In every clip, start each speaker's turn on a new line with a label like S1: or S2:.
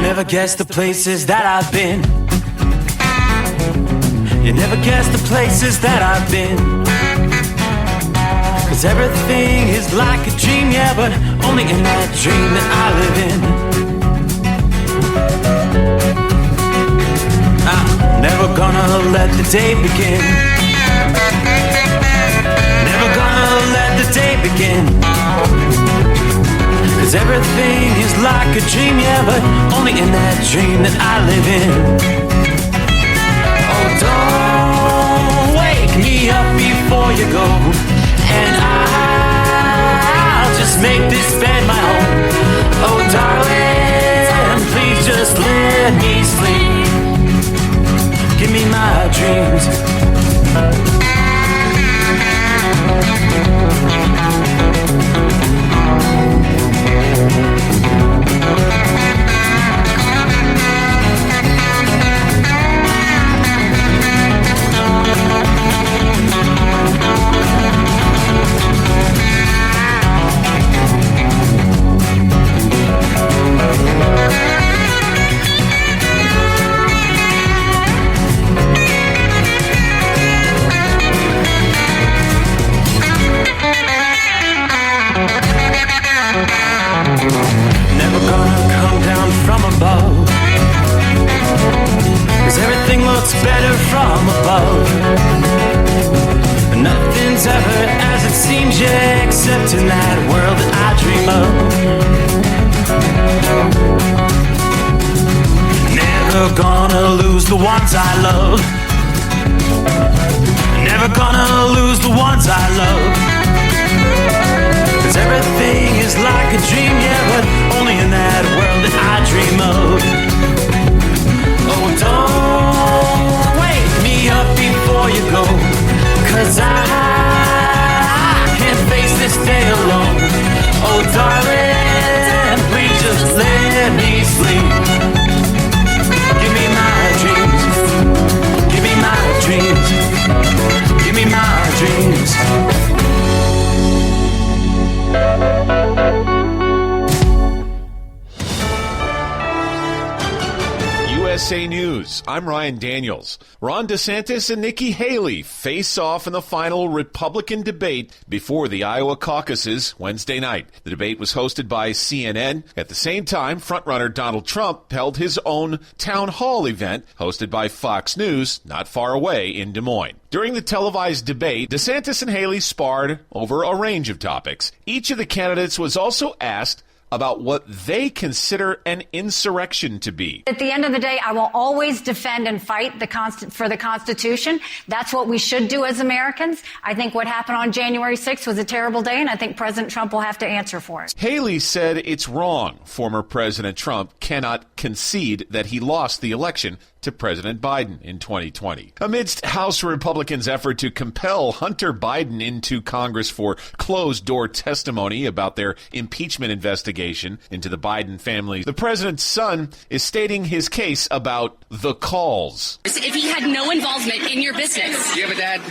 S1: never guess the places that I've been. You never guess the places that I've been. 'Cause everything is like a dream, yeah, but only in that dream that I live in. I'm never gonna let the day begin. Never gonna let the day begin. 'Cause everything is like a dream, yeah, but only in that dream that I live in. Oh, don't wake me up before you go, and I'll just make this bed my home. Oh, darling, please just let me sleep. Give me my dreams. Never gonna come down from above, 'cause everything looks better from above. Nothing's ever as it seems, yeah, except in that world that I dream of. Never gonna lose the ones I love. Never gonna lose the ones I love. 'Cause everything is like a dream, yeah, but only in that world that I dream of. Oh, don't wake me up before you go, 'cause I can't face this day alone. Oh, darling, please just let me sleep. Give me my dreams. Give me my dreams. Give me my dreams.
S2: USA News, I'm Ryan Daniels. Ron DeSantis and Nikki Haley face off in the final Republican debate before the Iowa caucuses Wednesday night. The debate was hosted by CNN. At the same time, frontrunner Donald Trump held his own town hall event hosted by Fox News not far away in Des Moines. During the televised debate, DeSantis and Haley sparred over a range of topics. Each of the candidates was also asked about what they consider an insurrection to be.
S3: At the end of the day, I will always defend and fight for the Constitution. That's what we should do as Americans. I think what happened on January 6th was a terrible day, and I think President Trump will have to answer for it.
S2: Haley said it's wrong. Former President Trump cannot concede that he lost the election to President Biden in 2020. Amidst House Republicans' effort to compel Hunter Biden into Congress for closed-door testimony about their impeachment investigation into the Biden family, the president's son is stating his case about the calls.
S4: If he had no involvement in your business.
S5: Do you have a dad?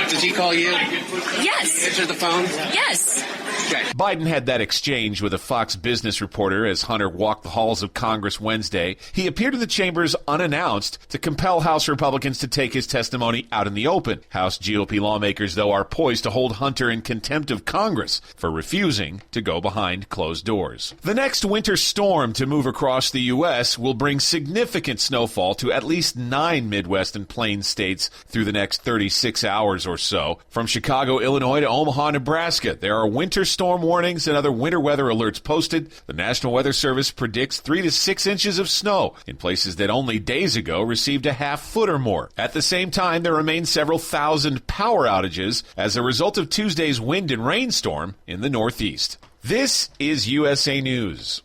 S5: Does he call you?
S4: Yes.
S5: Answer the phone?
S4: Yes.
S5: Okay.
S2: Biden had that exchange with a Fox Business reporter as Hunter walked the halls of Congress Wednesday. He appeared in the chambers unannounced to compel House Republicans to take his testimony out in the open. House GOP lawmakers, though, are poised to hold Hunter in contempt of Congress for refusing to go behind closed doors. The next winter storm to move across the U.S. will bring significant snowfall to at least 9 Midwest and Plains states through the next 36 hours or so. From Chicago, Illinois to Omaha, Nebraska, there are winter storm warnings and other winter weather alerts posted. The National Weather Service predicts 3 to 6 inches of snow in places that only days ago received a half foot or more. At the same time, there remain several thousand power outages as a result of Tuesday's wind and rainstorm in the Northeast. This is USA News.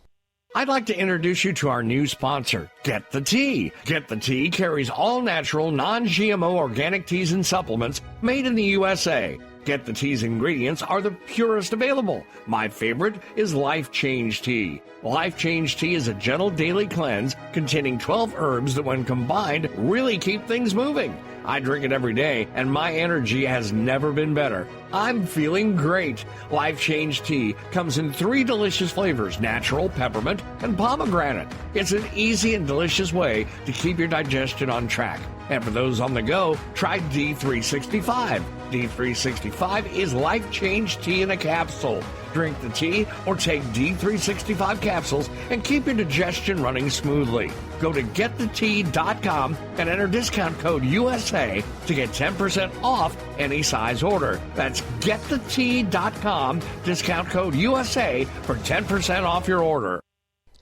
S6: I'd like to introduce you to our new sponsor, Get the Tea. Get the Tea carries all natural, non-GMO organic teas and supplements made in the USA. Get the Tea's ingredients are the purest available. My favorite is Life Change Tea. Life Change Tea is a gentle daily cleanse containing 12 herbs that, when combined, really keep things moving. I drink it every day, and my energy has never been better. I'm feeling great. Life Change Tea comes in 3 delicious flavors: natural, peppermint, and pomegranate. It's an easy and delicious way to keep your digestion on track. And for those on the go, try D365. D365 is Life Change Tea in a capsule. Drink the tea or take D365 capsules and keep your digestion running smoothly. Go to getthetea.com and enter discount code USA to get 10% off any size order. That's getthetea.com, discount code USA for 10% off your order.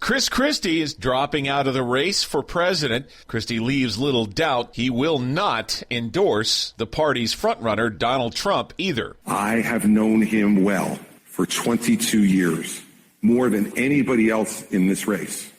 S2: Chris Christie is dropping out of the race for president. Christie leaves little doubt he will not endorse the party's frontrunner, Donald Trump, either.
S7: I have known him well for 22 years, more than anybody else in this race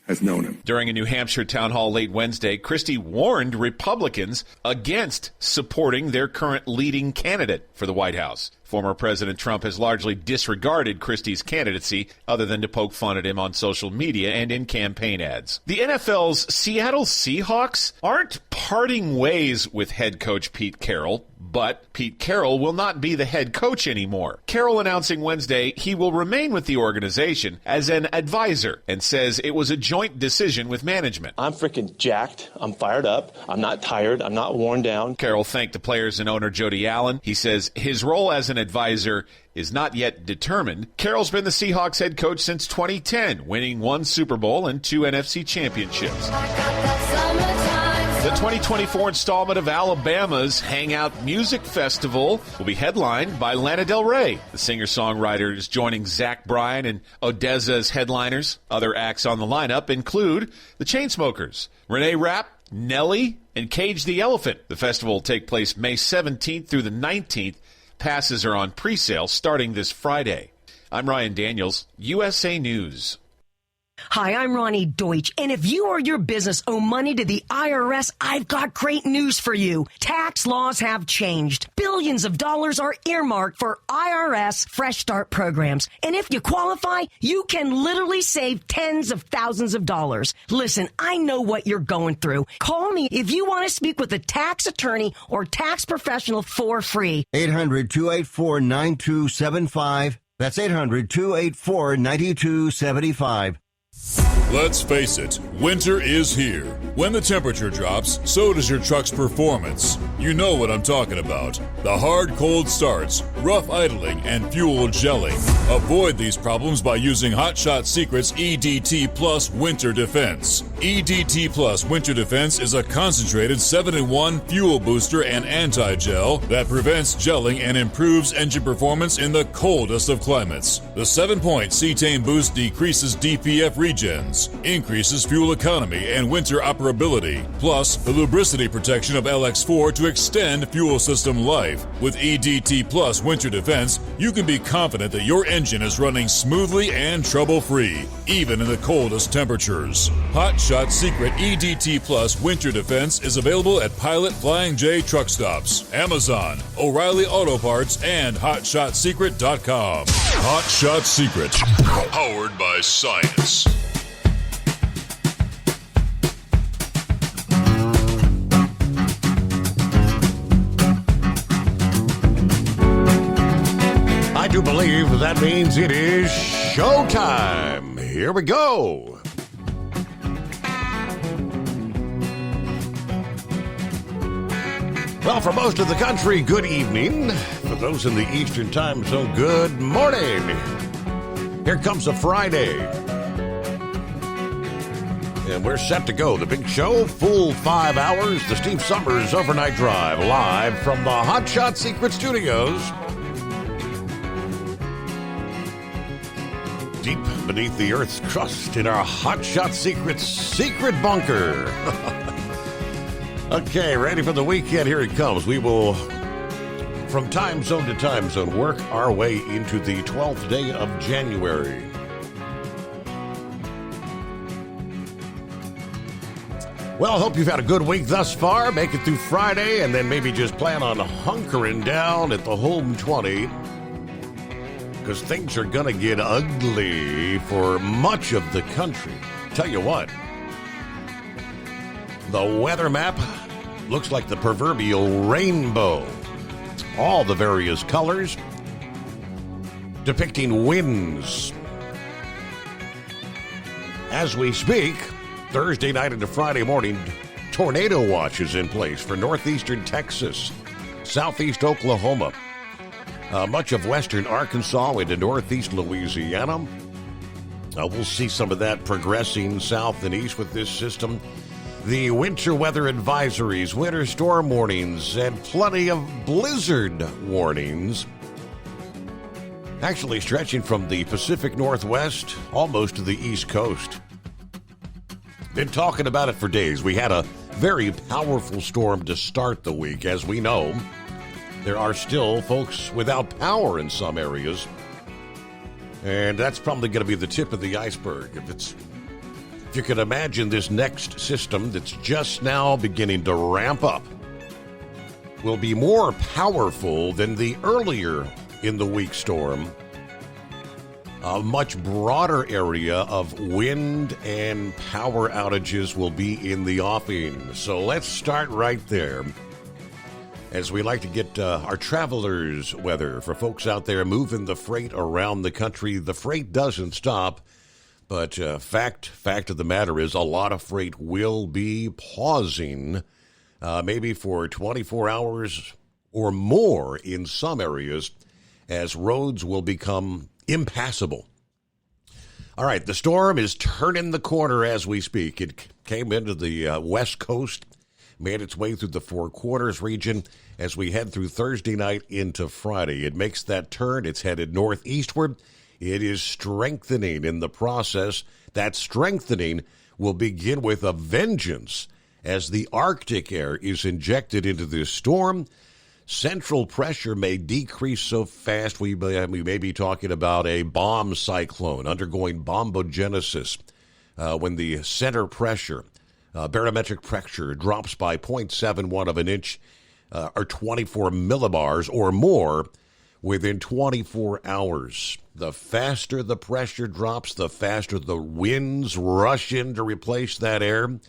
S7: has known him.
S2: During a New Hampshire town hall late Wednesday, Christie warned Republicans against supporting their current leading candidate for the White House. Former President Trump has largely disregarded Christie's candidacy, other than to poke fun at him on social media and in campaign ads. The NFL's Seattle Seahawks aren't parting ways with head coach Pete Carroll, but Pete Carroll will not be the head coach anymore. Carroll announcing Wednesday he will remain with the organization as an advisor and says it was a joint decision with management.
S8: I'm freaking jacked. I'm fired up. I'm not tired. I'm not worn down.
S2: Carroll thanked the players and owner Jody Allen. He says his role as an advisor is not yet determined. Carroll's been the Seahawks head coach since 2010, winning 1 Super Bowl and 2 NFC championships. The 2024 installment of Alabama's Hangout Music Festival will be headlined by Lana Del Rey. The singer-songwriter is joining Zach Bryan and Odessa as headliners. Other acts on the lineup include the Chainsmokers, Renee Rapp, Nelly, and Cage the Elephant. The festival will take place May 17th through the 19th. Passes are on pre-sale starting this Friday. I'm Ryan Daniels, USA News.
S9: Hi, I'm Ronnie Deutsch, and if you or your business owe money to the IRS, I've got great news for you. Tax laws have changed. Billions of dollars are earmarked for IRS Fresh Start programs, and if you qualify, you can literally save tens of thousands of dollars. Listen, I know what you're going through. Call me if you want to speak with a tax attorney or tax professional for free.
S10: 800-284-9275. That's 800-284-9275.
S11: Let's face it, winter is here. When the temperature drops, so does your truck's performance. You know what I'm talking about. The hard, cold starts, rough idling, and fuel gelling. Avoid these problems by using Hot Shot Secret's EDT Plus Winter Defense. EDT Plus Winter Defense is a concentrated 7-in-1 fuel booster and anti-gel that prevents gelling and improves engine performance in the coldest of climates. The 7-point cetane boost decreases DPF regens, increases fuel economy and winter operability, plus the lubricity protection of LX4 to extend fuel system life. With EDT Plus Winter Defense, you can be confident that your engine is running smoothly and trouble-free, even in the coldest temperatures. Hot Shot Secret EDT Plus Winter Defense is available at Pilot Flying J truck stops, Amazon, O'Reilly Auto Parts, and HotShotSecret.com. Hot Shot Secret, powered by science.
S6: I do believe that means it is showtime. Here we go. Well, for most of the country, good evening. For those in the Eastern Time Zone, good morning. Here comes a Friday. And we're set to go. The big show, full 5 hours. The Steve Summers Overnight Drive, live from the Hot Shot Secret Studios. Deep beneath the Earth's crust in our Hot Shot Secret's secret bunker. Okay, ready for the weekend? Here it comes. We will, from time zone to time zone, work our way into the 12th day of January.
S12: Well, hope you've had a good week thus far. Make it through Friday, and then maybe just plan on hunkering down at the home 20, because things are going to get ugly for much of the country. Tell you what, the weather map looks like the proverbial rainbow. All the various colors depicting winds. As we speak, Thursday night into Friday morning, tornado watch is in place for northeastern Texas, southeast Oklahoma, much of western Arkansas into northeast Louisiana. We'll see some of that progressing south and east with this system. The winter weather advisories, winter storm warnings, and plenty of blizzard warnings. Actually stretching from the Pacific Northwest almost to the East Coast. Been talking about it for days. We had a very powerful storm to start the week. As we know, there are still folks without power in some areas. And that's probably going to be the tip of the iceberg. If you could imagine this next system that's just now beginning to ramp up will be more powerful than the earlier in the week storm. A much broader area of wind and power outages will be in the offing. So let's start right there. As we like to get our travelers' weather for folks out there moving the freight around the country. The freight doesn't stop, but fact of the matter is a lot of freight will be pausing maybe for 24 hours or more in some areas as roads will become impassable. All right, the storm is turning the corner as we speak. It came into the west coast, made its way through the Four Corners region as we head through Thursday night into Friday. It makes that turn. It's headed northeastward. It is strengthening in the process. That strengthening will begin with a vengeance as the Arctic air is injected into this storm. Central pressure may decrease so fast we may be talking about a bomb cyclone undergoing bombogenesis when the center pressure, barometric pressure, drops by 0.71 of an inch or 24 millibars or more within 24 hours. The faster the pressure drops, the faster the winds rush in to replace that air,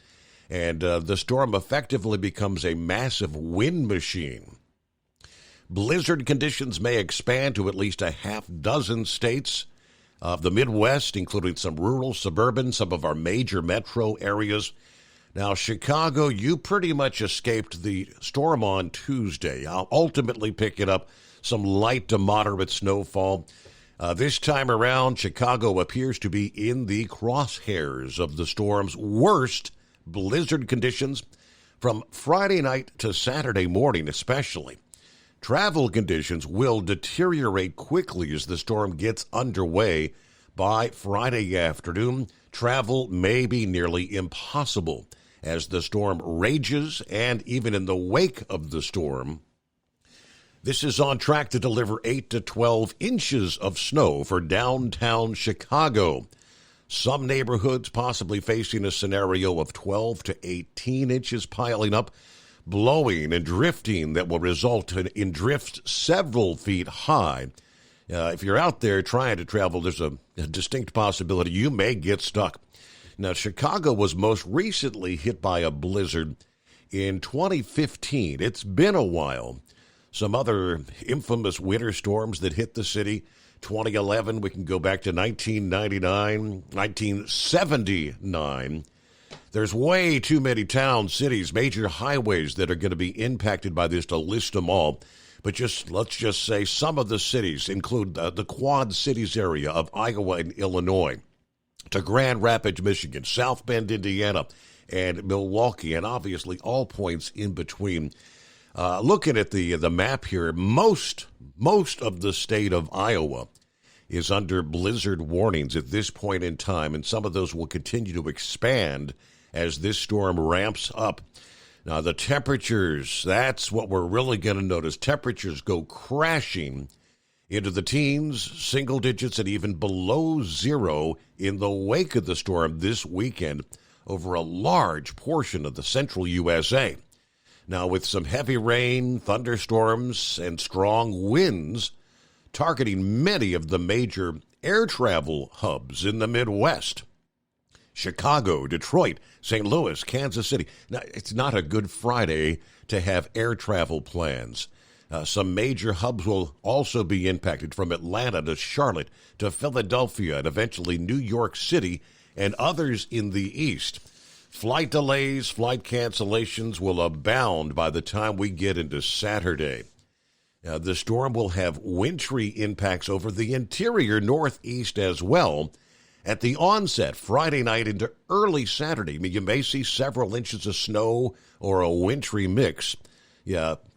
S12: and the storm effectively becomes a massive wind machine. Blizzard conditions may expand to at least a half dozen states of the Midwest, including some rural, suburban, some of our major metro areas. Now, Chicago, you pretty much escaped the storm on Tuesday, ultimately picking up some light to moderate snowfall. This time around, Chicago appears to be in the crosshairs of the storm's worst blizzard conditions from Friday night to Saturday morning especially. Travel conditions will deteriorate quickly as the storm gets underway. By Friday afternoon, travel may be nearly impossible as the storm rages, and even in the wake of the storm, this is on track to deliver 8 to 12 inches of snow for downtown Chicago. Some neighborhoods possibly facing a scenario of 12 to 18 inches piling up, blowing and drifting that will result in drifts several feet high. If you're out there trying to travel, there's a distinct possibility you may get stuck. Now, Chicago was most recently hit by a blizzard in 2015. It's been a while. Some other infamous winter storms that hit the city, 2011, we can go back to 1999, 1979. There's way too many towns, cities, major highways that are going to be impacted by this to list them all. But let's just say some of the cities include the Quad Cities area of Iowa and Illinois, to Grand Rapids, Michigan, South Bend, Indiana, and Milwaukee, and obviously all points in between. Looking at the map here, most of the state of Iowa is under blizzard warnings at this point in time, and some of those will continue to expand as this storm ramps up. Now, the temperatures, that's what we're really going to notice. Temperatures go crashing into the teens, single digits, and even below zero in the wake of the storm this weekend. over a large portion of the central USA. Now, with some heavy rain, thunderstorms, and strong winds targeting many of the major air travel hubs in the Midwest. Chicago, Detroit, St. Louis, Kansas City. Now, it's not a good Friday to have air travel plans. Some major hubs will also be impacted, from Atlanta to Charlotte to Philadelphia and eventually New York City and others in the east. Flight delays, flight cancellations will abound by the time we get into Saturday. The storm will have wintry impacts over the interior northeast as well. At the onset, Friday night into early Saturday, you may see several inches of snow or a wintry mix.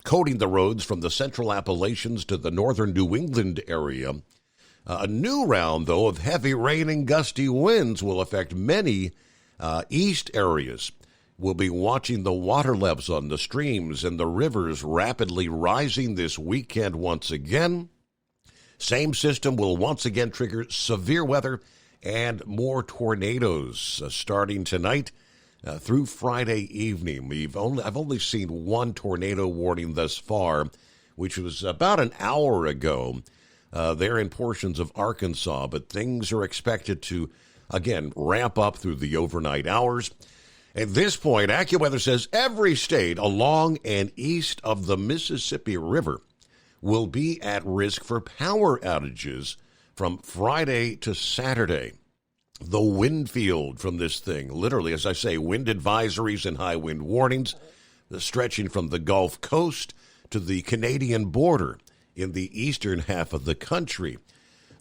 S12: Coating the roads from the central Appalachians to the northern New England area. A new round, though, of heavy rain and gusty winds will affect many east areas. We'll be watching the water levels on the streams and the rivers rapidly rising this weekend once again. Same system will once again trigger severe weather and more tornadoes starting tonight through Friday evening. I've only seen one tornado warning thus far, which was about an hour ago. There in portions of Arkansas, but things are expected to, again, ramp up through the overnight hours. At this point, AccuWeather says every state along and east of the Mississippi River will be at risk for power outages from Friday to Saturday. The wind field from this thing, literally, as I say, wind advisories and high wind warnings, stretching from the Gulf Coast to the Canadian border in the eastern half of the country.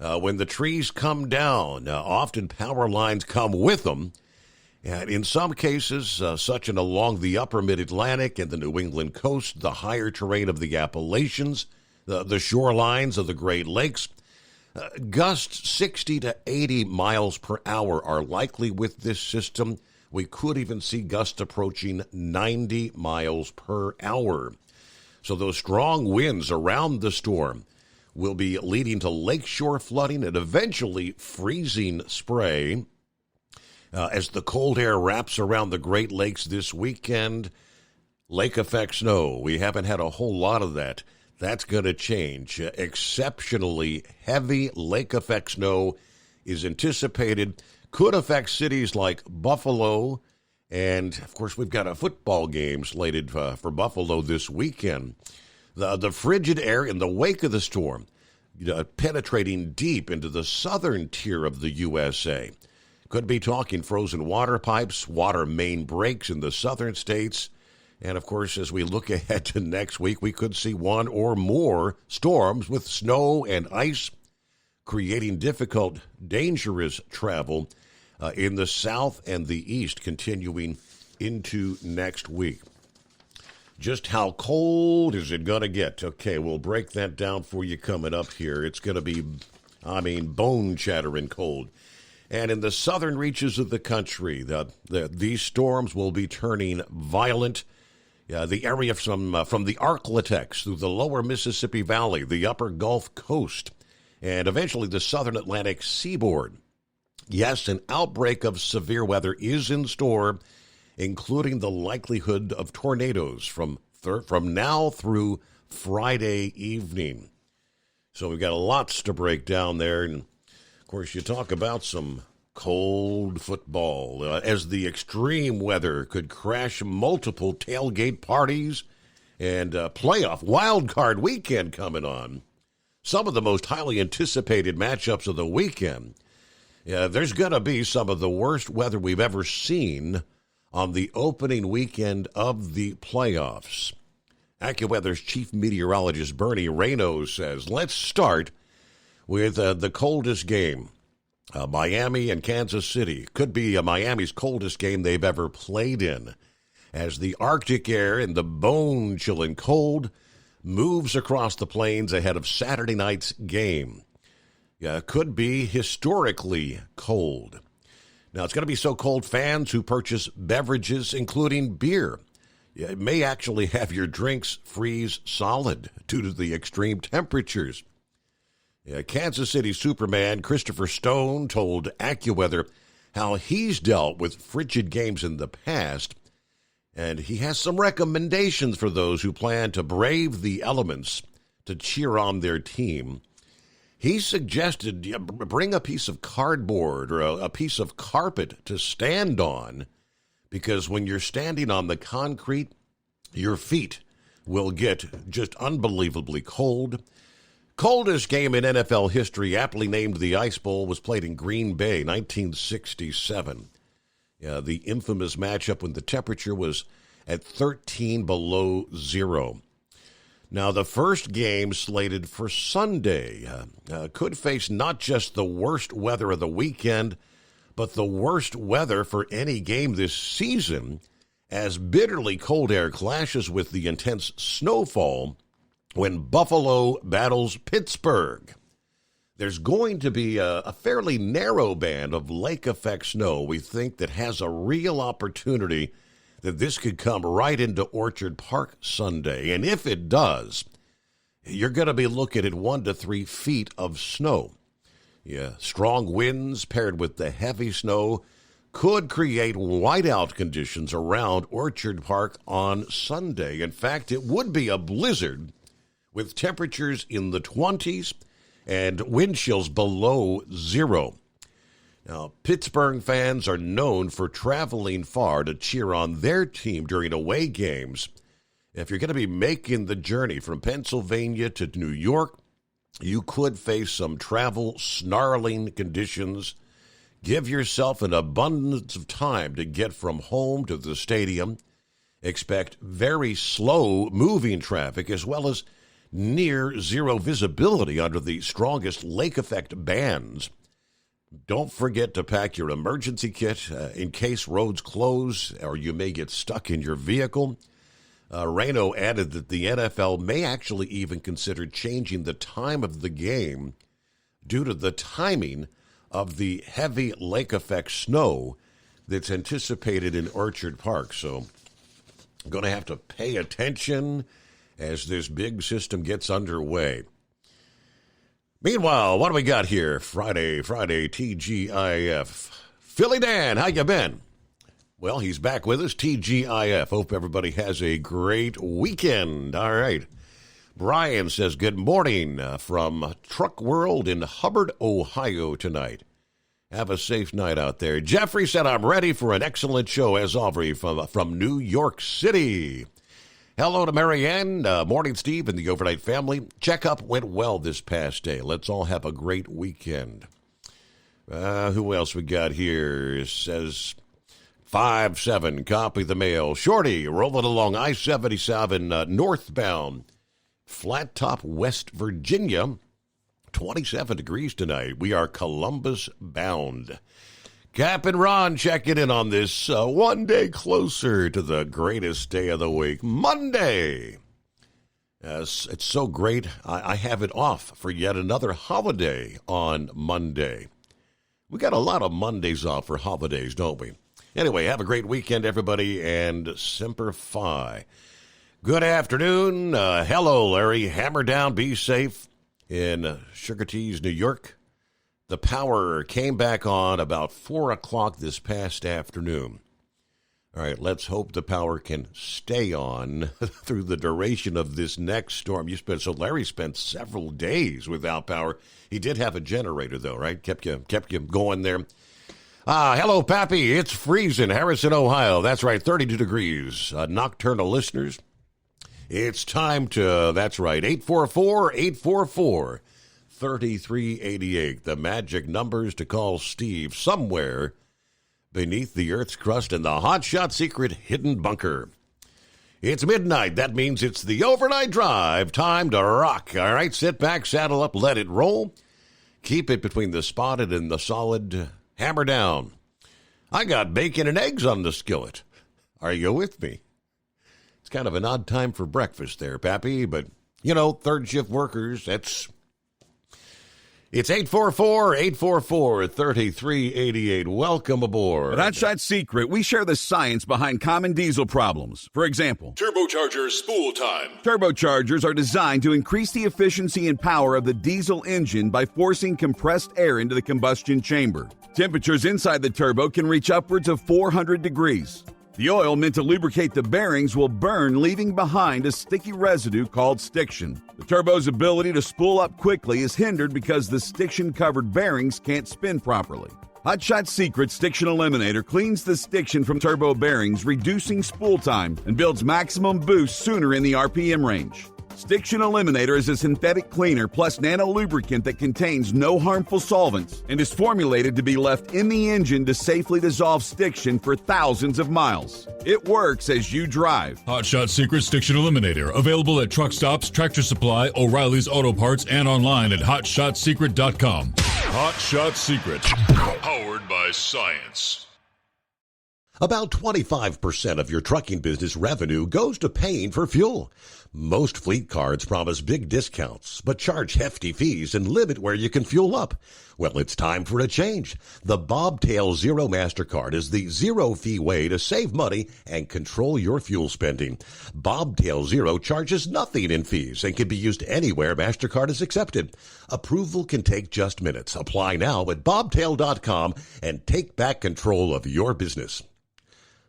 S12: When the trees come down, often power lines come with them. And in some cases, such as along the upper mid-Atlantic and the New England coast, the higher terrain of the Appalachians, the shorelines of the Great Lakes, gusts 60 to 80 miles per hour are likely with this system. We could even see gusts approaching 90 miles per hour. So those strong winds around the storm will be leading to lakeshore flooding and eventually freezing spray. As the cold air wraps around the Great Lakes this weekend, lake effect snow. We haven't had a whole lot of that. That's going to change. Exceptionally heavy lake effect snow is anticipated. Could affect cities like Buffalo. And, of course, we've got a football game slated for Buffalo this weekend. The frigid air in the wake of the storm penetrating deep into the southern tier of the USA. Could be talking frozen water pipes, water main breaks in the southern states. And, of course, as we look ahead to next week, we could see one or more storms with snow and ice, creating difficult, dangerous travel in the south and the east, continuing into next week. Just how cold is it going to get? Okay, we'll break that down for you coming up here. It's going to be, bone-shattering cold. And in the southern reaches of the country, these storms will be turning violent. The area from the Arklatex through the lower Mississippi Valley, the upper Gulf Coast, and eventually the southern Atlantic seaboard. Yes, an outbreak of severe weather is in store, including the likelihood of tornadoes from now through Friday evening. So we've got lots to break down there. And, of course, you talk about some cold football as the extreme weather could crash multiple tailgate parties and playoff wild card weekend coming on. Some of the most highly anticipated matchups of the weekend. There's going to be some of the worst weather we've ever seen on the opening weekend of the playoffs. AccuWeather's chief meteorologist Bernie Rayno says, let's start with the coldest game. Miami and Kansas City could be Miami's coldest game they've ever played in, as the Arctic air and the bone-chilling cold moves across the plains ahead of Saturday night's game. Could be historically cold. Now, it's going to be so cold, fans who purchase beverages, including beer, may actually have your drinks freeze solid due to the extreme temperatures. Kansas City Superman Christopher Stone told AccuWeather how he's dealt with frigid games in the past. And he has some recommendations for those who plan to brave the elements to cheer on their team. He suggested bring a piece of cardboard or a piece of carpet to stand on, because when you're standing on the concrete, your feet will get just unbelievably cold. Coldest game in NFL history, aptly named the Ice Bowl, was played in Green Bay, 1967. The infamous matchup when the temperature was at 13 below zero. Now, the first game slated for Sunday could face not just the worst weather of the weekend, but the worst weather for any game this season, as bitterly cold air clashes with the intense snowfall when Buffalo battles Pittsburgh. There's going to be a fairly narrow band of lake effect snow, we think, that has a real opportunity that this could come right into Orchard Park Sunday. And if it does, you're going to be looking at 1 to 3 feet of snow. Yeah, strong winds paired with the heavy snow could create whiteout conditions around Orchard Park on Sunday. In fact, it would be a blizzard with temperatures in the 20s and wind chills below zero. Now, Pittsburgh fans are known for traveling far to cheer on their team during away games. If you're going to be making the journey from Pennsylvania to New York, you could face some travel snarling conditions. Give yourself an abundance of time to get from home to the stadium. Expect very slow moving traffic as well as near zero visibility under the strongest lake effect bands. Don't forget to pack your emergency kit in case roads close or you may get stuck in your vehicle. Reno added that the NFL may actually even consider changing the time of the game due to the timing of the heavy lake effect snow that's anticipated in Orchard Park. So I'm going to have to pay attention as this big system gets underway. Meanwhile, what do we got here? Friday, TGIF. Philly Dan, how you been? Well, he's back with us, TGIF. Hope everybody has a great weekend. All right. Brian says, good morning from Truck World in Hubbard, Ohio tonight. Have a safe night out there. Jeffrey said, I'm ready for an excellent show, as always, from New York City. Hello to Marianne. Morning, Steve, and the Overnight family. Checkup went well this past day. Let's all have a great weekend. Who else we got here? It says 5-7, copy the mail. Shorty, rolling along I-77 northbound. Flat Top, West Virginia. 27 degrees tonight. We are Columbus bound. Cap and Ron checking in on this one day closer to the greatest day of the week, Monday. It's so great, I have it off for yet another holiday on Monday. We got a lot of Mondays off for holidays, don't we? Anyway, have a great weekend, everybody, and Semper Fi. Good afternoon. Hello, Larry. Hammer down, be safe in Sugar Tees, New York. The power came back on about 4 o'clock this past afternoon. All right, let's hope the power can stay on through the duration of this next storm. So Larry spent several days without power. He did have a generator, though, right? Kept you going there. Hello, Pappy. It's freezing, Harrison, Ohio. That's right, 32 degrees. Nocturnal listeners, it's time to, that's right, 844-844. 3388, the magic numbers to call Steve somewhere beneath the Earth's crust in the hotshot secret hidden bunker. It's midnight. That means it's the overnight drive. Time to rock. All right, sit back, saddle up, let it roll. Keep it between the spotted and the solid. Hammer down. I got bacon and eggs on the skillet. Are you with me? It's kind of an odd time for breakfast there, Pappy, but, third shift workers, It's 844-844-3388. Welcome aboard.
S13: At Hot Shot Secret, we share the science behind common diesel problems. For example,
S11: Turbocharger spool time.
S13: turbochargers are designed to increase the efficiency and power of the diesel engine by forcing compressed air into the combustion chamber. Temperatures inside the turbo can reach upwards of 400 degrees. The oil meant to lubricate the bearings will burn, leaving behind a sticky residue called stiction. The turbo's ability to spool up quickly is hindered because the stiction-covered bearings can't spin properly. Hot Shot Secret Stiction Eliminator cleans the stiction from turbo bearings, reducing spool time, and builds maximum boost sooner in the RPM range. Stiction Eliminator is a synthetic cleaner plus nano-lubricant that contains no harmful solvents and is formulated to be left in the engine to safely dissolve stiction for thousands of miles. It works as you drive.
S11: Hot Shot Secret Stiction Eliminator. Available at truck stops, Tractor Supply, O'Reilly's Auto Parts, and online at HotShotSecret.com. Hot Shot Secret. Powered by science.
S12: About 25% of your trucking business revenue goes to paying for fuel. Most fleet cards promise big discounts, but charge hefty fees and limit where you can fuel up. Well, it's time for a change. The Bobtail Zero MasterCard is the zero-fee way to save money and control your fuel spending. Bobtail Zero charges nothing in fees and can be used anywhere MasterCard is accepted. Approval can take just minutes. Apply now at bobtail.com and take back control of your business.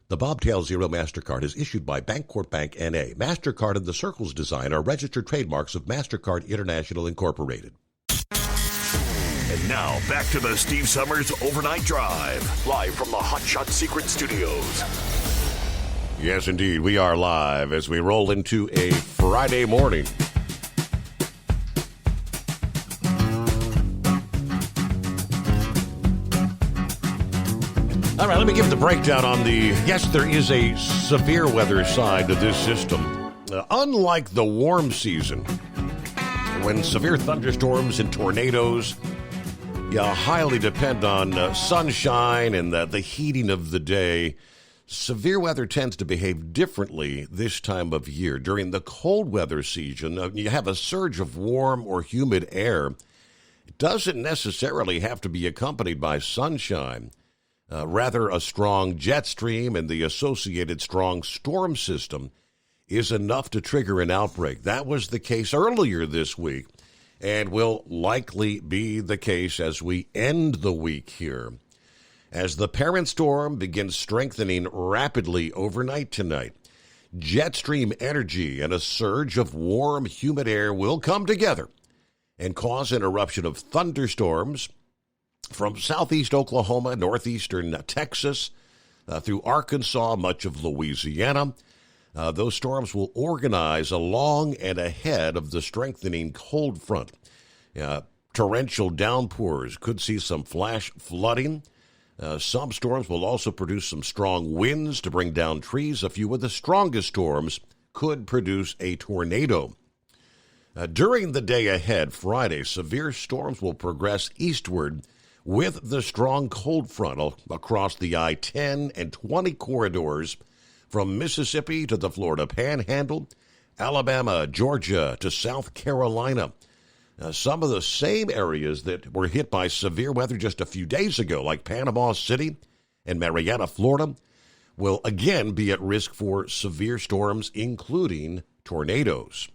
S12: The Bobtail Zero MasterCard is issued by Bancorp Bank N.A. MasterCard and the Circles design are registered trademarks of MasterCard International Incorporated.
S14: And now, back to the Steve Summers Overnight Drive, live from the Hot Shot Secret Studios.
S12: Yes, indeed, we are live as we roll into a Friday morning. All right, let me give the breakdown on yes, there is a severe weather side to this system. Unlike the warm season, when severe thunderstorms and tornadoes highly depend on sunshine and the heating of the day, severe weather tends to behave differently this time of year. During the cold weather season, you have a surge of warm or humid air. It doesn't necessarily have to be accompanied by sunshine. Rather, a strong jet stream and the associated strong storm system is enough to trigger an outbreak. That was the case earlier this week and will likely be the case as we end the week here. As the parent storm begins strengthening rapidly overnight tonight, jet stream energy and a surge of warm, humid air will come together and cause an eruption of thunderstorms from southeast Oklahoma, northeastern Texas, through Arkansas, much of Louisiana. Those storms will organize along and ahead of the strengthening cold front. Torrential downpours could see some flash flooding. Some storms will also produce some strong winds to bring down trees. A few of the strongest storms could produce a tornado. During the day ahead, Friday, severe storms will progress eastward with the strong cold front across the I-10 and 20 corridors from Mississippi to the Florida Panhandle, Alabama, Georgia to South Carolina. Some of the same areas that were hit by severe weather just a few days ago, like Panama City and Marietta, Florida, will again be at risk for severe storms, including tornadoes.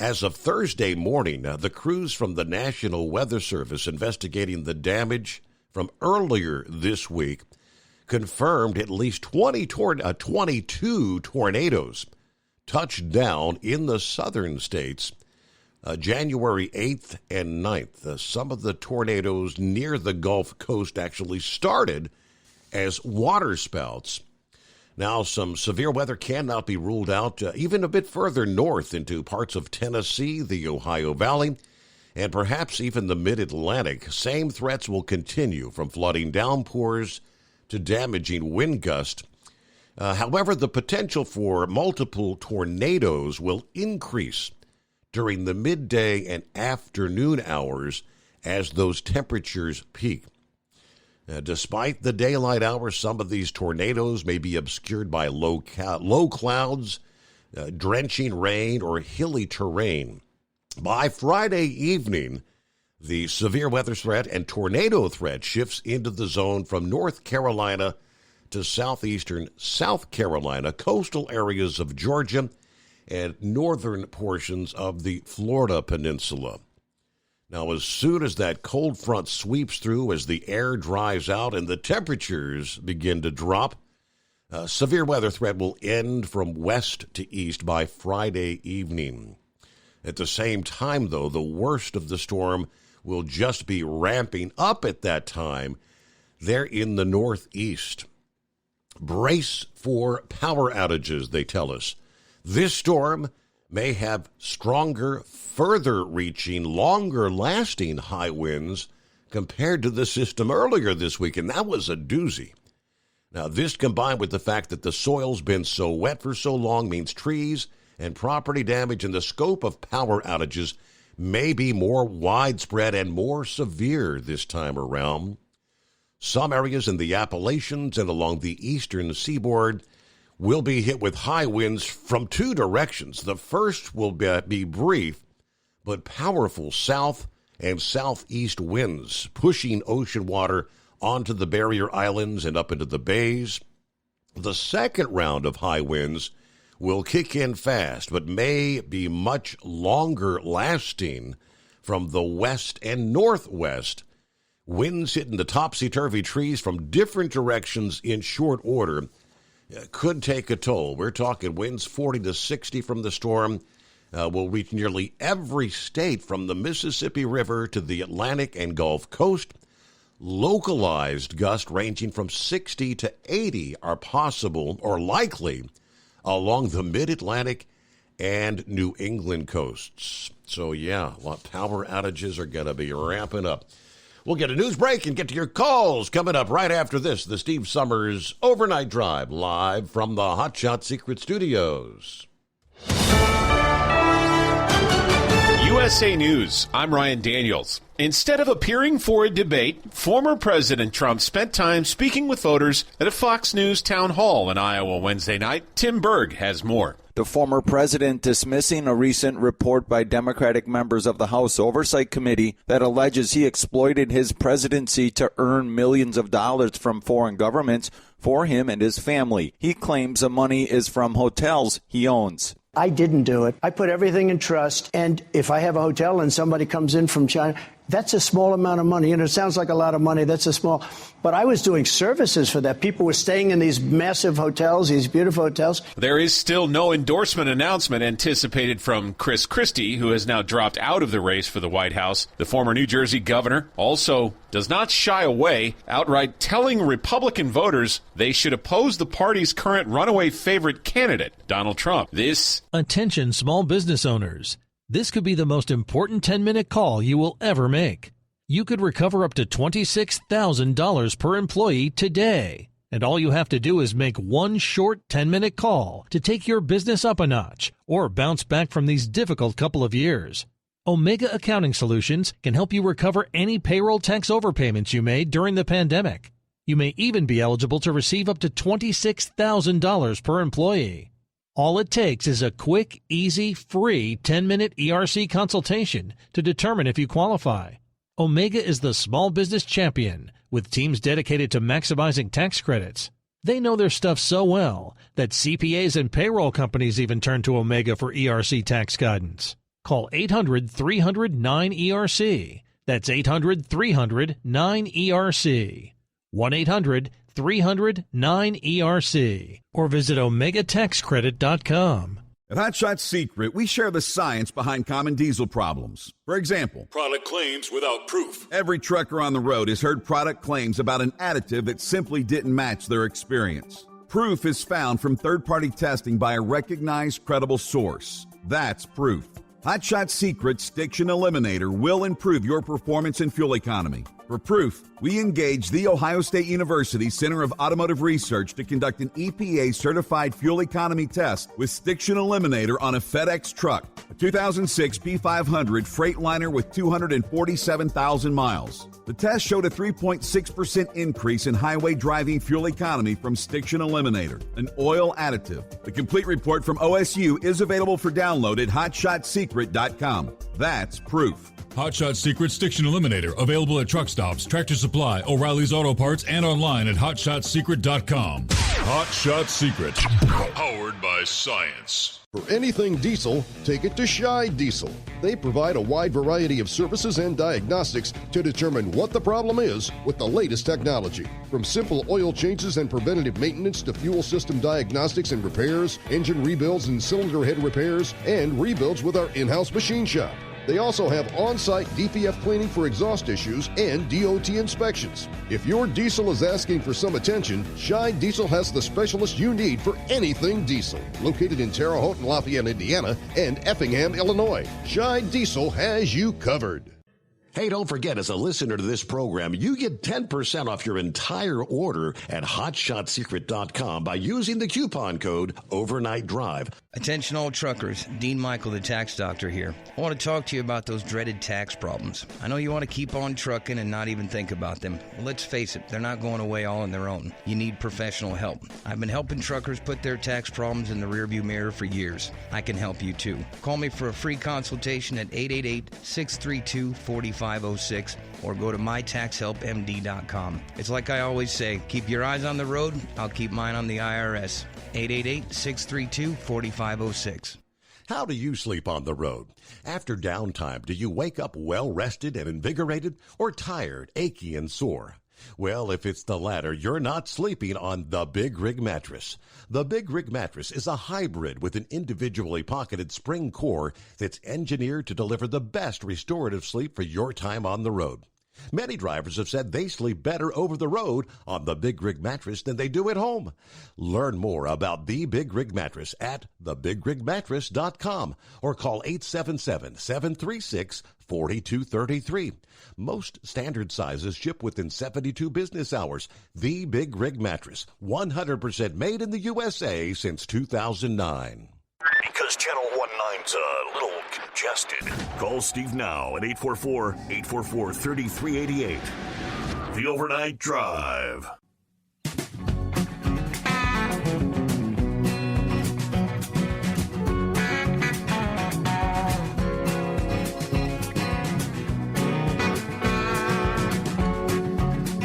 S12: As of Thursday morning, the crews from the National Weather Service investigating the damage from earlier this week confirmed at least 22 tornadoes touched down in the southern states January 8th and 9th. Some of the tornadoes near the Gulf Coast actually started as waterspouts. Now, some severe weather cannot be ruled out even a bit further north into parts of Tennessee, the Ohio Valley, and perhaps even the mid-Atlantic. Same threats will continue from flooding downpours to damaging wind gusts. However, the potential for multiple tornadoes will increase during the midday and afternoon hours as those temperatures peak. Despite the daylight hours, some of these tornadoes may be obscured by low clouds, drenching rain, or hilly terrain. By Friday evening, The severe weather threat and tornado threat shifts into the zone from North Carolina to southeastern South Carolina, coastal areas of Georgia, and northern portions of the Florida Peninsula. Now, as soon as that cold front sweeps through, as the air dries out and the temperatures begin to drop, severe weather threat will end from west to east by Friday evening. At the same time, though, the worst of the storm will just be ramping up at that time. They're in the northeast. Brace for power outages, they tell us. This storm may have stronger, further-reaching, longer-lasting high winds compared to the system earlier this week, and that was a doozy. Now, this combined with the fact that the soil's been so wet for so long means trees and property damage and the scope of power outages may be more widespread and more severe this time around. Some areas in the Appalachians and along the eastern seaboard will be hit with high winds from two directions. The first will be brief, but powerful south and southeast winds, pushing ocean water onto the barrier islands and up into the bays. The second round of high winds will kick in fast, but may be much longer lasting from the west and northwest. Winds hitting the topsy-turvy trees from different directions in short order could take a toll. We're talking winds 40 to 60 from the storm. Will reach nearly every state from the Mississippi River to the Atlantic and Gulf Coast. Localized gusts ranging from 60 to 80 are possible or likely along the mid-Atlantic and New England coasts. So, yeah, power outages are going to be ramping up. We'll get a news break and get to your calls coming up right after this. The Steve Summers Overnight Drive, live from the Hot Shot Secret Studios.
S2: USA News, I'm Ryan Daniels. Instead of appearing for a debate, former President Trump spent time speaking with voters at a Fox News town hall in Iowa Wednesday night. Tim Berg has more.
S15: The former president dismissing a recent report by Democratic members of the House Oversight Committee that alleges he exploited his presidency to earn millions of dollars from foreign governments for him and his family. He claims the money is from hotels he owns.
S16: I didn't do it. I put everything in trust. And if I have a hotel and somebody comes in from China, that's a small amount of money. And it sounds like a lot of money. That's a small. But I was doing services for that. People were staying in these massive hotels, these beautiful hotels.
S2: There is still no endorsement announcement anticipated from Chris Christie, who has now dropped out of the race for the White House. The former New Jersey governor also does not shy away, outright telling Republican voters they should oppose the party's current runaway favorite candidate, Donald Trump.
S17: Attention small business owners. This could be the most important 10-minute call you will ever make. You could recover up to $26,000 per employee today. And all you have to do is make one short 10-minute call to take your business up a notch or bounce back from these difficult couple of years. Omega Accounting Solutions can help you recover any payroll tax overpayments you made during the pandemic. You may even be eligible to receive up to $26,000 per employee. All it takes is a quick, easy, free 10-minute ERC consultation to determine if you qualify. Omega is the small business champion with teams dedicated to maximizing tax credits. They know their stuff so well that CPAs and payroll companies even turn to Omega for ERC tax guidance. Call 800-300-9ERC. That's 800-300-9ERC. 1-800-300-9ERC. Or visit OmegaTaxCredit.com.
S18: At Hot Shot Secret, we share the science behind common diesel problems. For example,
S11: product claims without proof.
S18: Every trucker on the road has heard product claims about an additive that simply didn't match their experience. Proof is found from third-party testing by a recognized, credible source. That's proof. Hot Shot Secret's Stiction Eliminator will improve your performance and fuel economy. For proof, we engaged The Ohio State University Center of Automotive Research to conduct an EPA-certified fuel economy test with Stiction Eliminator on a FedEx truck. A 2006 P500 Freightliner with 247,000 miles. The test showed a 3.6% increase in highway driving fuel economy from Stiction Eliminator, an oil additive. The complete report from OSU is available for download at HotShotSecret.com. That's proof.
S11: Hotshot Secret Stiction Eliminator, available at truck stops, Tractor Supply, O'Reilly's Auto Parts, and online at HotShotSecret.com. Hotshot Secret, powered by science.
S19: For anything diesel, take it to Scheid Diesel. They provide a wide variety of services and diagnostics to determine what the problem is with the latest technology. From simple oil changes and preventative maintenance to fuel system diagnostics and repairs, engine rebuilds and cylinder head repairs, and rebuilds with our in-house machine shop. They also have on-site DPF cleaning for exhaust issues and DOT inspections. If your diesel is asking for some attention, Scheid Diesel has the specialist you need for anything diesel. Located in Terre Haute and Lafayette, Indiana, and Effingham, Illinois, Scheid Diesel has you covered.
S12: Hey, don't forget, as a listener to this program, you get 10% off your entire order at HotShotSecret.com by using the coupon code Overnight Drive.
S20: Attention all truckers, Dean Michael, the tax doctor here. I want to talk to you about those dreaded tax problems. I know you want to keep on trucking and not even think about them. Well, let's face it, they're not going away all on their own. You need professional help. I've been helping truckers put their tax problems in the rearview mirror for years. I can help you too. Call me for a free consultation at 888-632-4506 or go to mytaxhelpmd.com. It's like I always say, keep your eyes on the road, I'll keep mine on the IRS. 888-632-4506.
S12: How do you sleep on the road? After downtime, do you wake up well-rested and invigorated or tired, achy, and sore? Well, if it's the latter, you're not sleeping on the Big Rig Mattress. The Big Rig Mattress is a hybrid with an individually pocketed spring core that's engineered to deliver the best restorative sleep for your time on the road. Many drivers have said they sleep better over the road on the Big Rig Mattress than they do at home. Learn more about the Big Rig Mattress at thebigrigmattress.com or call 877-736-4233. Most standard sizes ship within 72 business hours. The Big Rig Mattress, 100% made in the USA since 2009.
S14: Because Channel 19's a little congested. Call Steve now at 844-844-3388. The Overnight Drive.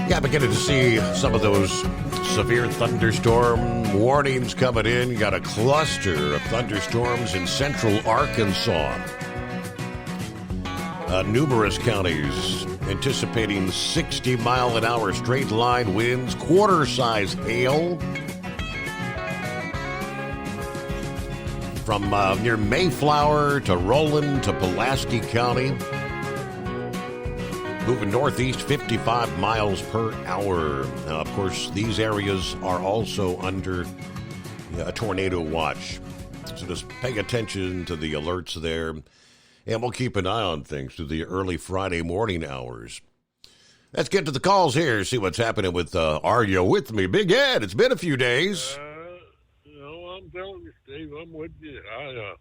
S12: Yeah, beginning to see some of those severe thunderstorm warnings coming in. You got a cluster of thunderstorms in central Arkansas. Numerous counties anticipating 60-mile-an-hour straight-line winds, quarter-size hail. From near Mayflower to Roland to Pulaski County. Moving northeast 55 miles per hour. Now, of course, these areas are also under a tornado watch. So just pay attention to the alerts there. And we'll keep an eye on things through the early Friday morning hours. Let's get to the calls here, see what's happening with Are You With Me? Big Ed, it's been a few days.
S21: I'm telling you, Steve, I'm with you. I got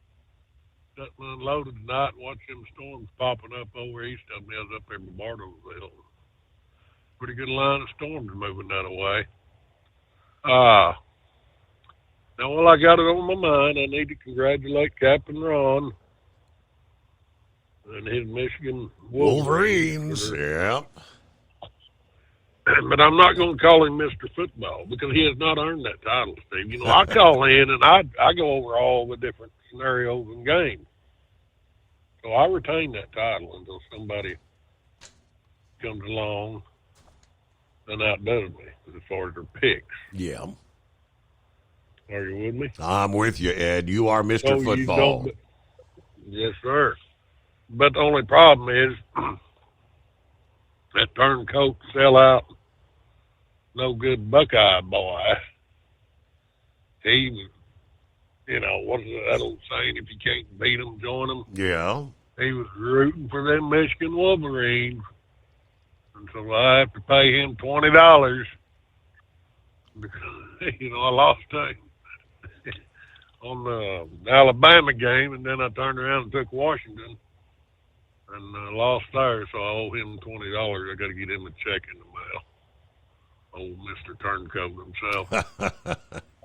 S21: unloaded tonight and watched them storms popping up over east of me. I was up there in Bartlesville. Pretty good line of storms moving that way. Now, while I got it on my mind, I need to congratulate Captain Ron and his Michigan Wolverines.
S12: Yeah.
S21: But I'm not going to call him Mr. Football because he has not earned that title, Steve. You know, I call in and I go over all the different scenarios and games. So I retain that title until somebody comes along and outdoes me as far as their picks.
S12: Yeah.
S21: Are you with me?
S12: I'm with you, Ed. You are Mr. Football.
S21: Yes, sir. But the only problem is that turncoat sellout, no good Buckeye boy. He was, you know, what's that old saying? If you can't beat them, join them.
S12: Yeah.
S21: He was rooting for them Michigan Wolverines. And so I have to pay him $20 because, you know, I lost on the Alabama game, and then I turned around and took Washington and lost there, so I owe him $20. I got to get him a check in the mail. Old Mr. Turncoat himself.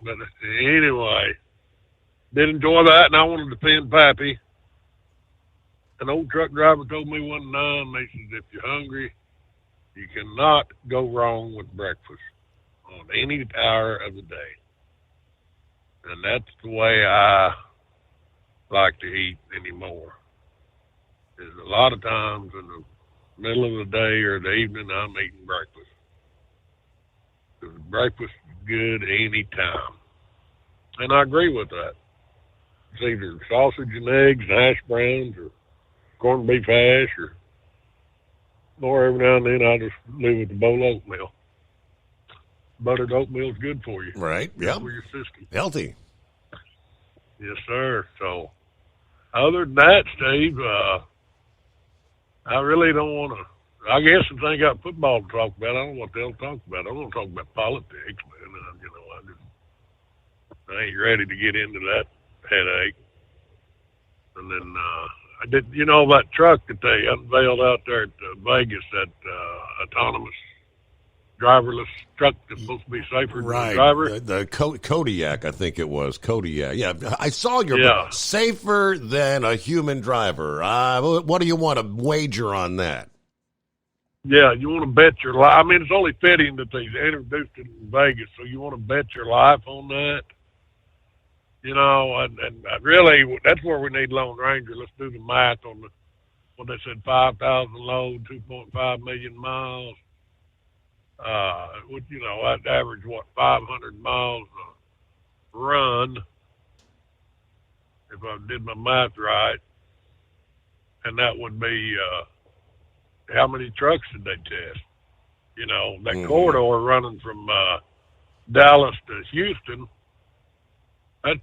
S21: But anyway, did enjoy that, and I want to defend Pappy. An old truck driver told me one time, he says, if you're hungry, you cannot go wrong with breakfast on any hour of the day. And that's the way I like to eat anymore. There's a lot of times in the middle of the day or the evening, I'm eating breakfast. Because breakfast is good any time. And I agree with that. It's either sausage and eggs and hash browns or corned beef hash or every now and then I just live with a bowl of oatmeal. Buttered oatmeal is good for you.
S12: Right, yeah.
S21: For your system.
S12: Healthy.
S21: Yes, sir. So, other than that, Steve, I really don't want to. I guess if they got football to talk about, I don't know what they'll talk about. I don't want to talk about politics, man. I ain't ready to get into that headache. And then I did, that truck that they unveiled out there at Vegas, that autonomous driverless truck that's supposed to be safer than the driver.
S12: The Kodiak, I think it was. Kodiak. Yeah, I saw your safer than a human driver. What do you want to wager on that?
S21: Yeah, you want to bet your life. I mean, it's only fitting that they introduced it in Vegas, so you want to bet your life on that. And really, that's where we need Lone Ranger. Let's do the math on what they said, 5,000 load, 2.5 million miles. I'd average, 500 miles a run, if I did my math right. And that would be, how many trucks did they test? That corridor running from Dallas to Houston, that's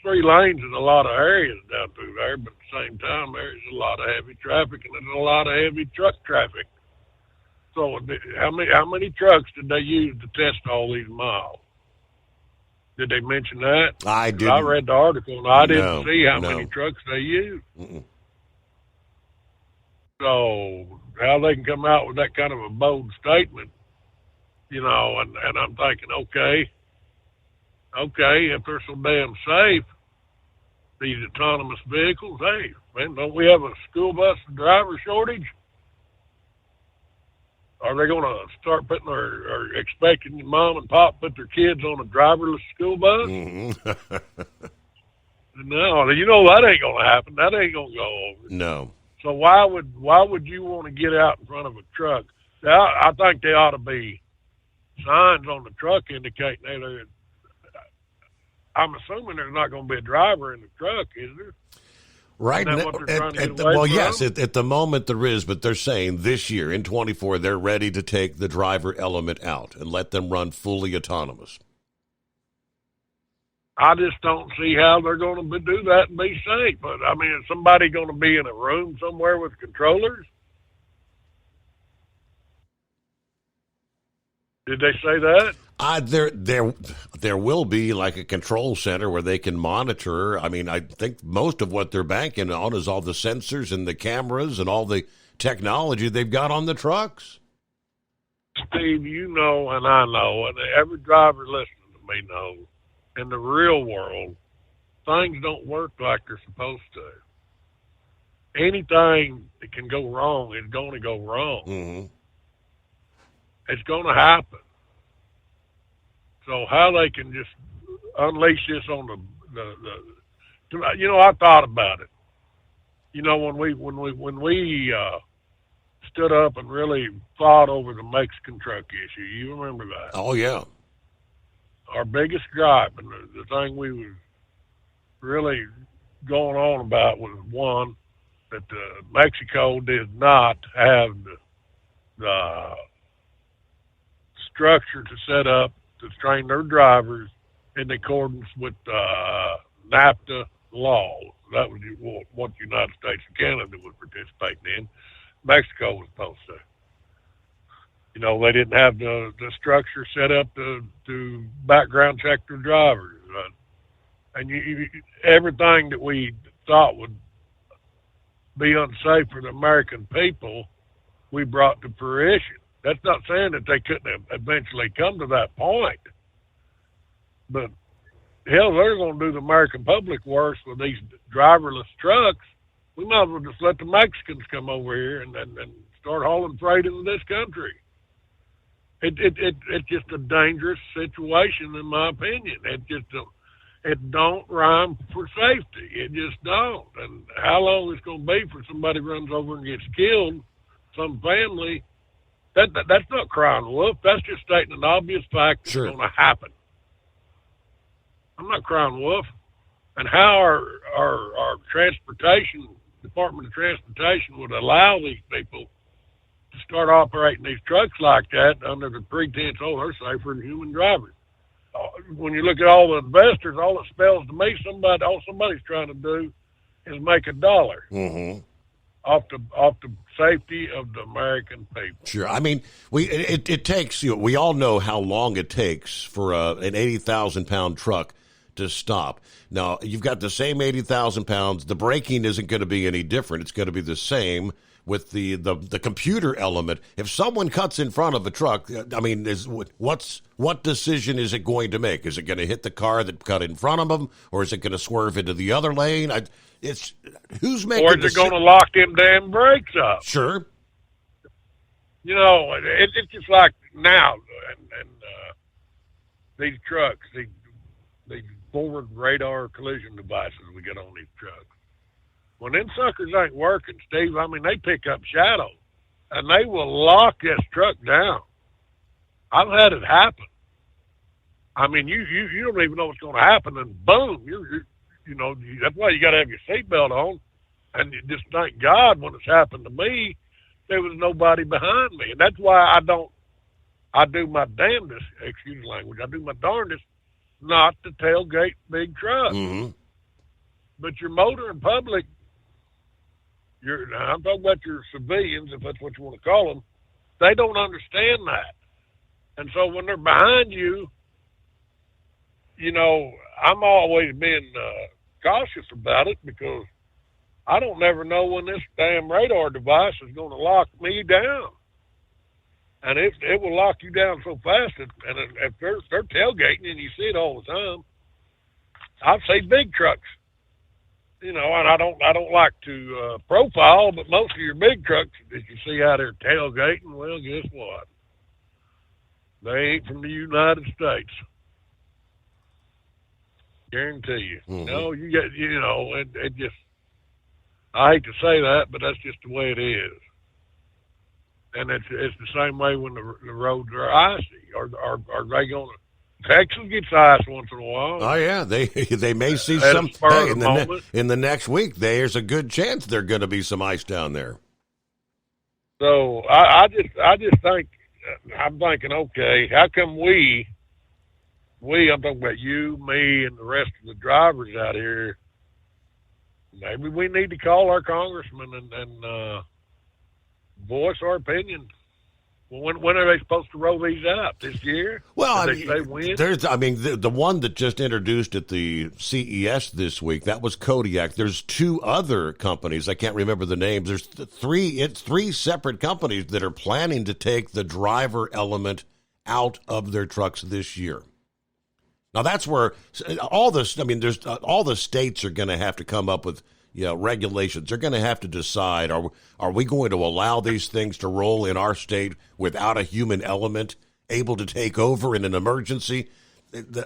S21: 3 lanes in a lot of areas down through there, but at the same time, there's a lot of heavy traffic and there's a lot of heavy truck traffic. So how many trucks did they use to test all these miles? Did they mention that?
S12: I didn't.
S21: I read the article and I didn't see how many trucks they used.
S12: Mm-mm.
S21: So how they can come out with that kind of a bold statement, and I'm thinking, okay, if they're so damn safe, these autonomous vehicles, hey, man, don't we have a school bus driver shortage? Are they going to start putting or expecting your mom and pop put their kids on a driverless school bus?
S12: Mm-hmm.
S21: No, that ain't going to happen. That ain't going to go over.
S12: No.
S21: So why would you want to get out in front of a truck? Now, I think there ought to be signs on the truck indicating that I'm assuming there's not going to be a driver in the truck, is there?
S12: Right. Yes, at the moment there is, but they're saying this year in 24 they're ready to take the driver element out and let them run fully autonomous.
S21: I just don't see how they're going to do that and be safe. But, I mean, is somebody going to be in a room somewhere with controllers? Did they say that?
S12: There will be like a control center where they can monitor. I mean, I think most of what they're banking on is all the sensors and the cameras and all the technology they've got on the trucks.
S21: Steve, you know and I know, and every driver listening to me knows, in the real world, things don't work like they're supposed to. Anything that can go wrong is going to go wrong.
S12: Mm-hmm.
S21: It's going to happen. So how they can just unleash this on I thought about it. When we stood up and really fought over the Mexican truck issue, you remember that?
S12: Oh yeah.
S21: Our biggest gripe and the thing we was really going on about was one that Mexico did not have the structure to set up to train their drivers in accordance with NAFTA laws. That was what the United States and Canada was participating in. Mexico was supposed to. They didn't have the structure set up to background check their drivers. And everything that we thought would be unsafe for the American people, we brought to fruition. That's not saying that they couldn't eventually come to that point. But, hell, they're going to do the American public worse with these driverless trucks. We might as well just let the Mexicans come over here and start hauling freight into this country. It's just a dangerous situation, in my opinion. It don't rhyme for safety. It just don't. And how long it's going to be for somebody runs over and gets killed, some family, that's not crying wolf. That's just stating an obvious fact that's going to happen. I'm not crying wolf. And how our transportation, Department of Transportation would allow these people to start operating these trucks like that under the pretense, they're safer than human drivers. When you look at all the investors, all it spells to me, all somebody's trying to do is make a dollar off the safety of the American people.
S12: Sure. I mean, it takes, we all know how long it takes for an 80,000-pound truck to stop. Now, you've got the same 80,000 pounds. The braking isn't going to be any different. It's going to be the same with the computer element. If someone cuts in front of a truck, I mean, what decision is it going to make? Is it going to hit the car that cut in front of them, or is it going to swerve into the other lane? Who's making?
S21: Or is it going to lock them damn brakes up?
S12: Sure.
S21: It's just like now, and these trucks, these forward radar collision devices we get on these trucks. When them suckers ain't working, Steve, I mean, they pick up shadows, and they will lock this truck down. I've had it happen. I mean, you don't even know what's going to happen, and boom, that's why you got to have your seatbelt on. And just thank God when it's happened to me, there was nobody behind me, and that's why I do my damnedest, excuse the language, I do my darndest not to tailgate big trucks. But your motoring public, I'm talking about your civilians, if that's what you want to call them, they don't understand that. And so when they're behind you, I'm always being cautious about it because I don't never know when this damn radar device is going to lock me down. And it will lock you down so fast, and if they're tailgating, and you see it all the time. I've seen big trucks, and I don't like to profile, but most of your big trucks that you see out there tailgating, well, guess what? They ain't from the United States. Guarantee you. No, you get, it just, I hate to say that, but that's just the way it is. And it's the same way when the roads are icy. Are they going to? Texas gets ice once in a while.
S12: Oh yeah, they may see some. Hey, in the next week, there's a good chance there's going to be some ice down there.
S21: So I just think I'm thinking, okay, how come we I'm talking about you, me, and the rest of the drivers out here. Maybe we need to call our congressman and voice our opinion. Well, when are they supposed to roll these out? This year?
S12: Well, the one that just introduced at the CES this week, that was Kodiak. There's two other companies. I can't remember the names. There's three separate companies that are planning to take the driver element out of their trucks this year. Now, that's where all the states are going to have to come up with regulations. They're going to have to decide, are we going to allow these things to roll in our state without a human element able to take over in an emergency?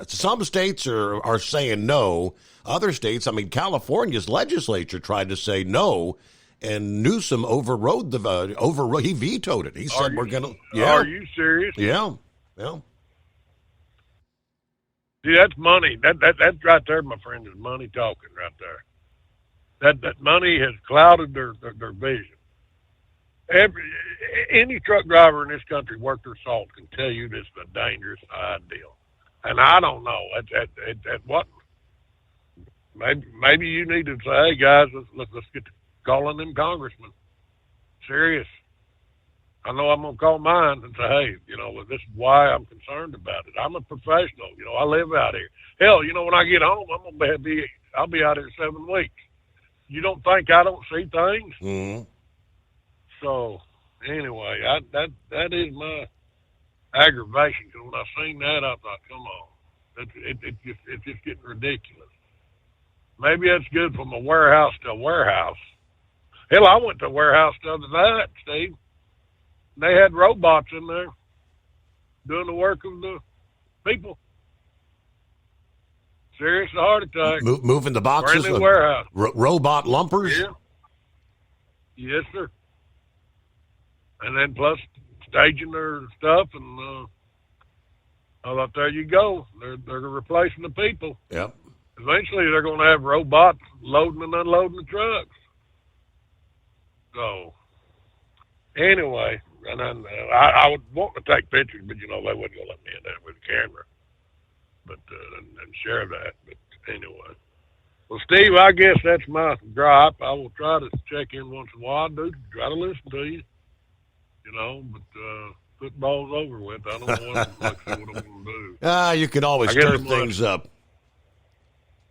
S12: Some states are saying no. Other states, California's legislature tried to say no, and Newsom he vetoed it. He said we're going to. Yeah.
S21: Are you serious?
S12: Yeah.
S21: See, that's money. That's right there, my friend, is money talking right there. That money has clouded their vision. Any truck driver in this country worth their salt can tell you this is a dangerous idea. And I don't know at what. Maybe you need to say, hey guys, let's get to calling them congressmen. Serious. I know I'm going to call mine and say, hey, this is why I'm concerned about it. I'm a professional. I live out here. Hell, when I get home, I'll be out here 7 weeks. You don't think I don't see things?
S12: Mm-hmm.
S21: So, anyway, that is my aggravation. Because when I seen that, I thought, come on. It's just getting ridiculous. Maybe that's good from a warehouse to a warehouse. Hell, I went to a warehouse the other night, Steve. They had robots in there doing the work of the people. Serious heart attack.
S12: Moving the boxes?
S21: Brand new warehouse.
S12: Robot lumpers?
S21: Yeah. Yes, sir. And then plus staging their stuff, and I thought, there you go. They're replacing the people.
S12: Yep.
S21: Eventually, they're going to have robots loading and unloading the trucks. So, anyway, and I would want to take pictures, but they wouldn't go let me in there with a camera, but and share that. But anyway, well, Steve, I guess that's my gripe. I will try to check in once in a while. I do try to listen to you, but football's over with. I don't know what I'm going to do.
S12: You can always stir things up.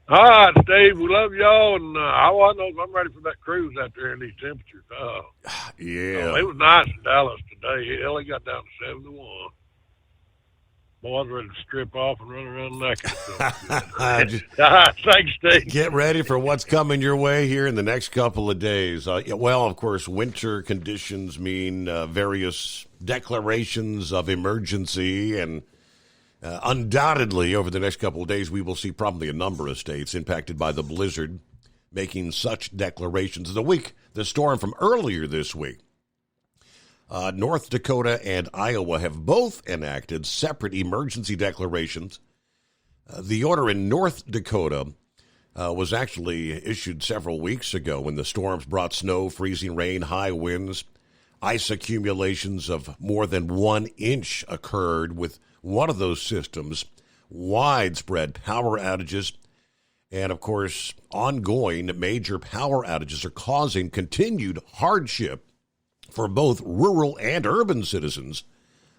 S21: All right, Steve, we love y'all, and all I know is I'm ready for that cruise out there in these temperatures.
S12: Yeah.
S21: It was nice in Dallas today. It only got down to 71. Boy, I was ready to strip off and run around naked. Thanks, Steve.
S12: Get ready for what's coming your way here in the next couple of days. Well, of course, winter conditions mean various declarations of emergency, and undoubtedly, over the next couple of days, we will see probably a number of states impacted by the blizzard making such declarations. The storm from earlier this week, North Dakota and Iowa have both enacted separate emergency declarations. The order in North Dakota was actually issued several weeks ago when the storms brought snow, freezing rain, high winds. Ice accumulations of more than 1 inch occurred with one of those systems, widespread power outages, and, of course, ongoing major power outages are causing continued hardship for both rural and urban citizens,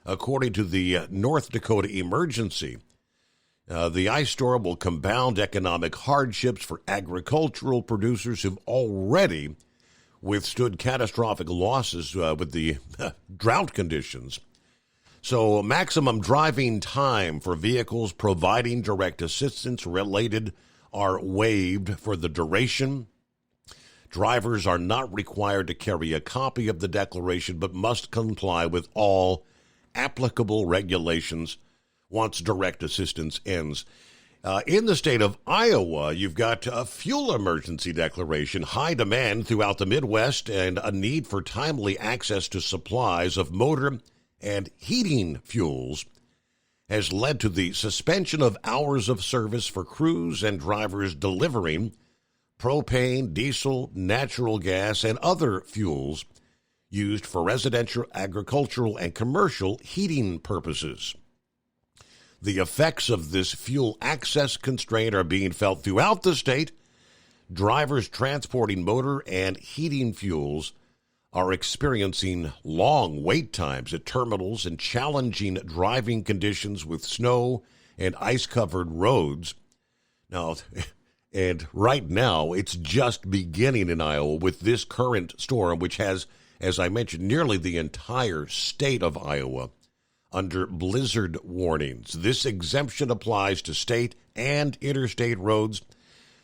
S12: according to the North Dakota Emergency. The ice storm will compound economic hardships for agricultural producers who've already withstood catastrophic losses with the drought conditions. So maximum driving time for vehicles providing direct assistance related are waived for the duration. Drivers are not required to carry a copy of the declaration, but must comply with all applicable regulations once direct assistance ends. In the state of Iowa, you've got a fuel emergency declaration, high demand throughout the Midwest, and a need for timely access to supplies of motor and heating fuels has led to the suspension of hours of service for crews and drivers delivering propane, diesel, natural gas, and other fuels used for residential, agricultural, and commercial heating purposes. The effects of this fuel access constraint are being felt throughout the state. Drivers transporting motor and heating fuels are experiencing long wait times at terminals and challenging driving conditions with snow and ice-covered roads. Now, and right now, it's just beginning in Iowa with this current storm, which has, as I mentioned, nearly the entire state of Iowa under blizzard warnings. This exemption applies to state and interstate roads.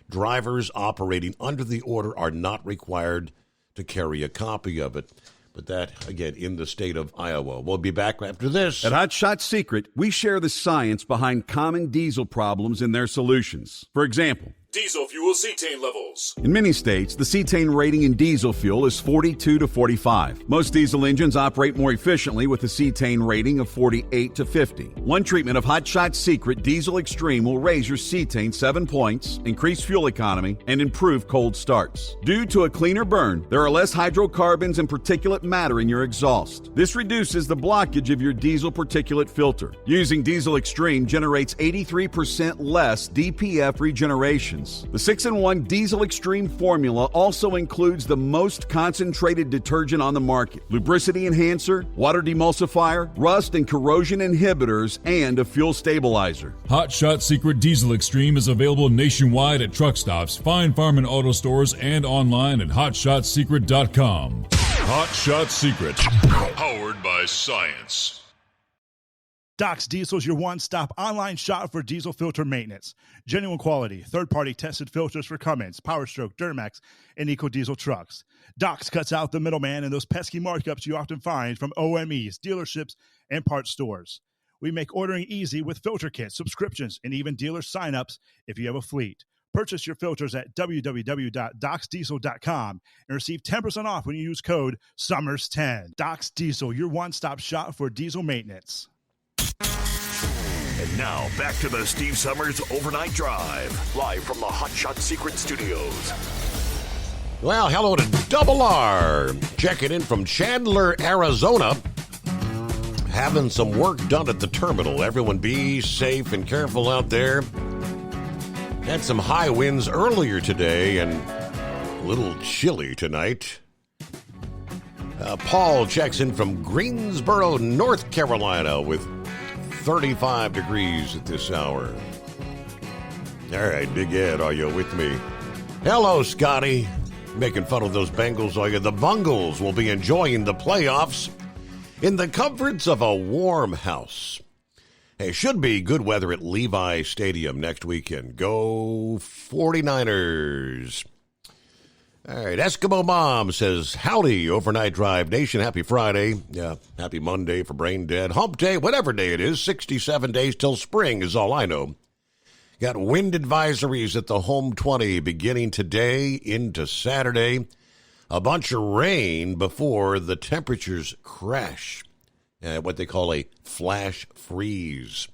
S12: Drivers operating under the order are not required to carry a copy of it. But that, again, in the state of Iowa. We'll be back after this.
S13: At Hot Shot Secret, we share the science behind common diesel problems and their solutions. For example,
S11: diesel fuel cetane levels.
S13: in many states, the cetane rating in diesel fuel is 42 to 45. Most diesel engines operate more efficiently with a cetane rating of 48 to 50. One treatment of Hot Shot Secret Diesel Extreme will raise your cetane 7 points, increase fuel economy, and improve cold starts. Due to a cleaner burn, there are less hydrocarbons and particulate matter in your exhaust. This reduces the blockage of your diesel particulate filter. Using Diesel Extreme generates 83% less DPF regeneration. gallons. The 6-in-1 Diesel Extreme formula also includes the most concentrated detergent on the market, lubricity enhancer, water demulsifier, rust and corrosion inhibitors, and a fuel stabilizer.
S11: Hot Shot Secret Diesel Extreme is available nationwide at truck stops, fine farm and auto stores, and online at hotshotsecret.com. Hot Shot Secret, powered by science.
S1: Doc's Diesel is your one-stop online shop for diesel filter maintenance. Genuine quality, third-party tested filters for Cummins, PowerStroke, Duramax, and EcoDiesel trucks. Doc's cuts out the middleman and those pesky markups you often find from OMEs, dealerships, and parts stores. We make ordering easy with filter kits, subscriptions, and even dealer sign-ups if you have a fleet. Purchase your filters at www.docsdiesel.com and receive 10% off when you use code SUMMERS10. Doc's Diesel, your one-stop shop for diesel maintenance.
S14: And now, back to the Steve Summers Overnight Drive, live from the Hot Shot Secret Studios.
S12: Well, hello to Double R, checking in from Chandler, Arizona. Having some work done at the terminal. Everyone be safe and careful out there. Had some high winds earlier today and a little chilly tonight. Paul checks in from Greensboro, North Carolina with 35 degrees at this hour. All right, Big Ed, are you with me? Hello, Scotty. Making fun of those Bengals, are you? The Bungles will be enjoying the playoffs in the comforts of a warm house. Hey, should be good weather at Levi Stadium next weekend. Go 49ers. All right, Eskimo Mom says, howdy, Overnight Drive Nation. Happy Friday. Yeah, happy Monday for Brain Dead. Hump Day, whatever day it is. 67 days till spring is all I know. Got wind advisories at the home 20 beginning today into Saturday. A bunch of rain before the temperatures crash. What they call a flash freeze.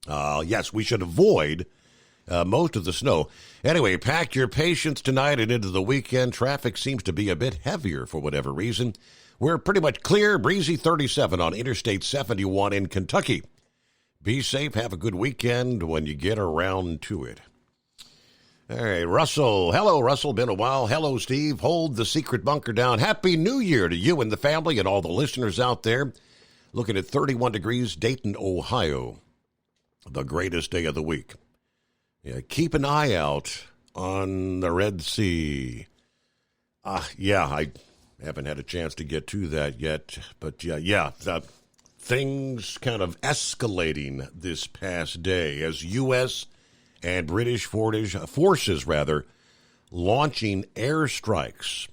S12: Yes, we should avoid most of the snow. Anyway, pack your patience tonight and into the weekend. Traffic seems to be a bit heavier for whatever reason. We're pretty much clear. Breezy 37 on Interstate 71 in Kentucky. Be safe. Have a good weekend when you get around to it. All right, Russell. Hello, Russell. Been a while. Hello, Steve. Hold the secret bunker down. Happy New Year to you and the family and all the listeners out there. Looking at 31 degrees, Dayton, Ohio. The greatest day of the week. Yeah, keep an eye out on the Red Sea. I haven't had a chance to get to that yet. But things kind of escalating this past day as U.S. and British forces launching airstrikes,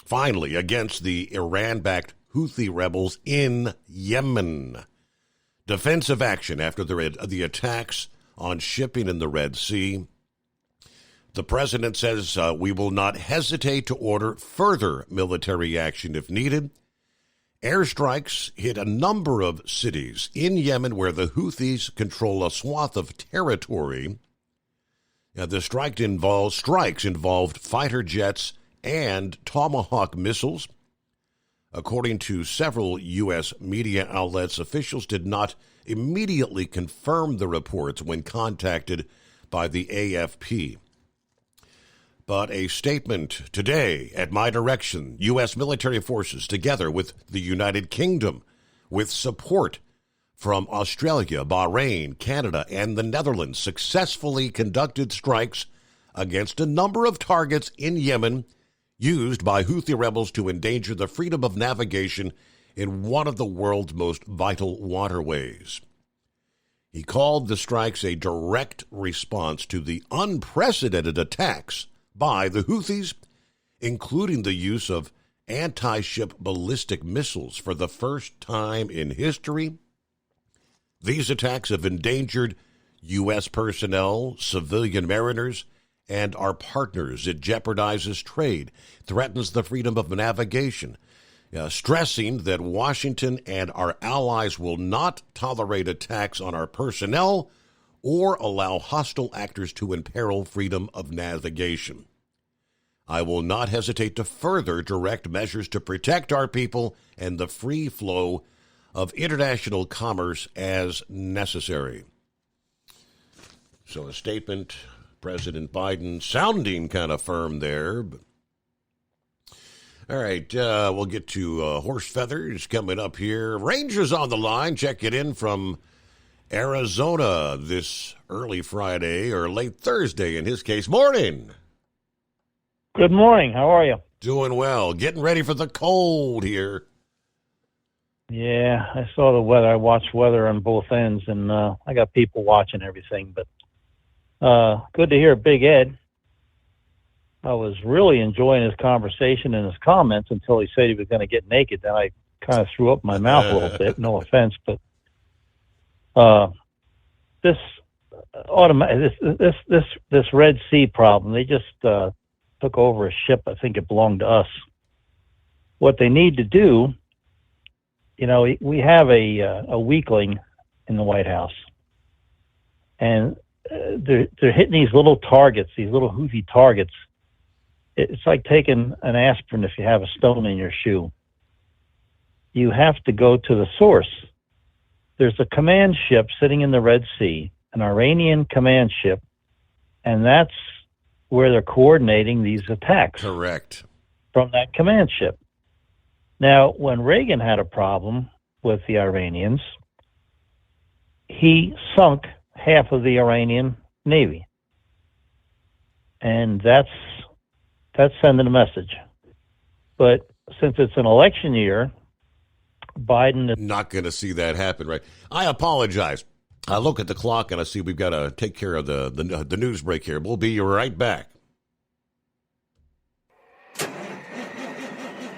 S12: finally, against the Iran-backed Houthi rebels in Yemen. Defensive action after the attacks on shipping in the Red Sea. The president says we will not hesitate to order further military action if needed. Airstrikes hit a number of cities in Yemen where the Houthis control a swath of territory. The strikes involved fighter jets and Tomahawk missiles. According to several U.S. media outlets, officials did not immediately confirm the reports when contacted by the AFP. But a statement today, at my direction, U.S. military forces, together with the United Kingdom, with support from Australia, Bahrain, Canada, and the Netherlands, successfully conducted strikes against a number of targets in Yemen used by Houthi rebels to endanger the freedom of navigation in one of the world's most vital waterways. He called the strikes a direct response to the unprecedented attacks by the Houthis, including the use of anti-ship ballistic missiles for the first time in history. These attacks have endangered U.S. personnel, civilian mariners, and our partners. It jeopardizes trade, threatens the freedom of navigation, stressing that Washington and our allies will not tolerate attacks on our personnel or allow hostile actors to imperil freedom of navigation. I will not hesitate to further direct measures to protect our people and the free flow of international commerce as necessary. So a statement President Biden sounding kind of firm there. But all right, we'll get to horse feathers coming up here. Rangers on the line. Check it in from Arizona this early Friday or late Thursday in his case. Morning.
S3: Good morning. How are you?
S12: Doing well. Getting ready for the cold here.
S3: Yeah, I saw the weather. I watched weather on both ends, and I got people watching everything. But good to hear Big Ed. I was really enjoying his conversation and his comments until he said he was going to get naked. Then I kind of threw up my mouth a little bit. No offense, but this Red Sea problem, they just took over a ship. I think it belonged to us. What they need to do, you know, we have a weakling in the White House, and they're hitting these little targets, these little Houthi targets. It's like taking an aspirin if you have a stone in your shoe. You have to go to the source. There's a command ship sitting in the Red Sea, an Iranian command ship, and that's where they're coordinating these attacks.
S12: Correct.
S3: From that command ship. Now, when Reagan had a problem with the Iranians, he sunk half of the Iranian Navy. And that's sending a message. But since it's an election year, Biden is
S12: not going to see that happen, right? I apologize. I look at the clock and I see we've got to take care of the news break here. We'll be right back.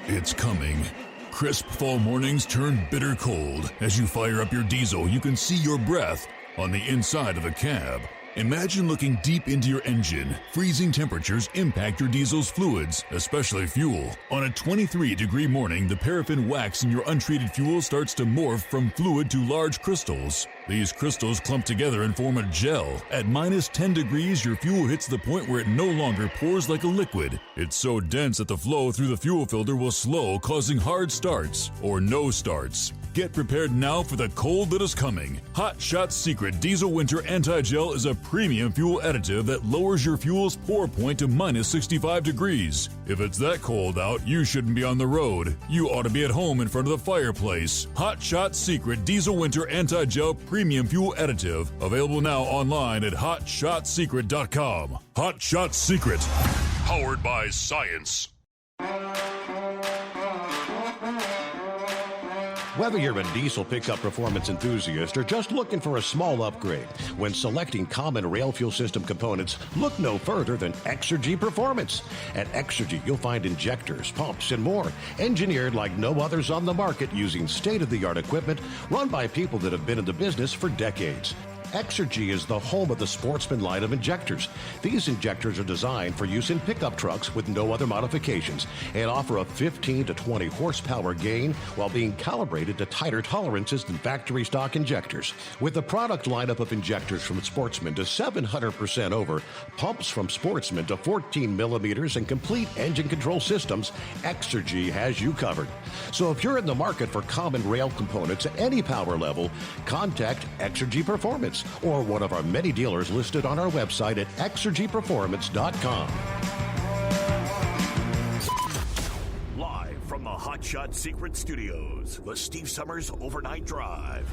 S11: It's coming. Crisp fall mornings turn bitter cold. As you fire up your diesel, you can see your breath on the inside of the cab. Imagine looking deep into your engine. Freezing temperatures impact your diesel's fluids, especially fuel. On a 23-degree morning, the paraffin wax in your untreated fuel starts to morph from fluid to large crystals. These crystals clump together and form a gel. At minus 10 degrees, your fuel hits the point where it no longer pours like a liquid. It's so dense that the flow through the fuel filter will slow, causing hard starts or no starts. Get prepared now for the cold that is coming. Hot Shot Secret Diesel Winter Anti-Gel is a premium fuel additive that lowers your fuel's pour point to minus 65 degrees. If it's that cold out, you shouldn't be on the road. You ought to be at home in front of the fireplace. Hot Shot Secret Diesel Winter Anti-Gel Premium Fuel Additive. Available now online at HotShotSecret.com. Hot Shot Secret. Powered by science.
S12: Whether you're a diesel pickup performance enthusiast or just looking for a small upgrade, when selecting common rail fuel system components, look no further than Exergy Performance. At Exergy, you'll find injectors, pumps, and more, engineered like no others on the market using state-of-the-art equipment run by people that have been in the business for decades. Exergy is the home of the Sportsman line of injectors. These injectors are designed for use in pickup trucks with no other modifications and offer a 15 to 20 horsepower gain while being calibrated to tighter tolerances than factory stock injectors. With the product lineup of injectors from Sportsman to 700% over, pumps from Sportsman to 14 millimeters, and complete engine control systems, Exergy has you covered. So if you're in the market for common rail components at any power level, contact Exergy Performance or one of our many dealers listed on our website at exergyperformance.com.
S14: Live from the Hot Shot Secret Studios, the Steve Summers Overnight Drive.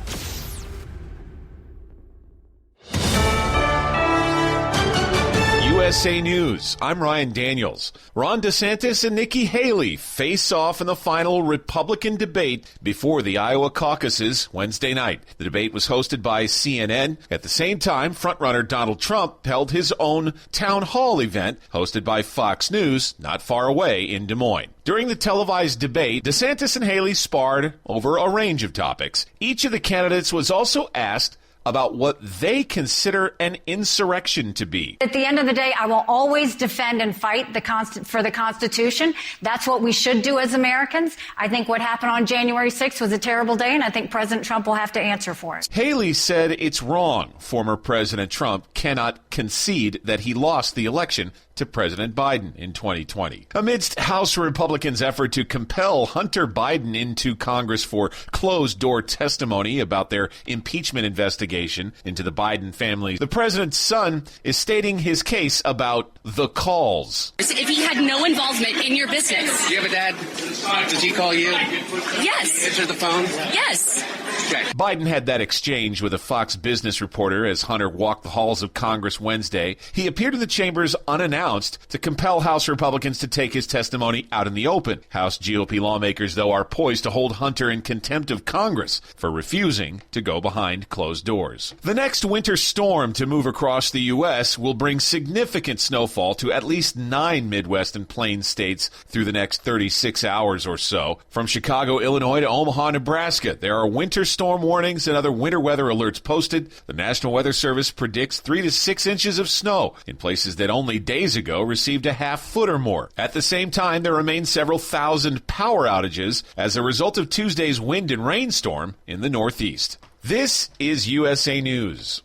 S2: USA News. I'm Ryan Daniels. Ron DeSantis and Nikki Haley face off in the final Republican debate before the Iowa caucuses Wednesday night. The debate was hosted by CNN. At the same time, frontrunner Donald Trump held his own town hall event hosted by Fox News not far away in Des Moines. During the televised debate, DeSantis and Haley sparred over a range of topics. Each of the candidates was also asked about what they consider an insurrection to be.
S22: At the end of the day, I will always defend and fight for the Constitution. That's what we should do as Americans. I think what happened on January 6th was a terrible day, and I think President Trump will have to answer for it.
S2: Haley said it's wrong. Former President Trump cannot concede that he lost the election to President Biden in 2020. Amidst House Republicans' effort to compel Hunter Biden into Congress for closed-door testimony about their impeachment investigation, investigation into the Biden family. The president's son is stating his case about the calls.
S4: If he had no involvement in your business.
S5: Do you have a dad? Does he call you?
S4: Yes.
S5: Answer the phone?
S4: Yes.
S5: Okay.
S2: Biden had that exchange with a Fox Business reporter as Hunter walked the halls of Congress Wednesday. He appeared in the chambers unannounced to compel House Republicans to take his testimony out in the open. House GOP lawmakers, though, are poised to hold Hunter in contempt of Congress for refusing to go behind closed doors. The next winter storm to move across the U.S. will bring significant snowfall to at least 9 Midwest and Plains states through the next 36 hours or so. From Chicago, Illinois to Omaha, Nebraska, there are winter storm warnings and other winter weather alerts posted. The National Weather Service predicts 3 to 6 inches of snow in places that only days ago received a half foot or more. At the same time, there remain several thousand power outages as a result of Tuesday's wind and rainstorm in the Northeast. This is USA News.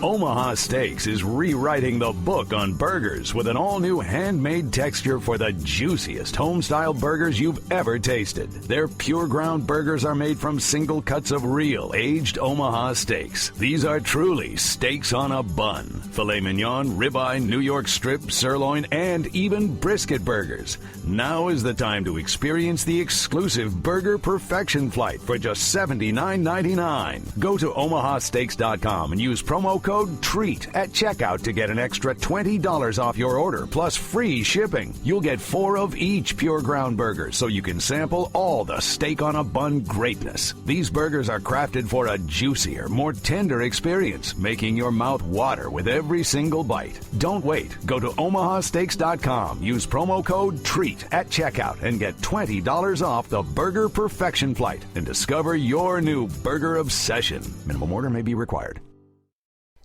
S23: Omaha Steaks is rewriting the book on burgers with an all-new handmade texture for the juiciest home-style burgers you've ever tasted. Their pure ground burgers are made from single cuts of real aged Omaha steaks. These are truly steaks on a bun. Filet mignon, ribeye, New York strip, sirloin, and even brisket burgers. Now is the time to experience the exclusive Burger Perfection Flight for just $79.99. Go to omahasteaks.com and use promo code TREAT at checkout to get an extra $20 off your order plus free shipping. You'll get 4 of each pure ground burger so you can sample all the steak on a bun greatness. These burgers are crafted for a juicier, more tender experience, making your mouth water with every single bite. Don't wait. Go to omahasteaks.com. Use promo code TREAT at checkout and get $20 off the Burger Perfection Flight and discover your new burger obsession. Minimum order may be required.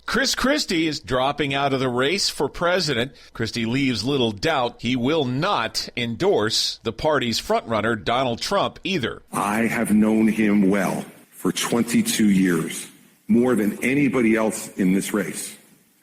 S2: Chris Christie is dropping out of the race for president. Christie leaves little doubt he will not endorse the party's frontrunner, Donald Trump, either.
S7: I have known him well for 22 years, more than anybody else in this race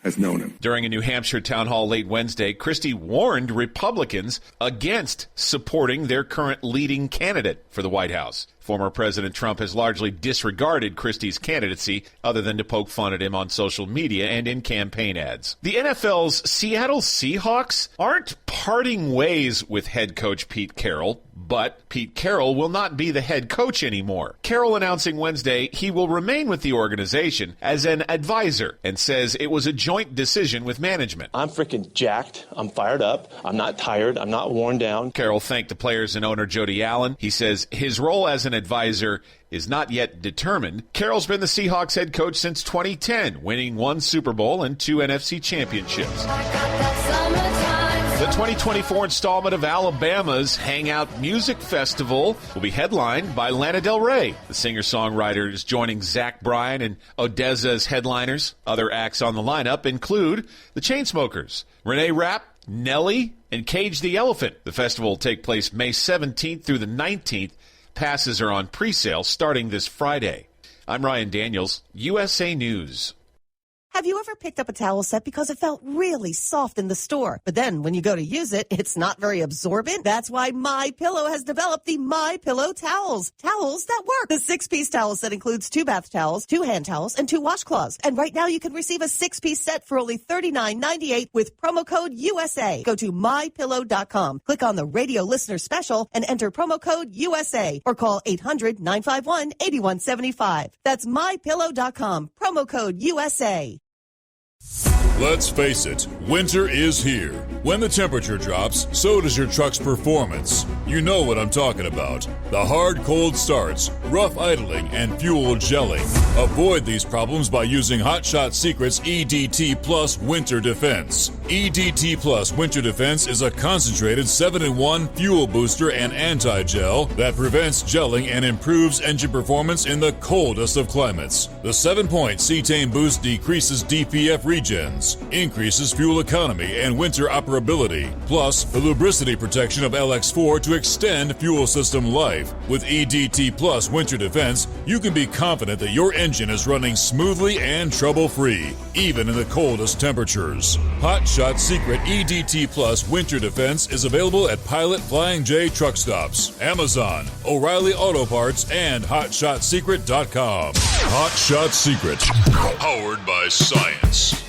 S7: has known him.
S2: During a New Hampshire town hall late Wednesday, Christie warned Republicans against supporting their current leading candidate for the White House. Former President Trump has largely disregarded Christie's candidacy other than to poke fun at him on social media and in campaign ads. The NFL's Seattle Seahawks aren't parting ways with head coach Pete Carroll, but Pete Carroll will not be the head coach anymore. Carroll announcing Wednesday he will remain with the organization as an advisor and says it was a joint decision with management.
S8: I'm freaking jacked. I'm fired up. I'm not tired. I'm not worn down.
S2: Carroll thanked the players and owner Jody Allen. He says his role as an advisor is not yet determined. Carroll's been the Seahawks head coach since 2010, winning 1 Super Bowl and 2 NFC championships. The 2024 installment of Alabama's Hangout Music Festival will be headlined by Lana Del Rey. The singer-songwriter is joining Zach Bryan and Odessa as headliners. Other acts on the lineup include the Chainsmokers, Renee Rapp, Nelly, and Cage the Elephant. The festival will take place May 17th through the 19th. Passes are on pre-sale starting this Friday. I'm Ryan Daniels, USA News.
S24: Have you ever picked up a towel set because it felt really soft in the store, but then when you go to use it, it's not very absorbent? That's why MyPillow has developed the MyPillow towels. Towels that work. The 6-piece towel set includes 2 bath towels, 2 hand towels, and 2 washcloths. And right now you can receive a 6-piece set for only $39.98 with promo code USA. Go to MyPillow.com, click on the radio listener special, and enter promo code USA, or call 800-951-8175. That's MyPillow.com, promo code USA.
S11: Let's face it, winter is here. When the temperature drops, so does your truck's performance. You know what I'm talking about. The hard cold starts, rough idling, and fuel gelling. Avoid these problems by using Hot Shot Secret's EDT Plus Winter Defense. EDT Plus Winter Defense is a concentrated 7-in-1 fuel booster and anti-gel that prevents gelling and improves engine performance in the coldest of climates. The 7-point cetane boost decreases DPF regens, increases fuel economy and winter operation durability, plus the lubricity protection of LX4 to extend fuel system life. With EDT Plus Winter Defense, you can be confident that your engine is running smoothly and trouble-free, even in the coldest temperatures. Hot Shot Secret EDT Plus Winter Defense is available at Pilot Flying J truck stops, Amazon, O'Reilly Auto Parts, and HotShotSecret.com. Hot Shot Secret, powered by science.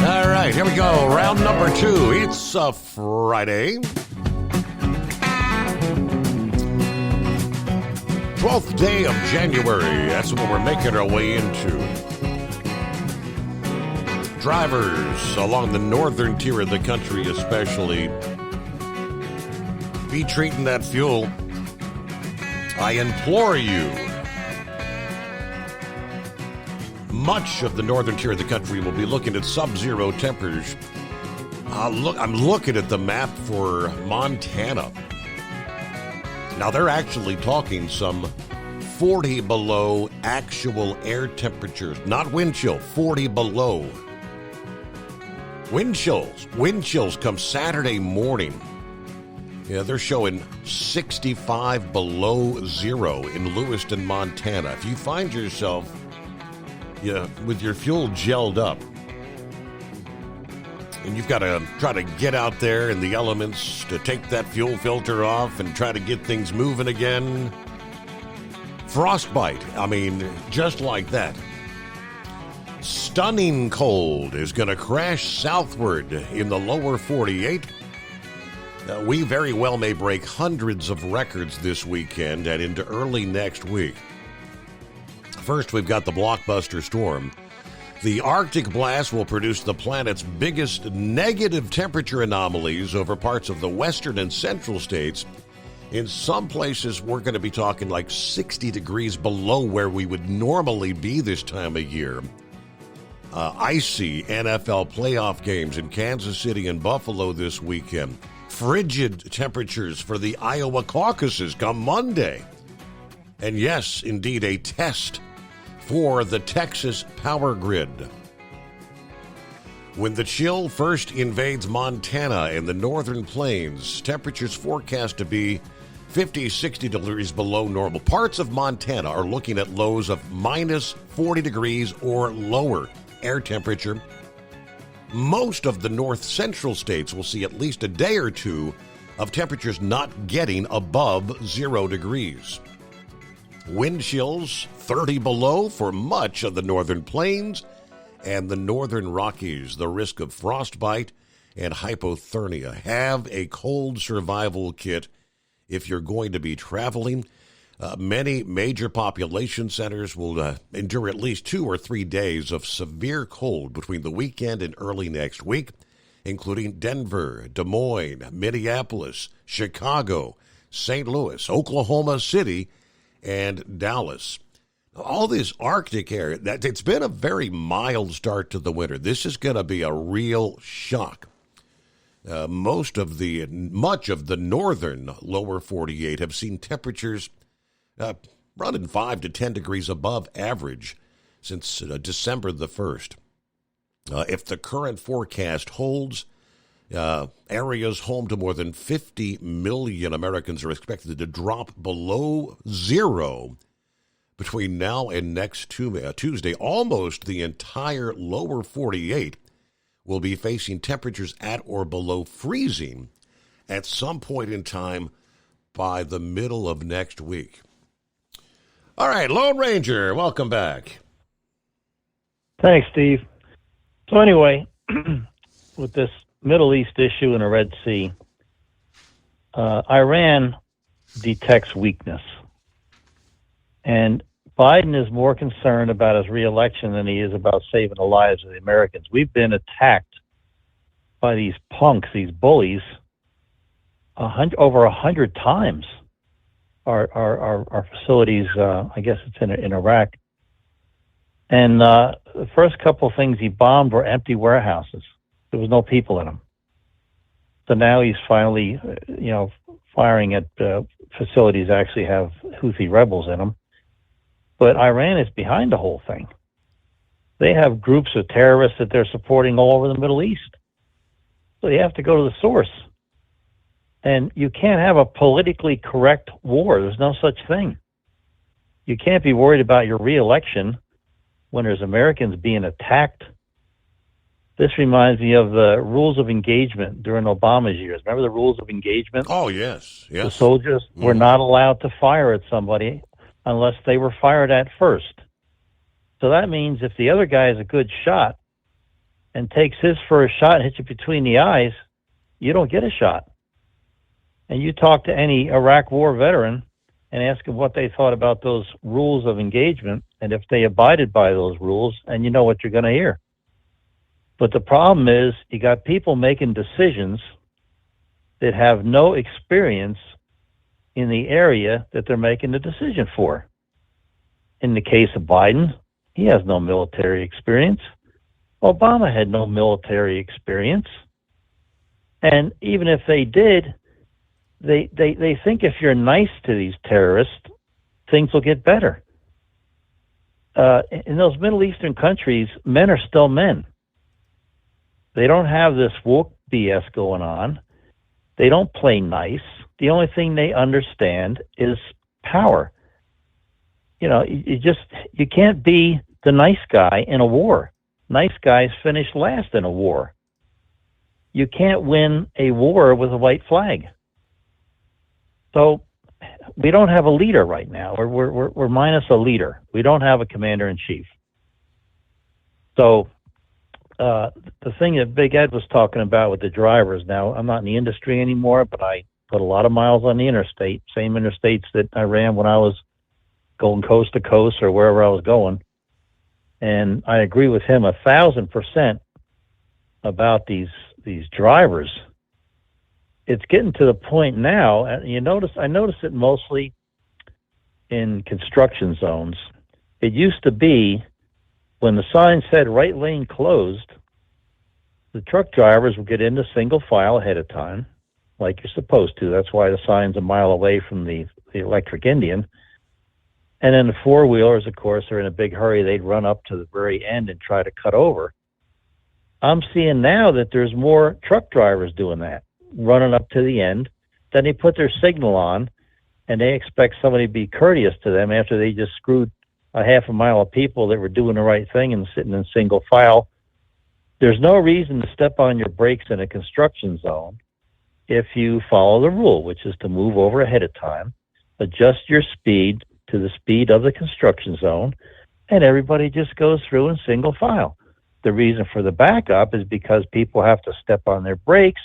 S12: All right, here we go. Round number 2. It's a Friday. 12th day of January. That's what we're making our way into. Drivers along the northern tier of the country especially, be treating that fuel. I implore you. Much of the northern tier of the country will be looking at sub-zero temperatures. I'm looking at the map for Montana. Now, they're actually talking some 40 below actual air temperatures, not wind chill, 40 below. Wind chills come Saturday morning. Yeah, they're showing 65 below zero in Lewiston, Montana. If you find yourself with your fuel gelled up, and you've got to try to get out there in the elements to take that fuel filter off and try to get things moving again. Frostbite, just like that. Stunning cold is going to crash southward in the lower 48. We very well may break hundreds of records this weekend and into early next week. First, we've got the blockbuster storm. The Arctic blast will produce the planet's biggest negative temperature anomalies over parts of the western and central states. In some places, we're going to be talking like 60 degrees below where we would normally be this time of year. Icy NFL playoff games in Kansas City and Buffalo this weekend. Frigid temperatures for the Iowa caucuses come Monday. And yes, indeed, a test for the Texas power grid. When the chill first invades Montana and the northern plains, temperatures forecast to be 50, 60 degrees below normal. Parts of Montana are looking at lows of minus 40 degrees or lower air temperature. Most of the north central states will see at least a day or two of temperatures not getting above 0 degrees. Wind chills 30 below for much of the northern plains and the northern Rockies. The risk of frostbite and hypothermia. Have a cold survival kit if you're going to be traveling. Many major population centers will endure at least 2 or 3 days of severe cold between the weekend and early next week, including Denver, Des Moines, Minneapolis, Chicago, St. Louis, Oklahoma City, and Dallas. All this Arctic air, it's been a very mild start to the winter. This is going to be a real shock. Much of the northern lower 48 have seen temperatures running 5 to 10 degrees above average since December the 1st. If the current forecast holds, areas home to more than 50 million Americans are expected to drop below zero between now and next Tuesday. Almost the entire lower 48 will be facing temperatures at or below freezing at some point in time by the middle of next week. All right, Lone Ranger, welcome back.
S3: Thanks, Steve. So anyway, with this Middle East issue in the Red Sea, Iran detects weakness. And Biden is more concerned about his reelection than he is about saving the lives of the Americans. We've been attacked by these punks, these bullies, over 100 times. Our facilities, I guess it's in Iraq. And the first couple of things he bombed were empty warehouses. There was no people in them. So now he's finally, firing at facilities actually have Houthi rebels in them. But Iran is behind the whole thing. They have groups of terrorists that they're supporting all over the Middle East. So you have to go to the source. And you can't have a politically correct war. There's no such thing. You can't be worried about your reelection when there's Americans being attacked. This reminds me of the rules of engagement during Obama's years. Remember the rules of engagement?
S12: Oh, yes.
S3: The soldiers were not allowed to fire at somebody unless they were fired at first. So that means if the other guy is a good shot and takes his first shot and hits you between the eyes, you don't get a shot. And you talk to any Iraq War veteran and ask them what they thought about those rules of engagement and if they abided by those rules, and you know what you're going to hear. But the problem is you got people making decisions that have no experience in the area that they're making the decision for. In the case of Biden, he has no military experience. Obama had no military experience. And even if they did, they think if you're nice to these terrorists, things will get better. In those Middle Eastern countries, men are still men. They don't have this woke BS going on. They don't play nice. The only thing they understand is power. You know, you can't be the nice guy in a war. Nice guys finish last in a war. You can't win a war with a white flag. So we don't have a leader right now. We're minus a leader. We don't have a commander in chief. So the thing that Big Ed was talking about with the drivers, now I'm not in the industry anymore, but I put a lot of miles on the interstate, same interstates that I ran when I was going coast to coast or wherever I was going. And I agree with him 1,000% about these drivers. It's getting to the point now, and I notice it mostly in construction zones. It used to be when the sign said right lane closed, the truck drivers would get into single file ahead of time, like you're supposed to. That's why the sign's a mile away from the Electric Indian. And then the four-wheelers, of course, are in a big hurry. They'd run up to the very end and try to cut over. I'm seeing now that there's more truck drivers doing that, running up to the end. Then they put their signal on, and they expect somebody to be courteous to them after they just screwed a half a mile of people that were doing the right thing and sitting in single file. There's no reason to step on your brakes in a construction zone if you follow the rule, which is to move over ahead of time, adjust your speed to the speed of the construction zone, and everybody just goes through in single file. The reason for the backup is because people have to step on their brakes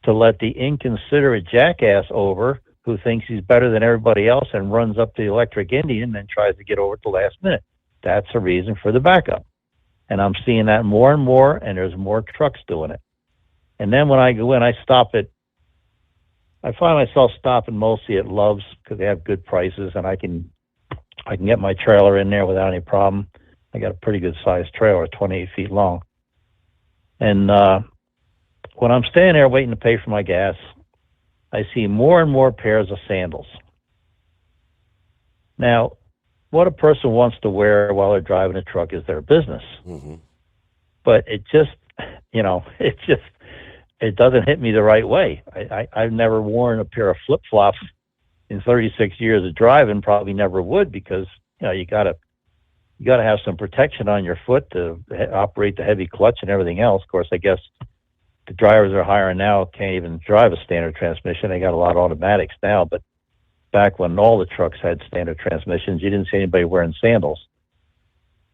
S3: to let the inconsiderate jackass over who thinks he's better than everybody else and runs up to the Electric Indian and then tries to get over at the last minute. That's a reason for the backup. And I'm seeing that more and more, and there's more trucks doing it. And then when I go in, I find myself stopping mostly at Love's because they have good prices, and I can get my trailer in there without any problem. I got a pretty good sized trailer, 28 feet long. And when I'm standing there waiting to pay for my gas, I see more and more pairs of sandals. Now, what a person wants to wear while they're driving a truck is their business. Mm-hmm. But it just, it doesn't hit me the right way. I've never worn a pair of flip-flops in 36 years of driving, probably never would, because, you gotta have some protection on your foot to operate the heavy clutch and everything else. Of course, I guess the drivers are hiring now can't even drive a standard transmission. They got a lot of automatics now, but back when all the trucks had standard transmissions, you didn't see anybody wearing sandals.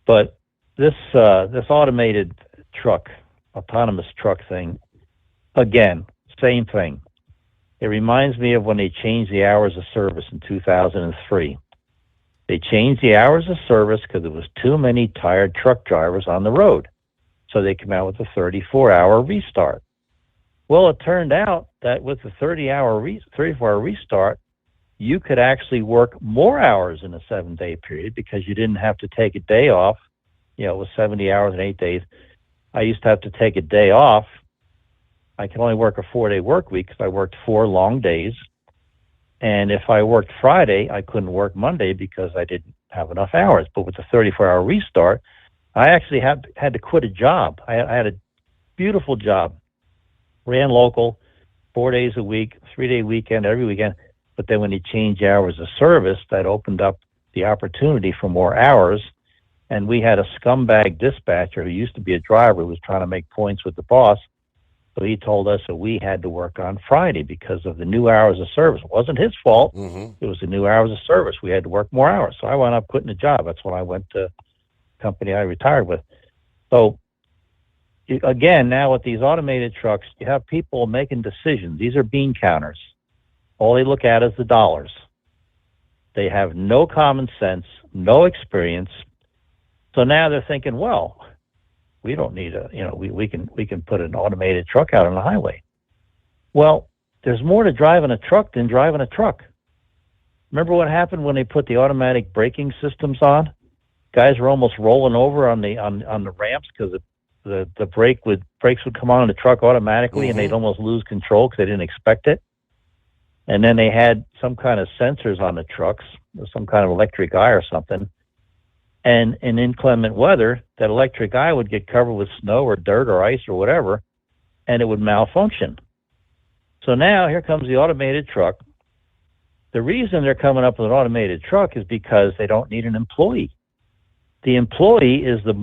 S3: But this automated autonomous truck thing, again, same thing. It reminds me of when they changed the hours of service in 2003. They changed the hours of service because there was too many tired truck drivers on the road. So they came out with a 34-hour restart. Well, it turned out that with the 34-hour restart, you could actually work more hours in a 7-day period because you didn't have to take a day off. It was 70 hours in 8 days. I used to have to take a day off. I can only work a 4-day work week because I worked 4 long days. And if I worked Friday, I couldn't work Monday because I didn't have enough hours. But with the 34-hour restart, I actually had to quit a job. I had a beautiful job, ran local, 4 days a week, 3-day weekend, every weekend. But then when you change hours of service, that opened up the opportunity for more hours. And we had a scumbag dispatcher who used to be a driver who was trying to make points with the boss. So he told us that we had to work on Friday because of the new hours of service. It wasn't his fault. It was the new hours of service. We had to work more hours. So I wound up quitting the job. That's when I went to the company I retired with. So again, now with these automated trucks, you have people making decisions. These are bean counters. All they look at is the dollars. They have no common sense, no experience. So now they're thinking, well, we don't need we can put an automated truck out on the highway. Well, there's more to driving a truck than driving a truck. Remember what happened when they put the automatic braking systems on? Guys were almost rolling over on the ramps because the brakes would come on in the truck automatically, and they'd almost lose control because they didn't expect it. And then they had some kind of sensors on the trucks, or some kind of electric eye or something. And in inclement weather, that electric eye would get covered with snow or dirt or ice or whatever, and it would malfunction. So now here comes the automated truck. The reason they're coming up with an automated truck is because they don't need an employee. The employee is it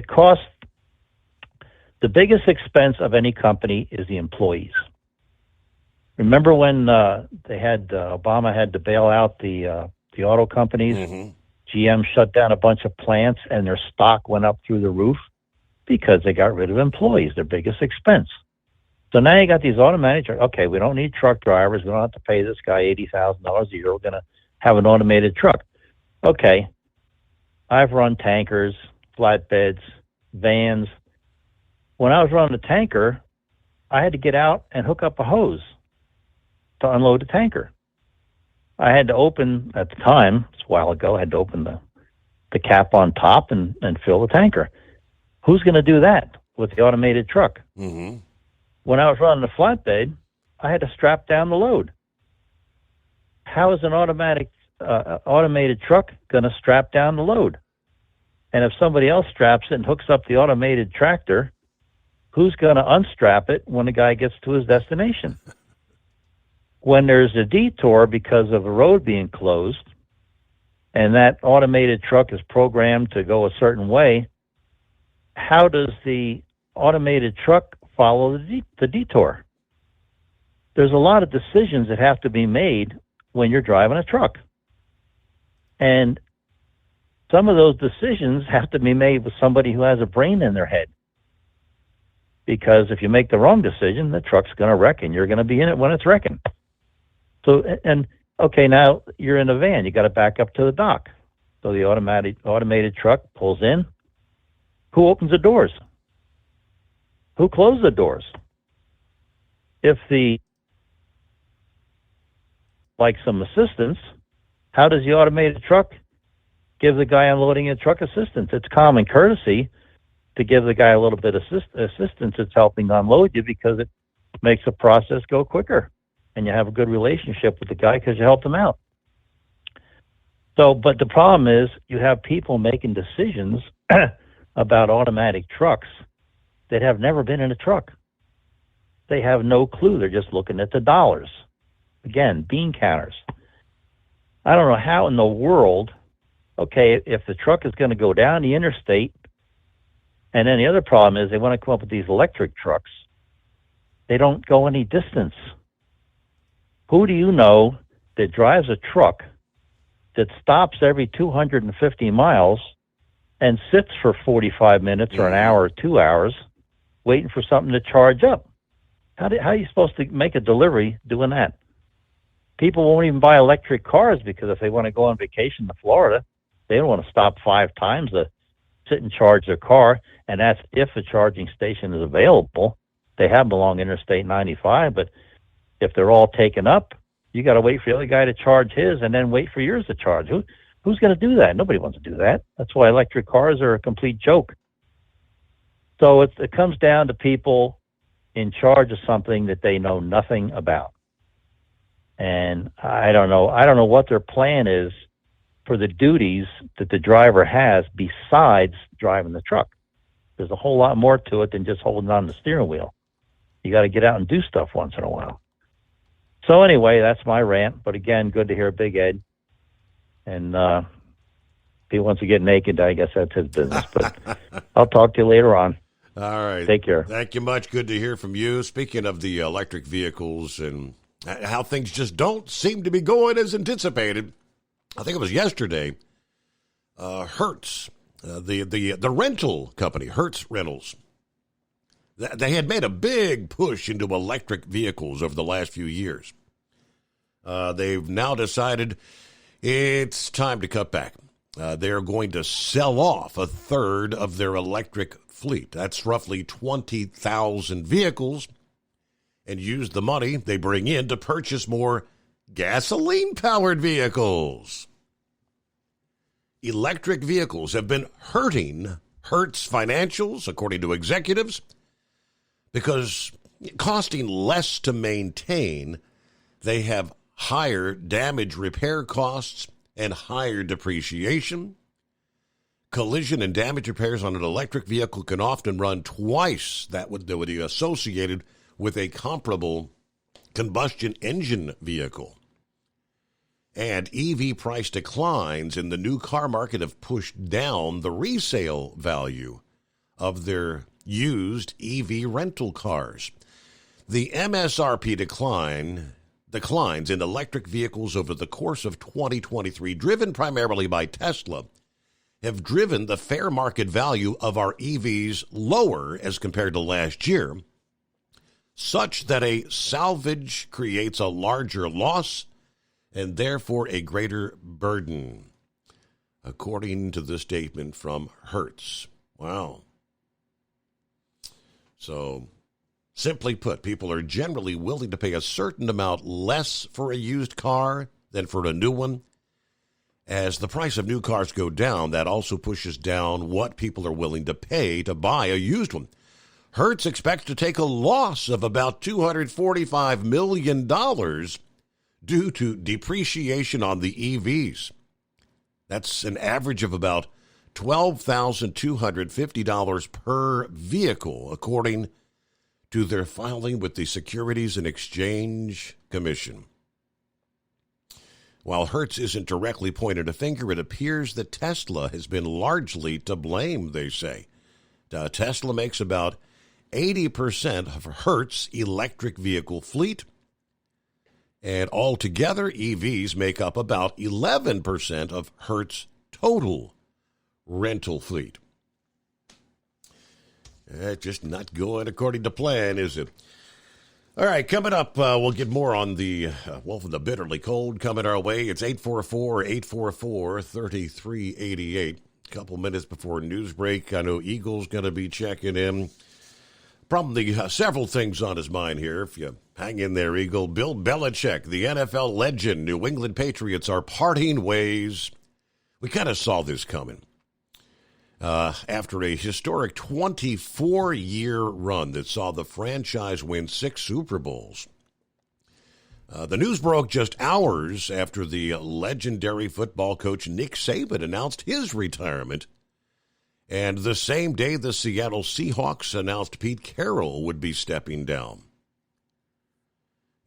S3: costs, the biggest expense of any company is the employees. Remember when Obama had to bail out the auto companies? GM shut down a bunch of plants and their stock went up through the roof because they got rid of employees, their biggest expense. So now you got these automatic trucks. Okay, we don't need truck drivers. We don't have to pay this guy $80,000 a year. We're going to have an automated truck. Okay, I've run tankers, flatbeds, vans. When I was running a tanker, I had to get out and hook up a hose to unload the tanker. I had to open, at the time, it's a while ago, I had to open the cap on top and fill the tanker. Who's going to do that with the automated truck? When I was running the flatbed, I had to strap down the load. How is an automated truck going to strap down the load? And if somebody else straps it and hooks up the automated tractor, who's going to unstrap it when the guy gets to his destination? When there's a detour because of a road being closed, and that automated truck is programmed to go a certain way, how does the automated truck follow the detour? There's a lot of decisions that have to be made when you're driving a truck. And some of those decisions have to be made with somebody who has a brain in their head. Because if you make the wrong decision, the truck's going to wreck and you're going to be in it when it's wrecking. So, and okay, now you're in a van. You got to back up to the dock. So the automated truck pulls in. Who opens the doors? Who closes the doors? If like some assistance, how does the automated truck give the guy unloading a truck assistance? It's common courtesy to give the guy a little bit of assistance. It's helping unload you because it makes the process go quicker. And you have a good relationship with the guy because you helped him out. So, but the problem is you have people making decisions about automatic trucks that have never been in a truck. They have no clue. They're just looking at the dollars. Again, bean counters. I don't know how in the world, okay, if the truck is going to go down the interstate, and then the other problem is they want to come up with these electric trucks. They don't go any distance. Who do you know that drives a truck that stops every 250 miles and sits for 45 minutes or an hour or 2 hours waiting for something to charge up? How are you supposed to make a delivery doing that? People won't even buy electric cars because if they want to go on vacation to Florida, they don't want to stop 5 times to sit and charge their car, and that's if a charging station is available. They have them along Interstate 95, but if they're all taken up, you got to wait for the other guy to charge his and then wait for yours to charge. Who's going to do that? Nobody wants to do that. That's why electric cars are a complete joke. So it comes down to people in charge of something that they know nothing about. And I don't know what their plan is for the duties that the driver has besides driving the truck. There's a whole lot more to it than just holding on the steering wheel. You got to get out and do stuff once in a while. So anyway, that's my rant. But again, good to hear Big Ed. And if he wants to get naked, I guess that's his business. But I'll talk to you later on.
S12: All right.
S3: Take care.
S12: Thank you much. Good to hear from you. Speaking of the electric vehicles and how things just don't seem to be going as anticipated, I think it was yesterday, Hertz, the rental company, Hertz Rentals, they had made a big push into electric vehicles over the last few years. They've now decided it's time to cut back. They're going to sell off a third of their electric fleet. That's roughly 20,000 vehicles, and use the money they bring in to purchase more gasoline-powered vehicles. Electric vehicles have been hurting Hertz financials, according to executives, because costing less to maintain, they have higher damage repair costs and higher depreciation. Collision and damage repairs on an electric vehicle can often run twice that would be associated with a comparable combustion engine vehicle. And EV price declines in the new car market have pushed down the resale value of their used EV rental cars. The MSRP declines in electric vehicles over the course of 2023, driven primarily by Tesla, have driven the fair market value of our EVs lower as compared to last year, such that a salvage creates a larger loss and therefore a greater burden, according to the statement from Hertz. Wow. So, simply put, people are generally willing to pay a certain amount less for a used car than for a new one. As the price of new cars go down, that also pushes down what people are willing to pay to buy a used one. Hertz expects to take a loss of about $245 million due to depreciation on the EVs. That's an average of about $12,250 per vehicle, according to their filing with the Securities and Exchange Commission. While Hertz isn't directly pointed a finger, it appears that Tesla has been largely to blame, they say. Tesla makes about 80% of Hertz electric vehicle fleet, and altogether, EVs make up about 11% of Hertz total rental fleet. Just not going according to plan, is it? All right, coming up, we'll get more on the Wolf of the Bitterly Cold coming our way. It's 844-844-3388. A couple minutes before news break. I know Eagle's going to be checking in. Probably several things on his mind here. If you hang in there, Eagle. Bill Belichick, the NFL legend, New England Patriots are parting ways. We kind of saw this coming. After a historic 24-year run that saw the franchise win 6 Super Bowls. The news broke just hours after the legendary football coach Nick Saban announced his retirement. And the same day, the Seattle Seahawks announced Pete Carroll would be stepping down.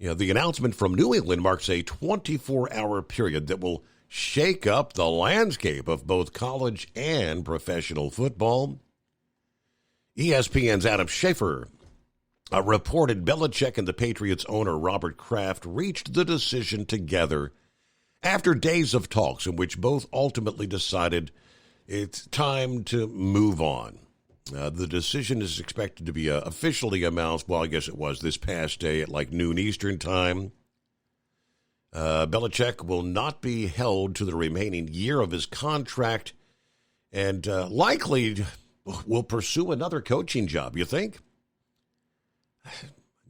S12: The announcement from New England marks a 24-hour period that will shake up the landscape of both college and professional football. ESPN's Adam Schefter reported Belichick and the Patriots owner Robert Kraft reached the decision together after days of talks in which both ultimately decided it's time to move on. The decision is expected to be officially announced, well, I guess it was this past day at like noon Eastern time. Belichick will not be held to the remaining year of his contract and likely will pursue another coaching job, you think?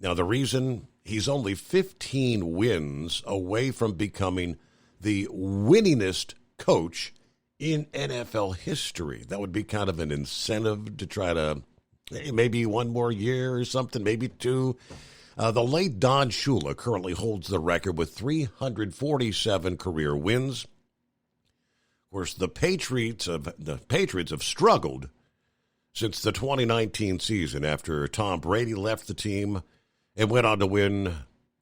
S12: Now, the reason he's only 15 wins away from becoming the winningest coach in NFL history. That would be kind of an incentive to try to maybe one more year or something, maybe two. The late Don Shula currently holds the record with 347 career wins. Of course, the Patriots have struggled since the 2019 season after Tom Brady left the team and went on to win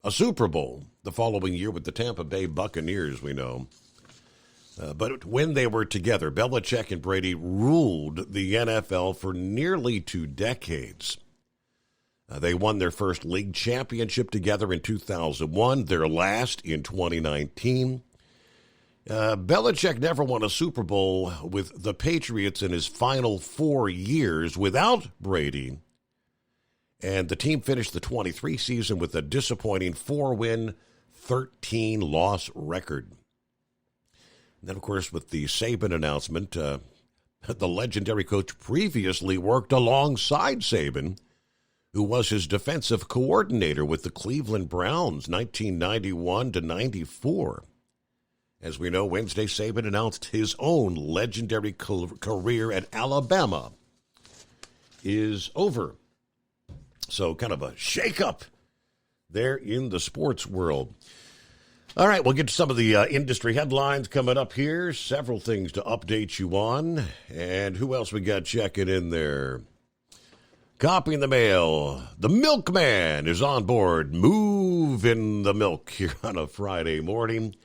S12: a Super Bowl the following year with the Tampa Bay Buccaneers, we know. But when they were together, Belichick and Brady ruled the NFL for nearly 2 decades. They won their first league championship together in 2001, their last in 2019. Belichick never won a Super Bowl with the Patriots in his final 4 years without Brady. And the team finished the 23 season with a disappointing 4-win, 13-loss record. And then, of course, with the Saban announcement, the legendary coach previously worked alongside Saban, who was his defensive coordinator with the Cleveland Browns, 1991 to 94. As we know, Wednesday, Saban announced his own legendary career at Alabama is over. So kind of a shake-up there in the sports world. All right, we'll get to some of the industry headlines coming up here. Several things to update you on. And who else we got checking in there? Copying the mail. The milkman is on board. Moving the milk here on a Friday morning.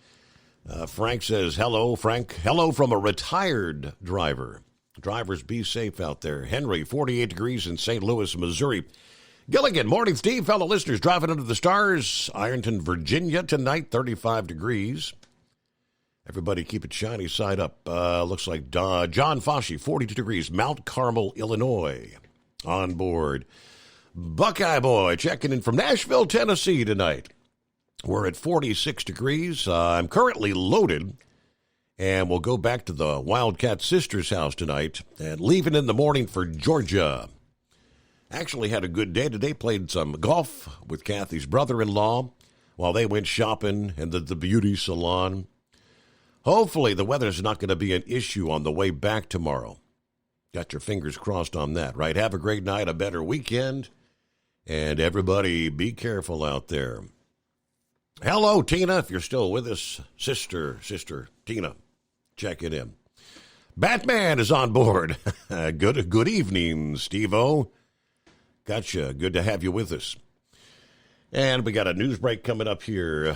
S12: Frank says, hello, Frank. Hello from a retired driver. Drivers, be safe out there. Henry, 48 degrees in St. Louis, Missouri. Gilligan, morning, Steve. Fellow listeners, driving under the stars. Ironton, Virginia, tonight, 35 degrees. Everybody keep it shiny side up. Looks like John Foshee, 42 degrees, Mount Carmel, Illinois, on board. Buckeye Boy checking in from Nashville, Tennessee tonight. We're at 46 degrees. I'm currently loaded, and we'll go back to the Wildcat Sisters house tonight and leaving in the morning for Georgia. Actually had a good day today. Played some golf with Kathy's brother-in-law while they went shopping in the beauty salon. Hopefully the weather's not going to be an issue on the way back tomorrow. Got your fingers crossed on that, right? Have a great night, a better weekend, and everybody be careful out there. Hello, Tina, if you're still with us. Sister Tina, checking in. Batman is on board. Good evening, Steve-O. Gotcha. Good to have you with us. And we got a news break coming up here.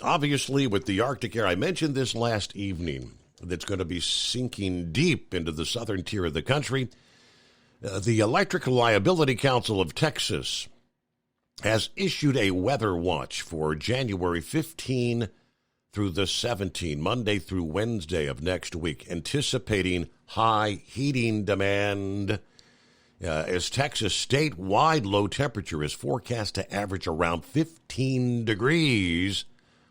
S12: Obviously, with the Arctic air, I mentioned this last evening, that's going to be sinking deep into the southern tier of the country. The Electric Reliability Council of Texas has issued a weather watch for January 15 through the 17, Monday through Wednesday of next week, anticipating high heating demand. As Texas statewide low temperature is forecast to average around 15 degrees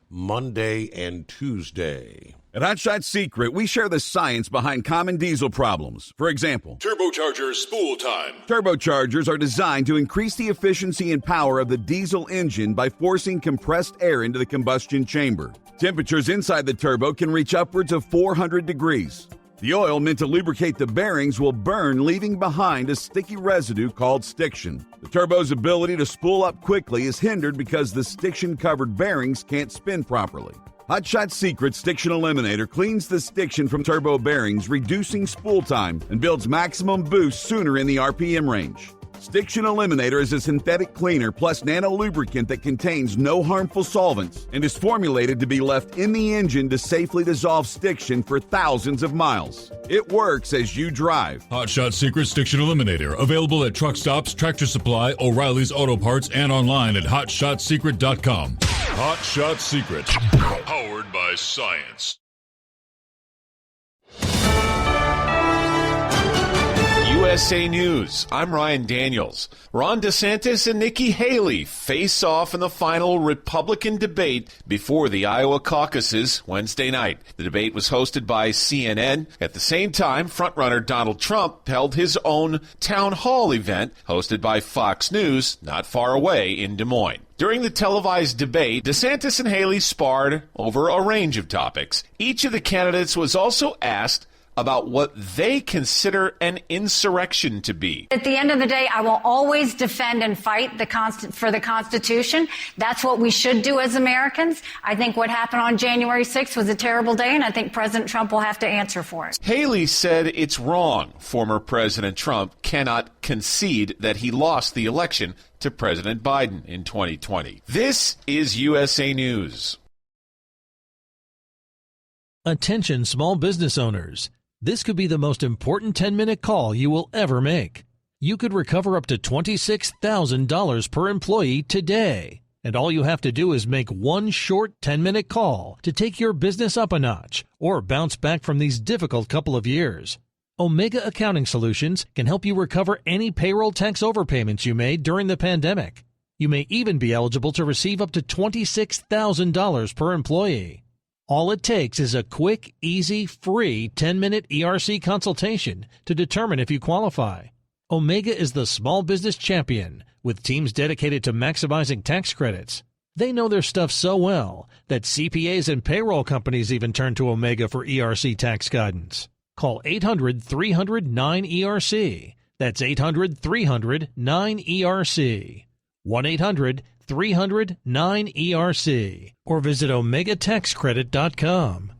S12: Monday and Tuesday.
S18: At Hot Shot Secret, we share the science behind common diesel problems. For example,
S11: turbocharger spool time.
S18: Turbochargers are designed to increase the efficiency and power of the diesel engine by forcing compressed air into the combustion chamber. Temperatures inside the turbo can reach upwards of 400 degrees. The oil meant to lubricate the bearings will burn, leaving behind a sticky residue called stiction. The turbo's ability to spool up quickly is hindered because the stiction-covered bearings can't spin properly. Hot Shot Secret Stiction Eliminator cleans the stiction from turbo bearings, reducing spool time, and builds maximum boost sooner in the RPM range. Stiction Eliminator is a synthetic cleaner plus nano lubricant that contains no harmful solvents and is formulated to be left in the engine to safely dissolve stiction for thousands of miles. It works as you drive.
S11: Hot Shot Secret Stiction Eliminator, available at truck stops, Tractor Supply, O'Reilly's Auto Parts, and online at hotshotsecret.com. Hot Shot Secret, powered by science.
S2: USA News. I'm Ryan Daniels. Ron DeSantis and Nikki Haley face off in the final Republican debate before the Iowa caucuses Wednesday night. The debate was hosted by CNN. At the same time, frontrunner Donald Trump held his own town hall event hosted by Fox News not far away in Des Moines. During the televised debate, DeSantis and Haley sparred over a range of topics. Each of the candidates was also asked about what they consider an insurrection to be.
S22: At the end of the day, I will always defend and fight for the Constitution. That's what we should do as Americans. I think what happened on January 6th was a terrible day, and I think President Trump will have to answer for it.
S2: Haley said it's wrong. Former President Trump cannot concede that he lost the election to President Biden in 2020. This is USA News.
S17: Attention small business owners. This could be the most important 10-minute call you will ever make. You could recover up to $26,000 per employee today. And all you have to do is make one short 10-minute call to take your business up a notch or bounce back from these difficult couple of years. Omega Accounting Solutions can help you recover any payroll tax overpayments you made during the pandemic. You may even be eligible to receive up to $26,000 per employee. All it takes is a quick, easy, free 10-minute ERC consultation to determine if you qualify. Omega is the small business champion with teams dedicated to maximizing tax credits. They know their stuff so well that CPAs and payroll companies even turn to Omega for ERC tax guidance. Call 800-300-9ERC. That's 800-300-9ERC. 1-800-300-9ERC. Or visit OmegaTaxCredit.com.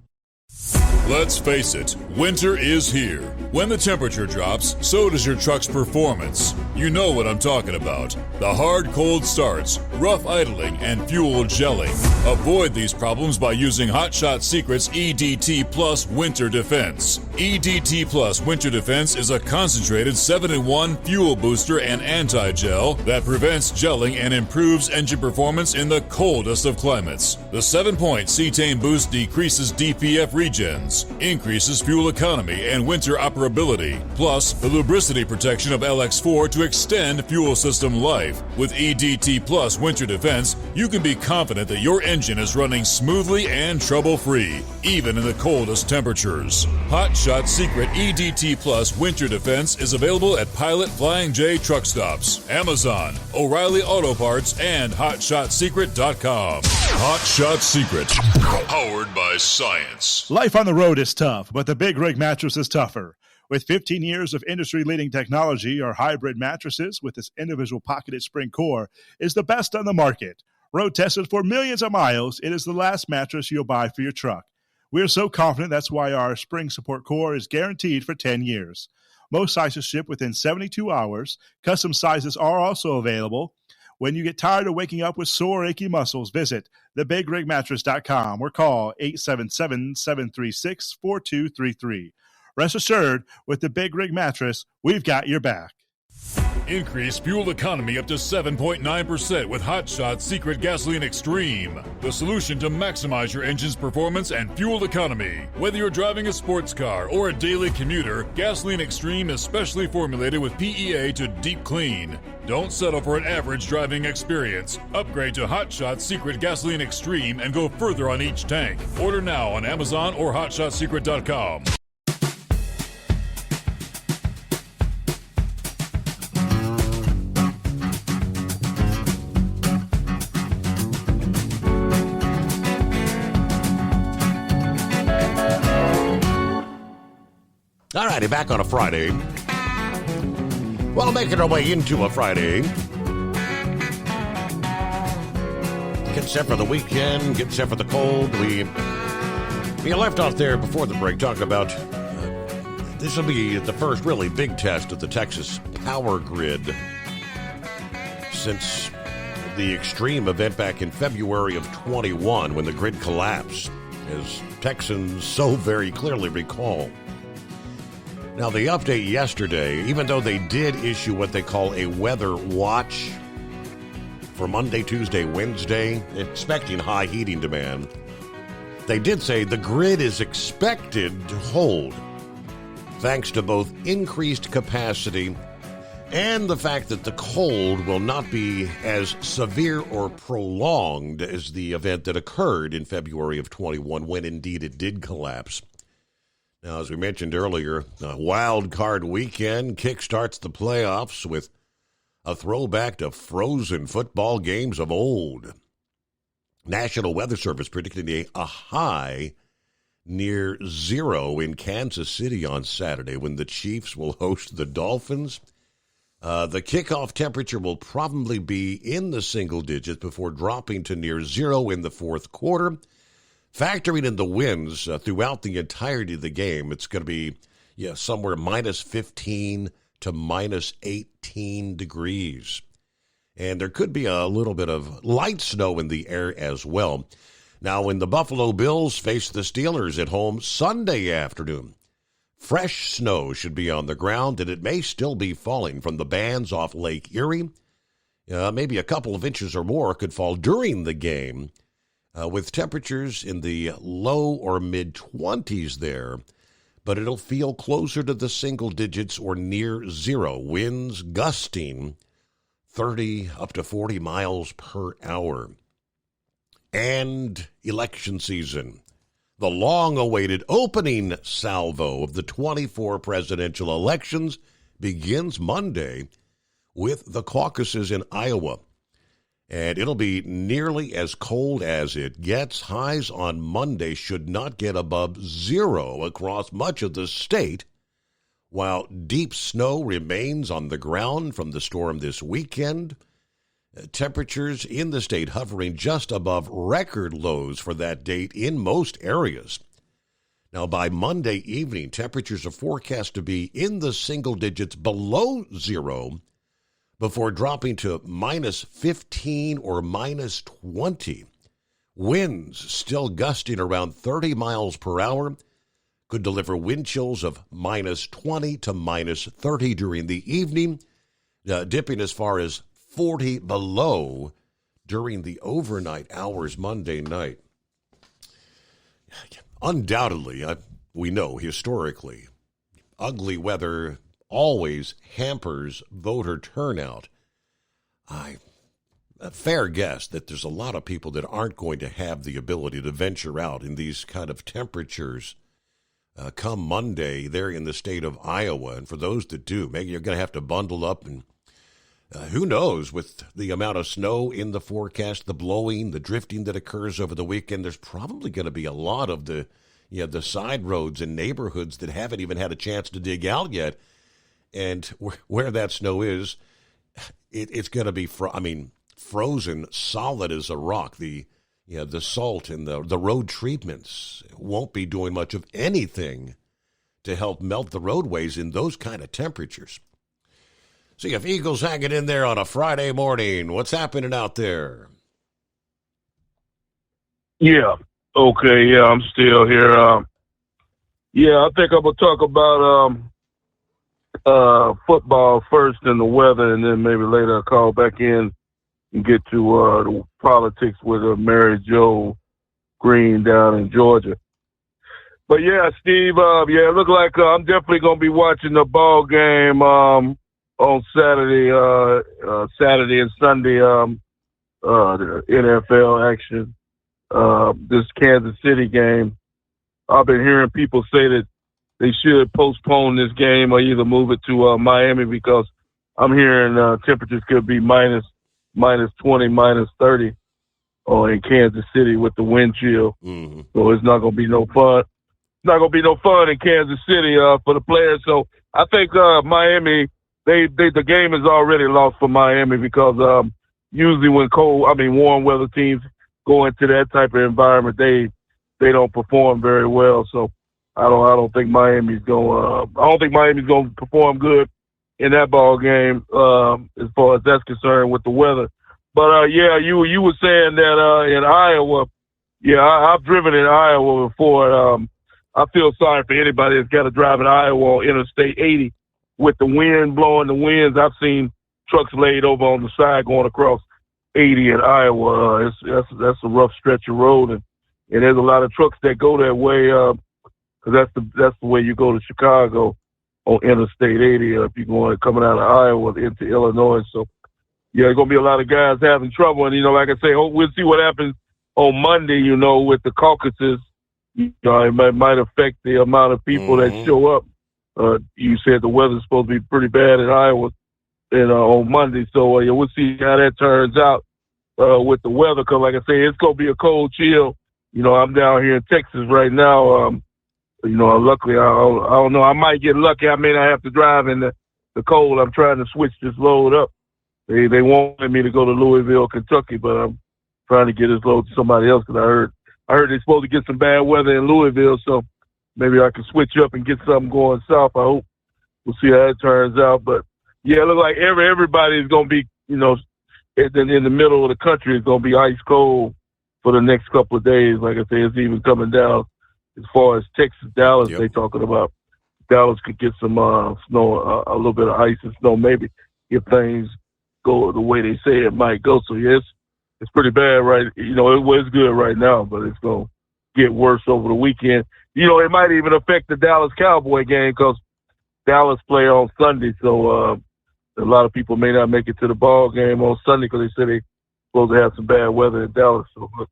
S11: Let's face it, winter is here. When the temperature drops, so does your truck's performance. You know what I'm talking about. The hard cold starts, rough idling, and fuel gelling. Avoid these problems by using Hot Shot Secret's EDT Plus Winter Defense. EDT Plus Winter Defense is a concentrated 7-in-1 fuel booster and anti-gel that prevents gelling and improves engine performance in the coldest of climates. The 7-point cetane boost decreases DPF regens, increases fuel economy and winter operability, plus the lubricity protection of LX4 to extend fuel system life. With EDT Plus Winter Defense, you can be confident that your engine is running smoothly and trouble-free, even in the coldest temperatures. Hot Shot Secret EDT Plus Winter Defense is available at Pilot Flying J truck stops, Amazon, O'Reilly Auto Parts, and HotShotSecret.com. Hot Shot Secret, powered by science.
S1: Life on the road is tough, but the Big Rig mattress is tougher. With 15 years of industry-leading technology, our hybrid mattresses with its individual pocketed spring core is the best on the market. Road tested for millions of miles, it is the last mattress you'll buy for your truck. We are so confident that's why our spring support core is guaranteed for 10 years. Most sizes ship within 72 hours. Custom sizes are also available. When you get tired of waking up with sore, achy muscles, visit thebigrigmattress.com or call 877-736-4233. Rest assured, with the Big Rig Mattress, we've got your back.
S11: Increase fuel economy up to 7.9% with Hot Shot Secret Gasoline Extreme, the solution to maximize your engine's performance and fuel economy. Whether you're driving a sports car or a daily commuter, Gasoline Extreme is specially formulated with PEA to deep clean. Don't settle for an average driving experience. Upgrade to Hot Shot Secret Gasoline Extreme and go further on each tank. Order now on Amazon or HotShotSecret.com.
S12: All righty, back on a Friday. Well, making our way into a Friday. Get set for the weekend, get set for the cold. We left off there before the break talking about this will be the first really big test of the Texas power grid since the extreme event back in February of 21 when the grid collapsed, as Texans so very clearly recall. Now, the update yesterday, even though they did issue what they call a weather watch for Monday, Tuesday, Wednesday, expecting high heating demand, they did say the grid is expected to hold thanks to both increased capacity and the fact that the cold will not be as severe or prolonged as the event that occurred in February of 21 when indeed it did collapse. Now, as we mentioned earlier, a wild card weekend kickstarts the playoffs with a throwback to frozen football games of old. National Weather Service predicting a high near 0 in Kansas City on Saturday when the Chiefs will host the Dolphins. The kickoff temperature will probably be in the single digits before dropping to near 0 in the fourth quarter. Factoring in the winds throughout the entirety of the game, it's going to be somewhere minus 15 to minus 18 degrees. And there could be a little bit of light snow in the air as well. Now, when the Buffalo Bills face the Steelers at home Sunday afternoon, fresh snow should be on the ground, and it may still be falling from the bands off Lake Erie. Maybe a couple of inches or more could fall during the game, with temperatures in the low or mid-20s there. But it'll feel closer to the single digits or near 0. Winds gusting 30 up to 40 miles per hour. And election season. The long-awaited opening salvo of the 24 presidential elections begins Monday with the caucuses in Iowa. And it'll be nearly as cold as it gets. Highs on Monday should not get above 0 across much of the state, while deep snow remains on the ground from the storm this weekend. Temperatures in the state hovering just above record lows for that date in most areas. Now, by Monday evening, temperatures are forecast to be in the single digits below 0 before dropping to minus 15 or minus 20. Winds still gusting around 30 miles per hour could deliver wind chills of minus 20 to minus 30 during the evening, dipping as far as 40 below during the overnight hours Monday night. Undoubtedly, we know historically, ugly weather always hampers voter turnout. A fair guess that there's a lot of people that aren't going to have the ability to venture out in these kind of temperatures come Monday there in the state of Iowa. And for those that do, maybe you're going to have to bundle up, and who knows, with the amount of snow in the forecast, the blowing, the drifting that occurs over the weekend, there's probably going to be a lot of the side roads and neighborhoods that haven't even had a chance to dig out yet. And where that snow is, it's going to be, frozen solid as a rock. The salt and the road treatments won't be doing much of anything to help melt the roadways in those kind of temperatures. See if Eagles hanging in there on a Friday morning. What's happening out there?
S21: Yeah. Okay. Yeah, I'm still here. I think I'm gonna talk about football first and the weather, and then maybe later I'll call back in and get to the politics with Mary Jo Green down in Georgia. But yeah, Steve, it looked like I'm definitely gonna be watching the ball game on Saturday and Sunday, the NFL action. This Kansas City game. I've been hearing people say that they should postpone this game or either move it to Miami, because I'm hearing temperatures could be minus 20, minus 30 in Kansas City with the wind chill. Mm-hmm. So it's not going to be no fun. It's not going to be no fun in Kansas City for the players. So I think Miami, the game is already lost for Miami, because usually when warm weather teams go into that type of environment, they don't perform very well. So I don't think Miami's going to perform good in that ball game as far as that's concerned with the weather. But you were saying that in Iowa, I've driven in Iowa before. I feel sorry for anybody that's got to drive in Iowa on Interstate 80 with the wind blowing the winds. I've seen trucks laid over on the side going across 80 in Iowa. That's a rough stretch of road, and there's a lot of trucks that go that way, because that's the way you go to Chicago on Interstate 80 if you're coming out of Iowa into Illinois. So there's gonna be a lot of guys having trouble, and like I say, we'll see what happens on Monday. With the caucuses, it might affect the amount of people that show up. You said the weather's supposed to be pretty bad in Iowa on Monday, so we'll see how that turns out with the weather. Because, like I say, it's gonna be a cold chill I'm down here in Texas right now. Luckily, I don't know. I might get lucky. I may not have to drive in the cold. I'm trying to switch this load up. They wanted me to go to Louisville, Kentucky, but I'm trying to get this load to somebody else because I heard they're supposed to get some bad weather in Louisville, so maybe I can switch up and get something going south. I hope. We'll see how it turns out. But, yeah, it looks like everybody is going to be, in the middle of the country is going to be ice cold for the next couple of days. Like I say, it's even coming down as far as Texas, Dallas, They talking about. Dallas could get some snow, a little bit of ice and snow maybe if things go the way they say it might go. So, yes, it's pretty bad, right? It's good right now, but it's going to get worse over the weekend. It might even affect the Dallas Cowboy game because Dallas play on Sunday, so a lot of people may not make it to the ball game on Sunday because they said they're supposed to have some bad weather in Dallas. So we'll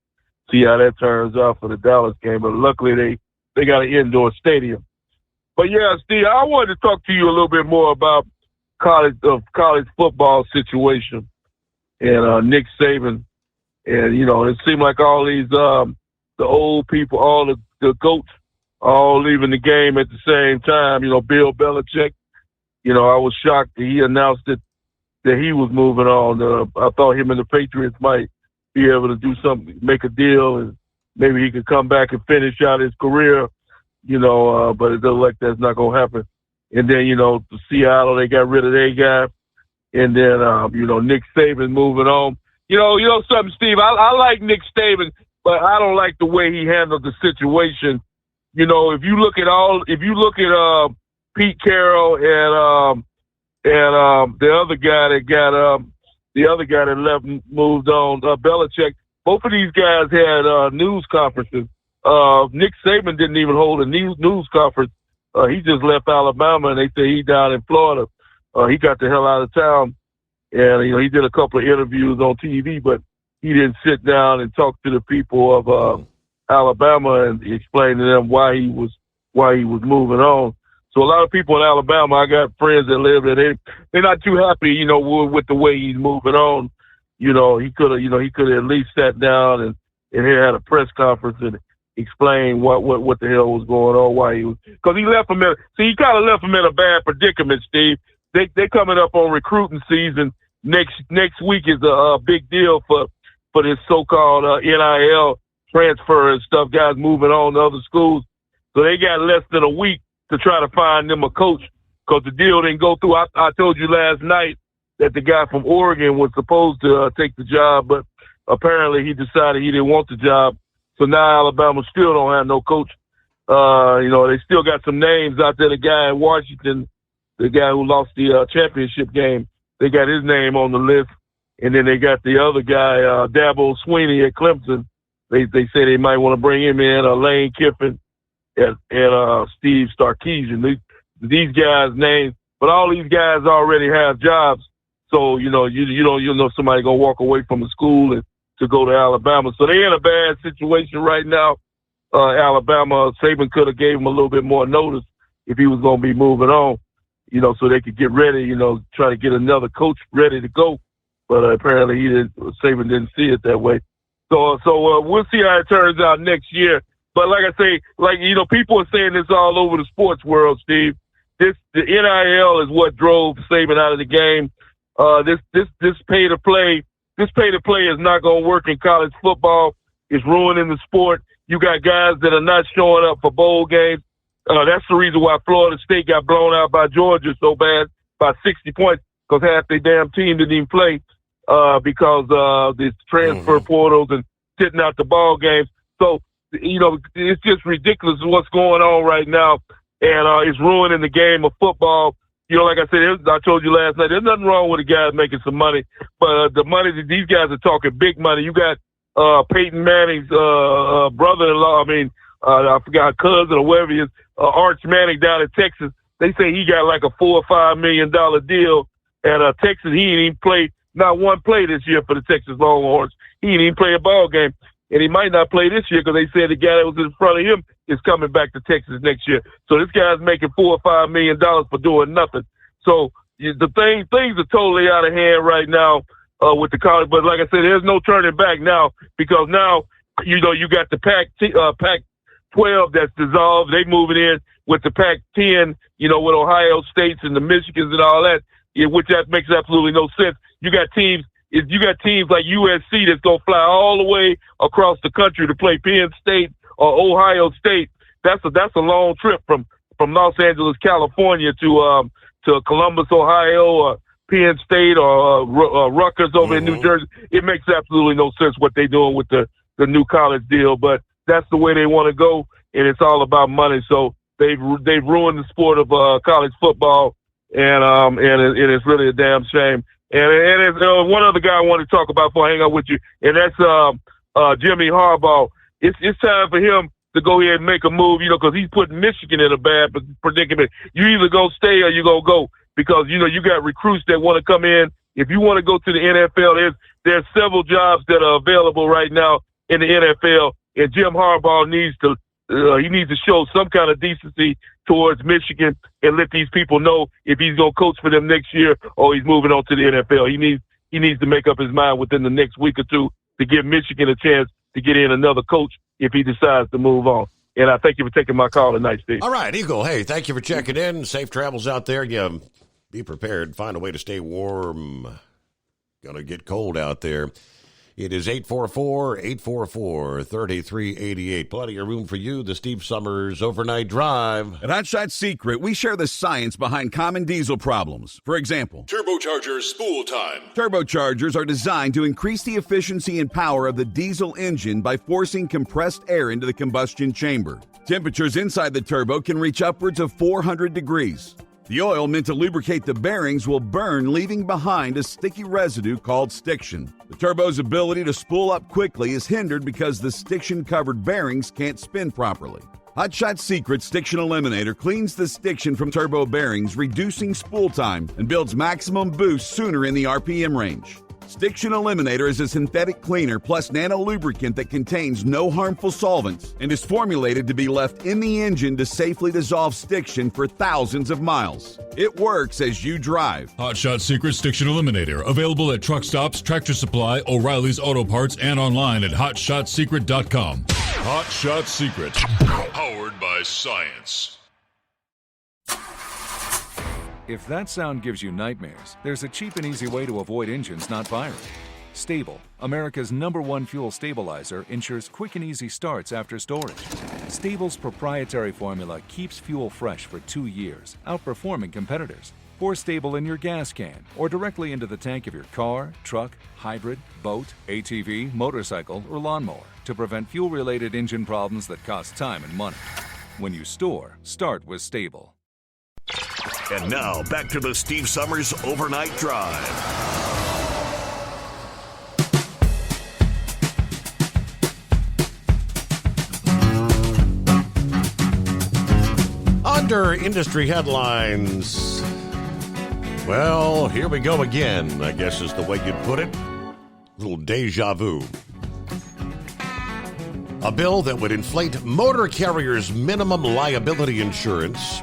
S21: see how that turns out for the Dallas game. But luckily they got an indoor stadium. But yeah, Steve, I wanted to talk to you a little bit more about college football situation and Nick Saban. And it seemed like all these the old people, all the GOATs, all leaving the game at the same time. Bill Belichick. I was shocked that he announced that he was moving on. I thought him and the Patriots might be able to do something, make a deal, and maybe he could come back and finish out his career. But it doesn't like that's not going to happen. And then, the Seattle, they got rid of their guy. And then, Nick Saban moving on. Something, Steve, I like Nick Saban, but I don't like the way he handled the situation. If you look at Pete Carroll and the other guy that left moved on, Belichick, both of these guys had news conferences. Nick Saban didn't even hold a news conference. He just left Alabama, and they say he's down in Florida. He got the hell out of town, and he did a couple of interviews on TV, but he didn't sit down and talk to the people of Alabama and explain to them why he was moving on. So a lot of people in Alabama, I got friends that live there. They're not too happy, with the way he's moving on. He could have at least sat down and had a press conference and explain what the hell was going on, why he was, because he left him he kind of left him in a bad predicament, Steve. They coming up on recruiting season. Next week is a big deal for this so-called NIL transfer and stuff, guys moving on to other schools. So they got less than a week to try to find them a coach because the deal didn't go through. I told you last night that the guy from Oregon was supposed to take the job, but apparently he decided he didn't want the job. So now Alabama still don't have no coach. They still got some names out there. The guy in Washington, the guy who lost the championship game, they got his name on the list. And then they got the other guy, Dabo Swinney at Clemson. They say they might want to bring him in, Lane Kiffin and Steve Sarkisian. These guys' names, but all these guys already have jobs. So, you don't know somebody going to walk away from the school and to go to Alabama. So they're in a bad situation right now. Alabama, Saban could have gave him a little bit more notice if he was going to be moving on, so they could get ready, try to get another coach ready to go. But apparently Saban didn't see it that way. So we'll see how it turns out next year. But like I say, people are saying this all over the sports world, Steve. The NIL is what drove Saban out of the game. This pay to play is not going to work in college football. It's ruining the sport. You got guys that are not showing up for bowl games. That's the reason why Florida State got blown out by Georgia so bad by 60 points, because half their damn team didn't even play because this transfer portals and sitting out the ball games. So, it's just ridiculous what's going on right now, and it's ruining the game of football. Like I said, I told you last night, there's nothing wrong with the guys making some money, but the money that these guys are talking big money. You got Peyton Manning's brother-in-law, I forgot, cousin or whatever he is, Arch Manning down in Texas. They say he got like a $4 or $5 million deal at Texas. He ain't even played not one play this year for the Texas Longhorns. He ain't even play a ball game. And he might not play this year because they said the guy that was in front of him is coming back to Texas next year. So this guy's making $4 or $5 million for doing nothing. So things are totally out of hand right now with the college. But like I said, there's no turning back now, because now you got the Pac-12 that's dissolved. They moving in with the Pac-10, with Ohio States and the Michigans and all that, which that makes absolutely no sense. You got teams like USC that's gonna fly all the way across the country to play Penn State or Ohio State. That's a long trip from Los Angeles, California to Columbus, Ohio, or Penn State or Rutgers over in New Jersey. It makes absolutely no sense what they're doing with the new college deal, but that's the way they want to go, and it's all about money. So they've ruined the sport of college football, and it's really a damn shame. And one other guy I want to talk about before I hang out with you, and that's Jimmy Harbaugh. It's time for him to go ahead and make a move, because he's putting Michigan in a bad predicament. You either go stay or you go go, because you got recruits that want to come in. If you want to go to the NFL, there's several jobs that are available right now in the NFL, and Jim Harbaugh needs to show some kind of decency towards Michigan and let these people know if he's going to coach for them next year or he's moving on to the NFL. He needs to make up his mind within the next week or two to give Michigan a chance to get in another coach if he decides to move on. And I thank you for taking my call tonight, Steve.
S12: All right, Eagle. Hey, thank you for checking in. Safe travels out there. Yeah, be prepared. Find a way to stay warm. Gonna get cold out there. It is 844-844-3388. Plenty of room for you. The Steve Summers Overnight Drive.
S18: At Hot Shot Secret, we share the science behind common diesel problems. For example,
S11: turbocharger spool time.
S18: Turbochargers are designed to increase the efficiency and power of the diesel engine by forcing compressed air into the combustion chamber. Temperatures inside the turbo can reach upwards of 400 degrees. The oil meant to lubricate the bearings will burn, leaving behind a sticky residue called stiction. The turbo's ability to spool up quickly is hindered because the stiction-covered bearings can't spin properly. Hot Shot Secret Stiction Eliminator cleans the stiction from turbo bearings, reducing spool time, and builds maximum boost sooner in the RPM range. Stiction Eliminator is a synthetic cleaner plus nano lubricant that contains no harmful solvents and is formulated to be left in the engine to safely dissolve stiction for thousands of miles. It works as you drive.
S11: Hot Shot Secret Stiction Eliminator, available at truck stops, Tractor Supply, O'Reilly's Auto Parts, and online at hotshotsecret.com. Hot Shot Secret, powered by science.
S6: If that sound gives you nightmares, there's a cheap and easy way to avoid engines not firing. Stable, America's #1 fuel stabilizer, ensures quick and easy starts after storage. Stable's proprietary formula keeps fuel fresh for 2 years, outperforming competitors. Pour Stable in your gas can or directly into the tank of your car, truck, hybrid, boat, ATV, motorcycle, or lawnmower to prevent fuel-related engine problems that cost time and money. When you store, start with Stable.
S14: And now, back to the Steve Summers Overnight Drive.
S12: Under industry headlines, well, here we go again, I guess is the way you'd put it. A little deja vu. A bill that would inflate motor carriers' minimum liability insurance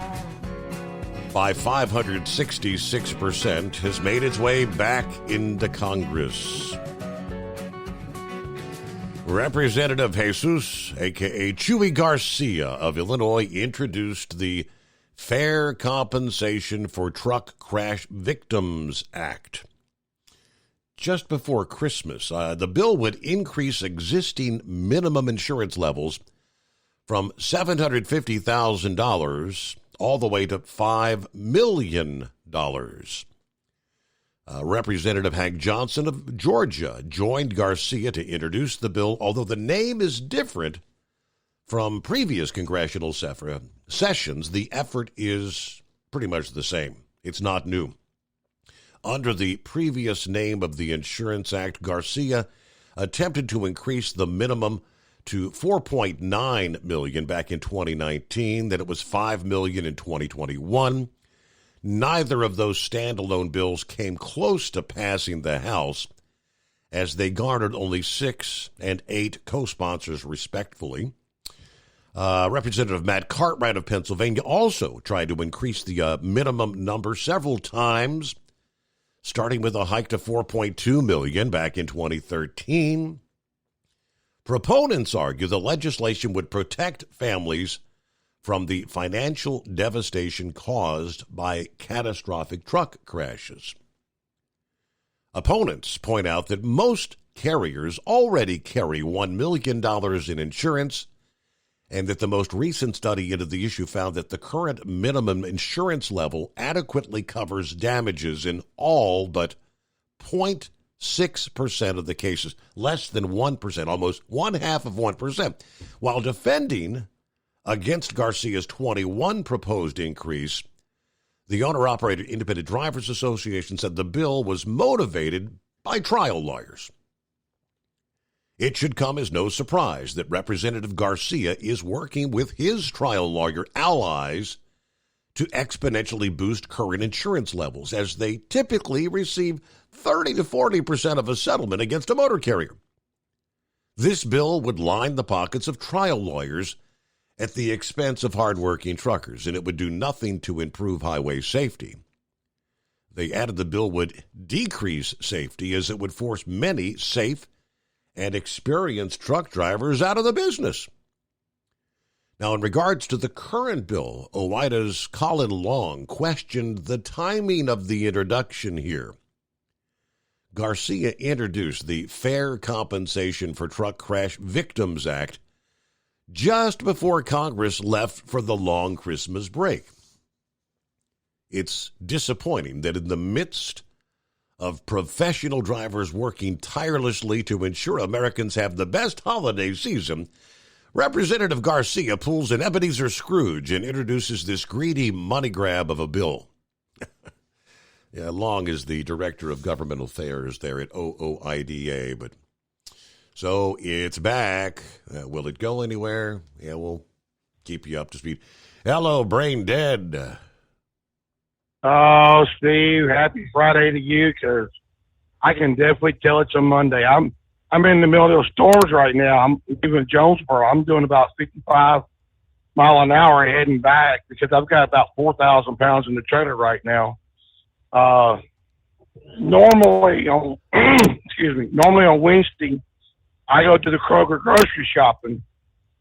S12: by 566% has made its way back into Congress. Representative Jesus, a.k.a. Chuy Garcia of Illinois, introduced the Fair Compensation for Truck Crash Victims Act. Just before Christmas, the bill would increase existing minimum insurance levels from $750,000 all the way to $5 million. Representative Hank Johnson of Georgia joined Garcia to introduce the bill, although the name is different from previous congressional sessions. The effort is pretty much the same. It's not new. Under the previous name of the Insurance Act, Garcia attempted to increase the minimum to $4.9 million back in 2019, then it was $5 million in 2021. Neither of those standalone bills came close to passing the House, as they garnered only 6 and 8 co-sponsors, respectively. Representative Matt Cartwright of Pennsylvania also tried to increase the minimum number several times, starting with a hike to $4.2 million back in 2013. Proponents argue the legislation would protect families from the financial devastation caused by catastrophic truck crashes. Opponents point out that most carriers already carry $1 million in insurance, and that the most recent study into the issue found that the current minimum insurance level adequately covers damages in all but 0.6% of the cases, less than 1%, almost 0.5%, while defending against Garcia's 21 proposed increase. The owner-operator Independent Drivers Association said the bill was motivated by trial lawyers. It should come as no surprise that Representative Garcia is working with his trial lawyer allies to exponentially boost current insurance levels, as they typically receive 30 to 40% of a settlement against a motor carrier. This bill would line the pockets of trial lawyers at the expense of hardworking truckers, and it would do nothing to improve highway safety. They added the bill would decrease safety, as it would force many safe and experienced truck drivers out of the business. Now, in regards to the current bill, OOIDA's Colin Long questioned the timing of the introduction here. Garcia introduced the Fair Compensation for Truck Crash Victims Act just before Congress left for the long Christmas break. It's disappointing that in the midst of professional drivers working tirelessly to ensure Americans have the best holiday season, Representative Garcia pulls an Ebenezer Scrooge and introduces this greedy money grab of a bill. Yeah, Long is the Director of Government Affairs there at OOIDA, but so it's back. Will it go anywhere? Yeah, we'll keep you up to speed. Hello, Brain Dead.
S9: Oh, Steve, happy Friday to you, because I can definitely tell it's a Monday. I'm in the middle of those storms right now. I'm leaving Jonesboro. I'm doing about 55 mile an hour heading back because I've got about 4,000 pounds in the trailer right now. Normally on normally on Wednesday, I go to the Kroger grocery shopping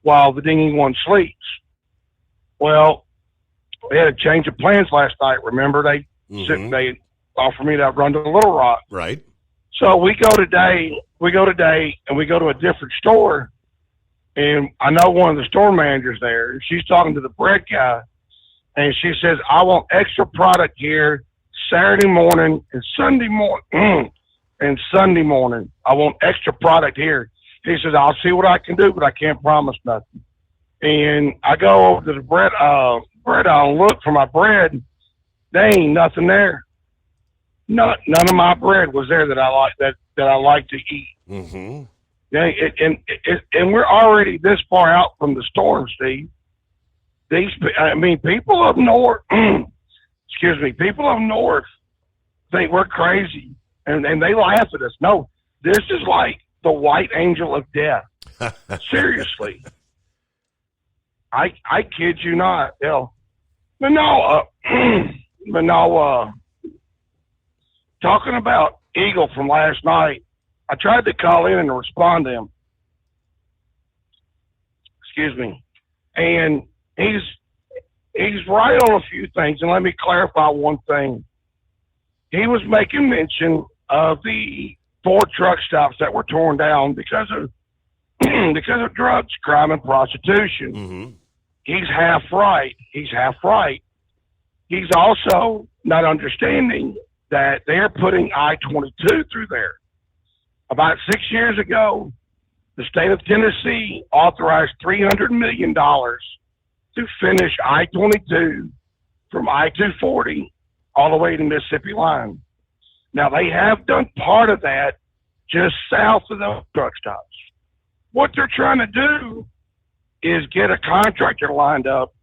S9: while the dinghy one sleeps. Well, they had a change of plans last night. Remember, they offered me to run to Little Rock.
S12: Right.
S9: So we go today, and we go to a different store. And I know one of the store managers there. She's talking to the bread guy, and she says, "I want extra product here Saturday morning and Sunday morning, I want extra product here." He says, "I'll see what I can do, but I can't promise nothing." And I go over to the bread aisle and look for my bread. There ain't nothing there. None of my bread was there that I like to eat.
S12: Mm-hmm.
S9: And we're already this far out from the storm, Steve. People up north, people up north think we're crazy, and they laugh at us. No, this is like the white angel of death. Seriously. I kid you not. Talking about Eagle from last night, I tried to call in and respond to him. And he's right on a few things, and let me clarify one thing. He was making mention of the 4 truck stops that were torn down because of drugs, crime, and prostitution.
S12: Mm-hmm.
S9: He's half right. He's also not understanding that they're putting I-22 through there. About 6 years ago, the state of Tennessee authorized $300 million to finish I-22 from I-240 all the way to Mississippi line. Now, they have done part of that just south of those truck stops. What they're trying to do is get a contractor lined up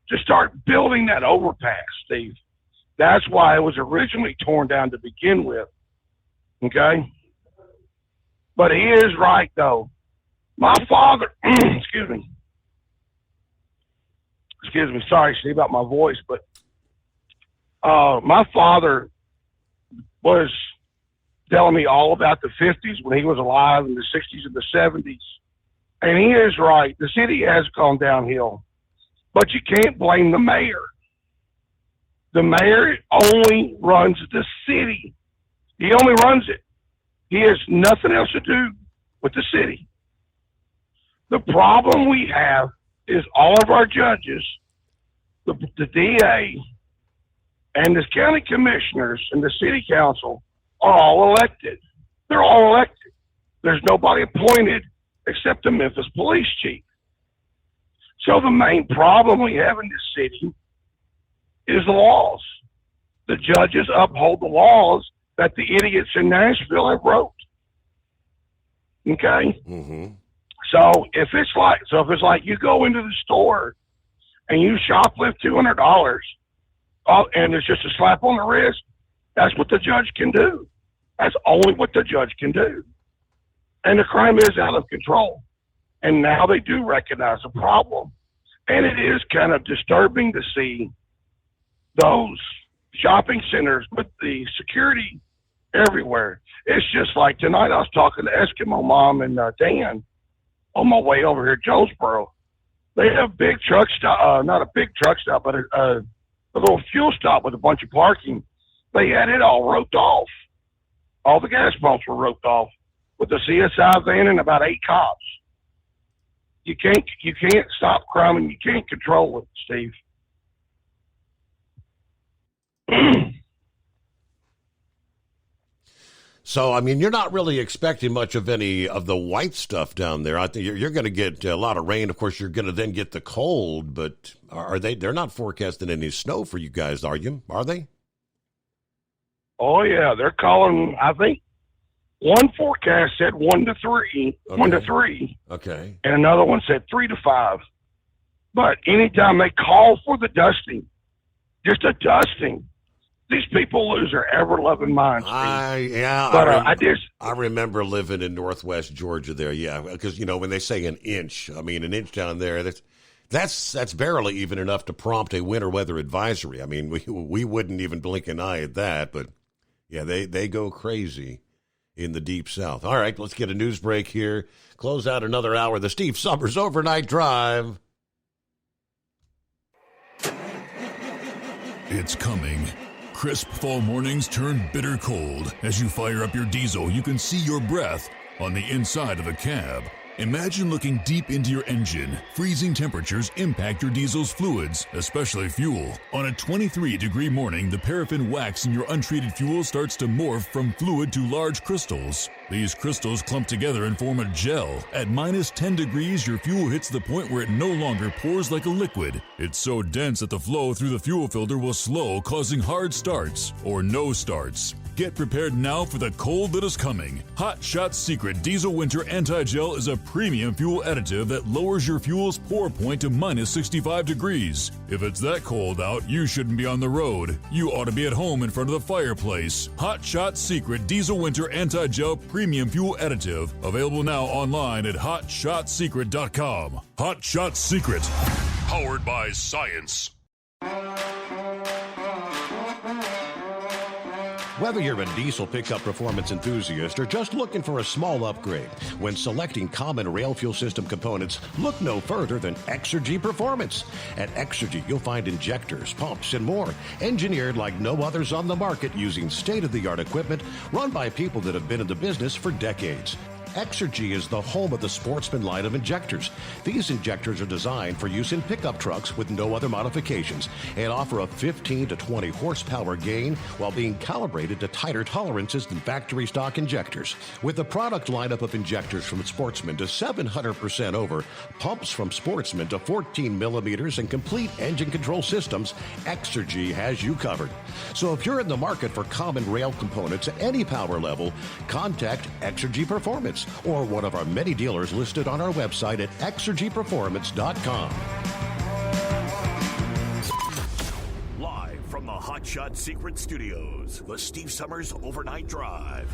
S9: to start building that overpass, Steve. That's why it was originally torn down to begin with. Okay? But he is right, though. My father, excuse me, sorry, Steve, about my voice, but my father was telling me all about the 50s when he was alive, in the 60s and the 70s, And he is right. The city has gone downhill. But you can't blame the mayor. The mayor only runs the city. He only runs it. He has nothing else to do with the city. The problem we have is all of our judges, the DA, and the county commissioners and the city council are all elected. They're all elected. There's nobody appointed except the Memphis police chief. So the main problem we have in this city is the laws. The judges uphold the laws that the idiots in Nashville have wrote. Okay?
S12: Mm-hmm.
S9: So if it's like you go into the store and you shoplift $200, and it's just a slap on the wrist, that's what the judge can do. That's only what the judge can do. And the crime is out of control. And now they do recognize the problem. And it is kind of disturbing to see those shopping centers with the security everywhere. It's just like tonight I was talking to Eskimo Mom and Dan on my way over here at Jonesboro. They have a big truck stop, not a big truck stop, but a little fuel stop with a bunch of parking. They had it all roped off. All the gas pumps were roped off with a CSI van and about 8 cops. You can't stop crime and you can't control it, Steve.
S12: So, I mean, you're not really expecting much of any of the white stuff down there. I think you're going to get a lot of rain. Of course, you're going to then get the cold, but they're not forecasting any snow for you guys, are they?
S9: Oh, yeah. They're calling, I think, one forecast said 1 to 3, okay. 1 to 3.
S12: Okay.
S9: And another one said 3 to 5. But anytime they call for the dusting, just a dusting, these people lose their ever-loving minds. I
S12: remember living in Northwest Georgia there, yeah, because, when they say an inch down there, that's barely even enough to prompt a winter weather advisory. I mean, we wouldn't even blink an eye at that, but, yeah, they go crazy in the Deep South. All right, let's get a news break here. Close out another hour of the Steve Summers Overnight Drive.
S11: It's coming. Crisp fall mornings turn bitter cold. As you fire up your diesel, you can see your breath on the inside of the cab. Imagine looking deep into your engine. Freezing temperatures impact your diesel's fluids, especially fuel. On a 23-degree morning, the paraffin wax in your untreated fuel starts to morph from fluid to large crystals. These crystals clump together and form a gel. At minus 10 degrees, your fuel hits the point where it no longer pours like a liquid. It's so dense that the flow through the fuel filter will slow, causing hard starts or no starts. Get prepared now for the cold that is coming. Hot Shot Secret Diesel Winter Anti-Gel is a premium fuel additive that lowers your fuel's pour point to minus 65 degrees. If it's that cold out, you shouldn't be on the road. You ought to be at home in front of the fireplace. Hot Shot Secret Diesel Winter Anti-Gel Premium Fuel Additive. Available now online at HotShotSecret.com. Hot Shot Secret. Powered by science.
S12: Whether you're a diesel pickup performance enthusiast or just looking for a small upgrade, when selecting common rail fuel system components, look no further than Exergy Performance. At Exergy, you'll find injectors, pumps, and more, engineered like no others on the market using state-of-the-art equipment run by people that have been in the business for decades. Exergy is the home of the Sportsman line of injectors. These injectors are designed for use in pickup trucks with no other modifications and offer a 15 to 20 horsepower gain while being calibrated to tighter tolerances than factory stock injectors. With the product lineup of injectors from Sportsman to 700% over, pumps from Sportsman to 14 millimeters, and complete engine control systems, Exergy has you covered. So if you're in the market for common rail components at any power level, contact Exergy Performance or one of our many dealers listed on our website at exergyperformance.com.
S14: Live from the Hot Shot Secret Studios, the Steve Summers Overnight Drive.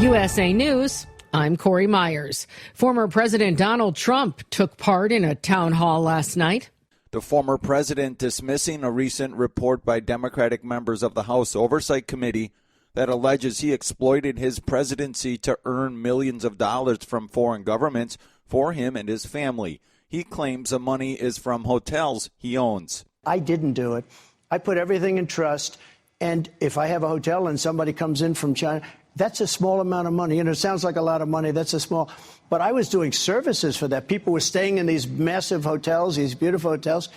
S10: USA News, I'm Corey Myers. Former President Donald Trump took part in a town hall last night.
S15: The former president dismissing a recent report by Democratic members of the House Oversight Committee that alleges he exploited his presidency to earn millions of dollars from foreign governments for him and his family. He claims the money is from hotels he owns.
S16: I didn't do it. I put everything in trust. And if I have a hotel and somebody comes in from China, that's a small amount of money. And it sounds like a lot of money. That's a small. But I was doing services for that. People were staying in these massive hotels, these beautiful hotels,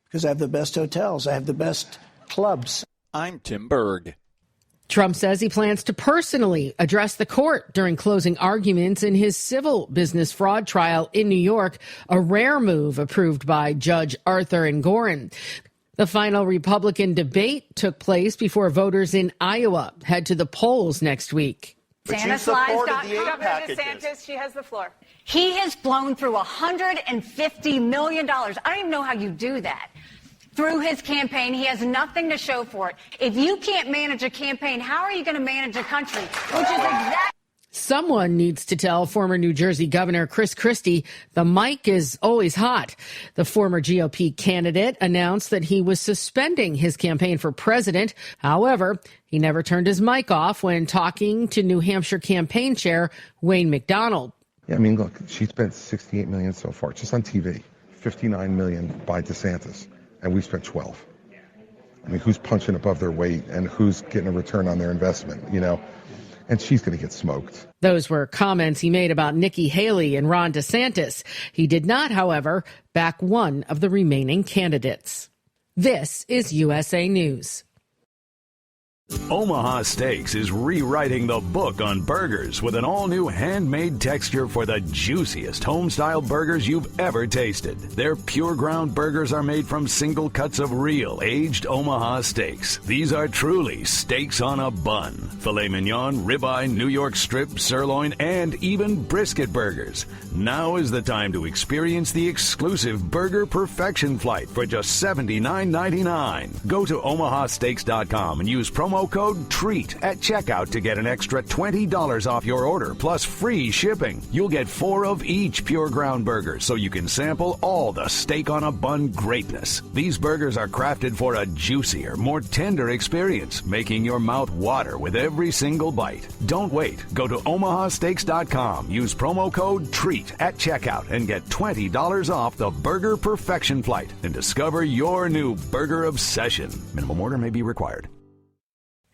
S16: because I have the best hotels. I have the best clubs.
S15: I'm Tim Berg.
S10: Trump says he plans to personally address the court during closing arguments in his civil business fraud trial in New York, a rare move approved by Judge Arthur Engoron. The final Republican debate took place before voters in Iowa head to the polls next week.
S19: Governor DeSantis, she has the floor.
S22: He has blown through $150 million. I don't even know how you do that. Through his campaign, he has nothing to show for it. If you can't manage a campaign, how are you going to manage a country? Which is exactly.
S10: Someone needs to tell former New Jersey Governor Chris Christie the mic is always hot. The former GOP candidate announced that he was suspending his campaign for president. However, he never turned his mic off when talking to New Hampshire campaign chair Wayne McDonald.
S20: Yeah, I mean, look, she spent $68 million so far, just on TV, $59 million by DeSantis, and we spent 12. I mean, who's punching above their weight and who's getting a return on their investment, you know? And she's going to get smoked.
S10: Those were comments he made about Nikki Haley and Ron DeSantis. He did not, however, back one of the remaining candidates. This is USA News.
S23: Omaha Steaks is rewriting the book on burgers with an all-new handmade texture for the juiciest home-style burgers you've ever tasted. Their pure ground burgers are made from single cuts of real aged Omaha steaks. These are truly steaks on a bun. Filet mignon, ribeye, New York strip, sirloin, and even brisket burgers. Now is the time to experience the exclusive Burger Perfection Flight for just $79.99. Go to omahasteaks.com and use promo code TREAT at checkout to get an extra $20 off your order plus free shipping. You'll get 4 of each pure ground burger so you can sample all the steak on a bun greatness. These burgers are crafted for a juicier, more tender experience, making your mouth water with every single bite. Don't wait. Go to omahasteaks.com. Use promo code TREAT at checkout and get $20 off the Burger Perfection Flight and discover your new burger obsession. Minimum order may be required.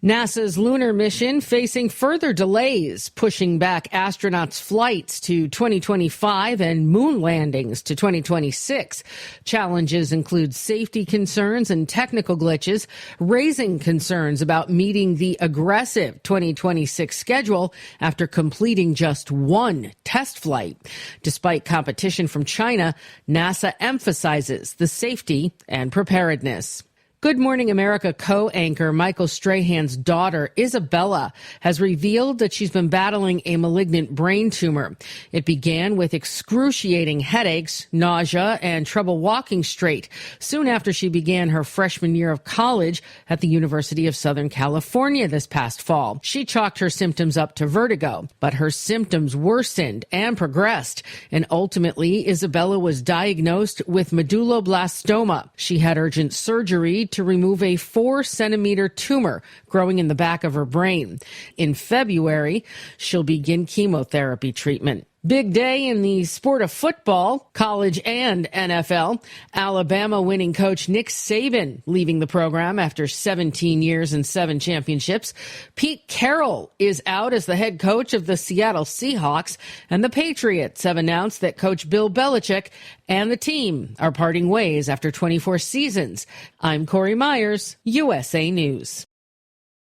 S10: NASA's lunar mission facing further delays, pushing back astronauts' flights to 2025 and moon landings to 2026. Challenges include safety concerns and technical glitches, raising concerns about meeting the aggressive 2026 schedule after completing just one test flight. Despite competition from China, NASA emphasizes the safety and preparedness. Good Morning America co-anchor Michael Strahan's daughter, Isabella, has revealed that she's been battling a malignant brain tumor. It began with excruciating headaches, nausea, and trouble walking straight soon after she began her freshman year of college at the University of Southern California this past fall. She chalked her symptoms up to vertigo, but her symptoms worsened and progressed, and ultimately Isabella was diagnosed with medulloblastoma. She had urgent surgery to remove a 4-centimeter tumor growing in the back of her brain. In February, she'll begin chemotherapy treatment. Big day in the sport of football, college and NFL. Alabama winning coach Nick Saban leaving the program after 17 years and 7 championships. Pete Carroll is out as the head coach of the Seattle Seahawks, and the Patriots have announced that coach Bill Belichick and the team are parting ways after 24 seasons. I'm Corey Myers, USA News.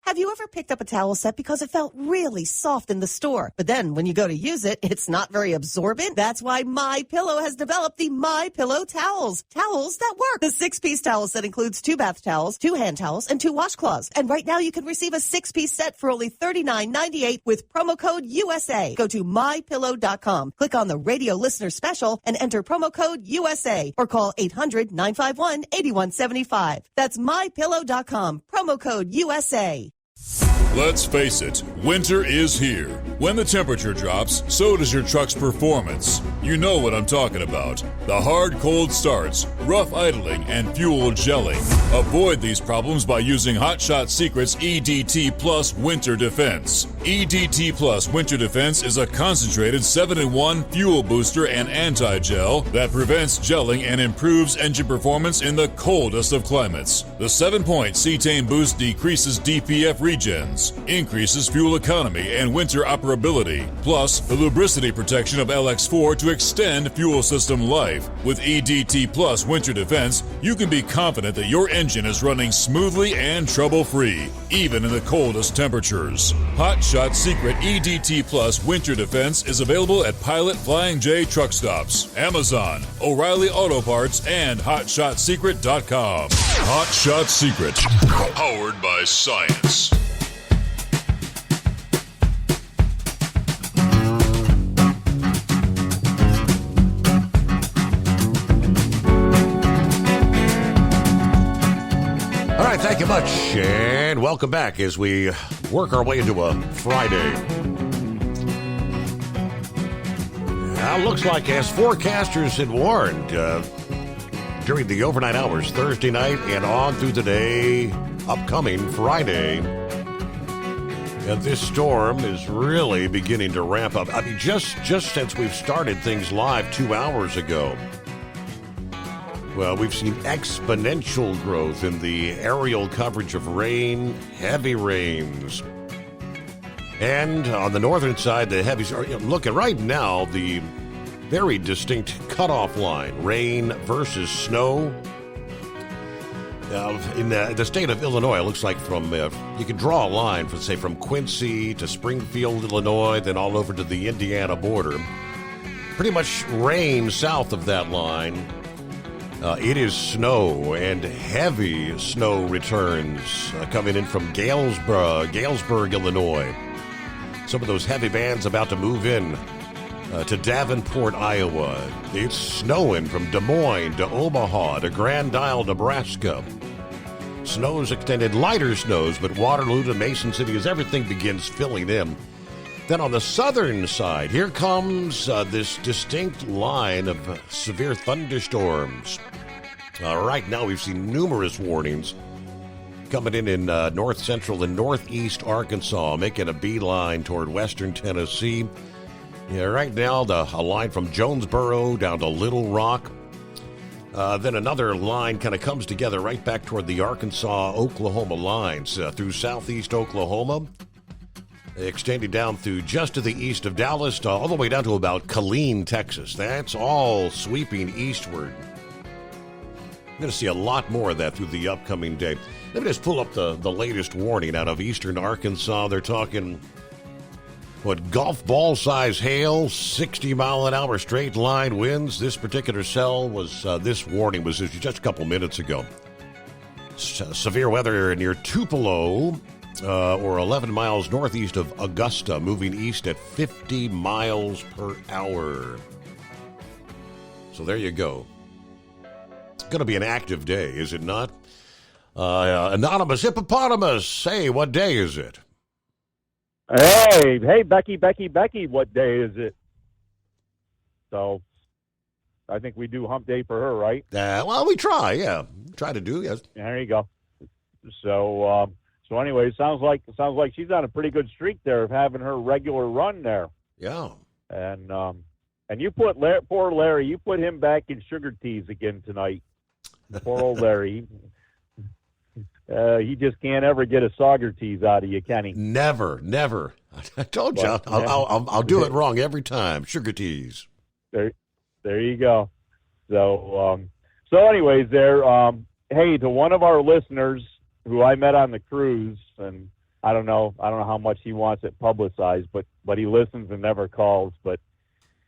S24: Have you ever picked up a towel set because it felt really soft in the store, but then when you go to use it, it's not very absorbent? That's why MyPillow has developed the MyPillow towels. Towels that work. The 6-piece towel set includes 2 bath towels, 2 hand towels, and 2 washcloths. And right now you can receive a 6-piece set for only $39.98 with promo code USA. Go to MyPillow.com, click on the radio listener special, and enter promo code USA, or call 800-951-8175. That's MyPillow.com, promo code USA.
S11: Let's face it, winter is here. When the temperature drops, so does your truck's performance. You know what I'm talking about. The hard, cold starts, rough idling, and fuel gelling. Avoid these problems by using Hot Shot Secret's EDT Plus Winter Defense. EDT Plus Winter Defense is a concentrated 7-in-1 fuel booster and anti-gel that prevents gelling and improves engine performance in the coldest of climates. The 7-point cetane boost decreases DPF regens, increases fuel economy and winter operability, plus the lubricity protection of LX4 to extend fuel system life. With EDT Plus Winter Defense, you can be confident that your engine is running smoothly and trouble-free, even in the coldest temperatures. Hot Shot Secret EDT Plus Winter Defense is available at Pilot Flying J truck stops, Amazon, O'Reilly Auto Parts, and HotShotSecret.com. Hot Shot Secret, powered by science.
S12: All right, thank you much, and welcome back as we work our way into a Friday. Now, looks like, as forecasters had warned, during the overnight hours, Thursday night and on through today, upcoming Friday, and this storm is really beginning to ramp up. I mean, just since we've started things live 2 hours ago, well, we've seen exponential growth in the aerial coverage of rain, heavy rains. And on the northern side, the heavies are looking right now, the very distinct cutoff line, rain versus snow. In the state of Illinois, it looks like from, you can draw a line, from Quincy to Springfield, Illinois, then all over to the Indiana border. Pretty much rain south of that line. It is snow, and heavy snow returns coming in from Galesburg, Illinois. Some of those heavy bands about to move in to Davenport, Iowa. It's snowing from Des Moines to Omaha to Grand Isle, Nebraska. Snows extended, lighter snows, but Waterloo to Mason City as everything begins filling in. Then on the southern side, here comes this distinct line of severe thunderstorms. Right now, we've seen numerous warnings coming in north central and northeast Arkansas, making a beeline toward western Tennessee. Yeah, right now, a line from Jonesboro down to Little Rock. Then another line kind of comes together right back toward the Arkansas-Oklahoma lines through southeast Oklahoma, extending down through just to the east of Dallas, all the way down to about Killeen, Texas. That's all sweeping eastward. We're going to see a lot more of that through the upcoming day. Let me just pull up the latest warning out of eastern Arkansas. They're talking, golf ball size hail, 60-mile-an-hour straight line winds. This particular cell was, this warning was just a couple minutes ago. Severe weather near Tupelo, or 11 miles northeast of Augusta, moving east at 50 miles per hour. So there you go. It's going to be an active day, is it not? Anonymous Hippopotamus, hey, what day is it?
S4: Hey, Becky, what day is it? So, I think we do hump day for her, right?
S12: Well, we try, yeah. Try to do, yes.
S4: There you go. So anyway, sounds like she's on a pretty good streak there of having her regular run there.
S12: Yeah.
S4: And you put poor Larry, you put him back in sugar teas again tonight. Poor old Larry. He just can't ever get a Saugerties out of you, can he?
S12: Never. I told you, I'll do it wrong every time. Sugar teas.
S4: There you go. So anyways, hey, to one of our listeners who I met on the cruise, and I don't know how much he wants it publicized, but he listens and never calls. But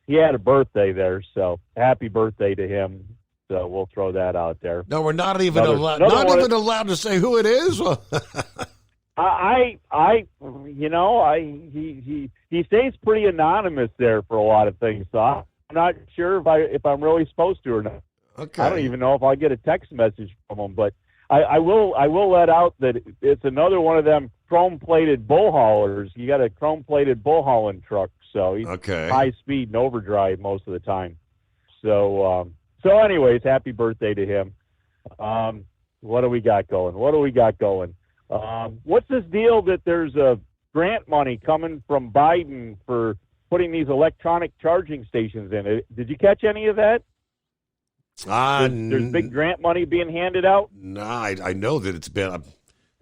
S4: he had a birthday there, so happy birthday to him. So we'll throw that out there.
S12: No, we're not even allowed to say who it is.
S4: He stays pretty anonymous there for a lot of things. So I'm not sure if I'm really supposed to or not.
S12: Okay.
S4: I don't even know if I'll get a text message from him, but I will let out that it's another one of them chrome-plated bull haulers. You got a chrome-plated bull hauling truck, so he's high speed and overdrive most of the time. So So anyways, happy birthday to him. What do we got going? What's this deal that there's a grant money coming from Biden for putting these electronic charging stations in? Did you catch any of that? There's big grant money being handed out?
S12: No, I know that it's been,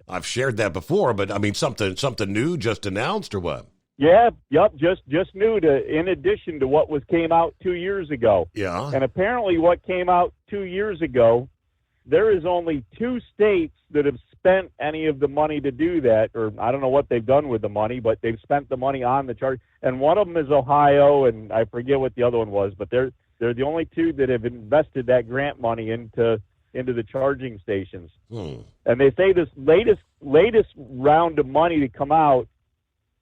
S12: I've shared that before, but I mean, something new just announced or what?
S4: Yeah, just new in addition to what came out 2 years ago.
S12: Yeah.
S4: And apparently what came out 2 years ago, there is only 2 states that have spent any of the money to do that, or I don't know what they've done with the money, but they've spent the money on the charge. And one of them is Ohio, and I forget what the other one was, but they're the only 2 that have invested that grant money into the charging stations. And they say this latest round of money to come out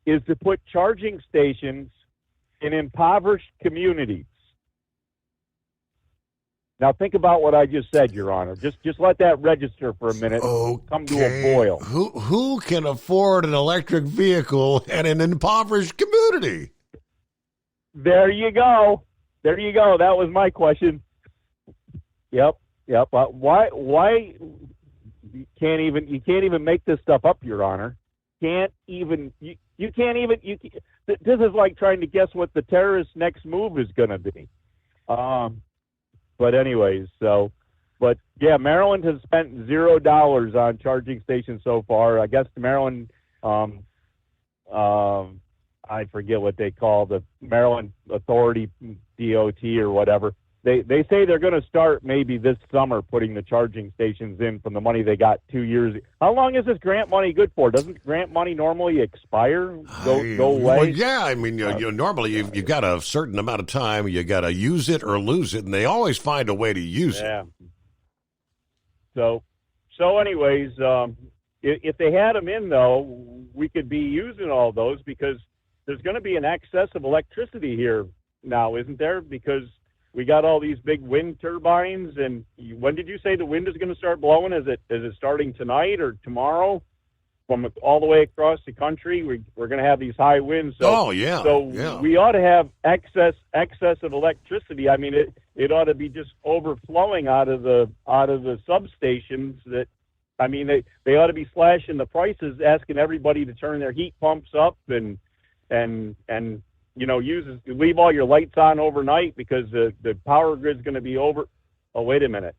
S4: is to put charging stations in impoverished communities. Now think about what I just said, Your Honor. Just let that register for a minute. Come to a boil.
S12: Who can afford an electric vehicle in an impoverished community?
S4: There you go. That was my question. Yep. Why you can't even make this stuff up, Your Honor? You can't even. This is like trying to guess what the terrorist's next move is going to be. But anyways, but yeah, Maryland has spent $0 on charging stations so far. I guess Maryland, I forget what they call the Maryland Authority, DOT or whatever. They say they're going to start maybe this summer putting the charging stations in from the money they got 2 years ago. How long is this grant money good for? Doesn't grant money normally expire, go away?
S12: Well, yeah, I mean, normally you've got a certain amount of time. You got to use it or lose it, and they always find a way to use it.
S4: So anyways, if they had them in, though, we could be using all those because there's going to be an excess of electricity here now, isn't there? Because we got all these big wind turbines, and when did you say the wind is going to start blowing? Is it starting tonight or tomorrow? From all the way across the country, we're going to have these high winds. So, we ought to have excess of electricity. I mean, it ought to be just overflowing out of the substations. That, I mean, they ought to be slashing the prices, asking everybody to turn their heat pumps up and leave all your lights on overnight because the power grid's going to be over. Oh, wait a minute.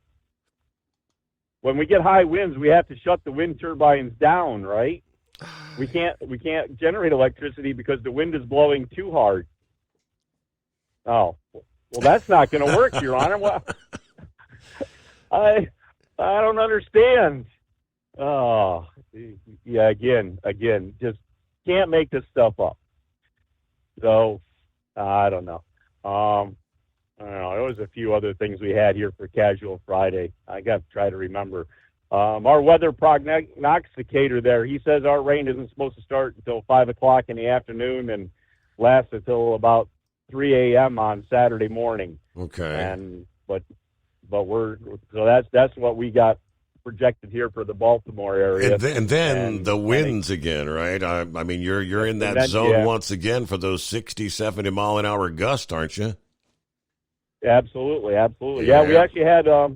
S4: When we get high winds, we have to shut the wind turbines down, right? We can't generate electricity because the wind is blowing too hard. Oh, well, that's not going to work, Your Honor. Well, I don't understand. Oh, yeah. Again, just can't make this stuff up. So, I don't know. There was a few other things we had here for Casual Friday. I got to try to remember. Our weather prognosticator there, he says our rain isn't supposed to start until 5 o'clock in the afternoon and last until about 3 a.m. on Saturday morning.
S12: Okay.
S4: But that's what we got projected here for the Baltimore area.
S12: And then the winds again, right? I mean, you're in that zone once again for those 60, 70 mile an hour gusts, aren't you?
S4: Absolutely. Yeah, we actually had a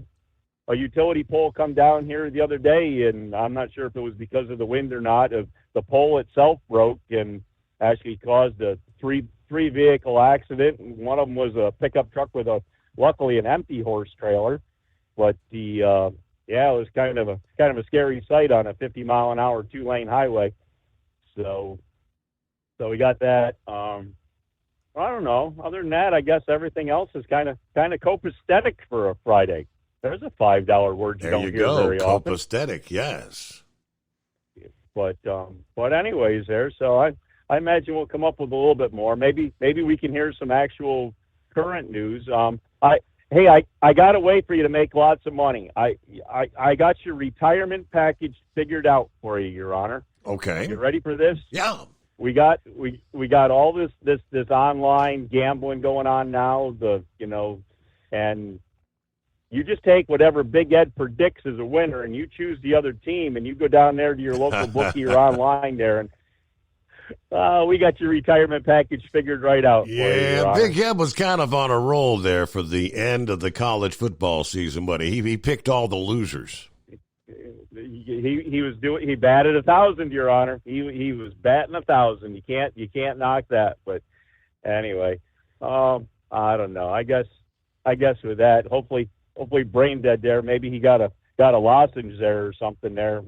S4: utility pole come down here the other day, and I'm not sure if it was because of the wind or not. The pole itself broke and actually caused a three vehicle accident. And one of them was a pickup truck with luckily an empty horse trailer, but it was kind of a scary sight on a 50 mile an hour 2-lane highway. So we got that. I don't know. Other than that, I guess everything else is kind of copacetic for a Friday. There's a $5 word you don't hear very often.
S12: Copacetic, yes.
S4: But anyways, there. So I imagine we'll come up with a little bit more. Maybe we can hear some actual current news. I got a way for you to make lots of money. I got your retirement package figured out for you, Your Honor.
S12: Okay.
S4: You ready for this?
S12: Yeah.
S4: We got all this online gambling going on now. And you just take whatever Big Ed predicts as a winner, and you choose the other team, and you go down there to your local bookie or online there, We got your retirement package figured right out.
S12: Yeah, Big Ed was kind of on a roll there for the end of the college football season, but he picked all the losers.
S4: He batted 1,000, Your Honor. He was batting 1,000. You can't knock that. But anyway, I don't know. I guess with that, hopefully brain dead there. Maybe he got a lozenge there or something there.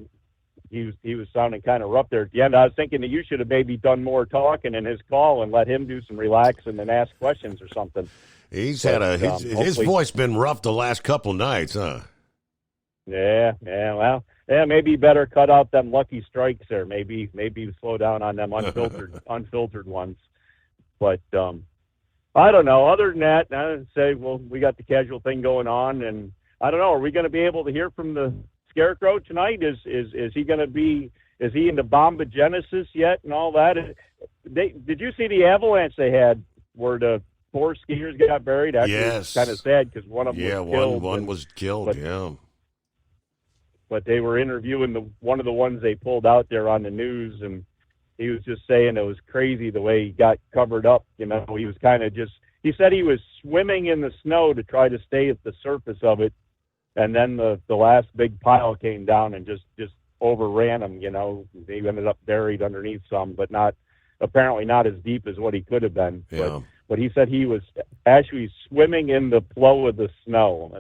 S4: He was sounding kind of rough there at the end. I was thinking that you should have maybe done more talking in his call and let him do some relaxing and ask questions or something.
S12: His voice been rough the last couple nights, huh?
S4: Yeah. Well, maybe better cut out them lucky strikes there. Maybe slow down on them unfiltered ones. But I don't know. Other than that, I'd say, well, we got the casual thing going on, and I don't know. Are we going to be able to hear from the Scarecrow tonight? Is he going to be? Is he into Bombogenesis yet and all that? Did you see the avalanche they had where the 4 skiers got buried? Actually,
S12: yes.
S4: It's kind of sad because one of them was killed.
S12: One was killed. Yeah.
S4: But they were interviewing one of the ones they pulled out there on the news, and he was just saying it was crazy the way he got covered up. He was kind of he said he was swimming in the snow to try to stay at the surface of it. And then the last big pile came down and just overran him. They ended up buried underneath some, but apparently not as deep as what he could have been.
S12: Yeah.
S4: But he said he was actually swimming in the flow of the snow.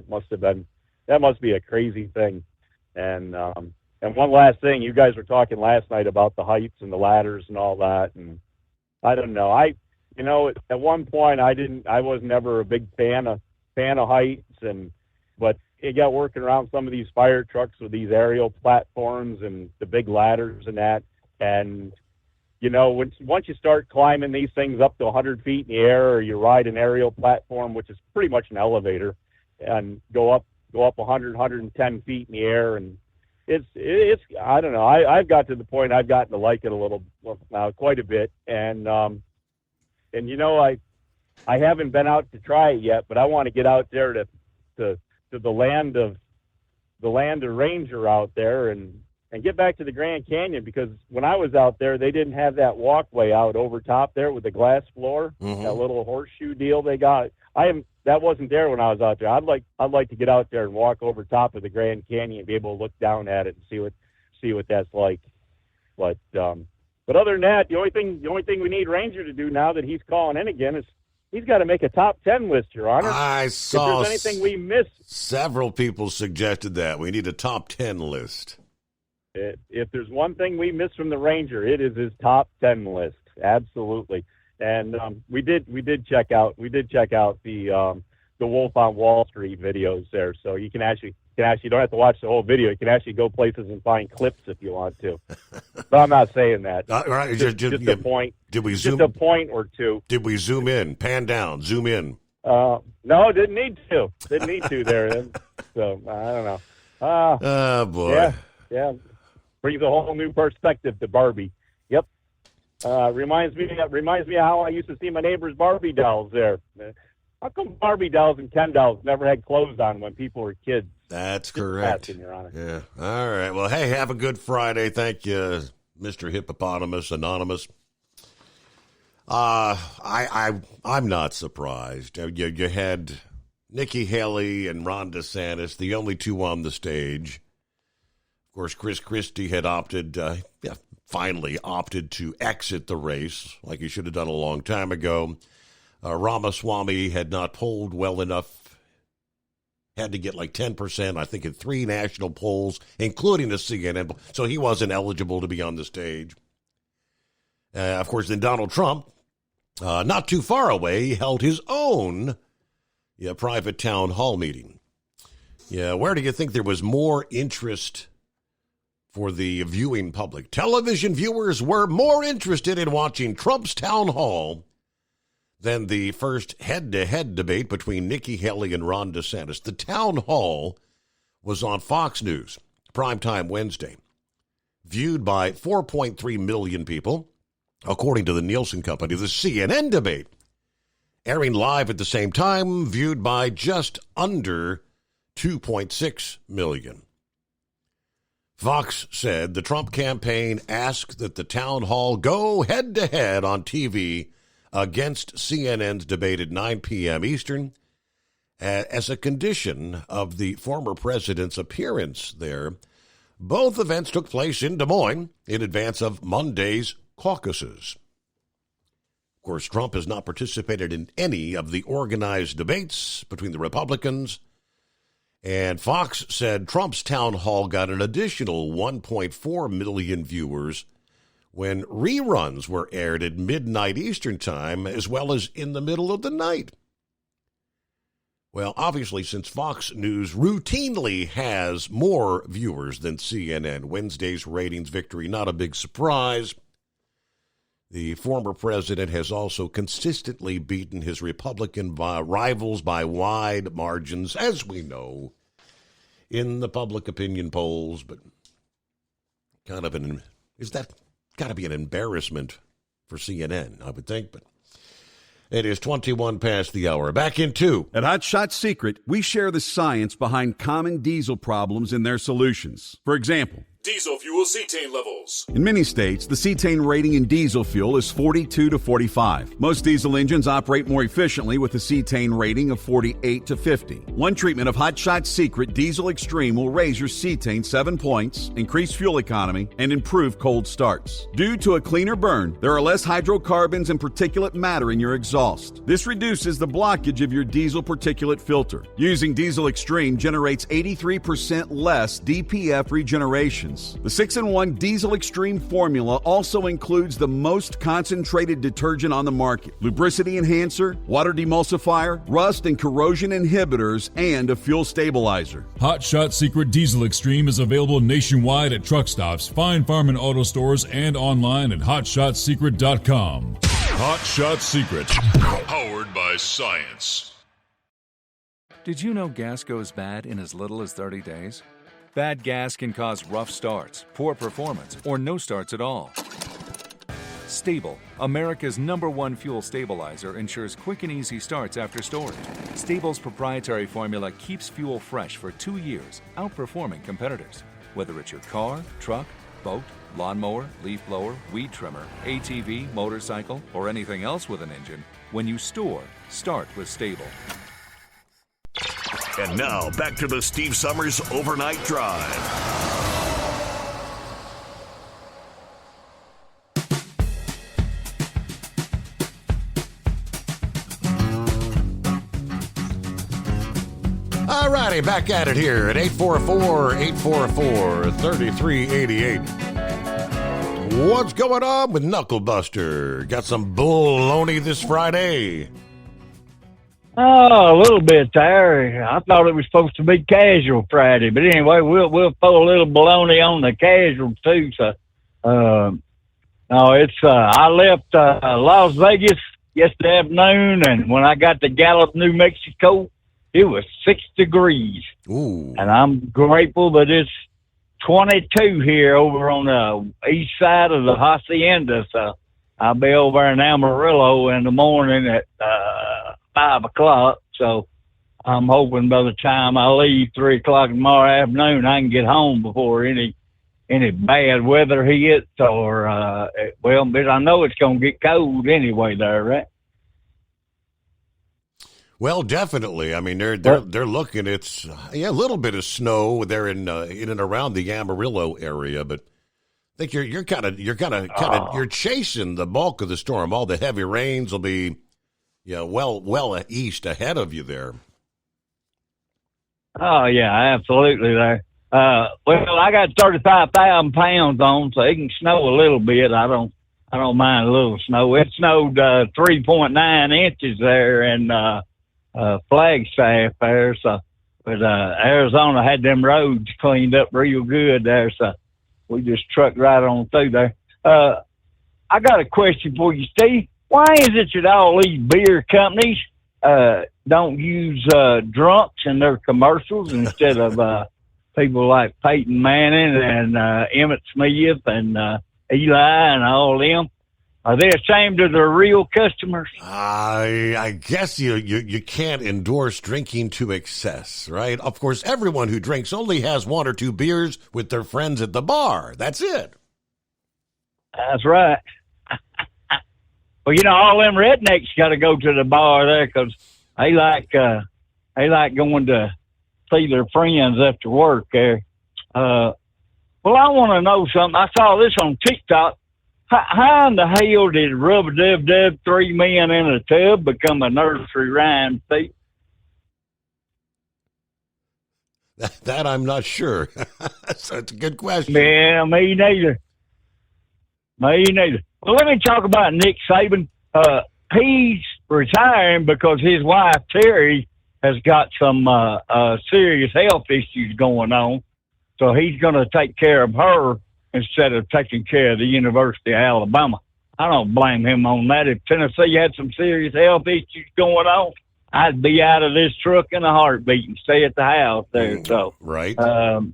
S4: That must be a crazy thing. And one last thing, you guys were talking last night about the heights and the ladders and all that. And I don't know. At one point I was never a big fan of heights, but it got working around some of these fire trucks with these aerial platforms and the big ladders and that. And, once you start climbing these things up to 100 feet in the air, or you ride an aerial platform, which is pretty much an elevator, and go up 100, 110 feet in the air. And it's I don't know. I've got to the point I've gotten to like it quite a bit. And I haven't been out to try it yet, but I want to get out there to the land of Ranger out there and get back to the Grand Canyon, because when I was out there, they didn't have that walkway out over top there with the glass floor, that little horseshoe deal they got. That wasn't there when I was out there. I'd like to get out there and walk over top of the Grand Canyon and be able to look down at it and see what that's like. But other than that, the only thing we need Ranger to do now that he's calling in again is he's got to make a top 10 list, Your Honor.
S12: I saw
S4: if there's anything we missed.
S12: Several people suggested that. We need a top 10 list.
S4: If there's one thing we missed from the Ranger, it is his top 10 list. Absolutely. And we did check out the Wolf on Wall Street videos there. So you can actually you don't have to watch the whole video. You can actually go places and find clips if you want to. But I'm not saying that.
S12: Right,
S4: just a point.
S12: Did we zoom?
S4: Just a point or two.
S12: Did we zoom in, pan down, zoom in?
S4: No, didn't need to. Didn't need to there. So I don't know.
S12: Oh boy.
S4: Yeah. Brings a whole new perspective to Barbie. Yep. Reminds me of how I used to see my neighbor's Barbie dolls there. How come Barbie dolls and Ken dolls never had clothes on when people were kids?
S12: That's correct.
S4: Asking, Your Honor.
S12: Yeah. All right. Well, hey, have a good Friday. Thank you, Mr. Hippopotamus Anonymous. I'm not surprised. You had Nikki Haley and Ron DeSantis, the only two on the stage. Of course, Chris Christie had finally opted to exit the race, like he should have done a long time ago. Ramaswamy had not polled well enough. Had to get like 10%, I think, in 3 national polls, including the CNN. So he wasn't eligible to be on the stage. Of course, then Donald Trump, not too far away, held his own private town hall meeting. Yeah, where do you think there was more interest for the viewing public? Television viewers were more interested in watching Trump's town hall than the first head-to-head debate between Nikki Haley and Ron DeSantis. The town hall was on Fox News, primetime Wednesday, viewed by 4.3 million people, according to the Nielsen Company. The CNN debate, airing live at the same time, viewed by just under 2.6 million. Fox said the Trump campaign asked that the town hall go head-to-head on TV against CNN's debate at 9 p.m. Eastern as a condition of the former president's appearance there. Both events took place in Des Moines in advance of Monday's caucuses. Of course, Trump has not participated in any of the organized debates between the Republicans, and Fox said Trump's town hall got an additional 1.4 million viewers when reruns were aired at midnight Eastern time, as well as in the middle of the night. Well, obviously, since Fox News routinely has more viewers than CNN, Wednesday's ratings victory not a big surprise. The former president has also consistently beaten his Republican rivals by wide margins, as we know, in the public opinion polls. But is that got to be an embarrassment for CNN, I would think. But it is 21 past the hour. Back in 2.
S5: At Hot Shot Secret, we share the science behind common diesel problems and their solutions. For example,
S11: diesel fuel cetane levels.
S5: In many states, the cetane rating in diesel fuel is 42 to 45. Most diesel engines operate more efficiently with a cetane rating of 48 to 50. One treatment of Hot Shot Secret Diesel Extreme will raise your cetane 7 points, increase fuel economy, and improve cold starts. Due to a cleaner burn, there are less hydrocarbons and particulate matter in your exhaust. This reduces the blockage of your diesel particulate filter. Using Diesel Extreme generates 83% less DPF regeneration. The 6-in-1 Diesel Extreme formula also includes the most concentrated detergent on the market, lubricity enhancer, water demulsifier, rust and corrosion inhibitors, and a fuel stabilizer.
S11: Hot Shot Secret Diesel Extreme is available nationwide at truck stops, Fine Farm and auto stores, and online at hotshotsecret.com. Hot Shot Secret, powered by science.
S6: Did you know gas goes bad in as little as 30 days? Bad gas can cause rough starts, poor performance, or no starts at all. Stable, America's #1 fuel stabilizer, ensures quick and easy starts after storage. Stable's proprietary formula keeps fuel fresh for 2 years, outperforming competitors. Whether it's your car, truck, boat, lawnmower, leaf blower, weed trimmer, ATV, motorcycle, or anything else with an engine, when you store, start with Stable.
S14: And now, back to the Steve Summers Overnight Drive.
S12: All righty, back at it here at 844-844-3388. What's going on with Knucklebuster? Got some baloney this Friday?
S3: Oh, a little bit there. I thought it was supposed to be Casual Friday, but anyway, we'll throw a little baloney on the casual too. So, no, it's I left Las Vegas yesterday afternoon, and when I got to Gallup, New Mexico, it was 6 degrees.
S12: Ooh.
S3: And I'm grateful that it's 22 here over on the east side of the Hacienda. So I'll be over in Amarillo in the morning at 5 o'clock. So I'm hoping by the time I leave 3 o'clock tomorrow afternoon, I can get home before any bad weather hits or, but I know it's going to get cold anyway there, right?
S12: Well, definitely. I mean, they're looking. It's a little bit of snow there in and around the Amarillo area, but I think you're chasing the bulk of the storm. All the heavy rains will be, well east ahead of you there.
S3: Oh yeah, absolutely there. Well, I got 35,000 pounds on, so it can snow a little bit. I don't mind a little snow. It snowed 3.9 inches there in Flagstaff there. So, but Arizona had them roads cleaned up real good there, so we just trucked right on through there. I got a question for you, Steve. Why is it that all these beer companies don't use drunks in their commercials instead of people like Peyton Manning and Emmett Smith and Eli and all them?
S2: Are they ashamed of their real customers?
S12: I guess you can't endorse drinking to excess, right? Of course, everyone who drinks only has 1 or 2 beers with their friends at the bar. That's it.
S2: That's right. Well, all them rednecks got to go to the bar there because they like going to see their friends after work there. Well, I want to know something. I saw this on TikTok. How in the hell did Rub-a-Dub-Dub 3 men in a tub become a nursery rhyme thief?
S12: That I'm not sure. That's a good question.
S2: Yeah, me neither. Well, let me talk about Nick Saban. He's retiring because his wife, Terry, has got some serious health issues going on. So he's going to take care of her instead of taking care of the University of Alabama. I don't blame him on that. If Tennessee had some serious health issues going on, I'd be out of this truck in a heartbeat and stay at the house there. So,
S12: right.
S2: Did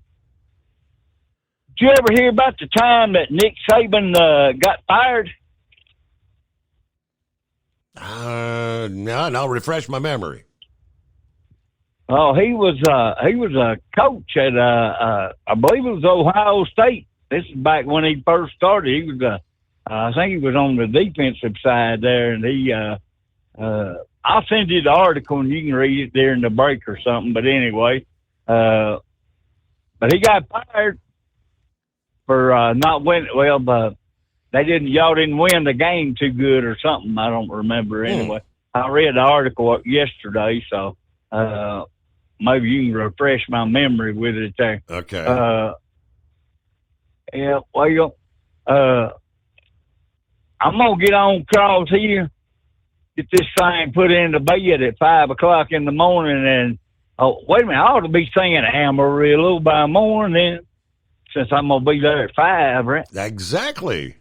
S2: you ever hear about the time that Nick Saban got fired?
S12: No, refresh my memory.
S2: Oh, he was a coach at I believe it was Ohio State. This is back when he first started. He was I think he was on the defensive side there, and he I'll send you the article and you can read it during the break or something. But anyway, but he got fired for not winning. Well, but y'all didn't win the game too good or something. I don't remember anyway. I read the article yesterday, so maybe you can refresh my memory with it there.
S12: Okay.
S2: Yeah, well, I'm going to get on across here, get this thing put in the bed at 5 o'clock in the morning, and, wait a minute, I ought to be singing Amarillo by morning, since I'm going to be there at 5, right?
S12: Exactly.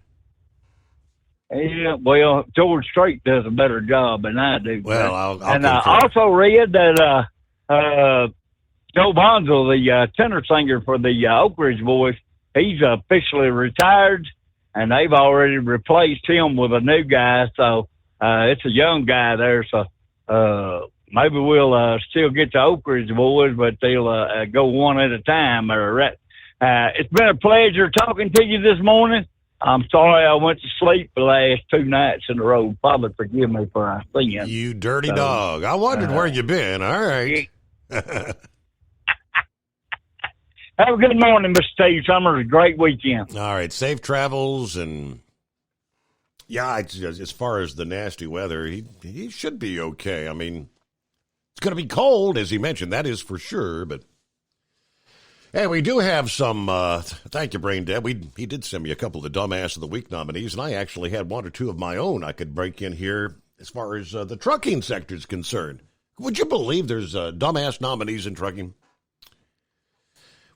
S2: Yeah, well, George Strait does a better job than I do.
S12: Well, I'll
S2: and I also read that Joe Bonzo, the tenor singer for the Oak Ridge Boys, he's officially retired, and they've already replaced him with a new guy. So it's a young guy there. So maybe we'll still get the Oak Ridge Boys, but they'll go one at a time. It's been a pleasure talking to you this morning. I'm sorry I went to sleep the last 2 nights in a row. Probably forgive me for our sin.
S12: You dirty dog. I wondered where you been. All right.
S2: Have a good morning, Mr. Steve Summers. A great weekend.
S12: All right. Safe travels. And, yeah, as far as the nasty weather, he should be okay. I mean, it's going to be cold, as he mentioned. That is for sure. But, hey, we do have some, thank you, Brain Dead. He did send me a couple of the Dumbass of the Week nominees, and I actually had 1 or 2 of my own I could break in here as far as the trucking sector is concerned. Would you believe there's dumbass nominees in trucking?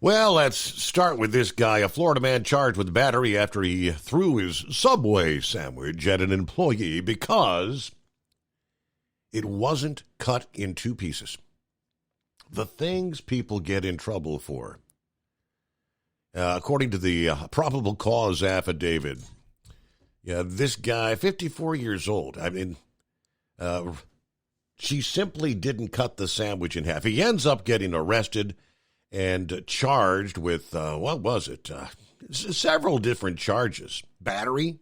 S12: Well, let's start with this guy, a Florida man charged with battery after he threw his Subway sandwich at an employee because it wasn't cut in 2 pieces. The things people get in trouble for. According to the probable cause affidavit, this guy, 54 years old, I mean, she simply didn't cut the sandwich in half. He ends up getting arrested and charged with, what was it? Several different charges. Battery.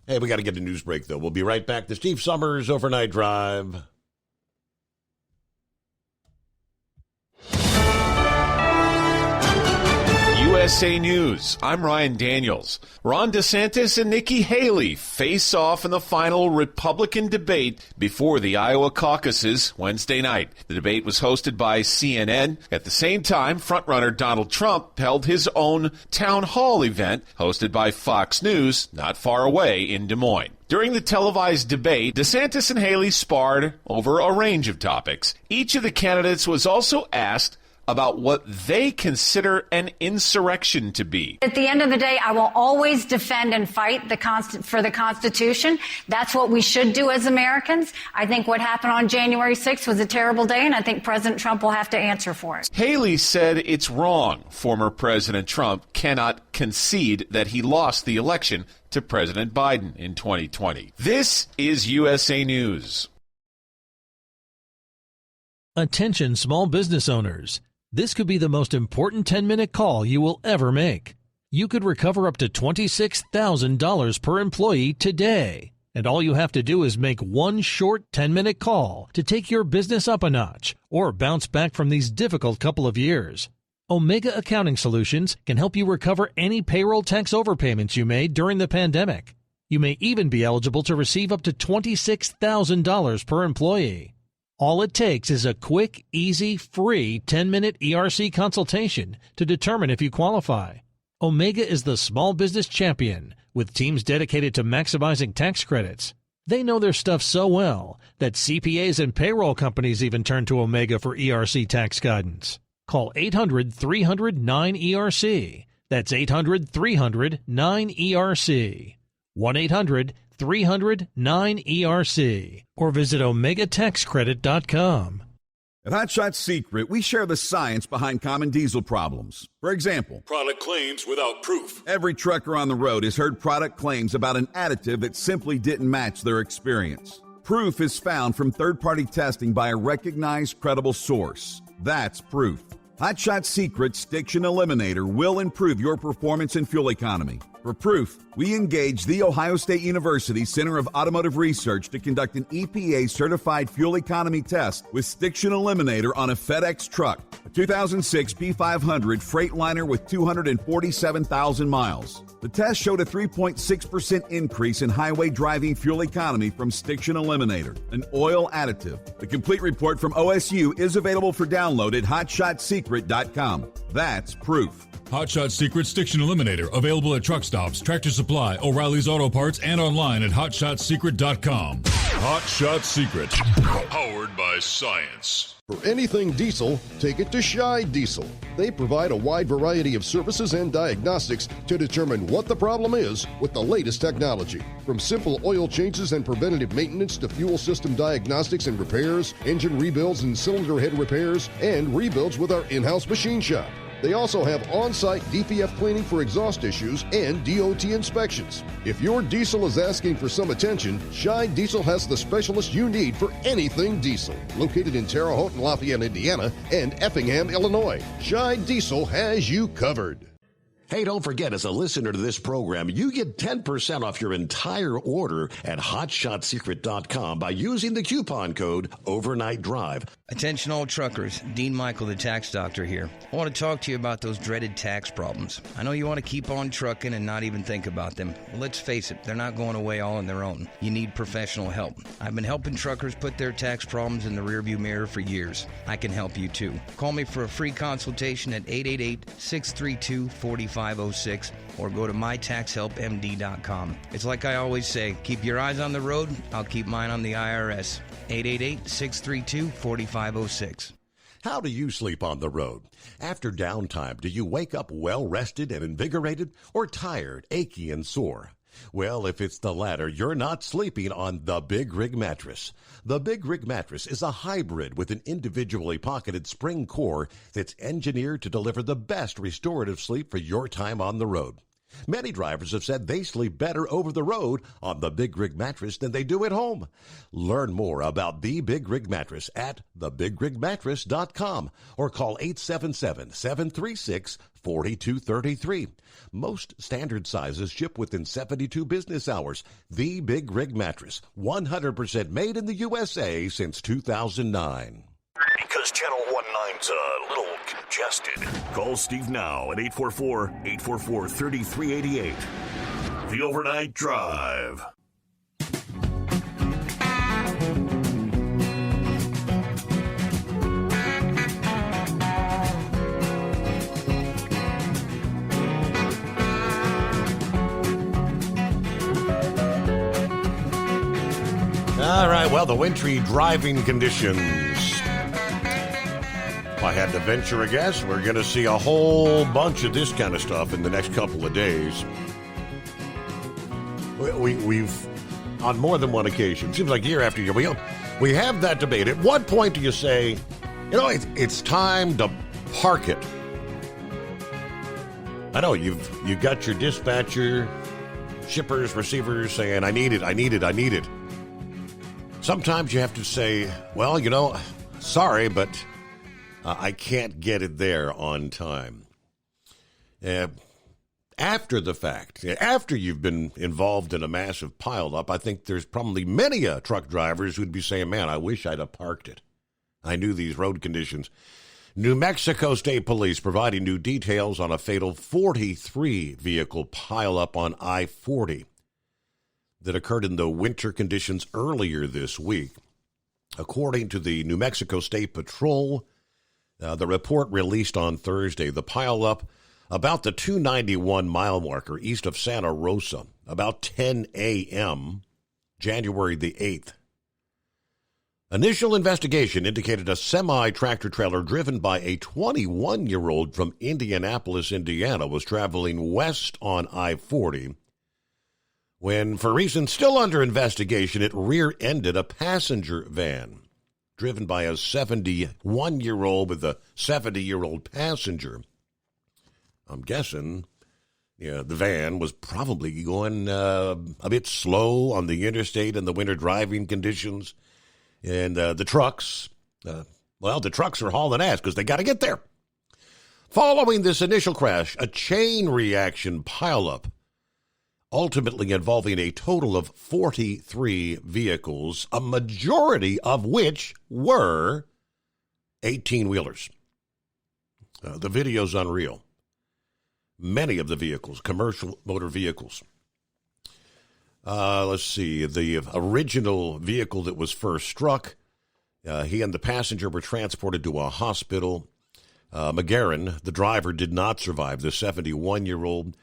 S12: Hey, we got to get a news break, though. We'll be right back. The Steve Summers Overnight Drive.
S7: USA News, I'm Ryan Daniels. Ron DeSantis and Nikki Haley face off in the final Republican debate before the Iowa caucuses Wednesday night. The debate was hosted by CNN. At the same time, frontrunner Donald Trump held his own town hall event hosted by Fox News not far away in Des Moines. During the televised debate, DeSantis and Haley sparred over a range of topics. Each of the candidates was also asked about what they consider an insurrection to be.
S22: At the end of the day, I will always defend and fight for the Constitution. That's what we should do as Americans. I think what happened on January 6th was a terrible day, and I think President Trump will have to answer for it.
S7: Haley said it's wrong. Former President Trump cannot concede that he lost the election to President Biden in 2020. This is USA News.
S1: Attention small business owners. This could be the most important 10-minute call you will ever make. You could recover up to $26,000 per employee today. And all you have to do is make one short 10-minute call to take your business up a notch or bounce back from these difficult couple of years. Omega Accounting Solutions can help you recover any payroll tax overpayments you made during the pandemic. You may even be eligible to receive up to $26,000 per employee. All it takes is a quick, easy, free 10-minute ERC consultation to determine if you qualify. Omega is the small business champion with teams dedicated to maximizing tax credits. They know their stuff so well that CPAs and payroll companies even turn to Omega for ERC tax guidance. Call 800-300-9ERC. That's 800-300-9ERC. 1-800-300-9ERC. Or visit OmegaTaxCredit.com.
S18: At Hot Shot Secret, we share the science behind common diesel problems. For example,
S11: product claims without proof.
S18: Every trucker on the road has heard product claims about an additive that simply didn't match their experience. Proof is found from third-party testing by a recognized, credible source. That's proof. Hot Shot Secret's Stiction Eliminator will improve your performance and fuel economy. For proof, we engaged the Ohio State University Center of Automotive Research to conduct an EPA-certified fuel economy test with Stiction Eliminator on a FedEx truck, a 2006 P500 Freightliner with 247,000 miles. The test showed a 3.6% increase in highway driving fuel economy from Stiction Eliminator, an oil additive. The complete report from OSU is available for download at hotshotsecret.com. That's proof.
S11: Hot Shot Secret Stiction Eliminator, available at truck stops, Tractor Supply, O'Reilly's Auto Parts, and online at hotshotsecret.com. Hot Shot Secret, powered by science.
S8: For anything diesel, take it to Scheid Diesel. They provide a wide variety of services and diagnostics to determine what the problem is with the latest technology. From simple oil changes and preventative maintenance to fuel system diagnostics and repairs, engine rebuilds and cylinder head repairs, and rebuilds with our in-house machine shop. They also have on-site DPF cleaning for exhaust issues and DOT inspections. If your diesel is asking for some attention, Scheid Diesel has the specialist you need for anything diesel. Located in Terre Haute and Lafayette, Indiana, and Effingham, Illinois, Scheid Diesel has you covered.
S12: Hey, don't forget, as a listener to this program, you get 10% off your entire order at hotshotsecret.com by using the coupon code Overnight Drive.
S13: Attention all truckers, Dean Michael, the tax doctor here. I want to talk to you about those dreaded tax problems. I know you want to keep on trucking and not even think about them. Well, let's face it, they're not going away all on their own. You need professional help. I've been helping truckers put their tax problems in the rearview mirror for years. I can help you too. Call me for a free consultation at 888-632-4506 or go to mytaxhelpmd.com. It's like I always say, keep your eyes on the road, I'll keep mine on the IRS. 888-632-4506.
S12: How do you sleep on the road? After downtime, do you wake up well-rested and invigorated or tired, achy, and sore? Well, if it's the latter, you're not sleeping on the Big Rig Mattress. The Big Rig Mattress is a hybrid with an individually pocketed spring core that's engineered to deliver the best restorative sleep for your time on the road. Many drivers have said they sleep better over the road on the Big Rig Mattress than they do at home. Learn more about the Big Rig Mattress at thebigrigmattress.com or call 877-736-4233. Most standard sizes ship within 72 business hours. The Big Rig Mattress, 100% made in the USA since 2009.
S14: Because Channel 19's a little congested. Call Steve now at 844-844-3388. The Overnight Drive.
S12: All right, well, the wintry driving conditions. If I had to venture a guess, we're going to see a whole bunch of this kind of stuff in the next couple of days. We've, on more than one occasion, seems like year after year, we have that debate. At what point do you say, it's time to park it? I know you've got your dispatcher, shippers, receivers saying, I need it. Sometimes you have to say, well, sorry, but I can't get it there on time. After the fact, after you've been involved in a massive pileup, I think there's probably many truck drivers who'd be saying, man, I wish I'd have parked it. I knew these road conditions. New Mexico State Police providing new details on a fatal 43-vehicle pileup on I-40 that occurred in the winter conditions earlier this week. According to the New Mexico State Patrol, the report released on Thursday, the pileup about the 291 mile marker east of Santa Rosa, about 10 a.m., January the 8th. Initial investigation indicated a semi-tractor trailer driven by a 21-year-old from Indianapolis, Indiana, was traveling west on I-40 when, for reasons still under investigation, it rear-ended a passenger van driven by a 71-year-old with a 70-year-old passenger. I'm guessing the van was probably going a bit slow on the interstate in the winter driving conditions. And the trucks, the trucks are hauling ass because they got to get there. Following this initial crash, a chain reaction pileup, ultimately involving a total of 43 vehicles, a majority of which were 18-wheelers. The video's unreal. Many of the vehicles, commercial motor vehicles. Let's see, the original vehicle that was first struck, he and the passenger were transported to a hospital. McGarren, the driver, did not survive. The 71-year-old.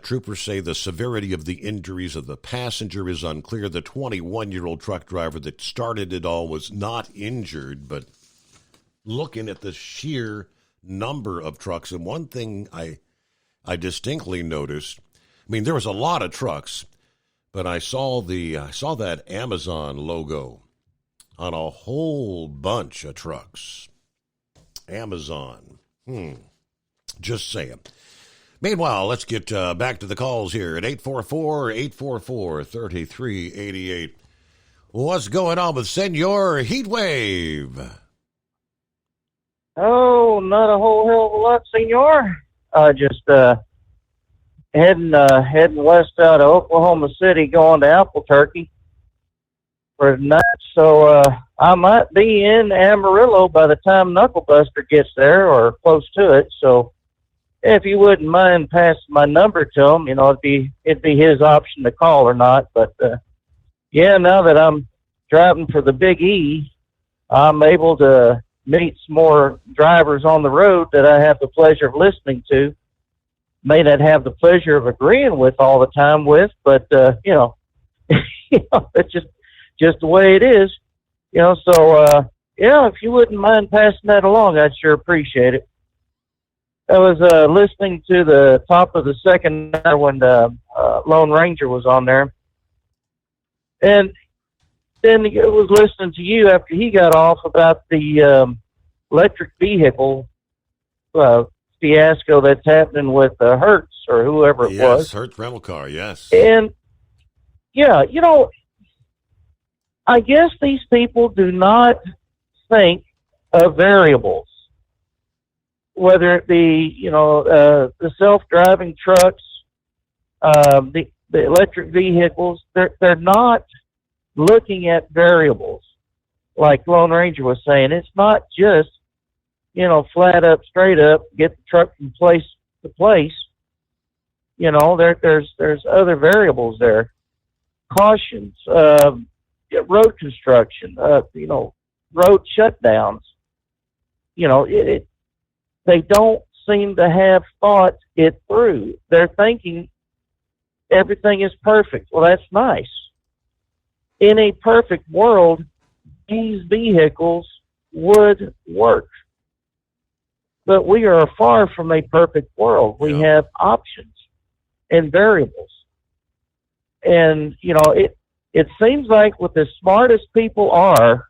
S12: Troopers say the severity of the injuries of the passenger is unclear. The 21-year-old truck driver that started it all was not injured, but looking at the sheer number of trucks, and one thing I distinctly noticed, there was a lot of trucks, but I saw that Amazon logo on a whole bunch of trucks. Amazon. Just saying. Meanwhile, let's get back to the calls here at 844-844-3388. What's going on with Senor Heatwave?
S9: Oh, not a whole hell of a lot, Senor. Just heading west out of Oklahoma City, going to Albuquerque for tonight. So I might be in Amarillo by the time Knucklebuster gets there or close to it. So if you wouldn't mind passing my number to him, it'd be his option to call or not. But now that I'm driving for the Big E, I'm able to meet some more drivers on the road that I have the pleasure of listening to. May not have the pleasure of agreeing with all the time with, but it's just the way it is. So if you wouldn't mind passing that along, I'd sure appreciate it. I was listening to the top of the second hour when Lone Ranger was on there, and then I was listening to you after he got off about the electric vehicle fiasco that's happening with Hertz or whoever it was.
S12: Yes, Hertz rental car, yes.
S9: And, I guess these people do not think of variables, whether it be, the self-driving trucks, the electric vehicles. They're not looking at variables. Like Lone Ranger was saying, it's not just, flat up, straight up, get the truck from place to place. There's other variables there. Cautions, road construction, road shutdowns. They don't seem to have thought it through. They're thinking everything is perfect. Well, that's nice. In a perfect world, these vehicles would work. But we are far from a perfect world. We have options and variables. And, it seems like what the smartest people are,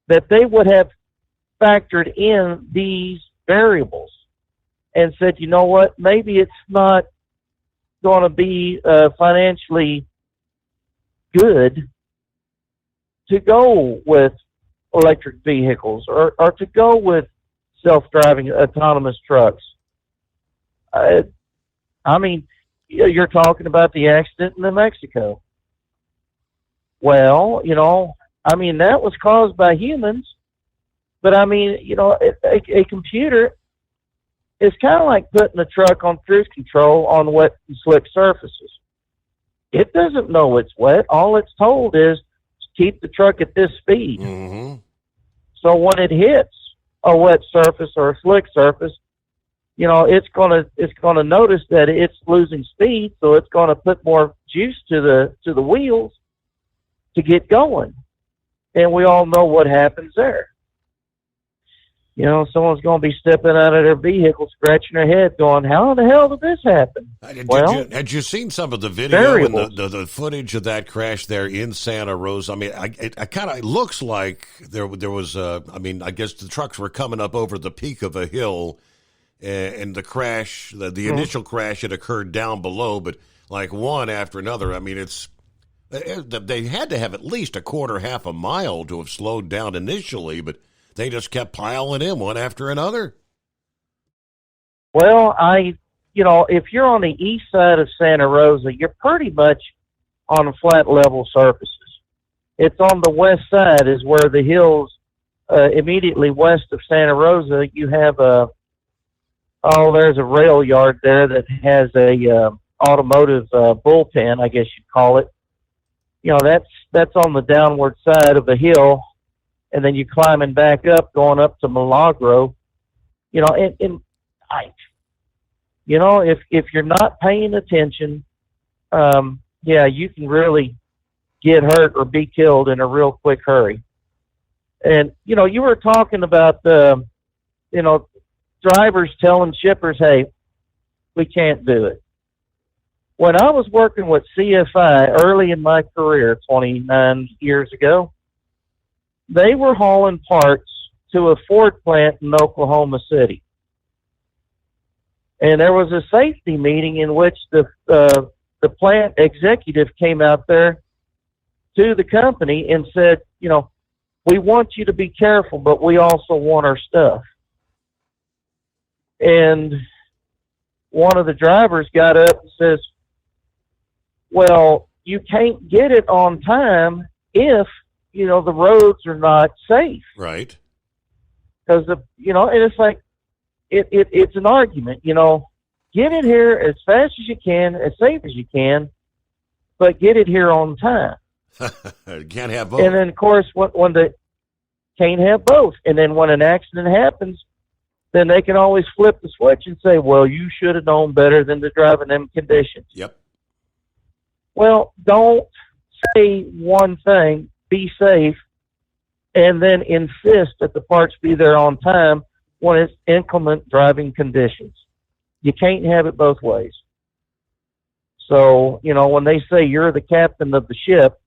S9: that they would have factored in these variables and said, you know what, maybe it's not going to be financially good to go with electric vehicles or to go with self-driving autonomous trucks. I mean, you're talking about the accident in New Mexico. Well, that was caused by humans, but a computer is kind of like putting a truck on cruise control on wet and slick surfaces. It doesn't know it's wet. All it's told is keep the truck at this speed.
S12: Mm-hmm.
S9: So when it hits a wet surface or a slick surface, it's gonna notice that it's losing speed, so it's gonna put more juice to the wheels to get going. And we all know what happens there. Someone's going to be stepping out of their vehicle, scratching their head, going, how the hell did this happen?
S12: Had you seen some of the video and the footage of that crash there in Santa Rosa? I mean, it kind of looks like there was, I guess the trucks were coming up over the peak of a hill, and the crash, the initial crash had occurred down below, but like one after another. I mean, they had to have at least half a mile to have slowed down initially, but they just kept piling in one after another.
S9: Well, if you're on the east side of Santa Rosa, you're pretty much on flat level surfaces. It's on the west side is where the hills, immediately west of Santa Rosa, you have there's a rail yard there that has a automotive bullpen, I guess you'd call it. That's on the downward side of the hill. And then you're climbing back up, going up to Milagro, if you're not paying attention, you can really get hurt or be killed in a real quick hurry. And, you were talking about drivers telling shippers, hey, we can't do it. When I was working with CFI early in my career, 29 years ago, they were hauling parts to a Ford plant in Oklahoma City. And there was a safety meeting in which the plant executive came out there to the company and said, we want you to be careful, but we also want our stuff. And one of the drivers got up and says, well, you can't get it on time if the roads are not safe.
S12: Right.
S9: Because, and it's like, it's an argument, get it here as fast as you can, as safe as you can, but get it here on time.
S12: You can't have both.
S9: And then, of course, when they can't have both. And then when an accident happens, then they can always flip the switch and say, well, you should have known better than to drive in them conditions.
S12: Yep.
S9: Well, don't say one thing, be safe, and then insist that the parts be there on time when it's inclement driving conditions. You can't have it both ways. So, when they say you're the captain of the ship,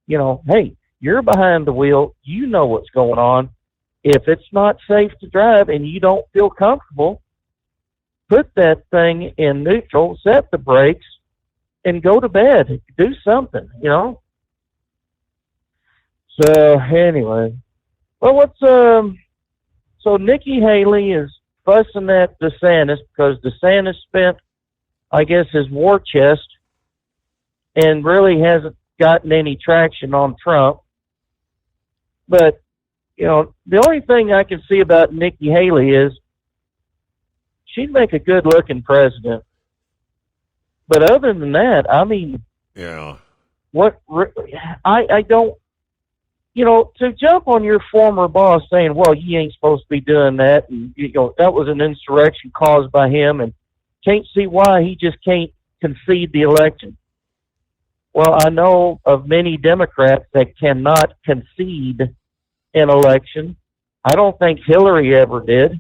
S9: hey, you're behind the wheel, you know what's going on. If it's not safe to drive and you don't feel comfortable, put that thing in neutral, set the brakes, and go to bed. Do something, So anyway, well, so Nikki Haley is fussing at DeSantis because DeSantis spent, I guess, his war chest and really hasn't gotten any traction on Trump. But, the only thing I can see about Nikki Haley is she'd make a good-looking president. But other than that,
S12: yeah.
S9: I don't, to jump on your former boss saying, well, you ain't supposed to be doing that, and, that was an insurrection caused by him, and can't see why he just can't concede the election. Well, I know of many Democrats that cannot concede an election. I don't think Hillary ever did.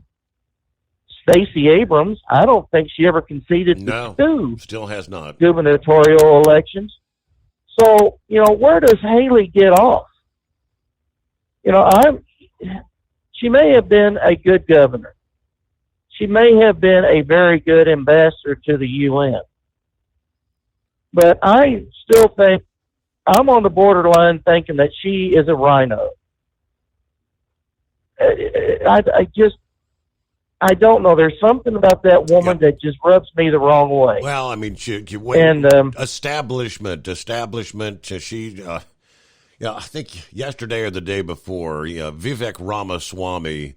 S3: Stacey Abrams, I don't think she ever conceded
S12: No,
S3: to
S12: still has not.
S3: gubernatorial elections. So, where does Haley get off? She may have been a good governor. She may have been a very good ambassador to the UN. But I still think I'm on the borderline thinking that she is a rhino. I don't know. There's something about that woman that just rubs me the wrong way.
S12: Well, I mean, establishment. She, I think yesterday or the day before, Vivek Ramaswamy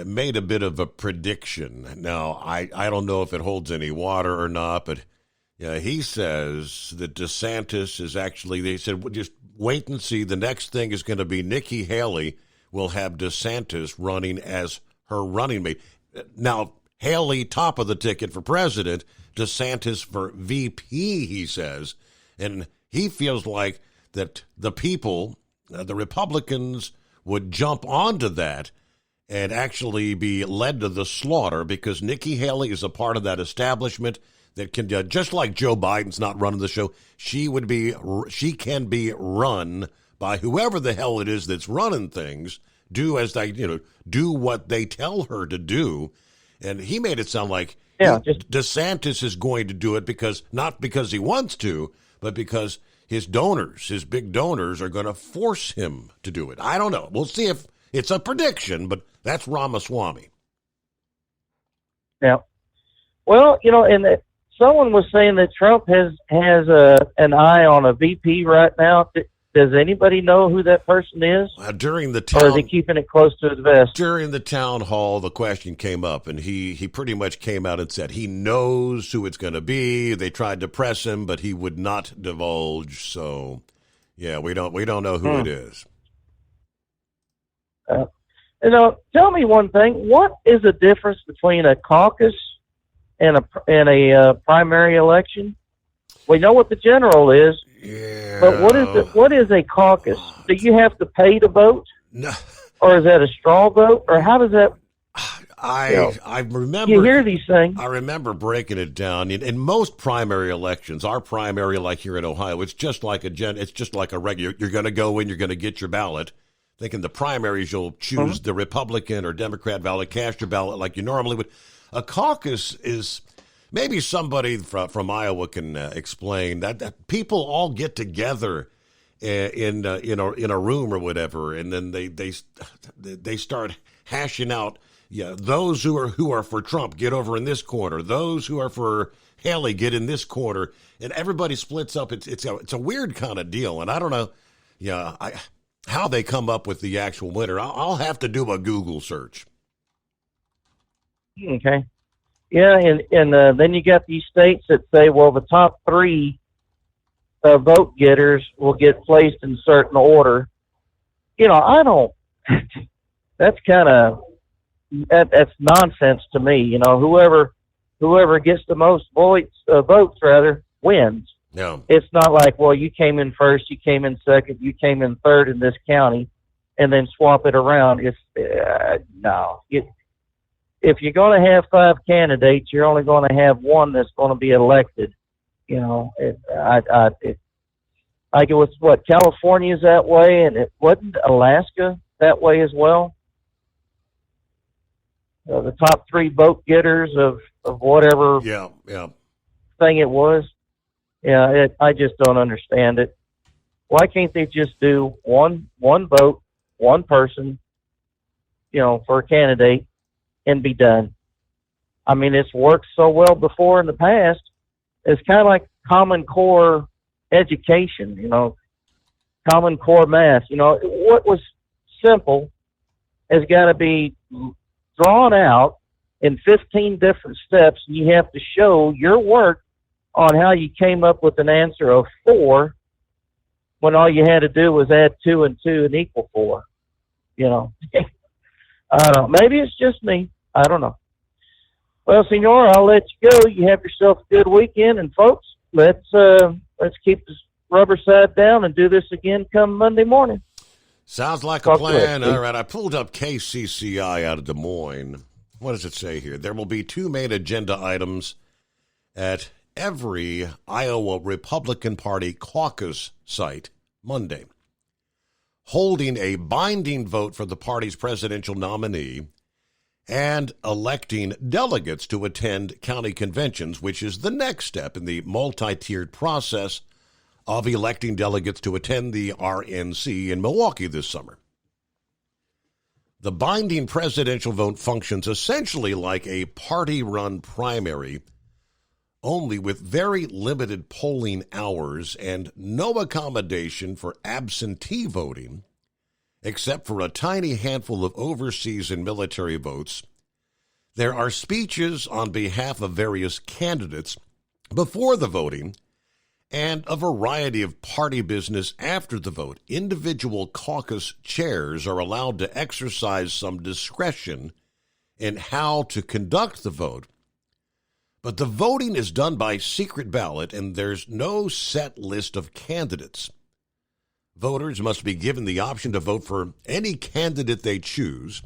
S12: made a bit of a prediction. Now, I don't know if it holds any water or not, but he says that DeSantis is actually, they said, well, just wait and see. The next thing is going to be Nikki Haley will have DeSantis running as her running mate. Now, Haley, top of the ticket for president, DeSantis for VP, he says. And he feels like that the people, the Republicans, would jump onto that and actually be led to the slaughter because Nikki Haley is a part of that establishment that can, just like Joe Biden's not running the show, she can be run by whoever the hell it is that's running things. Do as they, do what they tell her to do. And he made it sound like DeSantis is going to do it not because he wants to, but because his big donors are going to force him to do it. I don't know. We'll see if it's a prediction, but that's Ramaswamy.
S3: Yeah. Well, and someone was saying that Trump has an eye on a VP right now. Does anybody know who that person is?
S12: During the
S3: or
S12: town,
S3: is he keeping it close to his vest?
S12: During the town hall, the question came up, and he pretty much came out and said he knows who it's going to be. They tried to press him, but he would not divulge. So, yeah, we don't know who it is.
S3: Tell me one thing. What is the difference between a caucus and a primary election? We know what the general is.
S12: Yeah.
S3: But what is a caucus? Do you have to pay to vote?
S12: No.
S3: Or is that a straw vote? Or how does that?
S12: I remember.
S3: You hear these things.
S12: I remember breaking it down. In most primary elections, our primary, like here in Ohio, it's just like a regular. You're going to go in, you're going to get your ballot. I think in the primaries, you'll choose the Republican or Democrat ballot, cast your ballot like you normally would. A caucus is. Maybe somebody from Iowa can explain that people all get together in a room or whatever, and then they start hashing out. Yeah, those who are for Trump get over in this corner. Those who are for Haley get in this corner, and everybody splits up. It's a weird kind of deal, and I don't know. Yeah, how they come up with the actual winner. I'll have to do a Google search.
S3: Okay. Yeah, and then you got these states that say, well, the top three vote getters will get placed in certain order. I don't. That's kind of that's nonsense to me. Whoever gets the most votes wins.
S12: Yeah.
S3: It's not like, well, you came in first, you came in second, you came in third in this county, and then swap it around. It's no. If you're going to have 5 candidates, you're only going to have one that's going to be elected. I get what California's that way, and it wasn't Alaska that way as well. The top 3 vote getters of whatever thing it was. Yeah, I just don't understand it. Why can't they just do one vote, one person, for a candidate? And be done. I mean, it's worked so well before in the past. It's kind of like Common Core education, Common Core math. What was simple has got to be drawn out in 15 different steps, and you have to show your work on how you came up with an answer of 4 when all you had to do was add 2 and 2 and equal 4. I don't know. Maybe it's just me. I don't know. Well, Senor, I'll let you go. You have yourself a good weekend. And, folks, let's keep this rubber side down and do this again come Monday morning.
S12: Sounds like a plan. All right. I pulled up KCCI out of Des Moines. what does it say here? There will be 2 main agenda items at every Iowa Republican Party caucus site Monday. Holding a binding vote for the party's presidential nominee and electing delegates to attend county conventions, which is the next step in the multi-tiered process of electing delegates to attend the RNC in Milwaukee this summer. The binding presidential vote functions essentially like a party-run primary, only with very limited polling hours and no accommodation for absentee voting, except for a tiny handful of overseas and military votes. There are speeches on behalf of various candidates before the voting and a variety of party business after the vote. Individual caucus chairs are allowed to exercise some discretion in how to conduct the vote. But the voting is done by secret ballot, and there's no set list of candidates. Voters must be given the option to vote for any candidate they choose.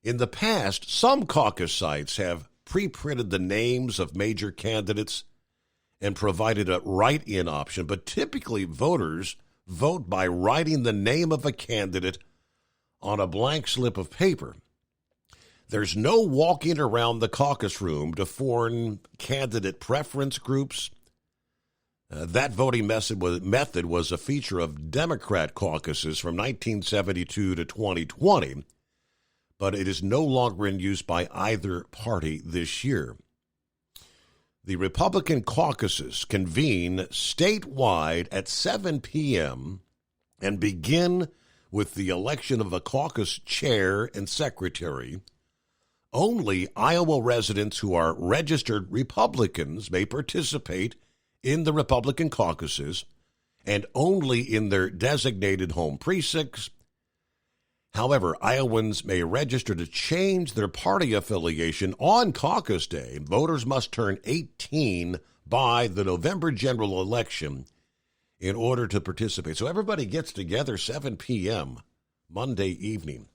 S12: In the past, some caucus sites have pre-printed the names of major candidates and provided a write-in option, but typically voters vote by writing the name of a candidate on a blank slip of paper. There's no walking around the caucus room to form candidate preference groups. That voting method was a feature of Democrat caucuses from 1972 to 2020, but it is no longer in use by either party this year. The Republican caucuses convene statewide at 7 p.m. and begin with the election of a caucus chair and secretary. Only Iowa residents who are registered Republicans may participate in the Republican caucuses, and only in their designated home precincts. However, Iowans may register to change their party affiliation on caucus day. Voters must turn 18 by the November general election in order to participate. So everybody gets together 7 p.m. Monday evening.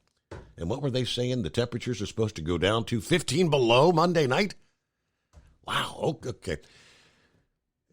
S12: And what were they saying? The temperatures are supposed to go down to 15 below Monday night? Wow, okay.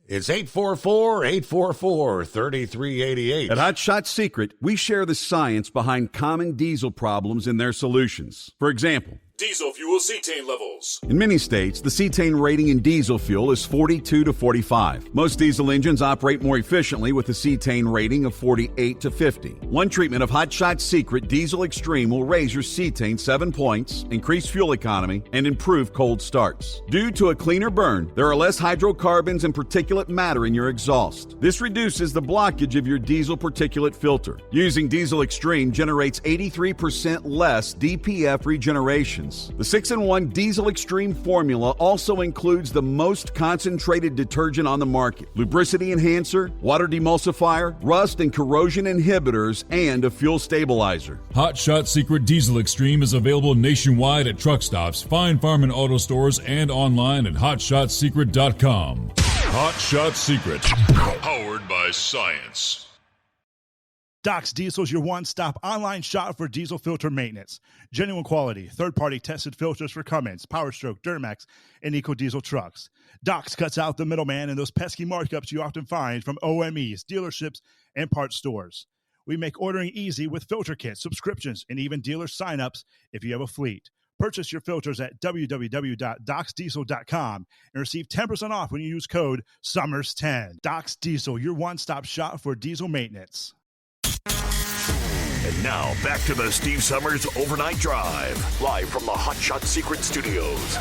S12: It's 844-844-3388.
S15: At Hot Shot Secret, we share the science behind common diesel problems and their solutions. For example,
S11: diesel fuel cetane levels.
S15: in many states, the cetane rating in diesel fuel is 42 to 45. Most diesel engines operate more efficiently with a cetane rating of 48 to 50. One treatment of Hot Shot Secret Diesel Extreme will raise your cetane 7 points, increase fuel economy, and improve cold starts. Due to a cleaner burn, there are less hydrocarbons and particulate matter in your exhaust. This reduces the blockage of your diesel particulate filter. Using Diesel Extreme generates 83% less DPF regeneration. The 6-in-1 Diesel Extreme formula also includes the most concentrated detergent on the market, lubricity enhancer, water demulsifier, rust and corrosion inhibitors, and a fuel stabilizer.
S11: Hot Shot Secret Diesel Extreme is available nationwide at truck stops, fine farm and auto stores, and online at hotshotsecret.com. Hot Shot Secret, powered by science.
S16: Doc's Diesel is your one-stop online shop for diesel filter maintenance. Genuine quality, third-party tested filters for Cummins, PowerStroke, Duramax, and EcoDiesel trucks. Doc's cuts out the middleman and those pesky markups you often find from OMEs, dealerships, and parts stores. We make ordering easy with filter kits, subscriptions, and even dealer sign-ups if you have a fleet. Purchase your filters at www.docsdiesel.com and receive 10% off when you use code SUMMERS10. Doc's Diesel, your one-stop shop for diesel maintenance.
S14: And now, back to the Steve Summers Overnight Drive, live from the Hot Shot Secret Studios.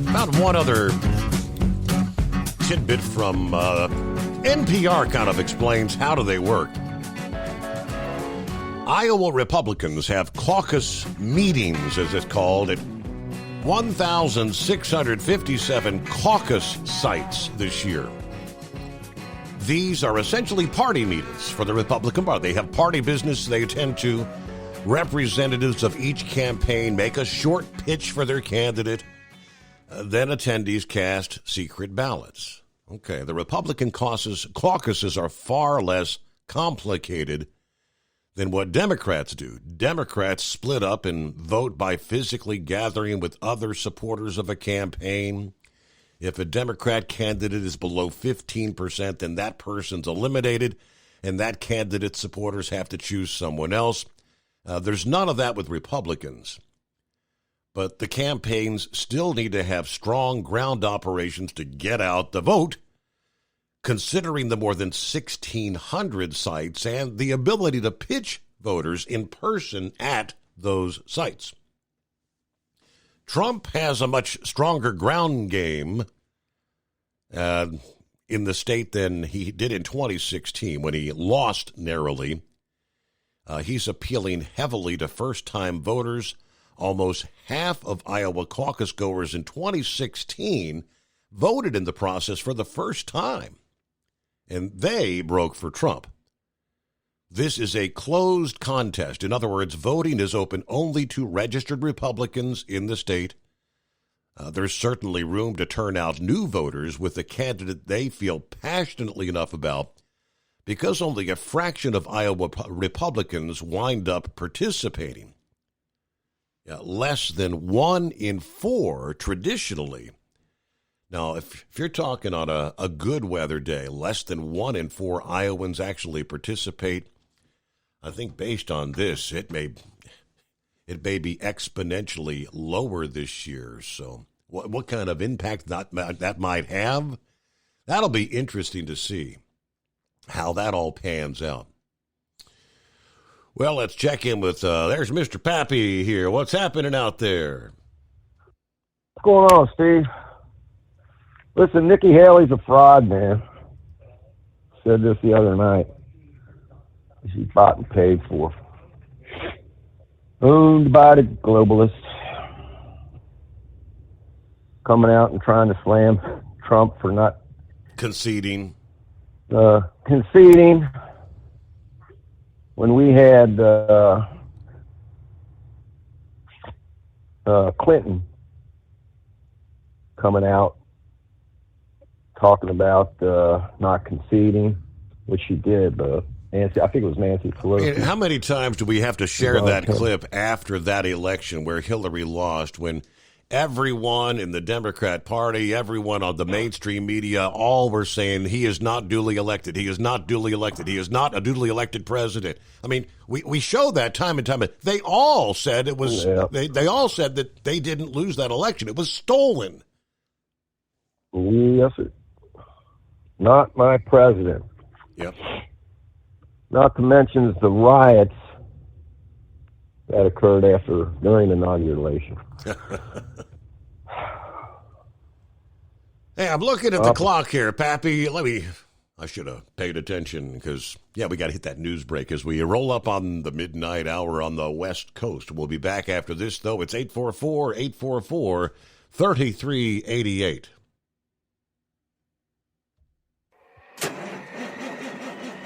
S12: About one other tidbit from NPR kind of explains how do they work. Iowa Republicans have caucus meetings, as it's called, at 1,657 caucus sites this year. These are essentially party meetings for the Republican Party. They have party business they attend to. Representatives of each campaign make a short pitch for their candidate. Then attendees cast secret ballots. Okay, the Republican caucuses are far less complicated than what Democrats do. Democrats split up and vote by physically gathering with other supporters of a campaign. If a Democrat candidate is below 15%, then that person's eliminated, and that candidate's supporters have to choose someone else. There's none of that with Republicans. But the campaigns still need to have strong ground operations to get out the vote, considering the more than 1,600 sites and the ability to pitch voters in person at those sites. Trump has a much stronger ground game in the state than he did in 2016 when he lost narrowly. He's appealing heavily to first-time voters. Almost half of Iowa caucus goers in 2016 voted in the process for the first time, and they broke for Trump. This is a closed contest. In other words, voting is open only to registered Republicans in the state. There's certainly room to turn out new voters with a candidate they feel passionately enough about, because only a fraction of Iowa Republicans wind up participating. Less than 1 in 4 traditionally. Now, if you're talking on a good weather day, less than 1 in 4 Iowans actually participate. I think based on this, it may be exponentially lower this year. So what kind of impact that might have, that'll be interesting to see how that all pans out. Well, let's check in with, there's Mr. Pappy here. What's happening out there?
S17: What's going on, Steve? Listen, Nikki Haley's a fraud, man. Said this the other night. She's bought and paid for. Owned by the globalists. Coming out and trying to slam Trump for not
S12: conceding.
S17: When we had Clinton coming out talking about not conceding, which she did, but Nancy, I think it was Nancy Pelosi.
S12: How many times do we have to share that clip after that election where Hillary lost, when everyone in the Democrat Party, everyone on the mainstream media, all were saying he is not duly elected. He is not duly elected. He is not a duly elected president. I mean, we show that time and time. They all said it was. Yeah. They all said that they didn't lose that election. It was stolen.
S17: Yes, not my president.
S12: Yep.
S17: Not to mention the riots that occurred during the inauguration.
S12: Hey, I'm looking at the clock here, Pappy. I should have paid attention because, we got to hit that news break as we roll up on the midnight hour on the West Coast. We'll be back after this, though. It's 844-844-3388.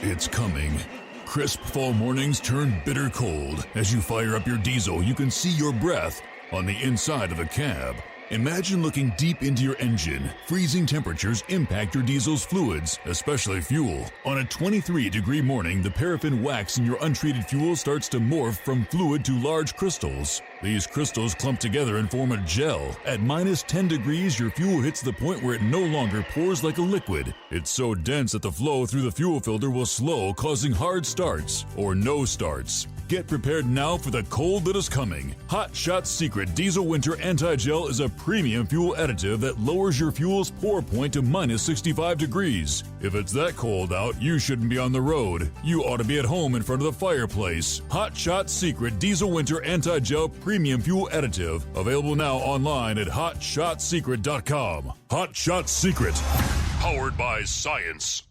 S11: It's coming. Crisp fall mornings turn bitter cold. As you fire up your diesel, you can see your breath on the inside of the cab. Imagine looking deep into your engine. Freezing temperatures impact your diesel's fluids, especially fuel. On a 23-degree morning, the paraffin wax in your untreated fuel starts to morph from fluid to large crystals. These crystals clump together and form a gel. At minus 10 degrees, your fuel hits the point where it no longer pours like a liquid. It's so dense that the flow through the fuel filter will slow, causing hard starts or no starts. Get prepared now for the cold that is coming. Hot Shot Secret Diesel Winter Anti-Gel is a premium fuel additive that lowers your fuel's pour point to minus 65 degrees. If it's that cold out, you shouldn't be on the road. You ought to be at home in front of the fireplace. Hot Shot Secret Diesel Winter Anti-Gel Premium Fuel Additive. Available now online at HotShotSecret.com. Hot Shot Secret. Powered by science.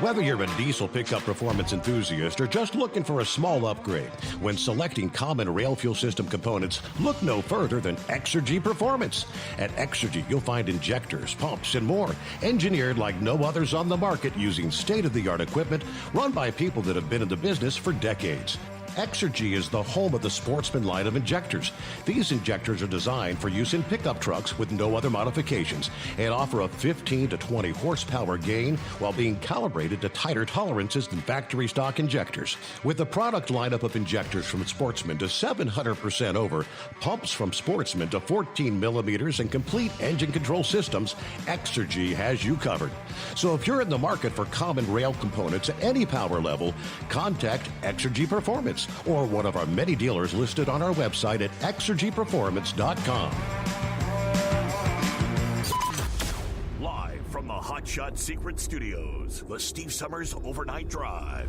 S12: Whether you're a diesel pickup performance enthusiast or just looking for a small upgrade, when selecting common rail fuel system components, look no further than Exergy Performance. At Exergy, you'll find injectors, pumps, and more, engineered like no others on the market using state-of-the-art equipment run by people that have been in the business for decades. Exergy is the home of the Sportsman line of injectors. These injectors are designed for use in pickup trucks with no other modifications and offer a 15 to 20 horsepower gain while being calibrated to tighter tolerances than factory stock injectors. With a product lineup of injectors from Sportsman to 700% over, pumps from Sportsman to 14 millimeters, and complete engine control systems, Exergy has you covered. So if you're in the market for common rail components at any power level, contact Exergy Performance or one of our many dealers listed on our website at exergyperformance.com.
S14: Live from the Hot Shot Secret Studios, the Steve Summers Overnight Drive.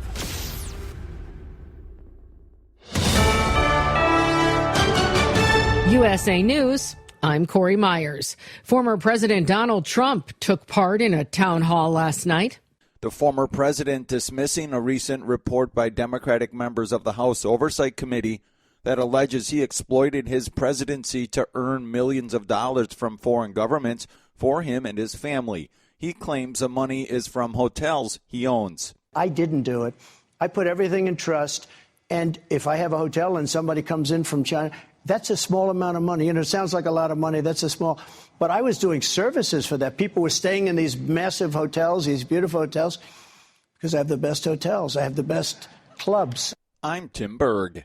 S10: USA News. I'm Corey Myers. Former President Donald Trump took part in a town hall last night.
S19: The former president dismissing a recent report by Democratic members of the House Oversight Committee that alleges he exploited his presidency to earn millions of dollars from foreign governments for him and his family. He claims the money is from hotels he owns.
S20: I didn't do it. I put everything in trust. And if I have a hotel and somebody comes in from China, that's a small amount of money. It sounds like a lot of money. That's a small. But I was doing services for that. People were staying in these massive hotels, these beautiful hotels, because I have the best hotels. I have the best clubs.
S19: I'm Tim Berg.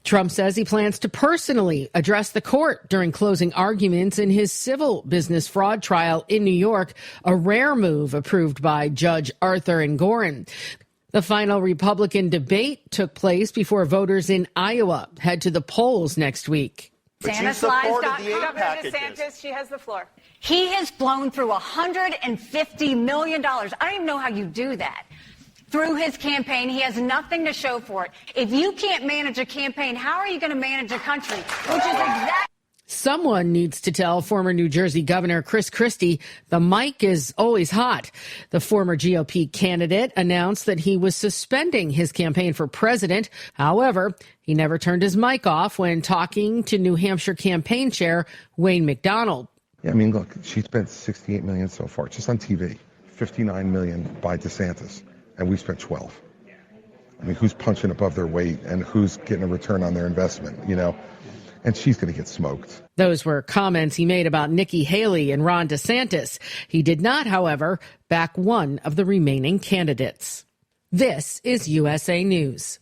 S10: Trump says he plans to personally address the court during closing arguments in his civil business fraud trial in New York, a rare move approved by Judge Arthur Engoron. The final Republican debate took place before voters in Iowa head to the polls next week.
S21: Governor DeSantis, she has the floor.
S22: He has blown through $150 million. I don't even know how you do that. Through his campaign, he has nothing to show for it. If you can't manage a campaign, how are you going to manage a country? Which is exactly.
S10: Someone needs to tell former New Jersey Governor Chris Christie the mic is always hot. The former GOP candidate announced that he was suspending his campaign for president. However, he never turned his mic off when talking to New Hampshire campaign chair Wayne McDonald.
S23: Yeah, I mean, look, she spent $68 million so far, just on TV, $59 million by DeSantis, and we spent 12. I mean, who's punching above their weight and who's getting a return on their investment, you know? And she's going to get smoked.
S10: Those were comments he made about Nikki Haley and Ron DeSantis. He did not, however, back one of the remaining candidates. This is USA News.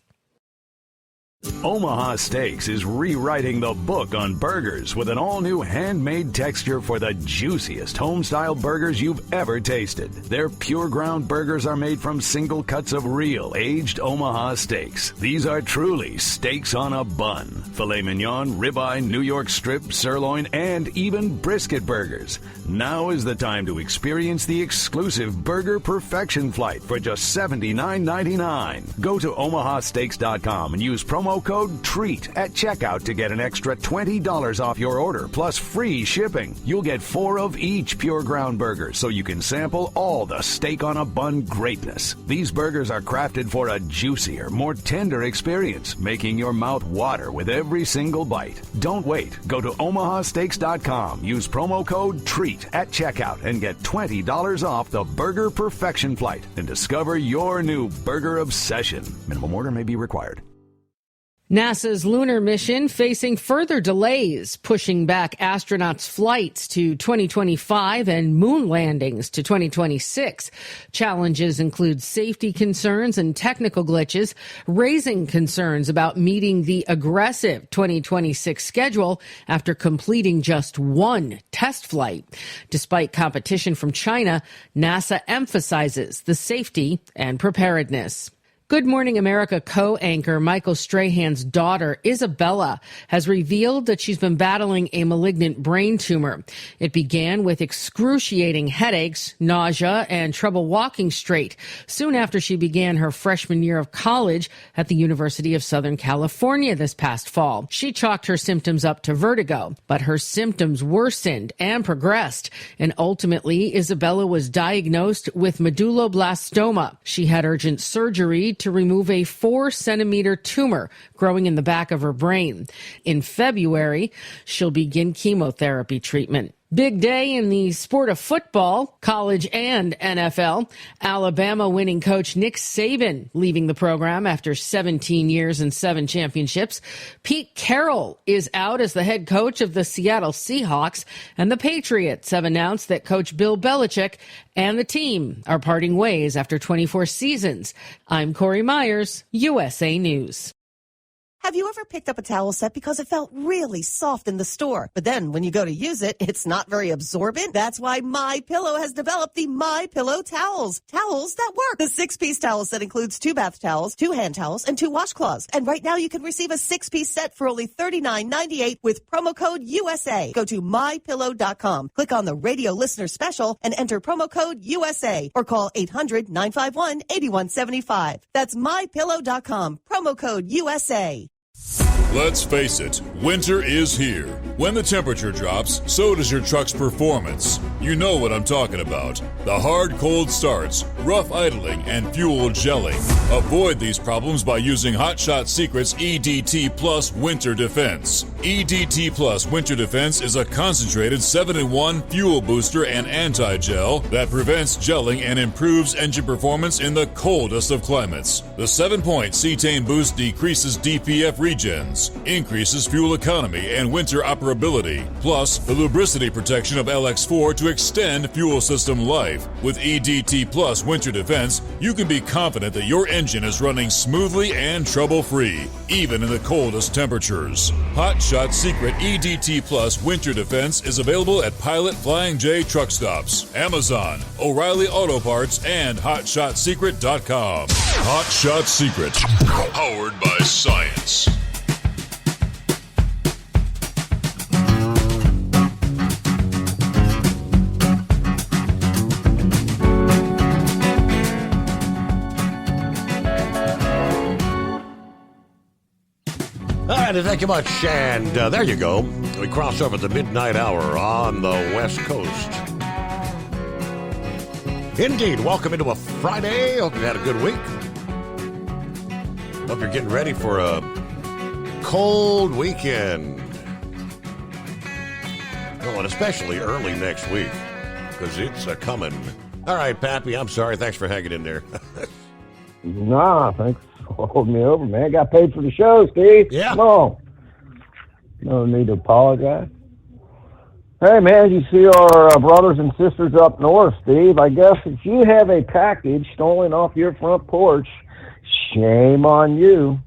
S25: Omaha Steaks is rewriting the book on burgers with an all-new handmade texture for the juiciest home-style burgers you've ever tasted. Their pure ground burgers are made from single cuts of real aged Omaha steaks. These are truly steaks on a bun. Filet mignon, ribeye, New York strip, sirloin, and even brisket burgers. Now is the time to experience the exclusive Burger Perfection Flight for just $79.99. Go to omahasteaks.com and use promo code TREAT at checkout to get an extra $20 off your order, plus free shipping. You'll get 4 of each pure ground burger, so you can sample all the steak on a bun greatness. These burgers are crafted for a juicier, more tender experience, making your mouth water with every single bite. Don't wait. Go to omahasteaks.com, use promo code TREAT at checkout, and get $20 off the Burger Perfection Flight and discover your new burger obsession. Minimum order may be required.
S10: NASA's lunar mission facing further delays, pushing back astronauts' flights to 2025 and moon landings to 2026. Challenges include safety concerns and technical glitches, raising concerns about meeting the aggressive 2026 schedule after completing just one test flight. Despite competition from China, NASA emphasizes the safety and preparedness. Good Morning America co-anchor Michael Strahan's daughter, Isabella, has revealed that she's been battling a malignant brain tumor. It began with excruciating headaches, nausea, and trouble walking straight soon after she began her freshman year of college at the University of Southern California this past fall. She chalked her symptoms up to vertigo, but her symptoms worsened and progressed, and ultimately Isabella was diagnosed with medulloblastoma. She had urgent surgery to remove a 4-centimeter tumor growing in the back of her brain. In February, she'll begin chemotherapy treatment. Big day in the sport of football, college and NFL. Alabama winning coach Nick Saban leaving the program after 17 years and 7 championships. Pete Carroll is out as the head coach of the Seattle Seahawks, and the Patriots have announced that coach Bill Belichick and the team are parting ways after 24 seasons. I'm Corey Myers, USA News.
S2: Have you ever picked up a towel set because it felt really soft in the store, but then when you go to use it, it's not very absorbent? That's why MyPillow has developed the MyPillow towels. Towels that work. The 6-piece towel set includes 2 bath towels, 2 hand towels, and 2 washcloths. And right now you can receive a 6-piece set for only $39.98 with promo code USA. Go to MyPillow.com, click on the radio listener special, and enter promo code USA, or call 800-951-8175. That's MyPillow.com, promo code USA.
S11: Let's face it, winter is here. When the temperature drops, so does your truck's performance. You know what I'm talking about. The hard, cold starts, rough idling, and fuel gelling. Avoid these problems by using Hot Shot Secret's EDT Plus Winter Defense. EDT Plus Winter Defense is a concentrated 7-in-1 fuel booster and anti-gel that prevents gelling and improves engine performance in the coldest of climates. The 7-point cetane boost decreases DPF regens, increases fuel economy and winter operability, plus the lubricity protection of LX4 to extend fuel system life. With EDT Plus Winter Defense, you can be confident that your engine is running smoothly and trouble-free, even in the coldest temperatures. Hot Shot Secret EDT Plus Winter Defense is available at Pilot Flying J truck stops, Amazon, O'Reilly Auto Parts, and HotShotSecret.com. Hot Shot Secret, powered by science.
S12: All right, thank you much. And there you go. We cross over the midnight hour on the West Coast. Indeed, welcome into a Friday. Hope you had a good week. Hope you're getting ready for a cold weekend. Oh, and especially early next week, because it's coming. All right, Pappy, I'm sorry. Thanks for hanging in there.
S17: Nah, thanks for holding me over, man. Got paid for the show, Steve.
S12: Yeah.
S17: Come on. No need to apologize. Hey, man, you see our brothers and sisters up north, Steve. I guess if you have a package stolen off your front porch, shame on you.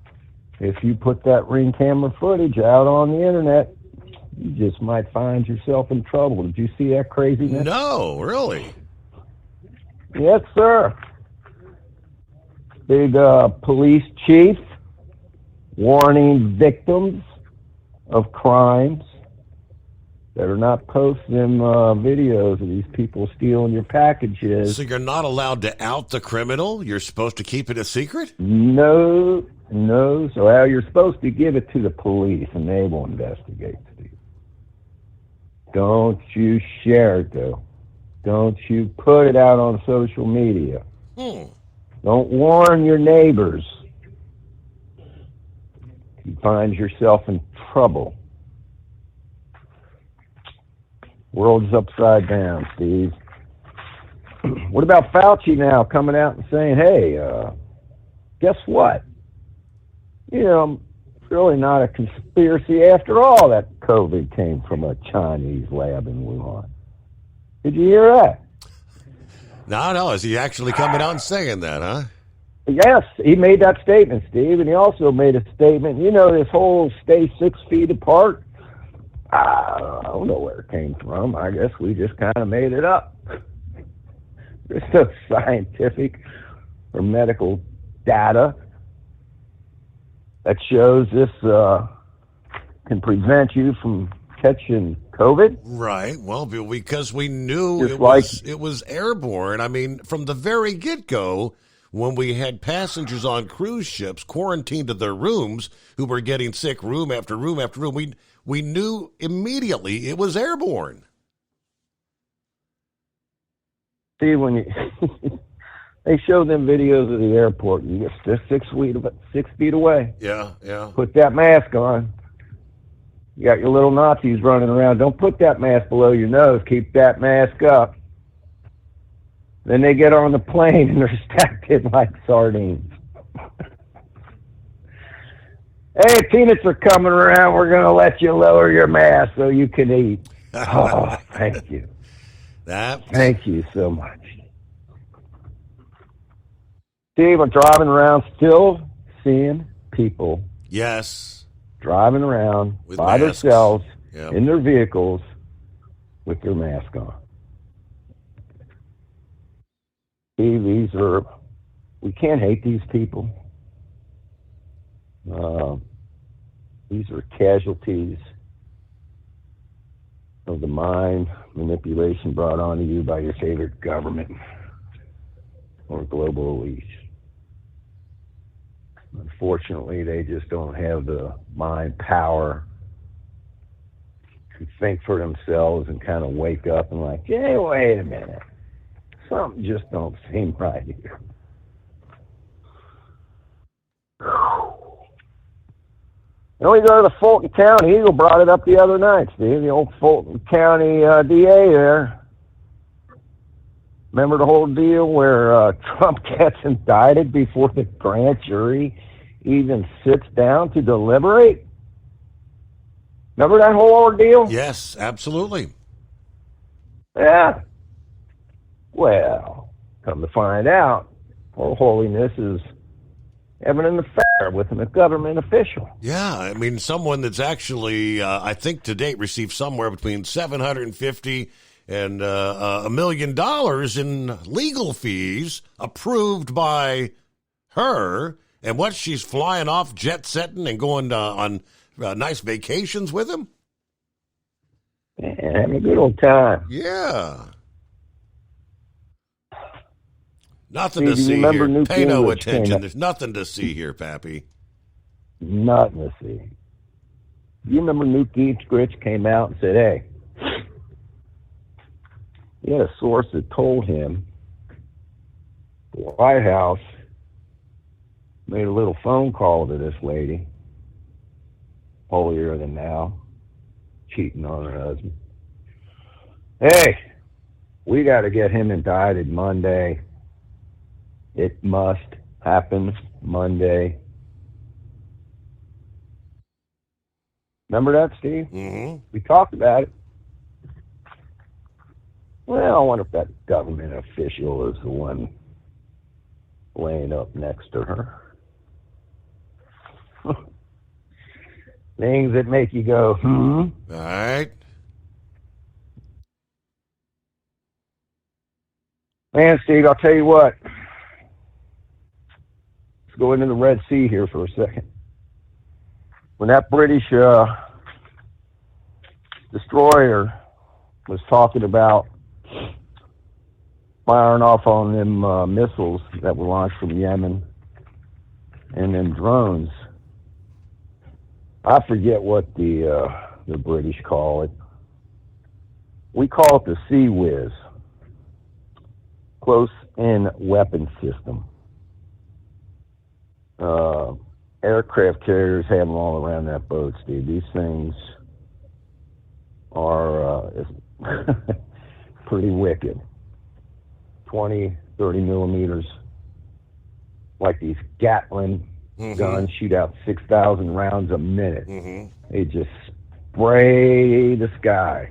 S17: If you put that Ring camera footage out on the internet, you just might find yourself in trouble. Did you see that craziness?
S12: No, really?
S17: Yes, sir. Big police chief warning victims of crimes that are not posting videos of these people stealing your packages.
S12: So you're not allowed to out the criminal? You're supposed to keep it a secret?
S17: No. So how you're supposed to give it to the police and they will investigate, Steve. Don't you share it, though. Don't you put it out on social media. Don't warn your neighbors. You find yourself in trouble. World's upside down, Steve. What about Fauci now coming out and saying, hey, guess what? You know, it's really not a conspiracy after all that COVID came from a Chinese lab in Wuhan. Did you hear that?
S12: No. Is he actually coming out and saying that, huh?
S17: Yes, he made that statement, Steve, and he also made a statement, you know, this whole stay 6 feet apart. I don't know where it came from. I guess we just kind of made it up. There's no scientific or medical data that shows this can prevent you from catching COVID.
S12: Right. Well, because we knew it was airborne. I mean, from the very get-go, when we had passengers on cruise ships quarantined to their rooms who were getting sick room after room after room, we knew immediately it was airborne.
S17: See, when they show them videos of the airport, and you're 6 feet away.
S12: Yeah.
S17: Put that mask on. You got your little Nazis running around. Don't put that mask below your nose. Keep that mask up. Then they get on the plane and they're stacked in like sardines. Hey, peanuts are coming around. We're going to let you lower your mask so you can eat. Oh, thank you. Thank you so much. Steve, I'm driving around still seeing people.
S12: Yes.
S17: Driving around
S12: with
S17: by
S12: masks.
S17: themselves
S12: Yep.
S17: in their vehicles with their mask on. Steve, we can't hate these people. These are casualties of the mind manipulation brought onto you by your favorite government or global elites. Unfortunately, they just don't have the mind power to think for themselves and kind of wake up and like, hey, wait a minute. Something just don't seem right here. And we go to the Fulton County. Eagle brought it up the other night, Steve. The old Fulton County DA there. Remember the whole deal where Trump gets indicted before the grand jury even sits down to deliberate? Remember that whole ordeal?
S12: Yes, absolutely.
S17: Yeah. Well, come to find out, Her Holiness is having an affair with a government official.
S12: Yeah, I mean, someone that's actually, I think to date, received somewhere between $750,000 and $1 million in legal fees approved by her. And what, she's flying off, jet-setting, and going on nice vacations with him?
S17: And having a good old time.
S12: Yeah. Nothing
S17: Steve,
S12: to see
S17: remember
S12: here.
S17: Newt
S12: Pay no
S17: Gingrich
S12: attention. There's nothing to see here, Pappy.
S17: Nothing to see. You remember Newt Gingrich came out and said, hey, he had a source that told him the White House made a little phone call to this lady, holier than thou, cheating on her husband. Hey, we got to get him indicted Monday. It must happen Monday. Remember that, Steve?
S12: Mm-hmm.
S17: We talked about it. Well, I wonder if that government official is the one laying up next to her. Things that make you go,
S12: All right.
S17: Man, Steve, I'll tell you what. Let's go into the Red Sea here for a second. When that British destroyer was talking about firing off on them missiles that were launched from Yemen and them drones, I forget what the British call it. We call it the Sea Whiz, close-in weapon system. Aircraft carriers have them all around that boat, Steve. These things are pretty wicked. 20, 30 millimeters. Like these Gatling guns shoot out 6,000 rounds a minute. They just spray the sky.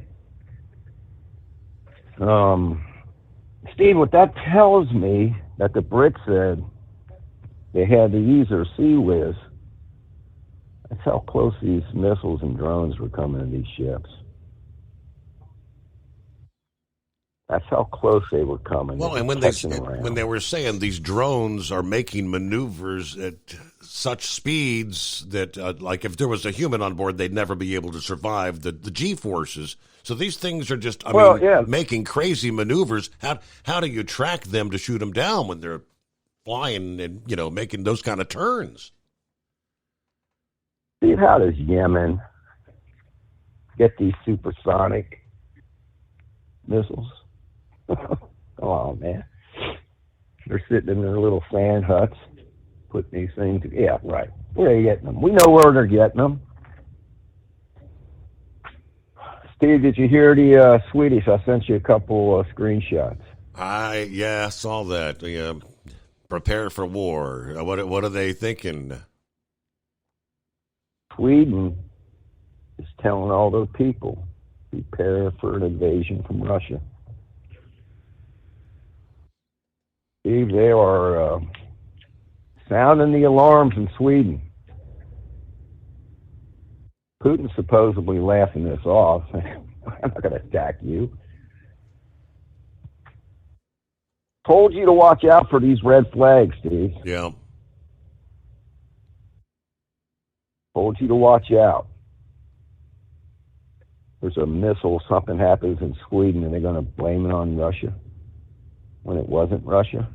S17: Steve, what that tells me that the Brits said they had to use their Sea Whiz. That's how close these missiles and drones were coming to these ships. That's how close they were coming.
S12: Well, and when they were saying these drones are making maneuvers at such speeds that, like, if there was a human on board, they'd never be able to survive the G-forces. So these things are just, making crazy maneuvers. How do you track them to shoot them down when they're flying and, making those kind of turns?
S17: Steve, how does Yemen get these supersonic missiles? Come on, man. They're sitting in their little sand huts, putting these things. Yeah, right. Where are they getting them? We know where they're getting them. Steve, did you hear the Swedish? I sent you a couple screenshots.
S12: I saw that. Prepare for war. What are they thinking?
S17: Sweden is telling all their people, prepare for an invasion from Russia. Steve, they are sounding the alarms in Sweden. Putin's supposedly laughing this off. I'm not going to attack you. Told you to watch out for these red flags, Steve.
S12: Yeah.
S17: Told you to watch out. There's a missile, something happens in Sweden, and they're going to blame it on Russia when it wasn't Russia.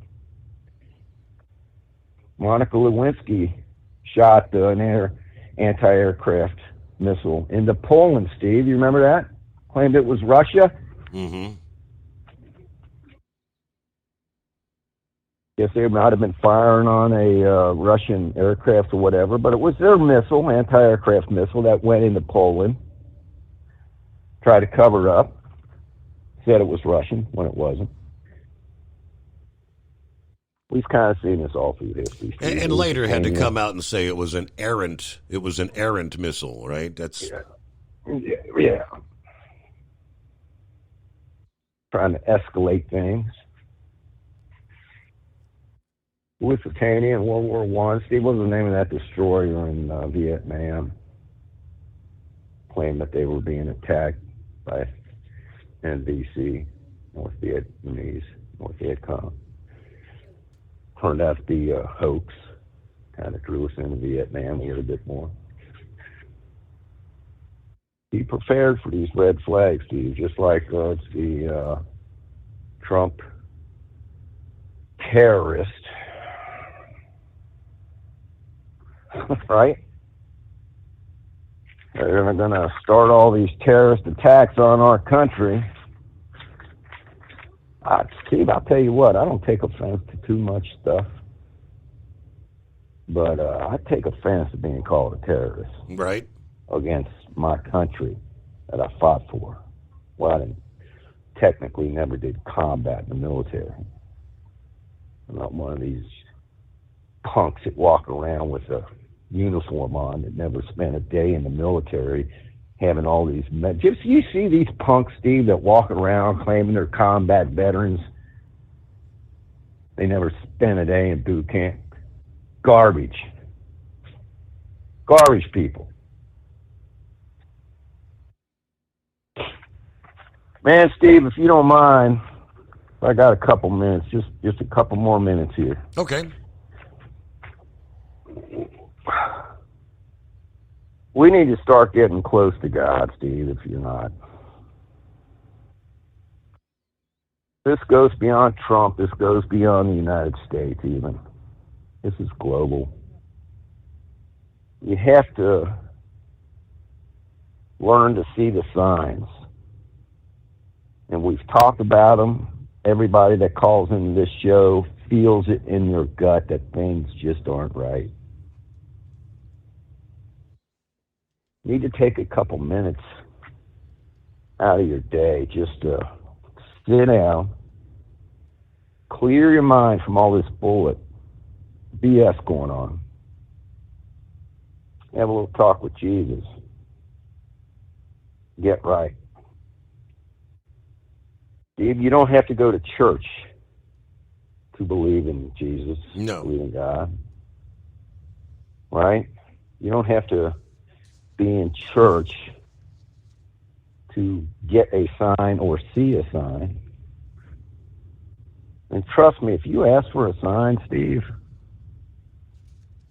S17: Monica Lewinsky shot an anti-aircraft missile into Poland, Steve. You remember that? Claimed it was Russia.
S12: Mm-hmm.
S17: Guess they might have been firing on a Russian aircraft or whatever, but it was their missile, anti-aircraft missile, that went into Poland. Tried to cover up. Said it was Russian when it wasn't. We've kind of seen this all through history.
S12: And later had to come out and say it was an errant missile, right? That's
S17: yeah. Trying to escalate things. Lusitania in World War One. Steve, what was the name of that destroyer in Vietnam? Claimed that they were being attacked by NVC, North Vietcong. Turned out to be a hoax. Kind of drew us into Vietnam a little bit more. Be prepared for these red flags, Steve, just like the Trump terrorist. Right? They're going to start all these terrorist attacks on our country. Steve, I'll tell you what, I don't take offense to too much stuff. But I take offense to being called a terrorist.
S12: Right.
S17: Against my country that I fought for. Well, I technically never did combat in the military. I'm not one of these punks that walk around with a uniform on that never spent a day in the military having all these you see these punks, Steve, that walk around claiming they're combat veterans. They never spent a day in boot camp. Garbage people. Man, Steve, if you don't mind, I got a couple minutes, just a couple more minutes here.
S12: Okay.
S17: We need to start getting close to God, Steve, if you're not. This goes beyond Trump. This goes beyond the United States even. This is global. You have to learn to see the signs. And we've talked about them. Everybody that calls into this show feels it in their gut that things just aren't right. You need to take a couple minutes out of your day just to sit down, clear your mind from all this BS going on. Have a little talk with Jesus. Get right. Steve, you don't have to go to church to believe in Jesus, believe in God. Right? You don't have to be in church to get a sign or see a sign. And trust me, if you ask for a sign, Steve,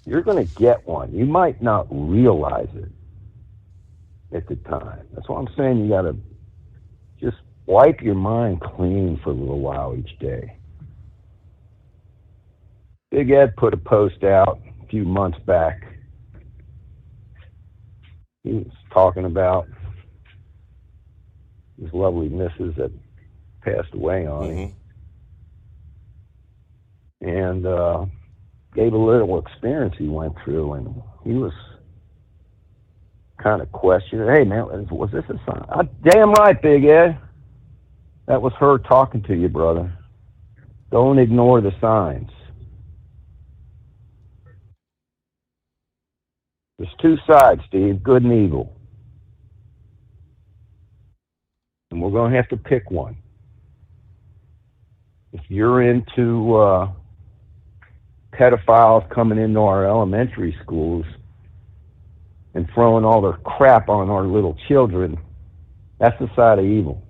S17: you're going to get one. You might not realize it at the time. That's why I'm saying you got to just wipe your mind clean for a little while each day. Big Ed put a post out a few months back. He was talking about his lovely missus that passed away on him. And gave a little experience he went through, and he was kind of question it. Hey, man, was this a sign? Damn right, Big Ed. That was her talking to you, brother. Don't ignore the signs. There's two sides, Steve, good and evil. And we're going to have to pick one. If you're into pedophiles coming into our elementary schools and throwing all their crap on our little children, that's the side of evil.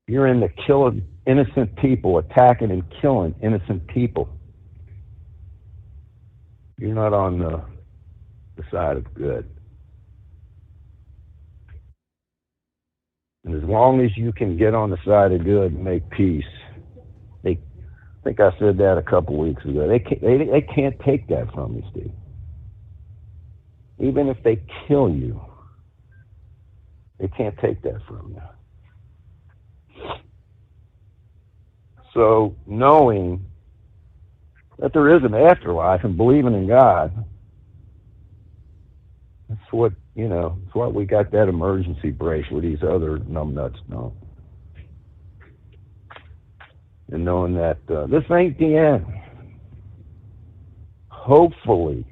S17: You're into killing innocent people, attacking and killing innocent people. You're not on the side of good. And as long as you can get on the side of good and make peace, I think I said that a couple weeks ago. They can't take that from you, Steve. Even if they kill you, they can't take that from you. So knowing that there is an afterlife and believing in God, that's what, it's why we got that emergency brake where these other numbnuts don't. And knowing that this ain't the end. Hopefully,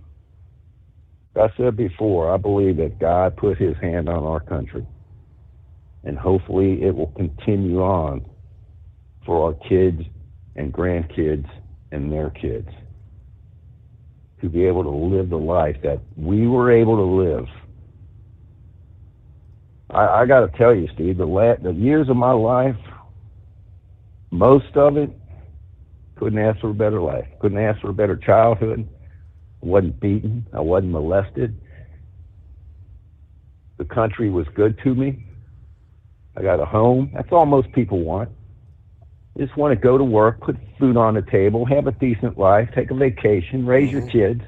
S17: like I said before, I believe that God put his hand on our country. And hopefully it will continue on for our kids and grandkids and their kids to be able to live the life that we were able to live. I got to tell you, Steve, the years of my life, most of it, couldn't ask for a better life. Couldn't ask for a better childhood. I wasn't beaten. I wasn't molested. The country was good to me. I got a home. That's all most people want. You just want to go to work, put food on the table, have a decent life, take a vacation, raise your kids.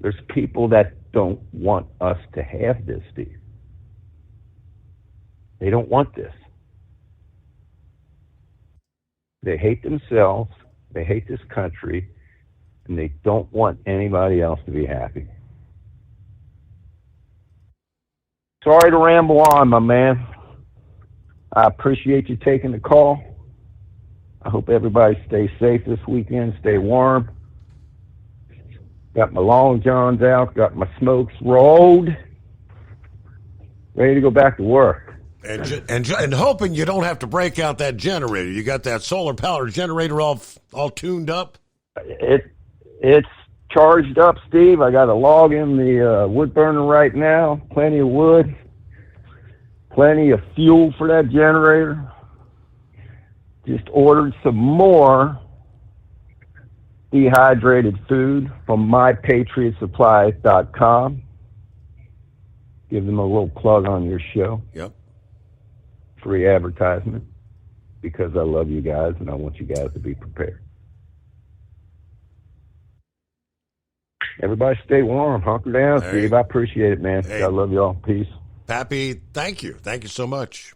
S17: There's people that don't want us to have this, Steve. They don't want this. They hate themselves, they hate this country, and they don't want anybody else to be happy. Sorry to ramble on, my man. I appreciate you taking the call. I hope everybody stays safe this weekend, stay warm. Got my long johns out, got my smokes rolled, ready to go back to work.
S12: And hoping you don't have to break out that generator. You got that solar power generator all tuned up?
S17: It's charged up, Steve. I got a log in the wood burner right now, plenty of wood. Plenty of fuel for that generator. Just ordered some more dehydrated food from mypatriotsupply.com. Give them a little plug on your show.
S12: Yep.
S17: Free advertisement. Because I love you guys and I want you guys to be prepared. Everybody stay warm. Hunker down, Steve. I appreciate it, man. I love y'all. Peace.
S12: Pappy, thank you. Thank you so much.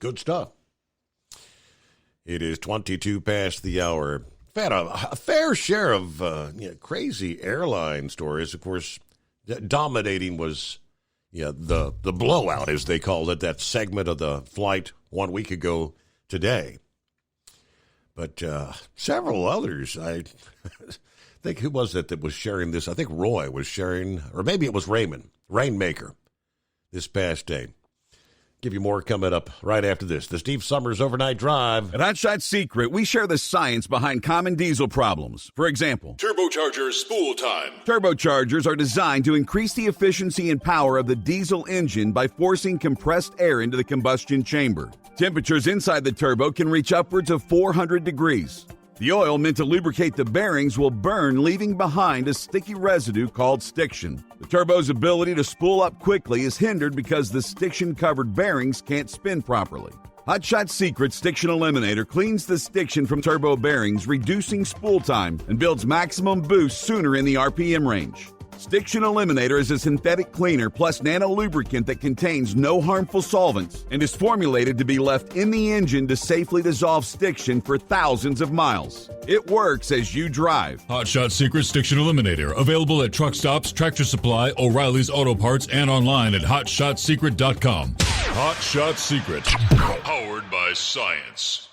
S12: Good stuff. It is 22 past the hour. I've had a fair share of crazy airline stories. Of course, dominating was the blowout, as they called it, that segment of the flight 1 week ago today. But several others, I think, who was it that was sharing this? I think Roy was sharing, or maybe it was Rainmaker, this past day. Give you more coming up right after this. The Steve Summers Overnight Drive.
S15: At Hot Shot Secret, we share the science behind common diesel problems. For example,
S11: turbochargers spool time.
S15: Turbochargers are designed to increase the efficiency and power of the diesel engine by forcing compressed air into the combustion chamber. Temperatures inside the turbo can reach upwards of 400 degrees. The oil meant to lubricate the bearings will burn, leaving behind a sticky residue called stiction. The turbo's ability to spool up quickly is hindered because the stiction-covered bearings can't spin properly. Hot Shot Secret Stiction Eliminator cleans the stiction from turbo bearings, reducing spool time, and builds maximum boost sooner in the RPM range.
S18: Stiction Eliminator is a synthetic cleaner plus nano lubricant that contains no harmful solvents and is formulated to be left in the engine to safely dissolve stiction for thousands of miles. It works as you drive.
S11: Hot Shot Secret Stiction Eliminator. Available at truck stops, Tractor Supply, O'Reilly's Auto Parts, and online at HotShotSecret.com. Hot Shot Secret. Powered by science.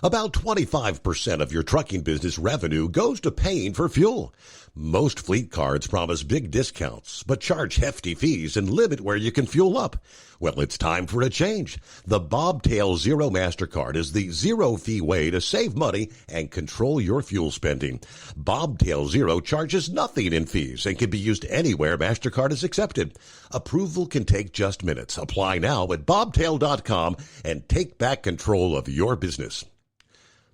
S12: About 25% of your trucking business revenue goes to paying for fuel. Most fleet cards promise big discounts, but charge hefty fees and limit where you can fuel up. Well, it's time for a change. The Bobtail Zero MasterCard is the zero-fee way to save money and control your fuel spending. Bobtail Zero charges nothing in fees and can be used anywhere MasterCard is accepted. Approval can take just minutes. Apply now at bobtail.com and take back control of your business.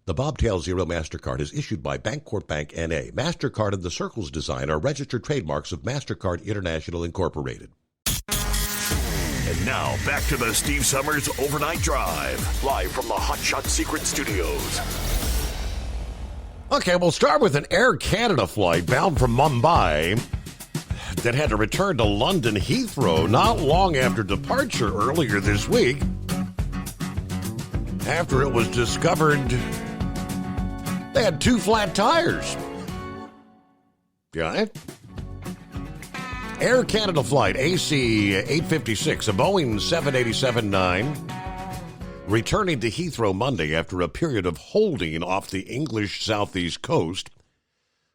S12: The Bobtail Zero MasterCard is issued by Bancorp Bank N.A. MasterCard and the Circles design are registered trademarks of MasterCard International Incorporated.
S14: And now, back to the Steve Summers Overnight Drive, live from the Hot Shot Secret Studios.
S12: Okay, we'll start with an Air Canada flight bound from Mumbai that had to return to London Heathrow not long after departure earlier this week, after it was discovered they had 2 flat tires. Yeah. Air Canada flight AC-856, a Boeing 787-9, returning to Heathrow Monday after a period of holding off the English southeast coast.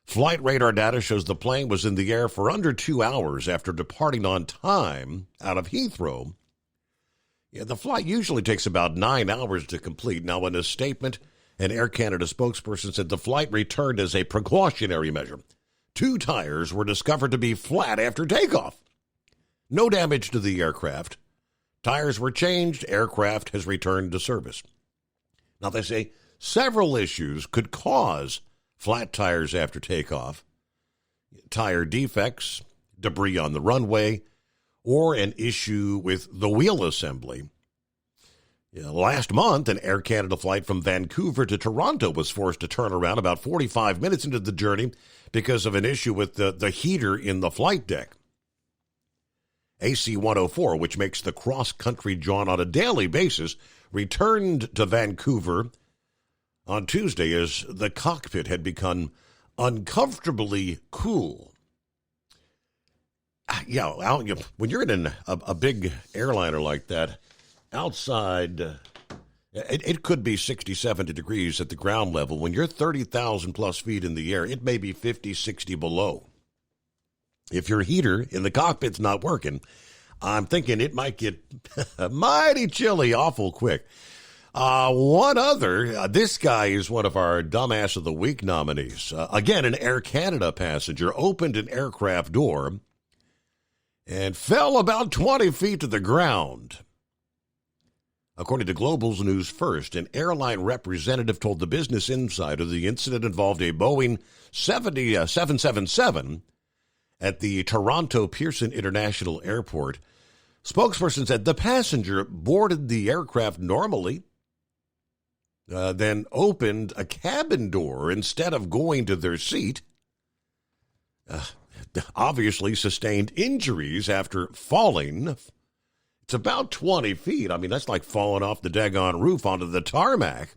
S12: Flight radar data shows the plane was in the air for under 2 hours after departing on time out of Heathrow. Yeah, the flight usually takes about 9 hours to complete. Now, in a statement, an Air Canada spokesperson said the flight returned as a precautionary measure. 2 tires were discovered to be flat after takeoff. No damage to the aircraft. Tires were changed. Aircraft has returned to service. Now, they say several issues could cause flat tires after takeoff. Tire defects, debris on the runway, or an issue with the wheel assembly. Last month, an Air Canada flight from Vancouver to Toronto was forced to turn around about 45 minutes into the journey because of an issue with the heater in the flight deck. AC-104, which makes the cross-country jaunt on a daily basis, returned to Vancouver on Tuesday as the cockpit had become uncomfortably cool. Yeah, when you're in a big airliner like that, outside, it could be 60, 70 degrees at the ground level. When you're 30,000 plus feet in the air, it may be 50, 60 below. If your heater in the cockpit's not working, I'm thinking it might get mighty chilly awful quick. One other, this guy is one of our Dumbass of the Week nominees. Again, an Air Canada passenger opened an aircraft door and fell about 20 feet to the ground. According to Global's News First, an airline representative told the Business Insider the incident involved a Boeing 777 at the Toronto Pearson International Airport. Spokesperson said the passenger boarded the aircraft normally, then opened a cabin door instead of going to their seat. Obviously sustained injuries after falling. It's about 20 feet. I mean, that's like falling off the daggone roof onto the tarmac.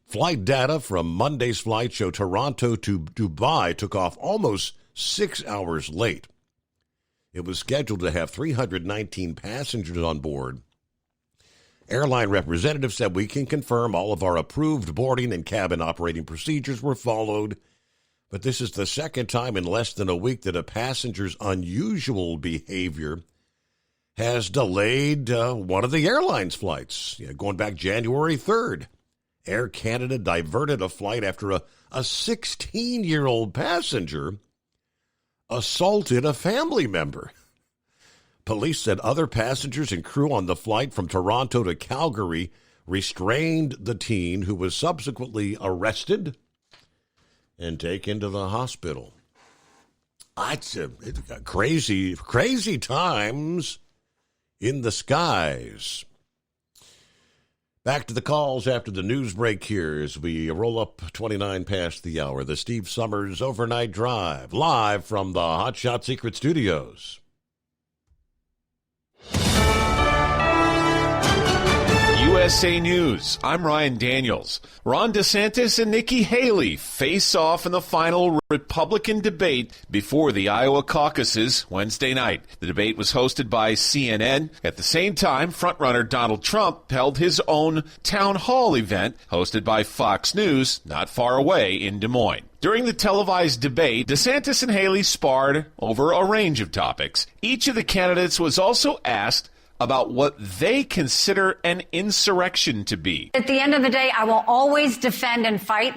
S12: Flight data from Monday's flight show Toronto to Dubai took off almost 6 hours late. It was scheduled to have 319 passengers on board. Airline representatives said we can confirm all of our approved boarding and cabin operating procedures were followed. But this is the second time in less than a week that a passenger's unusual behavior has delayed one of the airline's flights. Going back January 3rd, Air Canada diverted a flight after a 16-year-old passenger assaulted a family member. Police said other passengers and crew on the flight from Toronto to Calgary restrained the teen, who was subsequently arrested and taken to the hospital. It's crazy times in the skies. Back to the calls after the news break here as we roll up 29 past the hour. The Steve Summers Overnight Drive, live from the Hot Shot Secret Studios.
S4: USA News, I'm Ryan Daniels. Ron DeSantis and Nikki Haley face off in the final Republican debate before the Iowa caucuses Wednesday night. The debate was hosted by CNN. At the same time, frontrunner Donald Trump held his own town hall event hosted by Fox News not far away in Des Moines. During the televised debate, DeSantis and Haley sparred over a range of topics. Each of the candidates was also asked about what they consider an insurrection to be.
S22: At the end of the day, I will always defend and fight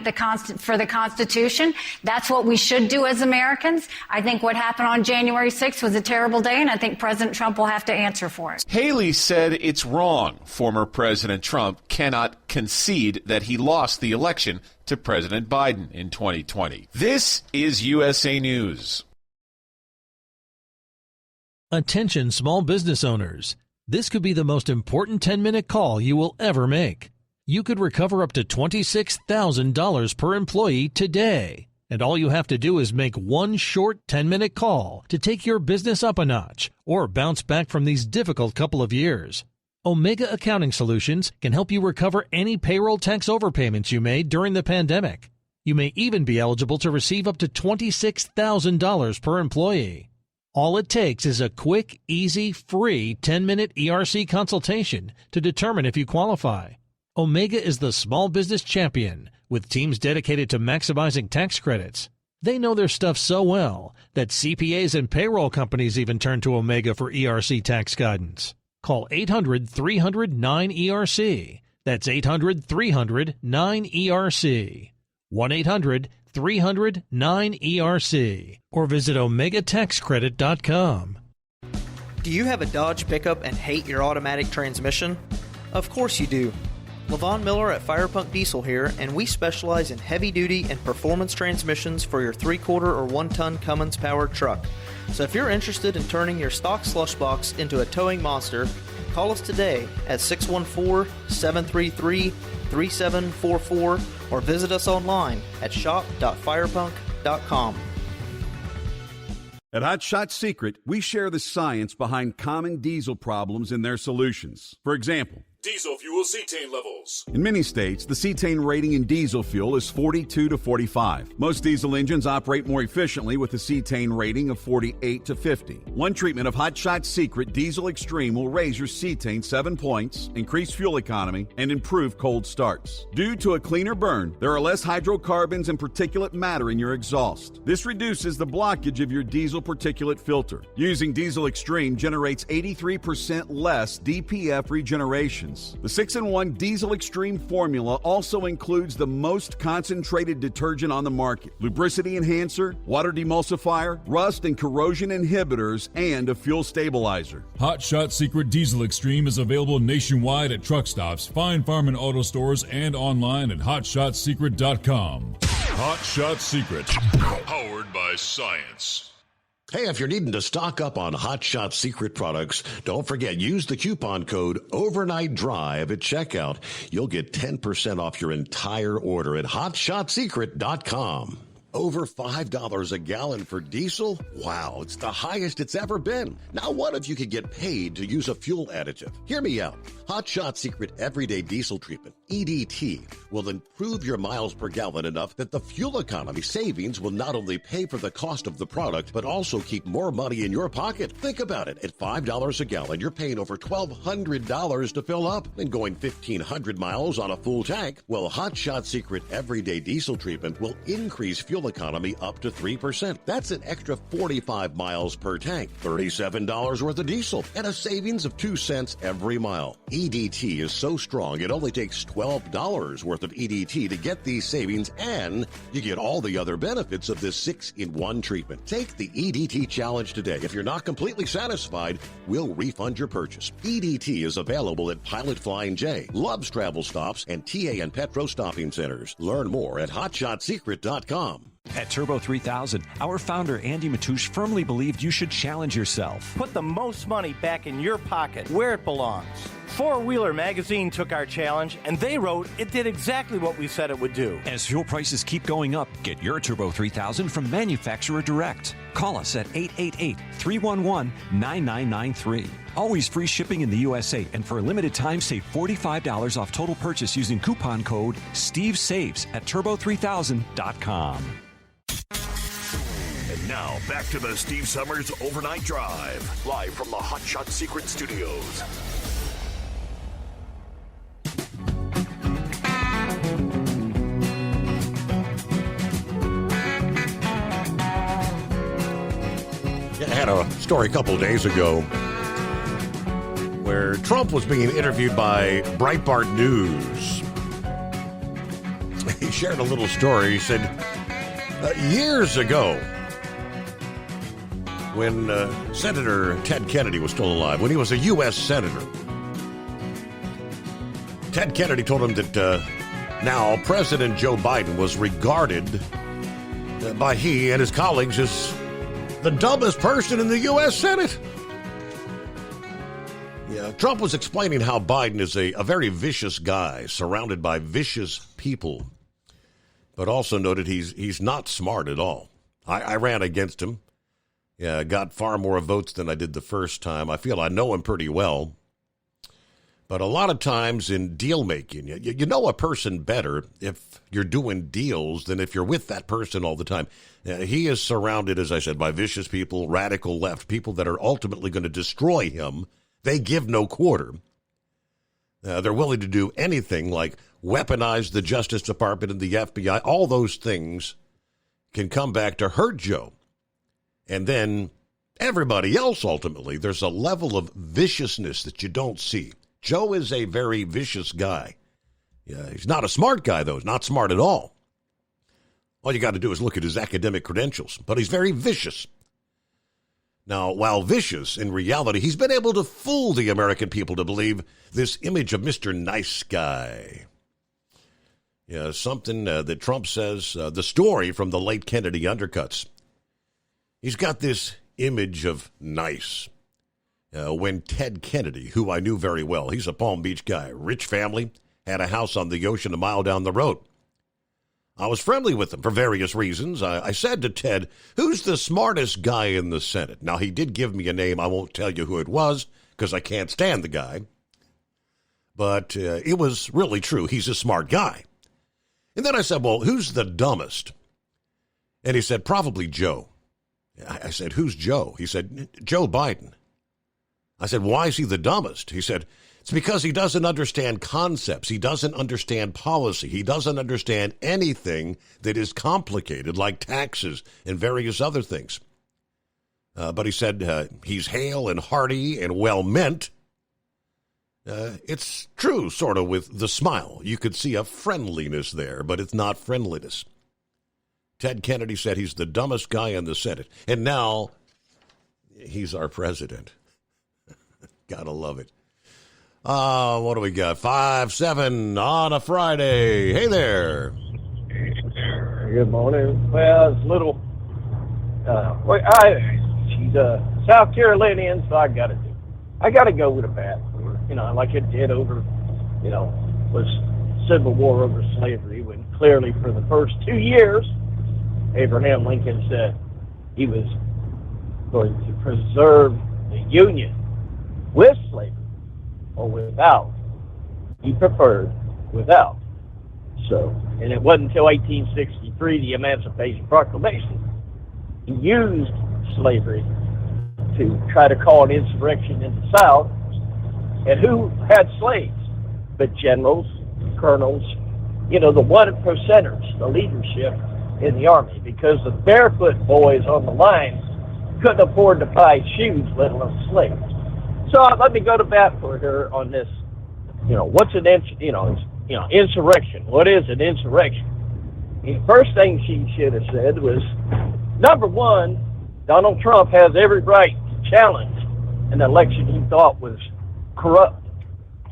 S22: for the Constitution. That's what we should do as Americans. I think what happened on January 6th was a terrible day, and I think President Trump will have to answer for it.
S4: Haley said it's wrong. Former President Trump cannot concede that he lost the election to President Biden in 2020. This is USA News.
S1: Attention small business owners. This could be the most important 10-minute call you will ever make. You could recover up to $26,000 per employee today. And all you have to do is make one short 10-minute call to take your business up a notch or bounce back from these difficult couple of years. Omega Accounting Solutions can help you recover any payroll tax overpayments you made during the pandemic. You may even be eligible to receive up to $26,000 per employee. All it takes is a quick, easy, free 10-minute ERC consultation to determine if you qualify. Omega is the small business champion with teams dedicated to maximizing tax credits. They know their stuff so well that CPAs and payroll companies even turn to Omega for ERC tax guidance. Call 800-300-9ERC. That's 800-300-9ERC. 1-800-300-9ERC. Or visit OmegaTaxCredit.com.
S5: Do you have a Dodge pickup and hate your automatic transmission? Of course you do. LaVon Miller at Firepunk Diesel here, and we specialize in heavy-duty and performance transmissions for your 3-quarter or 1-ton Cummins-powered truck. So if you're interested in turning your stock slush box into a towing monster, call us today at 614-733-3744 or visit us online at shop.firepunk.com.
S15: At Hot Shot Secret, we share the science behind common diesel problems and their solutions. For example,
S11: diesel fuel cetane levels.
S15: in many states, the cetane rating in diesel fuel is 42 to 45. Most diesel engines operate more efficiently with a cetane rating of 48 to 50. One treatment of Hot Shot Secret Diesel Extreme will raise your cetane 7 points, increase fuel economy, and improve cold starts. Due to a cleaner burn, there are less hydrocarbons and particulate matter in your exhaust. This reduces the blockage of your diesel particulate filter. Using Diesel Extreme generates 83% less DPF regeneration. The 6-in-1 Diesel Extreme formula also includes the most concentrated detergent on the market, lubricity enhancer, water demulsifier, rust and corrosion inhibitors, and a fuel stabilizer.
S11: Hot Shot Secret Diesel Extreme is available nationwide at truck stops, Fine Farm and auto stores, and online at hotshotsecret.com. Hot Shot Secret, powered by science.
S12: Hey, if you're needing to stock up on Hot Shot Secret products, don't forget, use the coupon code Overnight Drive at checkout. You'll get 10% off your entire order at hotshotsecret.com. Over $5 a gallon for diesel? Wow, it's the highest it's ever been. Now, what if you could get paid to use a fuel additive? Hear me out. Hot Shot Secret Everyday Diesel Treatment, EDT, will improve your miles per gallon enough that the fuel economy savings will not only pay for the cost of the product, but also keep more money in your pocket. Think about it. At $5 a gallon, you're paying over $1,200 to fill up and going 1,500 miles on a full tank. Well, Hot Shot Secret Everyday Diesel Treatment will increase fuel economy up to 3%. That's an extra 45 miles per tank, $37 worth of diesel, and a savings of 2 cents every mile. EDT is so strong, it only takes $12 worth of EDT to get these savings, and you get all the other benefits of this 6-in-1 treatment. Take the EDT challenge today. If you're not completely satisfied, we'll refund your purchase. EDT is available at Pilot Flying J, Love's Travel Stops, and TA and Petro Stopping Centers. Learn more at hotshotsecret.com.
S6: At Turbo 3000, our founder Andy Matoush firmly believed you should challenge yourself.
S7: Put the most money back in your pocket, where it belongs. Four Wheeler Magazine took our challenge, and they wrote it did exactly what we said it would do.
S6: As fuel prices keep going up, get your Turbo 3000 from manufacturer direct. Call us at 888-311-9993. Always free shipping in the USA, and for a limited time, save $45 off total purchase using coupon code STEVESAVES at turbo3000.com.
S14: And now, back to the Steve Summers Overnight Drive, live from the Hot Shot Secret Studios.
S12: I had a story a couple of days ago where Trump was being interviewed by Breitbart News. He shared a little story. He said, years ago, when Senator Ted Kennedy was still alive, when he was a U.S. Senator, Ted Kennedy told him that now President Joe Biden was regarded by he and his colleagues as the dumbest person in the U.S. Senate. Yeah, Trump was explaining how Biden is a very vicious guy, surrounded by vicious people, but also noted he's not smart at all. I ran against him. Yeah, got far more votes than I did the first time. I feel I know him pretty well. But a lot of times in deal making, you know a person better if you're doing deals than if you're with that person all the time. He is surrounded, as I said, by vicious people, radical left, people that are ultimately going to destroy him. They give no quarter. They're willing to do anything like weaponize the Justice Department and the FBI. All those things can come back to hurt Joe. And then everybody else, ultimately, there's a level of viciousness that you don't see. Joe is a very vicious guy. Yeah, he's not a smart guy, though. He's not smart at all. All you got to do is look at his academic credentials. But he's very vicious. Now, while vicious, in reality, he's been able to fool the American people to believe this image of Mr. Nice Guy. Yeah, something that Trump says, the story from the late Kennedy undercuts. He's got this image of nice. When Ted Kennedy, who I knew very well, he's a Palm Beach guy, rich family, had a house on the ocean a mile down the road. I was friendly with him for various reasons. I said to Ted, who's the smartest guy in the Senate? Now, he did give me a name. I won't tell you who it was because I can't stand the guy. But it was really true. He's a smart guy. And then I said, well, who's the dumbest? And he said, probably Joe. I said, who's Joe? He said, Joe Biden. I said, why is he the dumbest? He said, it's because he doesn't understand concepts. He doesn't understand policy. He doesn't understand anything that is complicated, like taxes and various other things. But he said he's hale and hearty and well-meant. It's true, sort of, with the smile. You could see a friendliness there, but it's not friendliness. Ted Kennedy said he's the dumbest guy in the Senate. And now he's our president. Gotta love it. What do we got? 5-7 on a Friday. Hey there.
S9: Good morning. Well, it's a little. She's a South Carolinian, so I got to go with a bat. Like it did over, was Civil War over slavery. When clearly for the first 2 years, Abraham Lincoln said he was going to preserve the Union with slavery or without. He preferred without. So, and it wasn't until 1863, the Emancipation Proclamation, he used slavery to try to call an insurrection in the South. And who had slaves? The generals, colonels, the 1%ers, the leadership in the Army, because the barefoot boys on the line couldn't afford to buy shoes, let alone slaves. So let me go to bat for her on this. What's an insurrection? What is an insurrection? The first thing she should have said was, number one, Donald Trump has every right to challenge an election he thought was corrupt,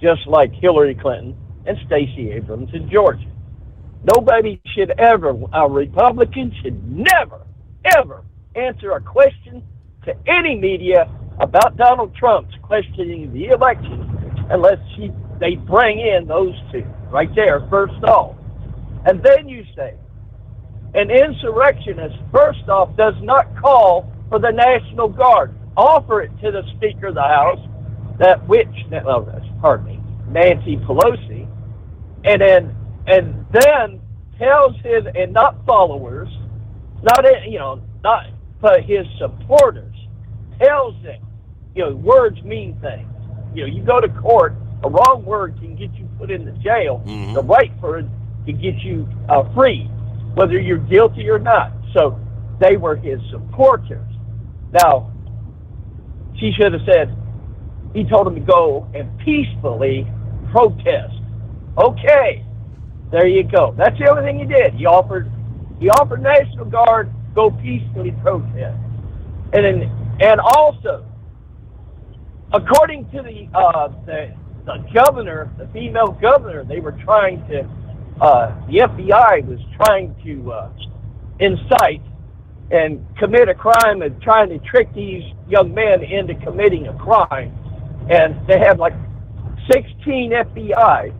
S9: just like Hillary Clinton and Stacey Abrams in Georgia.
S3: Nobody should ever, a Republican should never, ever answer a question to any media about Donald Trump's questioning the election unless they bring in those two right there, first off. And then you say, an insurrectionist, first off, does not call for the National Guard. Offer it to the Speaker of the House, Nancy Pelosi, and then tells his, and not followers, but his supporters, tells them, words mean things. You go to court, a wrong word can get you put in the jail. The right word can get you free, whether you're guilty or not. So they were his supporters. Now, she should have said, he told him to go and peacefully protest. Okay, there you go. That's the only thing he did. He offered National Guard, go peacefully protest. And also, according to the governor, the female governor, they were trying to, the FBI was trying to incite and commit a crime and trying to trick these young men into committing a crime. And they had like 16 FBI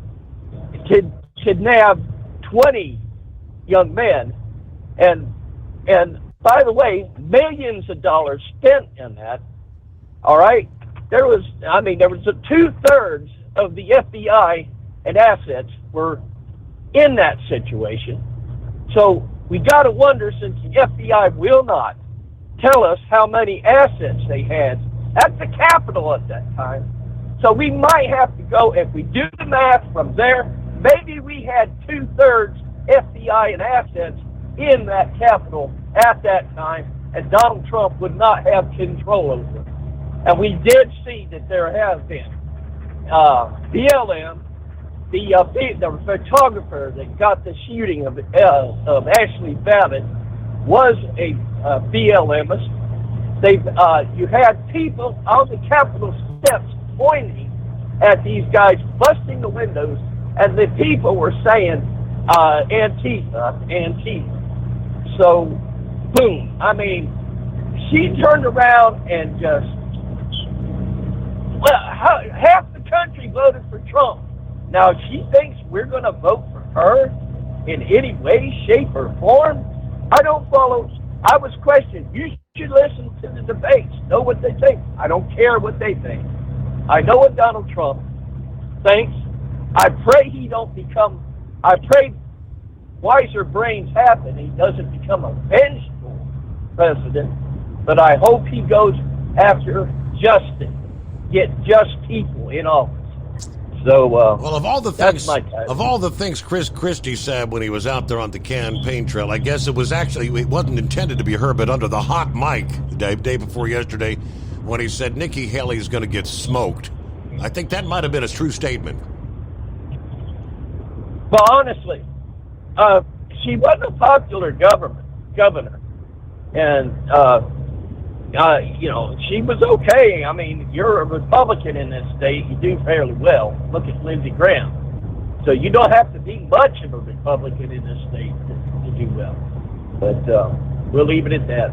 S3: kidnap 20 young men. And by the way, millions of dollars spent in that. All right? There was 2/3 of the FBI and assets were in that situation. So we got to wonder, since the FBI will not tell us how many assets they had at the Capitol at that time. So we might have to go, if we do the math from there, maybe we had 2/3 FBI and assets in that Capitol at that time, and Donald Trump would not have control over it. And we did see that there have been BLM, the photographer that got the shooting of Ashley Babbitt was a BLMist. You had people on the Capitol steps pointing at these guys, busting the windows, and the people were saying, Antifa, Antifa. So, boom. I mean, she turned around and just, half the country voted for Trump. Now, if she thinks we're going to vote for her in any way, shape, or form, I don't follow. I was questioned. You should listen to the debates, know what they think. I don't care what they think. I know what Donald Trump thinks. I pray I pray wiser brains happen. He doesn't become a vengeful president, but I hope he goes after justice, get just people in office. So,
S12: well, of all the things Chris Christie said when he was out there on the campaign trail, I guess it wasn't intended to be heard, but under the hot mic the day before yesterday, when he said Nikki Haley is going to get smoked. I think that might have been a true statement.
S3: But honestly, she wasn't a popular governor, and she was okay. I mean, you're a Republican in this state, you do fairly well. Look at Lindsey Graham. So you don't have to be much of a Republican in this state to do well. But we'll leave it at that.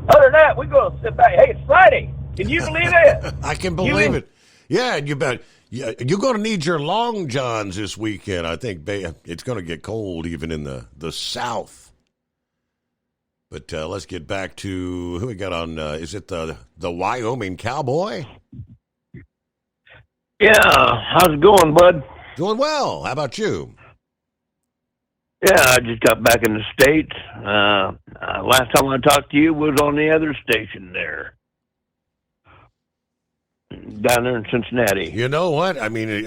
S3: Other than that, we're going to sit back. Hey, it's Friday. Can you believe it?
S12: I can believe it. Yeah, you bet. Yeah, you're going to need your long johns this weekend. I think it's going to get cold even in the South. But let's get back to who we got on. Is it the Wyoming Cowboy?
S8: Yeah, how's it going, bud?
S12: Doing well. How about you?
S8: Yeah, I just got back in the States. Last time I talked to you was on the other station there, down there in Cincinnati.
S12: You know what? I mean,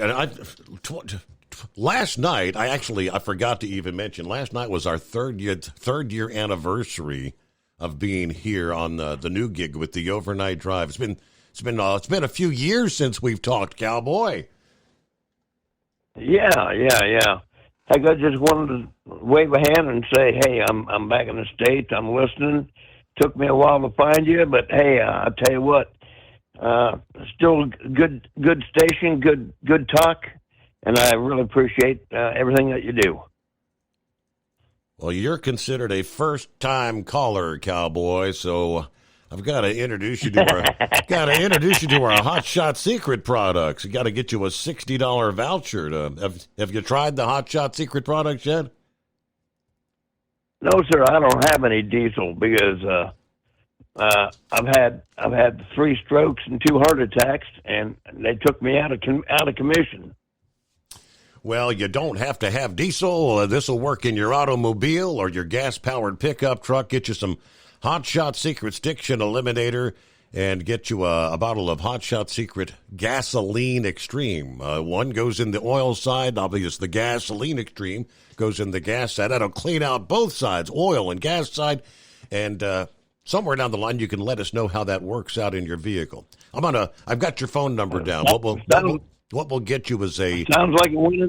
S12: last night, I forgot to even mention, last night was our third year anniversary of being here on the new gig with the Overnight Drive. It's been a few years since we've talked, Cowboy.
S8: Yeah. I just wanted to wave a hand and say, hey, I'm back in the States. I'm listening. Took me a while to find you, but hey, I'll tell you what, still good station, good talk. And I really appreciate everything that you do.
S12: Well, you're considered a first-time caller, Cowboy, so I've got to introduce you to our Hot Shot Secret products. Got to get you a $60 voucher. Have you tried the Hot Shot Secret products yet?
S8: No, sir, I don't have any diesel because I've had 3 strokes and 2 heart attacks, and they took me out of commission.
S12: Well, you don't have to have diesel. This will work in your automobile or your gas-powered pickup truck. Get you some Hot Shot Secret Stiction Eliminator and get you a bottle of Hot Shot Secret Gasoline Extreme. One goes in the oil side. Obviously, the Gasoline Extreme goes in the gas side. That'll clean out both sides, oil and gas side. And somewhere down the line, you can let us know how that works out in your vehicle. I've got your phone number down. What we'll get you is
S8: sounds like a winner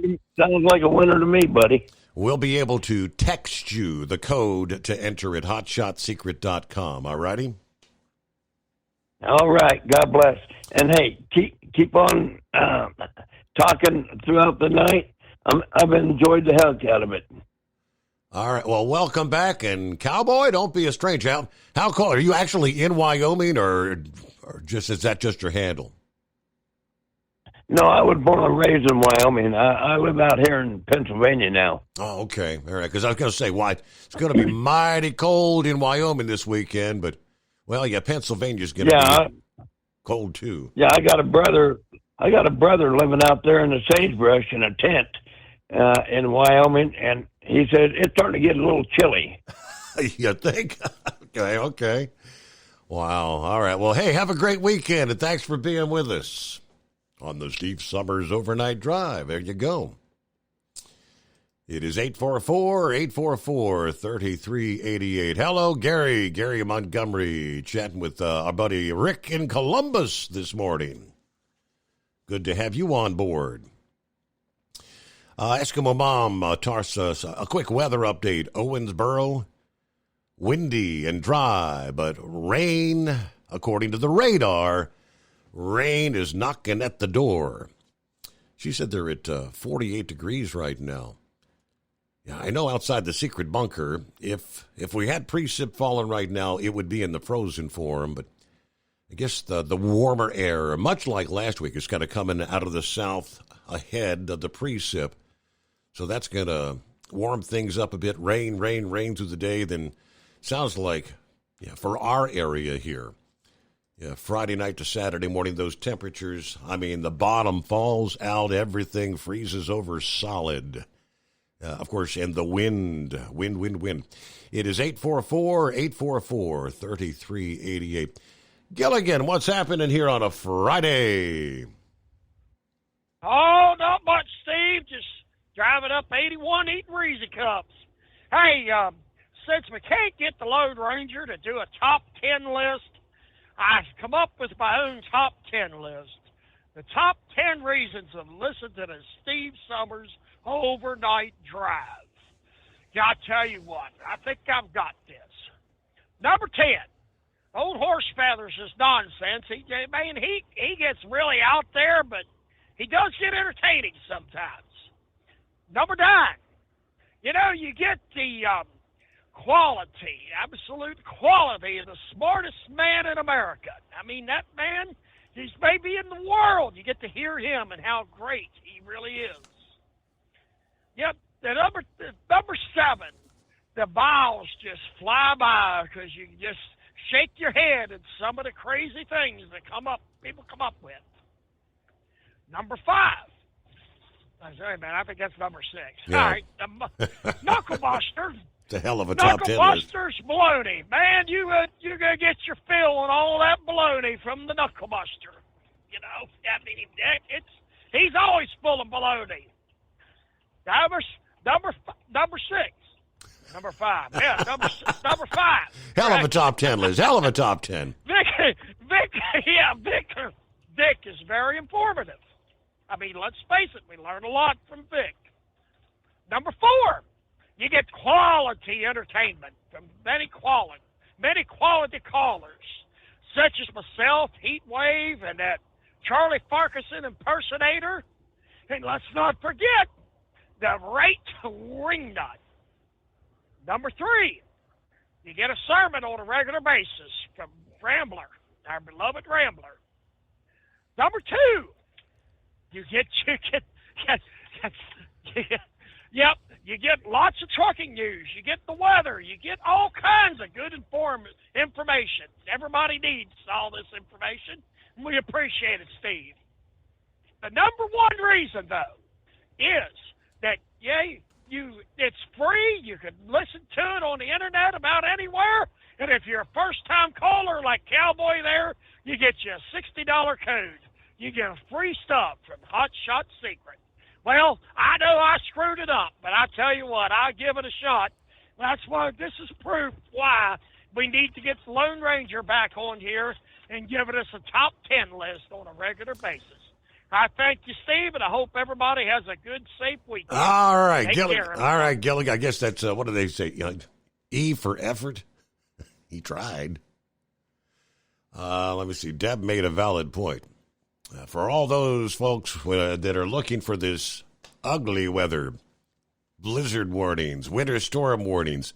S8: to me, buddy.
S12: We'll be able to text you the code to enter at hotshotsecret.com. All righty?
S8: All right. God bless. And hey, keep on talking throughout the night. I've enjoyed the heck out of it.
S12: All right. Well, welcome back. And Cowboy, don't be a stranger. How cool? Are you actually in Wyoming or is that just your handle?
S8: No, I was born and raised in Wyoming. I live out here in Pennsylvania now.
S12: Oh, okay. All right. Because I was going to say, it's going to be mighty cold in Wyoming this weekend, but, well, yeah, Pennsylvania's going to be cold too.
S8: Yeah, I got a brother living out there in the sagebrush in a tent in Wyoming, and he said it's starting to get a little chilly.
S12: You think? Okay. Wow. All right. Well, hey, have a great weekend, and thanks for being with us on the Steve Summers Overnight Drive. There you go. It is 844-3388. Hello, Gary. Gary Montgomery, chatting with our buddy Rick in Columbus this morning. Good to have you on board. Eskimo Mom, Tarsus, a quick weather update. Owensboro, windy and dry, but rain, according to the radar, rain is knocking at the door. She said they're at 48 degrees right now. Yeah, I know outside the secret bunker, if we had precip falling right now, it would be in the frozen form. But I guess the warmer air, much like last week, is kind of coming out of the south ahead of the precip. So that's going to warm things up a bit. Rain through the day. Then sounds like, for our area here, Friday night to Saturday morning, those temperatures, the bottom falls out, everything freezes over solid. Of course, and the wind. It is 844-3388. Gilligan, what's happening here on a Friday?
S13: Oh, not much, Steve. Just driving up 81 eating Reezy Cups. Hey, since we can't get the Lone Ranger to do a top 10 list, I've come up with my own top 10 list. The top 10 reasons to listen to the Steve Summers Overnight Drive. Yeah, I'll tell you what, I think I've got this. Number 10, old horse feathers is nonsense. He gets really out there, but he does get entertaining sometimes. Number 9, you get the quality, absolute quality of the smartest man in America. That man, he's maybe in the world. You get to hear him and how great he really is. Yep, the number 7, the miles just fly by because you just shake your head at some of the crazy things that people come up with. Number 5. Sorry, man, I think that's number 6.
S12: Yeah.
S13: All right, Knuckle Buster.
S12: It's a hell of a top 10 list.
S13: Knucklebuster's baloney. Man, you're going to get your fill on all that baloney from the Knucklebuster. He's always full of baloney. Number 6. Number 5. Yeah, number 5.
S12: Hell of a top 10, Liz. Hell of a top 10.
S13: Vic is very informative. Let's face it, we learn a lot from Vic. Number 4, you get quality entertainment from many quality callers, such as myself, Heatwave, and that Charlie Farquharson impersonator. And let's not forget the Great Wingnut. Number 3, you get a sermon on a regular basis from Rambler, our beloved Rambler. Number 2, you get you get lots of trucking news. You get the weather. You get all kinds of good information. Everybody needs all this information, and we appreciate it, Steve. The number 1 reason, though, is that, it's free. You can listen to it on the internet about anywhere. And if you're a first-time caller like Cowboy there, you get you a $60 code. You get free stuff from Hot Shot Secret. Well, I know I screwed it up, but I tell you what, I'll give it a shot. That's why this is proof why we need to get the Lone Ranger back on here and giving us a top 10 list on a regular basis. I thank you, Steve, and I hope everybody has a good, safe weekend.
S12: All right,
S13: Gilligan.
S12: All right, Gilligan. I guess that's, what do they say? E for effort. He tried. Let me see. Deb made a valid point. For all those folks that are looking for this ugly weather, blizzard warnings, winter storm warnings,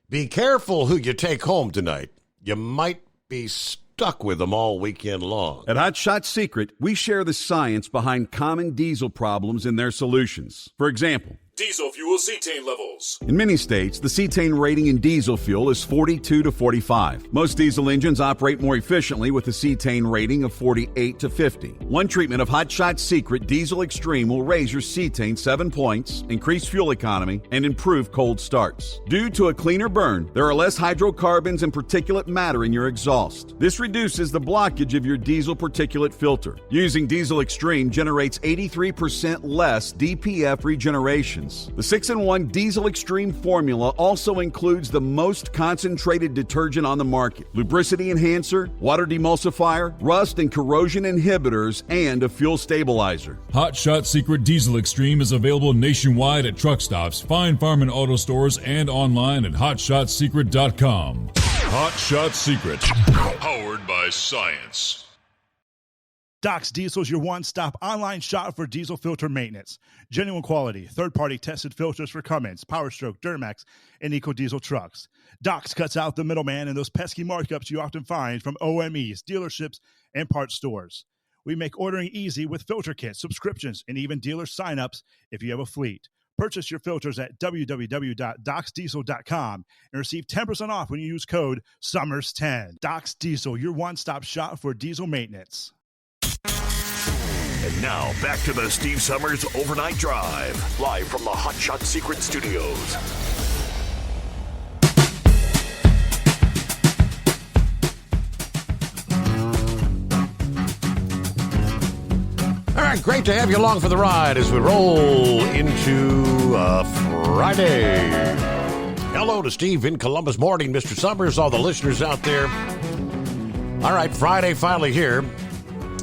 S12: be careful who you take home tonight. You might be stuck with them all weekend long.
S18: At Hot Shot Secret, we share the science behind common diesel problems and their solutions. For example,
S11: Diesel fuel cetane levels.
S18: in many states, the cetane rating in diesel fuel is 42 to 45. Most diesel engines operate more efficiently with a cetane rating of 48 to 50. One treatment of Hot Shot Secret Diesel Extreme will raise your cetane 7 points, increase fuel economy, and improve cold starts. Due to a cleaner burn, there are less hydrocarbons and particulate matter in your exhaust. This reduces the blockage of your diesel particulate filter. Using Diesel Extreme generates 83% less DPF regenerations. The 6-in-1 Diesel Extreme formula also includes the most concentrated detergent on the market, lubricity enhancer, water demulsifier, rust and corrosion inhibitors, and a fuel stabilizer.
S11: Hot Shot Secret Diesel Extreme is available nationwide at truck stops, Fine Farm and auto stores, and online at hotshotsecret.com. Hot Shot Secret, powered by science.
S16: Doc's Diesel is your one-stop online shop for diesel filter maintenance. Genuine quality, third-party tested filters for Cummins, Powerstroke, Duramax, and EcoDiesel trucks. Doc's cuts out the middleman and those pesky markups you often find from OMEs, dealerships, and parts stores. We make ordering easy with filter kits, subscriptions, and even dealer sign-ups if you have a fleet. Purchase your filters at www.docsdiesel.com and receive 10% off when you use code SUMMERS10. Doc's Diesel, your one-stop shop for diesel maintenance.
S14: And now, back to the Steve Summers Overnight Drive, live from the Hot Shot Secret Studios.
S12: All right, great to have you along for the ride as we roll into Friday. Hello to Steve in Columbus. Morning, Mr. Summers, all the listeners out there. All right, Friday finally here.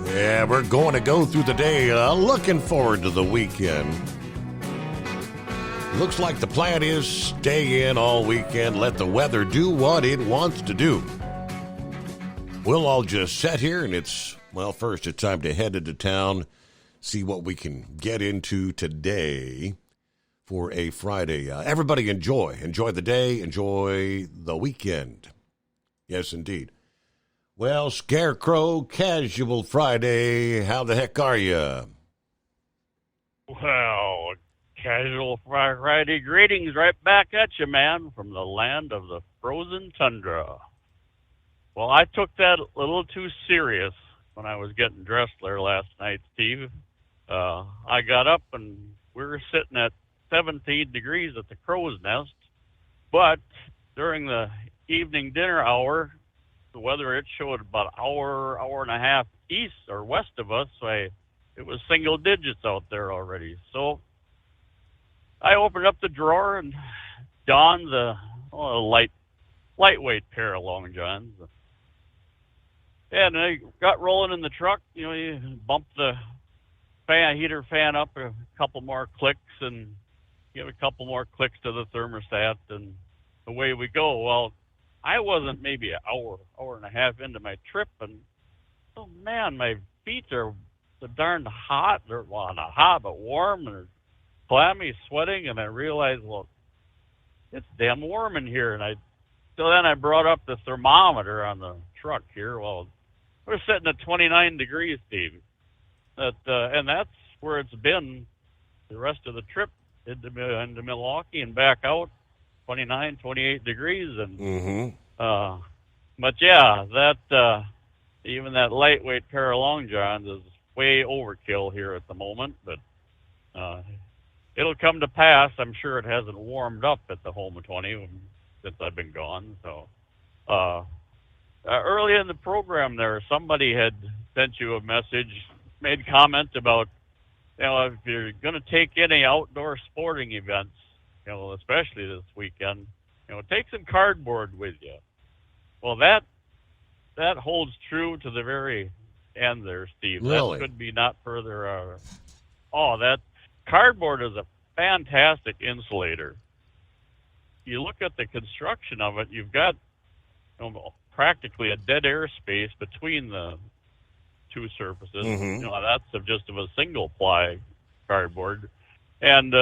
S12: Yeah, we're going to go through the day. Looking forward to the weekend. Looks like the plan is stay in all weekend, let the weather do what it wants to do. We'll all just sit here, and first it's time to head into town, see what we can get into today for a Friday. Everybody enjoy the day, enjoy the weekend. Yes, indeed. Well, Scarecrow, Casual Friday, how the heck are you?
S19: Well, Casual Friday greetings right back at you, man, from the land of the frozen tundra. Well, I took that a little too serious when I was getting dressed there last night, Steve. I got up and we were sitting at 17 degrees at the Crow's Nest, but during the evening dinner hour, the weather, it showed about an hour and a half east or west of us, so it was single digits out there already. So I opened up the drawer and donned the lightweight pair of long johns. And I got rolling in the truck. You bump the heater fan up a couple more clicks and give a couple more clicks to the thermostat, and away we go. Well, I wasn't maybe an hour and a half into my trip, and oh man, my feet are so darn hot. They're not hot, but warm and clammy, sweating. And I realized, well, it's damn warm in here. So then I brought up the thermometer on the truck here. Well, we're sitting at 29 degrees, Steve. And that's where it's been the rest of the trip into Milwaukee and back out, 29, 28 degrees. And but yeah, that even that lightweight pair of long johns is way overkill here at the moment. But it'll come to pass. I'm sure it hasn't warmed up at the home of 20 since I've been gone. So early in the program there, somebody had sent you a message, made comment about, if you're going to take any outdoor sporting events, especially this weekend, take some cardboard with you. Well, that holds true to the very end there, Steve.
S12: Really?
S19: That could be not further. That cardboard is a fantastic insulator. You look at the construction of it, you've got practically a dead air space between the two surfaces. That's just of a single ply cardboard. And,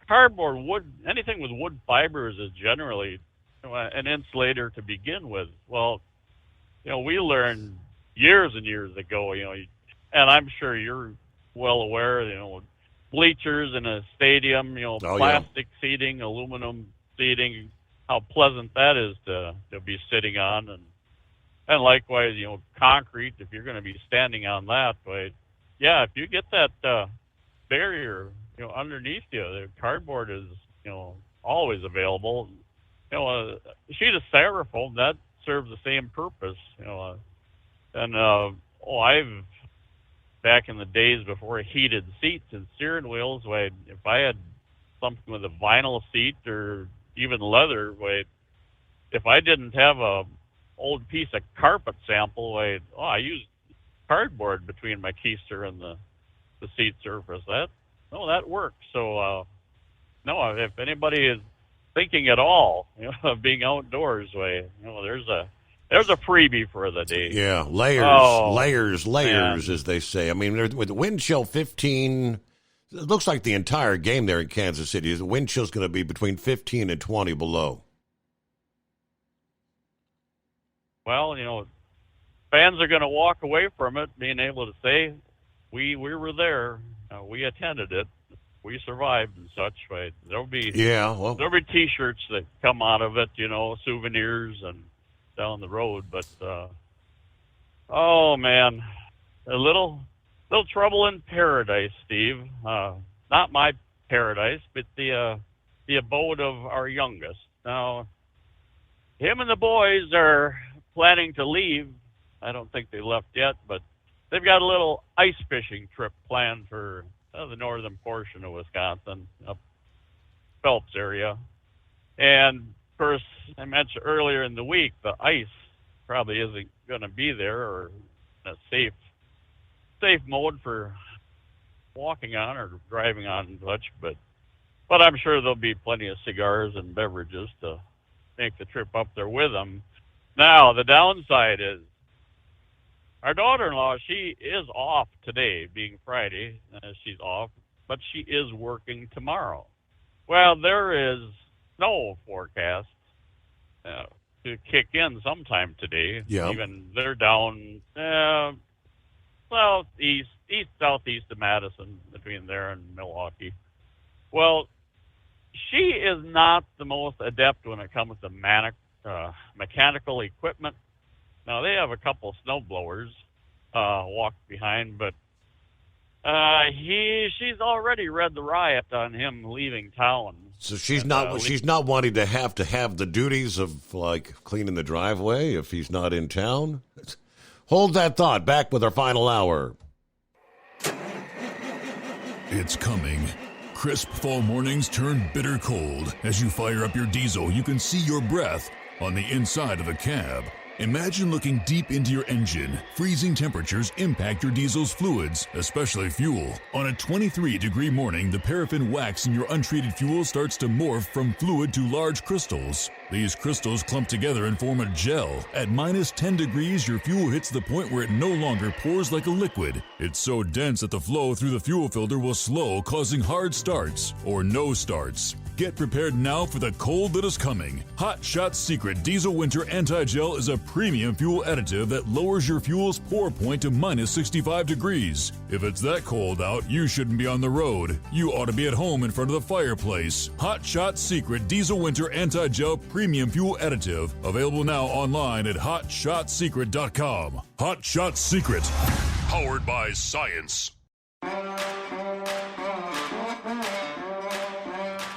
S19: cardboard, wood, anything with wood fibers is generally an insulator to begin with. Well, we learned years and years ago, and I'm sure you're well aware, bleachers in a stadium, plastic seating, aluminum seating, how pleasant that is to be sitting on. And likewise, concrete, if you're going to be standing on that, but yeah, if you get that barrier, underneath you, the cardboard is, always available. A sheet of styrofoam, that serves the same purpose, I've, back in the days before heated seats and steering wheels, if I had something with a vinyl seat or even leather, if I didn't have a old piece of carpet sample, I used cardboard between my keister and the seat surface. That works. So, if anybody is thinking at all, of being outdoors, there's a freebie for the day.
S12: Yeah, layers, man, as they say. I mean, with wind chill 15, it looks like the entire game there in Kansas City, the wind chill is going to be between 15 and 20 below.
S19: Well, fans are going to walk away from it being able to say, we were there, we attended it, we survived and such. There'll be T-shirts that come out of it, souvenirs and down the road. But man, a little trouble in paradise, Steve. Not my paradise, but the abode of our youngest. Now, him and the boys are planning to leave. I don't think they left yet, but they've got a little ice fishing trip planned for the northern portion of Wisconsin, up Phelps area. And of course, I mentioned earlier in the week, the ice probably isn't going to be there or in a safe mode for walking on or driving on and such. But I'm sure there'll be plenty of cigars and beverages to make the trip up there with them. Now, the downside is our daughter-in-law, she is off today, being Friday. She's off, but she is working tomorrow. Well, there is snow forecast to kick in sometime today.
S12: Yeah.
S19: Even they're down southeast of Madison, between there and Milwaukee. Well, she is not the most adept when it comes to mechanical equipment. Now, they have a couple snow blowers walked behind, but she's already read the riot on him leaving town.
S12: So she's not wanting to have the duties of like cleaning the driveway if he's not in town. Hold that thought. Back with our final hour.
S11: It's coming. Crisp fall mornings turn bitter cold. As you fire up your diesel, you can see your breath on the inside of the cab. Imagine looking deep into your engine. Freezing temperatures impact your diesel's fluids, especially fuel. On a 23-degree morning, the paraffin wax in your untreated fuel starts to morph from fluid to large crystals. These crystals clump together and form a gel. At minus 10 degrees, your fuel hits the point where it no longer pours like a liquid. It's so dense that the flow through the fuel filter will slow, causing hard starts or no starts. Get prepared now for the cold that is coming. Hot Shot Secret Diesel Winter Anti-Gel is a premium fuel additive that lowers your fuel's pour point to minus 65 degrees. If it's that cold out, you shouldn't be on the road. You ought to be at home in front of the fireplace. Hot Shot Secret Diesel Winter Anti-Gel Premium Fuel Additive. Available now online at HotShotSecret.com. Hot Shot Secret. Powered by science.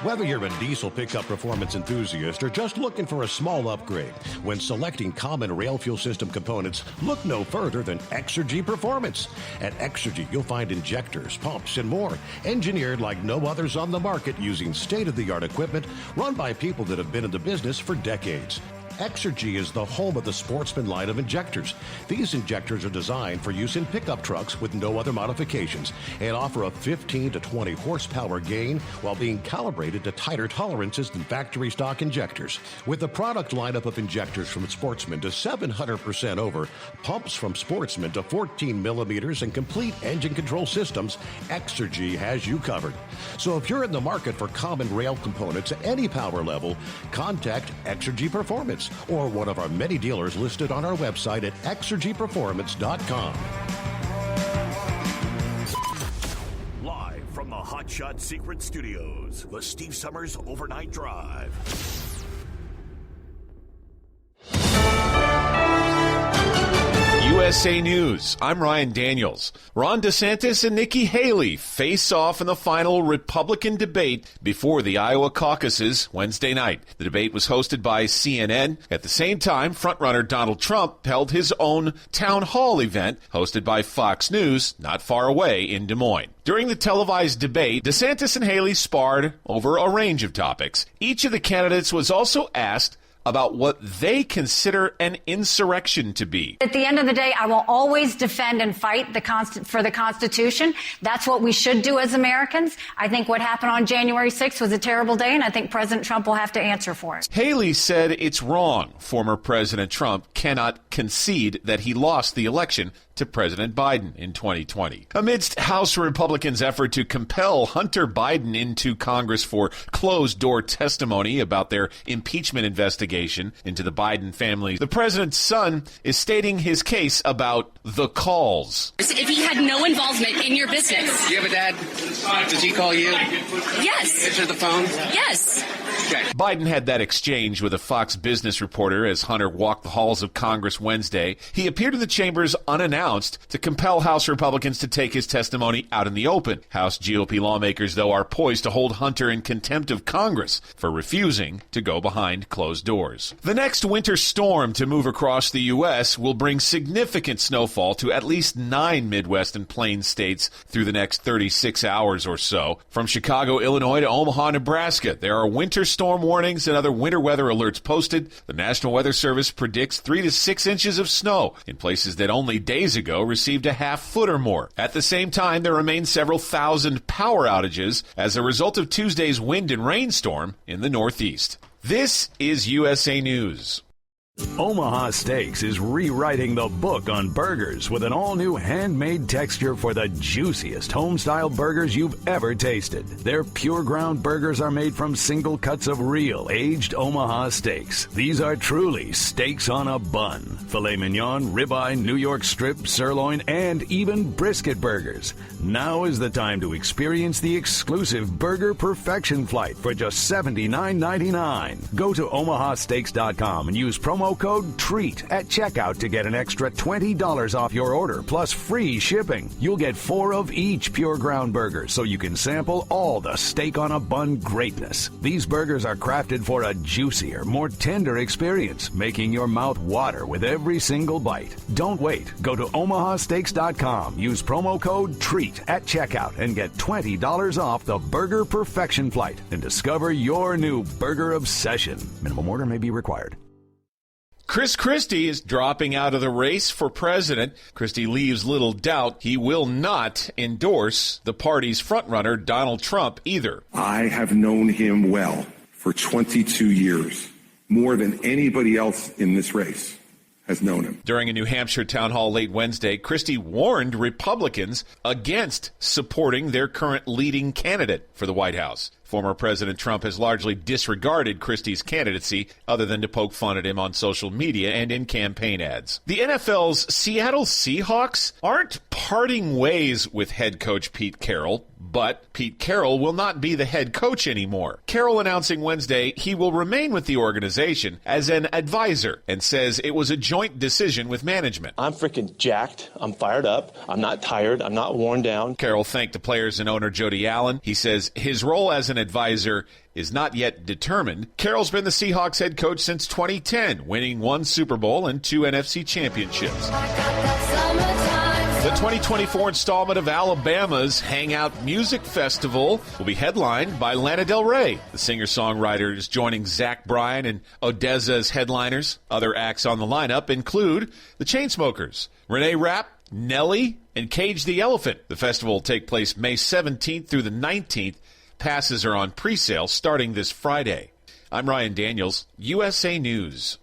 S12: Whether you're a diesel pickup performance enthusiast or just looking for a small upgrade, when selecting common rail fuel system components, look no further than Exergy Performance. At Exergy, you'll find injectors, pumps, and more, engineered like no others on the market using state-of-the-art equipment run by people that have been in the business for decades. Exergy is the home of the Sportsman line of injectors. These injectors are designed for use in pickup trucks with no other modifications and offer a 15 to 20 horsepower gain while being calibrated to tighter tolerances than factory stock injectors. With the product lineup of injectors from Sportsman to 700% over, pumps from Sportsman to 14 millimeters, and complete engine control systems, Exergy has you covered. So if you're in the market for common rail components at any power level, contact Exergy Performance or one of our many dealers listed on our website at exergyperformance.com.
S14: Live from the Hot Shot Secret Studios, the Steve Summers Overnight Drive.
S4: USA News. I'm Ryan Daniels. Ron DeSantis and Nikki Haley face off in the final Republican debate before the Iowa caucuses Wednesday night. The debate was hosted by CNN. At the same time, frontrunner Donald Trump held his own town hall event hosted by Fox News not far away in Des Moines. During the televised debate, DeSantis and Haley sparred over a range of topics. Each of the candidates was also asked about what they consider an insurrection to be.
S22: At the end of the day, I will always defend and fight for the Constitution. That's what we should do as Americans. I think what happened on January 6th was a terrible day, and I think President Trump will have to answer for it.
S4: Haley said it's wrong. Former President Trump cannot concede that he lost the election to President Biden in 2020. Amidst House Republicans' effort to compel Hunter Biden into Congress for closed-door testimony about their impeachment investigation into the Biden family, the president's son is stating his case about the calls.
S20: If he had no involvement in your business.
S21: Do you have a dad? Does he call you?
S20: Yes.
S21: Answer the phone?
S20: Yes.
S21: Okay.
S4: Biden had that exchange with a Fox Business reporter as Hunter walked the halls of Congress Wednesday. He appeared in the chambers unannounced to compel House Republicans to take his testimony out in the open. House GOP lawmakers, though, are poised to hold Hunter in contempt of Congress for refusing to go behind closed doors. The next winter storm to move across the U.S. will bring significant snowfall to at least 9 Midwest and Plains states through the next 36 hours or so. From Chicago, Illinois to Omaha, Nebraska, there are winter storm warnings and other winter weather alerts posted. The National Weather Service predicts 3 to 6 inches of snow in places that only days ago received a half foot or more. At the same time, there remain several thousand power outages as a result of Tuesday's wind and rainstorm in the Northeast. This is USA News.
S23: Omaha Steaks is rewriting the book on burgers with an all-new handmade texture for the juiciest home-style burgers you've ever tasted. Their pure ground burgers are made from single cuts of real aged Omaha steaks. These are truly steaks on a bun. Filet mignon, ribeye, New York strip, sirloin, and even brisket burgers. Now is the time to experience the exclusive Burger Perfection Flight for just $79.99. Go to omahasteaks.com and use promo code TREAT at checkout to get an extra $20 off your order plus free shipping. You'll get 4 of each pure ground burger so you can sample all the steak on a bun greatness. These burgers are crafted for a juicier, more tender experience, making your mouth water with every single bite. Don't wait. Go to omahasteaks.com. Use promo code TREAT at checkout and get $20 off the Burger Perfection Flight and discover your new burger obsession. Minimum order may be required.
S4: Chris Christie is dropping out of the race for president. Christie leaves little doubt he will not endorse the party's frontrunner, Donald Trump, either.
S24: I have known him well for 22 years.
S2: more than anybody else in this race has known him.
S4: During a New Hampshire town hall late Wednesday, Christie warned Republicans against supporting their current leading candidate for the White House. Former President Trump has largely disregarded Christie's candidacy other than to poke fun at him on social media and in campaign ads. The NFL's Seattle Seahawks aren't parting ways with head coach Pete Carroll, but Pete Carroll will not be the head coach anymore. Carroll announcing Wednesday he will remain with the organization as an advisor and says it was a joint decision with management.
S10: I'm freaking jacked. I'm fired up. I'm not tired. I'm not worn down.
S4: Carroll thanked the players and owner Jody Allen. He says his role as an advisor is not yet determined. Carroll's been the Seahawks head coach since 2010, winning 1 Super Bowl and 2 NFC championships. The 2024 installment of Alabama's Hangout Music Festival will be headlined by Lana Del Rey. The singer-songwriter is joining Zach Bryan and Odessa as headliners. Other acts on the lineup include the Chainsmokers, Renee Rapp, Nelly, and Cage the Elephant. The festival will take place May 17th through the 19th. Passes are on pre-sale starting this Friday. I'm Ryan Daniels, USA News.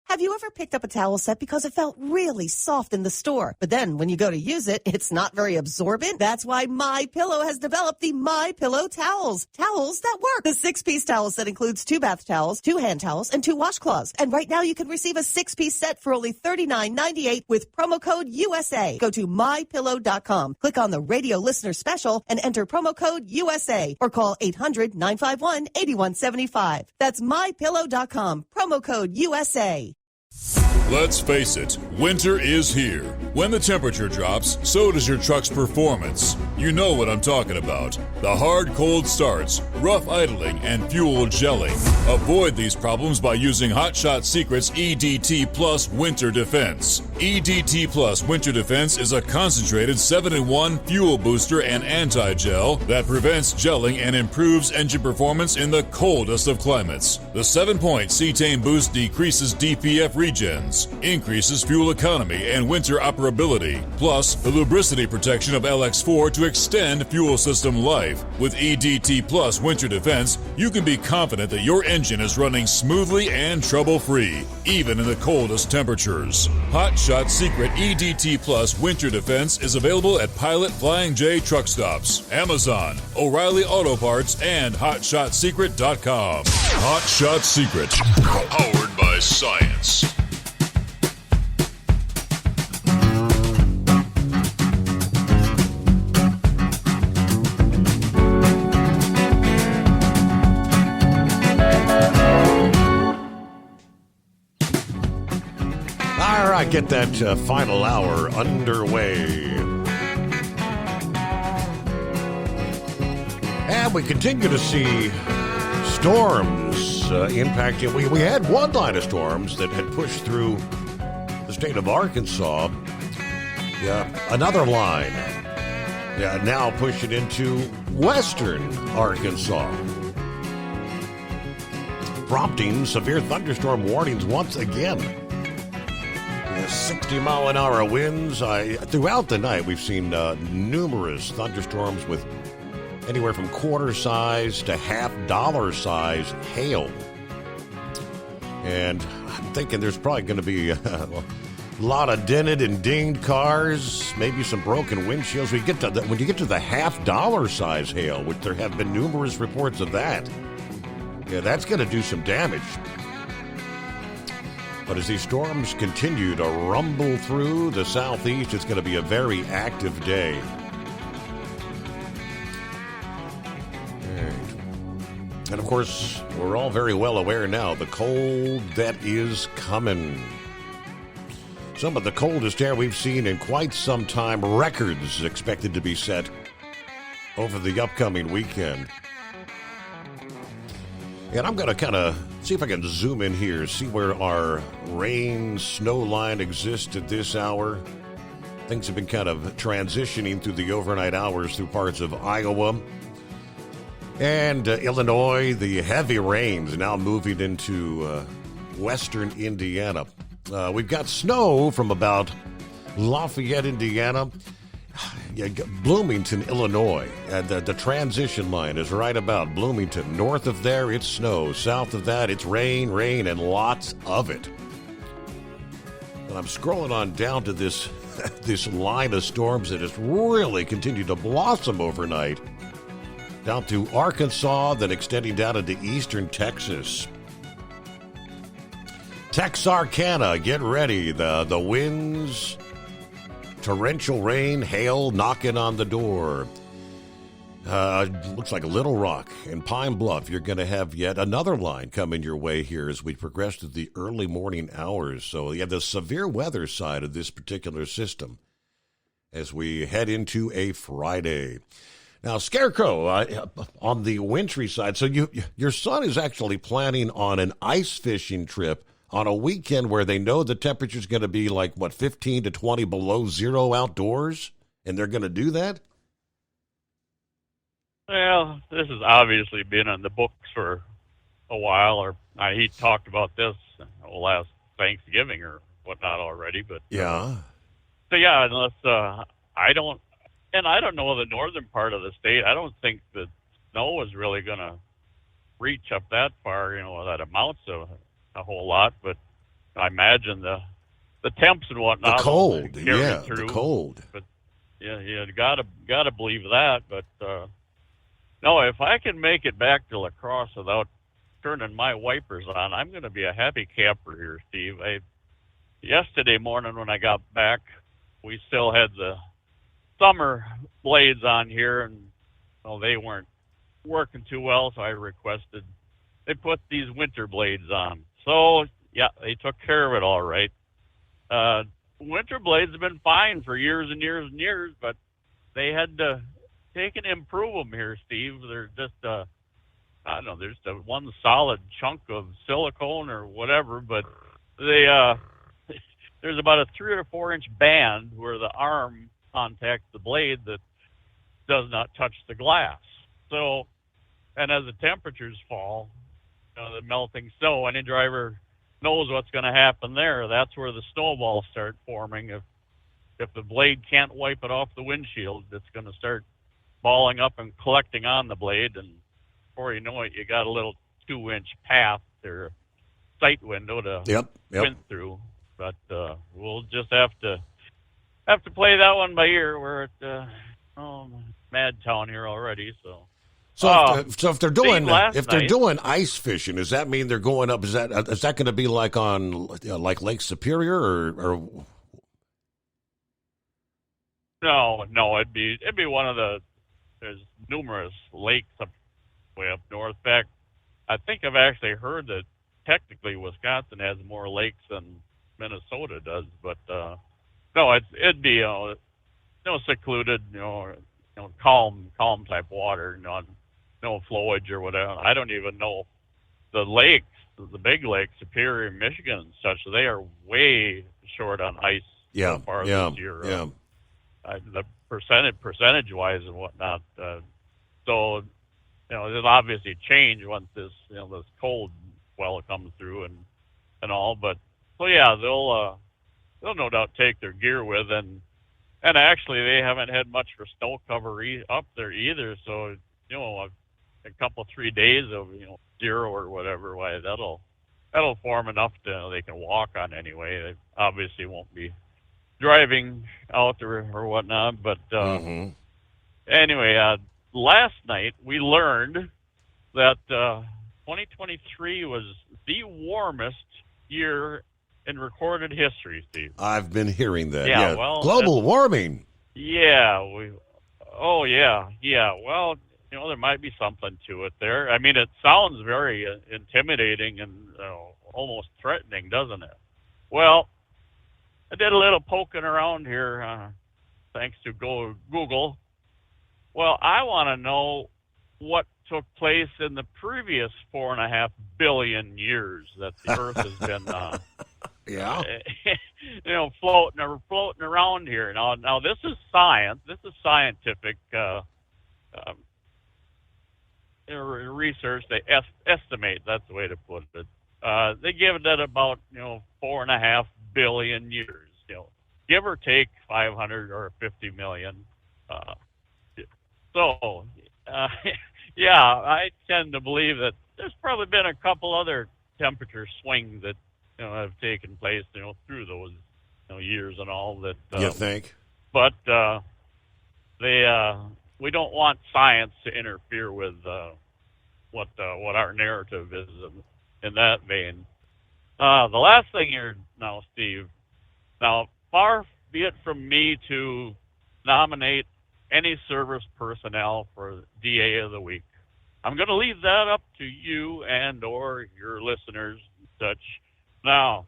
S17: Have you ever picked up a towel set because it felt really soft in the store, but then when you go to use it, it's not very absorbent? That's why MyPillow has developed the MyPillow towels. Towels that work. The 6-piece towel set includes 2 bath towels, 2 hand towels, and 2 washcloths. And right now you can receive a 6-piece set for only $39.98 with promo code USA. Go to MyPillow.com, click on the radio listener special, and enter promo code USA, or call 800-951-8175. That's MyPillow.com, promo code USA.
S11: Let's face it, winter is here. When the temperature drops, so does your truck's performance. You know what I'm talking about. The hard cold starts, rough idling, and fuel gelling. Avoid these problems by using Hot Shot Secret's EDT Plus Winter Defense. EDT Plus Winter Defense is a concentrated 7-in-1 fuel booster and anti-gel that prevents gelling and improves engine performance in the coldest of climates. The 7-point cetane boost decreases DPF regens, increases fuel economy and winter operability, plus the lubricity protection of LX4 to extend fuel system life. With EDT Plus Winter Defense, you can be confident that your engine is running smoothly and trouble-free, even in the coldest temperatures. Hot Shot Secret EDT Plus Winter Defense is available at Pilot Flying J truck stops, Amazon, O'Reilly Auto Parts, and HotShotSecret.com. Hot Shot Secret, powered by science.
S12: All right, get that final hour underway. And we continue to see storms impacting. We had one line of storms that had pushed through the state of Arkansas. Yeah, another line now pushing into western Arkansas, prompting severe thunderstorm warnings once again. 60-mile-an-hour winds. Throughout the night, we've seen numerous thunderstorms with anywhere from quarter-size to half-dollar size hail. And I'm thinking there's probably going to be a lot of dented and dinged cars, maybe some broken windshields. When you get to the half-dollar size hail, which there have been numerous reports of that, that's going to do some damage. But as these storms continue to rumble through the southeast, it's going to be a very active day. And of course, we're all very well aware now, the cold that is coming. Some of the coldest air we've seen in quite some time. Records expected to be set over the upcoming weekend. And I'm going to kind of see if I can zoom in here, see where our rain, snow line exists at this hour. Things have been kind of transitioning through the overnight hours through parts of Iowa and Illinois. The heavy rains now moving into western Indiana. We've got snow from about Lafayette, Indiana. Bloomington, Illinois. The transition line is right about Bloomington. North of there, it's snow. South of that, it's rain, and lots of it. And I'm scrolling on down to this line of storms that has really continued to blossom overnight. Down to Arkansas, then extending down into eastern Texas. Texarkana, get ready. The winds, torrential rain, hail knocking on the door. Looks like Little Rock and Pine Bluff. You're going to have yet another line coming your way here as we progress to the early morning hours. So, yeah, the severe weather side of this particular system as we head into a Friday. Now, Scarecrow, on the wintry side, so your son is actually planning on an ice fishing trip on a weekend where they know the temperature's going to be like, 15 to 20 below zero outdoors? And they're going to do that?
S19: Well, this has obviously been in the books for a while, he talked about this last Thanksgiving or whatnot already, but...
S12: Yeah.
S19: So, yeah, unless, I don't know the northern part of the state. I don't think that snow is really going to reach up that far, that amounts to a whole lot, but I imagine the temps and whatnot.
S12: The cold,
S19: through,
S12: the cold.
S19: But yeah, you gotta believe that. But no, if I can make it back to La Crosse without turning my wipers on, I'm going to be a happy camper here, Steve. Yesterday morning when I got back, we still had the summer blades on here, and they weren't working too well, so I requested they put these winter blades on. So, yeah, they took care of it all right. Winter blades have been fine for years and years and years, but they had to take and improve them here, Steve. They're just, I don't know, there's one solid chunk of silicone or whatever, but they there's about a 3 or 4 inch band where the arm contacts the blade that does not touch the glass. So, and as the temperatures fall, the melting snow, any driver knows what's going to happen there. That's where the snowballs start forming. If the blade can't wipe it off the windshield, it's going to start balling up and collecting on the blade, and before you know it, you got a little 2 inch path or sight window to went through. But we'll just have to play that one by ear. We're at Madtown here already, so.
S12: So if they're doing doing ice fishing, does that mean they're going up? Is that going to be like on like Lake Superior or?
S19: No, it'd be one of there's numerous lakes way up north. In fact, I think I've actually heard that technically Wisconsin has more lakes than Minnesota does, but no, it'd be secluded, calm type water, no flowage or whatever. I don't even know the lakes, the big lakes, Superior, Michigan, and such. They are way short on ice so far this year. The percentage wise and whatnot. So it'll obviously change once this this cold comes through and all. But so yeah, they'll no doubt take their gear with, and actually they haven't had much for snow cover up there either. So a couple 3 days of 0 or whatever, why that'll form enough to they can walk on anyway. They obviously won't be driving out or whatnot, but anyway, last night we learned that 2023 was the warmest year in recorded history, Steve.
S12: I've been hearing that.
S19: Yeah, well,
S12: global warming.
S19: Yeah, well, there might be something to it there. I mean, it sounds very intimidating and almost threatening, doesn't it? Well, I did a little poking around here, thanks to Google. Well, I want to know what took place in the previous 4.5 billion years that the Earth has been, floating around here. Now this is science. This is scientific research. They estimate. That's the way to put it. They give it at about 4.5 billion years. Give or take 500 or 50 million. Yeah, I tend to believe that there's probably been a couple other temperature swings that have taken place through those years and all that.
S12: You think?
S19: But we don't want science to interfere with what our narrative is in that vein. The last thing here now, Steve. Now, far be it from me to nominate any service personnel for DA of the Week. I'm going to leave that up to you and or your listeners and such. Now,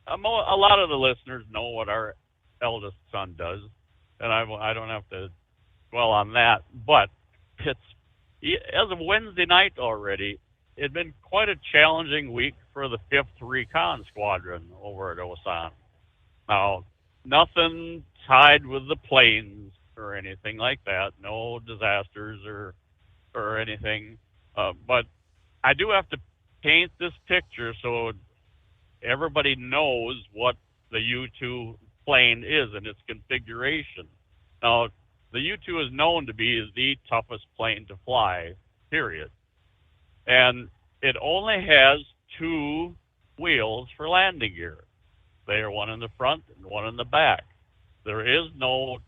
S19: a lot of the listeners know what our eldest son does, and I don't have to dwell on that, but it's as of Wednesday night already, it had been quite a challenging week for the 5th Recon Squadron over at Osan. Now, nothing tied with the planes or anything like that, no disasters or anything, but I do have to paint this picture so everybody knows what the U-2 plane is and its configuration. Now, the U-2 is known to be the toughest plane to fly, period. And it only has 2 wheels for landing gear. They are one in the front and one in the back. There is no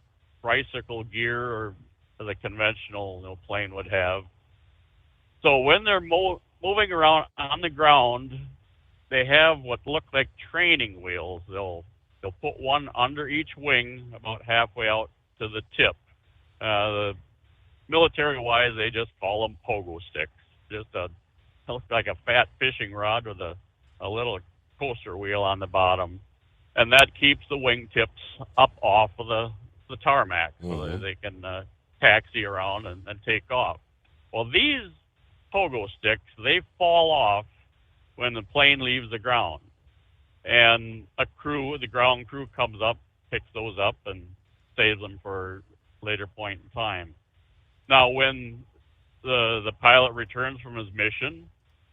S19: tricycle gear or the conventional plane would have. So when they're moving around on the ground, they have what look like training wheels. They'll put one under each wing about halfway out to the tip. Military-wise, they just call them pogo sticks. Just looks like a fat fishing rod with a little coaster wheel on the bottom, and that keeps the wingtips up off of the tarmac so that they can taxi around and take off. Well, these pogo sticks, they fall off when the plane leaves the ground, and the ground crew comes up, picks those up, and saves them for a later point in time. Now, when the pilot returns from his mission,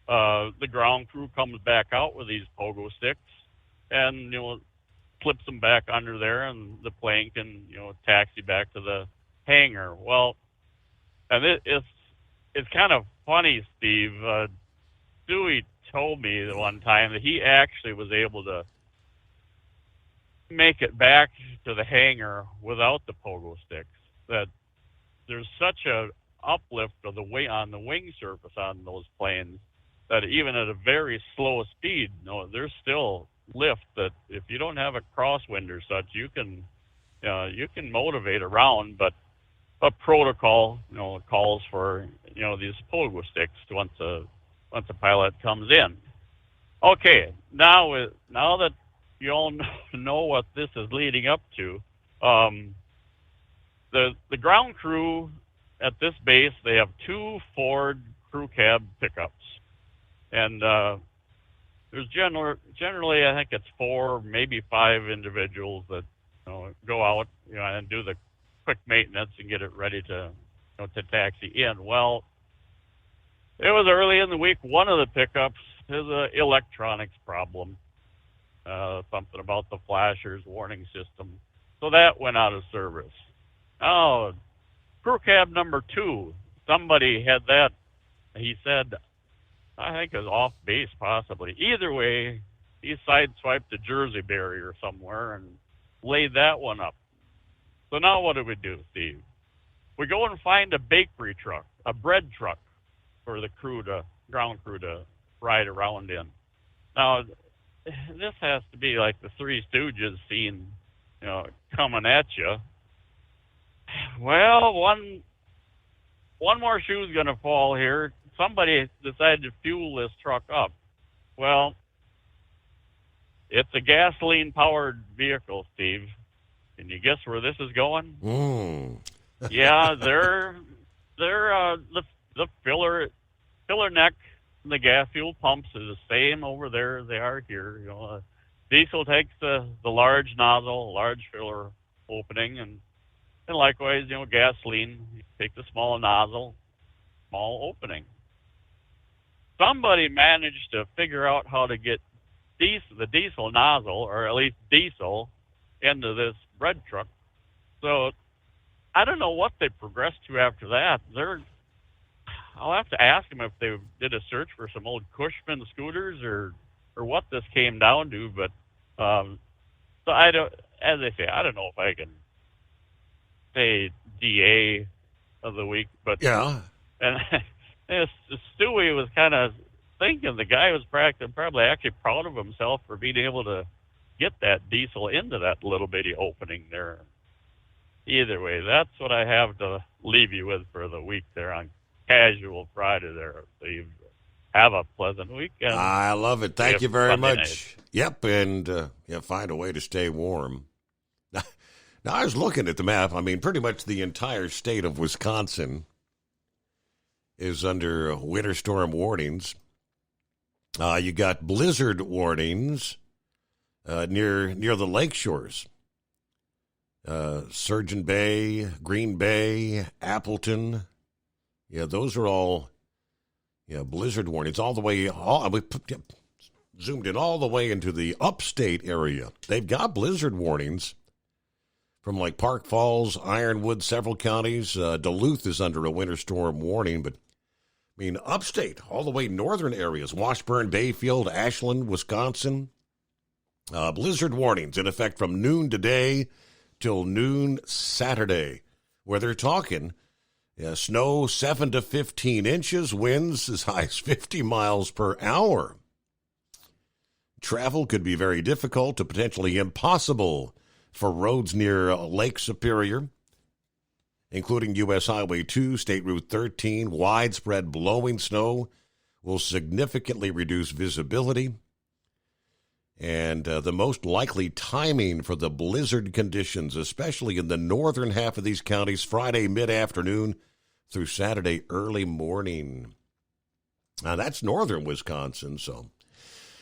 S19: the ground crew comes back out with these pogo sticks and slips them back under there, and the plane can taxi back to the hangar. Well, and it's kind of funny, Steve. Dewey told me the one time that he actually was able to make it back to the hangar without the pogo sticks. That there's such a uplift of the on the wing surface on those planes that even at a very slow speed, there's still lift that if you don't have a crosswind or such, you can motivate around, but a protocol calls for these pogo sticks once a pilot comes in. Okay, now that you all know what this is leading up to, the ground crew at this base, they have 2 Ford crew cab pickups, and there's generally I think it's 4, maybe 5 individuals that go out and do the quick maintenance and get it ready to taxi in. Well, it was early in the week. One of the pickups is an electronics problem, something about the flashers warning system. So that went out of service. Oh, crew cab number 2, somebody had that. He said, I think it was off base possibly. Either way, he sideswiped the Jersey barrier somewhere and laid that one up. So now what do we do, Steve? We go and find a bakery truck, a bread truck for the ground crew to ride around in. Now, this has to be like the Three Stooges scene, coming at you. Well, one more shoe's going to fall here. Somebody decided to fuel this truck up. Well, it's a gasoline-powered vehicle, Steve. Can you guess where this is going? Yeah, they're the filler neck and the gas fuel pumps are the same over there as they are here. Diesel takes the large nozzle, large filler opening, and likewise, gasoline, you take the small nozzle, small opening. Somebody managed to figure out how to get the diesel nozzle, or at least diesel, into this bread truck So I don't know what they progressed to after that. I'll have to ask them if they did a search for some old Cushman scooters or what this came down to. But so I don't, as I say, I don't know if I can say DA of the week. But
S12: yeah,
S19: and Stewie was kind of thinking the guy was probably actually proud of himself for being able to get that diesel into that little bitty opening there. Either way, that's what I have to leave you with for the week there on Casual Friday there, Steve. Have a pleasant weekend.
S12: I love it. Thank you very
S19: Monday
S12: much. Yep, and find a way to stay warm. Now, I was looking at the map. I mean, pretty much the entire state of Wisconsin is under winter storm warnings. You got blizzard warnings near the lake shores. Surgeon Bay, Green Bay, Appleton. Yeah, those are all blizzard warnings all the way. We zoomed in all the way into the upstate area. They've got blizzard warnings from like Park Falls, Ironwood, several counties. Duluth is under a winter storm warning, but I mean, upstate, all the way northern areas, Washburn, Bayfield, Ashland, Wisconsin. Blizzard warnings in effect from noon today till noon Saturday, where they're talking snow 7 to 15 inches, winds as high as 50 miles per hour. Travel could be very difficult to potentially impossible for roads near Lake Superior, including U.S. Highway 2, State Route 13. Widespread blowing snow will significantly reduce visibility. And the most likely timing for the blizzard conditions, especially in the northern half of these counties, Friday mid-afternoon through Saturday early morning. Now, that's northern Wisconsin, so.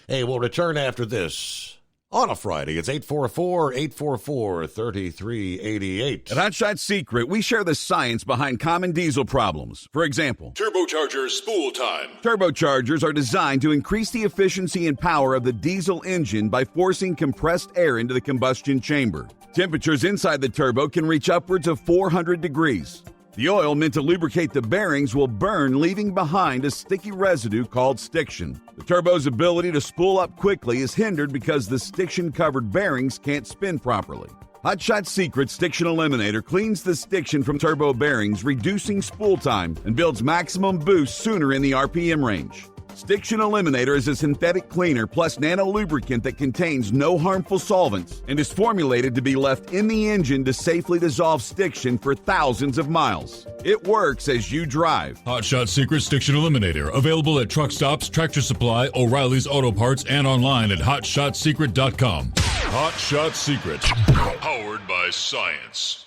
S12: Hey, we'll return after this on a Friday. It's 844-844-3388.
S18: At Hot Shot Secret, we share the science behind common diesel problems. For example,
S11: Turbocharger spool time.
S18: Turbochargers are designed to increase the efficiency and power of the diesel engine by forcing compressed air into the combustion chamber. Temperatures inside the turbo can reach upwards of 400 degrees. The oil meant to lubricate the bearings will burn, leaving behind a sticky residue called stiction. The turbo's ability to spool up quickly is hindered because the stiction-covered bearings can't spin properly. Hot Shot Secret Stiction Eliminator cleans the stiction from turbo bearings, reducing spool time, and builds maximum boost sooner in the RPM range. Stiction Eliminator is a synthetic cleaner plus nano-lubricant that contains no harmful solvents and is formulated to be left in the engine to safely dissolve stiction for thousands of miles. It works as you drive.
S11: Hot Shot Secret Stiction Eliminator. Available at truck stops, Tractor Supply, O'Reilly's Auto Parts, and online at HotShotSecret.com. Hot Shot Secret. Powered by science.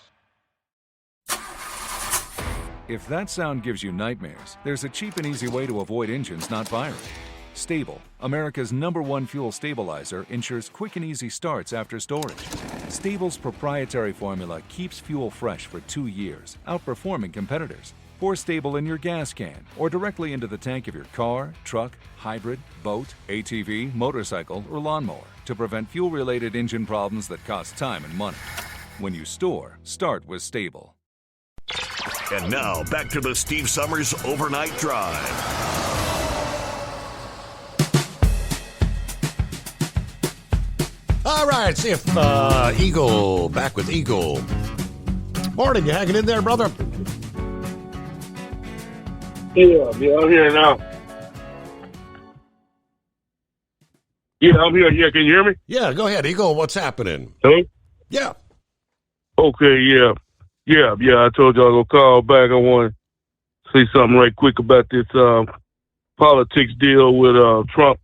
S1: If that sound gives you nightmares, there's a cheap and easy way to avoid engines not firing. Stable, America's #1 fuel stabilizer, ensures quick and easy starts after storage. Stable's proprietary formula keeps fuel fresh for 2 years, outperforming competitors. Pour Stable in your gas can or directly into the tank of your car, truck, hybrid, boat, ATV, motorcycle, or lawnmower to prevent fuel-related engine problems that cost time and money. When you store, start with Stable.
S14: And now, back to the Steve Summers Overnight Drive.
S12: All right, see if Eagle, back with Eagle. Morning, you hanging in there, brother?
S5: Yeah, I'm here now. Yeah, I'm here. Yeah, can you hear me?
S12: Yeah, go ahead, Eagle. What's happening?
S5: Hello?
S12: Yeah.
S5: Okay, yeah. I told you I was going to call back. I want to say something right quick about this politics deal with Trump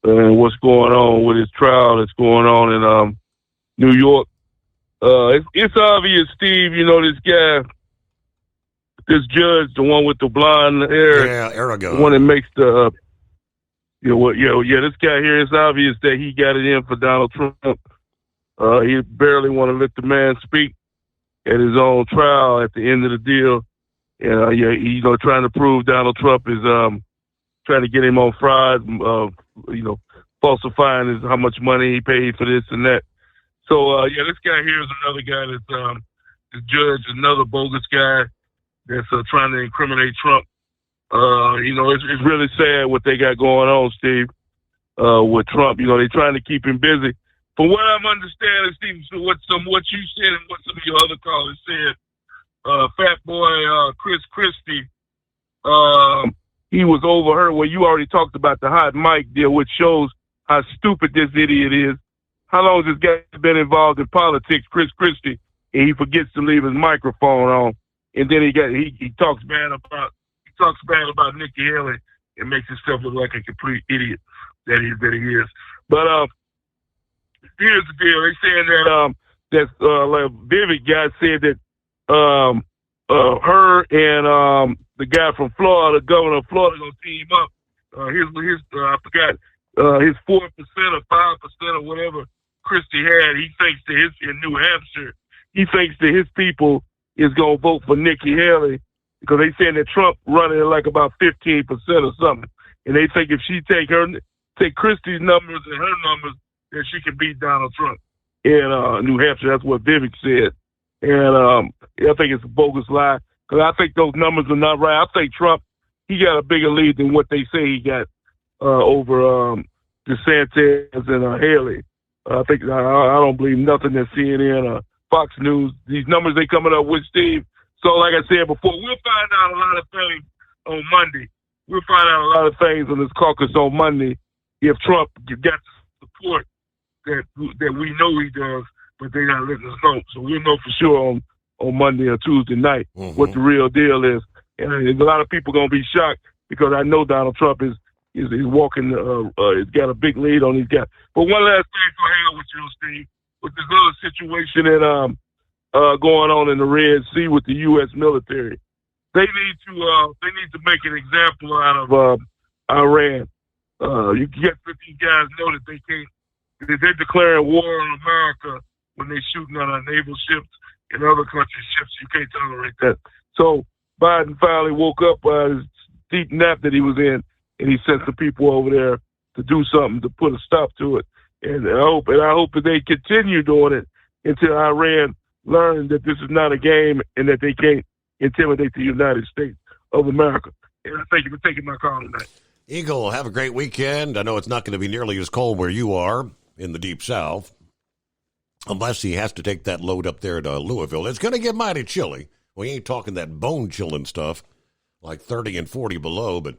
S5: and what's going on with his trial that's going on in New York. It's obvious, Steve, you know, this guy, this judge, the one with the blonde hair.
S12: Yeah, Aragon.
S5: The one that makes the, this guy here, it's obvious that he got it in for Donald Trump. He barely want to let the man speak at his own trial at the end of the deal. Trying to prove Donald Trump is trying to get him on fraud, falsifying how much money he paid for this and that. So, this guy here is another guy that's the judge, another bogus guy that's trying to incriminate Trump. It's really sad what they got going on, Steve, with Trump. They're trying to keep him busy. From what I'm understanding, Steve, so what you said and what some of your other callers said, Fat Boy Chris Christie, he was overheard. Well, you already talked about the hot mic deal, which shows how stupid this idiot is. How long has this guy been involved in politics, Chris Christie, and he forgets to leave his microphone on, and then he talks bad about Nikki Haley and makes himself look like a complete idiot that he is. But here's the deal: they saying that like Vivek guy said that her and the guy from Florida, the governor of Florida, gonna team up. I forgot his 4% or 5% or whatever Christie had. He thinks that in New Hampshire, he thinks that his people is gonna vote for Nikki Haley because they saying that Trump running at like about 15% or something, and they think if she take Christie's numbers and her numbers, that she can beat Donald Trump in New Hampshire. That's what Vivek said, and I think it's a bogus lie because I think those numbers are not right. I think Trump, he got a bigger lead than what they say he got over DeSantis and Haley. I don't believe nothing that CNN or Fox News, these numbers they coming up with, Steve. So like I said before, we'll find out a lot of things on Monday. We'll find out a lot of things on this caucus on Monday if Trump got the support that we know he does, but they're not letting us know. So we'll know for sure on Monday or Tuesday night what the real deal is. And a lot of people going to be shocked because I know Donald Trump is walking, he's got a big lead on these guys. But one last thing for hell with you, Steve, with this other situation that going on in the Red Sea with the U.S. military. They need to make an example out of Iran. You get these guys know that they're declaring war on America when they're shooting on our naval ships and other countries' ships. You can't tolerate that. So Biden finally woke up out of his deep nap that he was in, and he sent the people over there to do something to put a stop to it. And I hope that they continue doing it until Iran learn that this is not a game and that they can't intimidate the United States of America. And I thank you for taking my call tonight.
S12: Eagle, have a great weekend. I know it's not going to be nearly as cold where you are in the Deep South, unless he has to take that load up there to Louisville. It's going to get mighty chilly. We ain't talking that bone-chilling stuff, like 30 and 40 below, but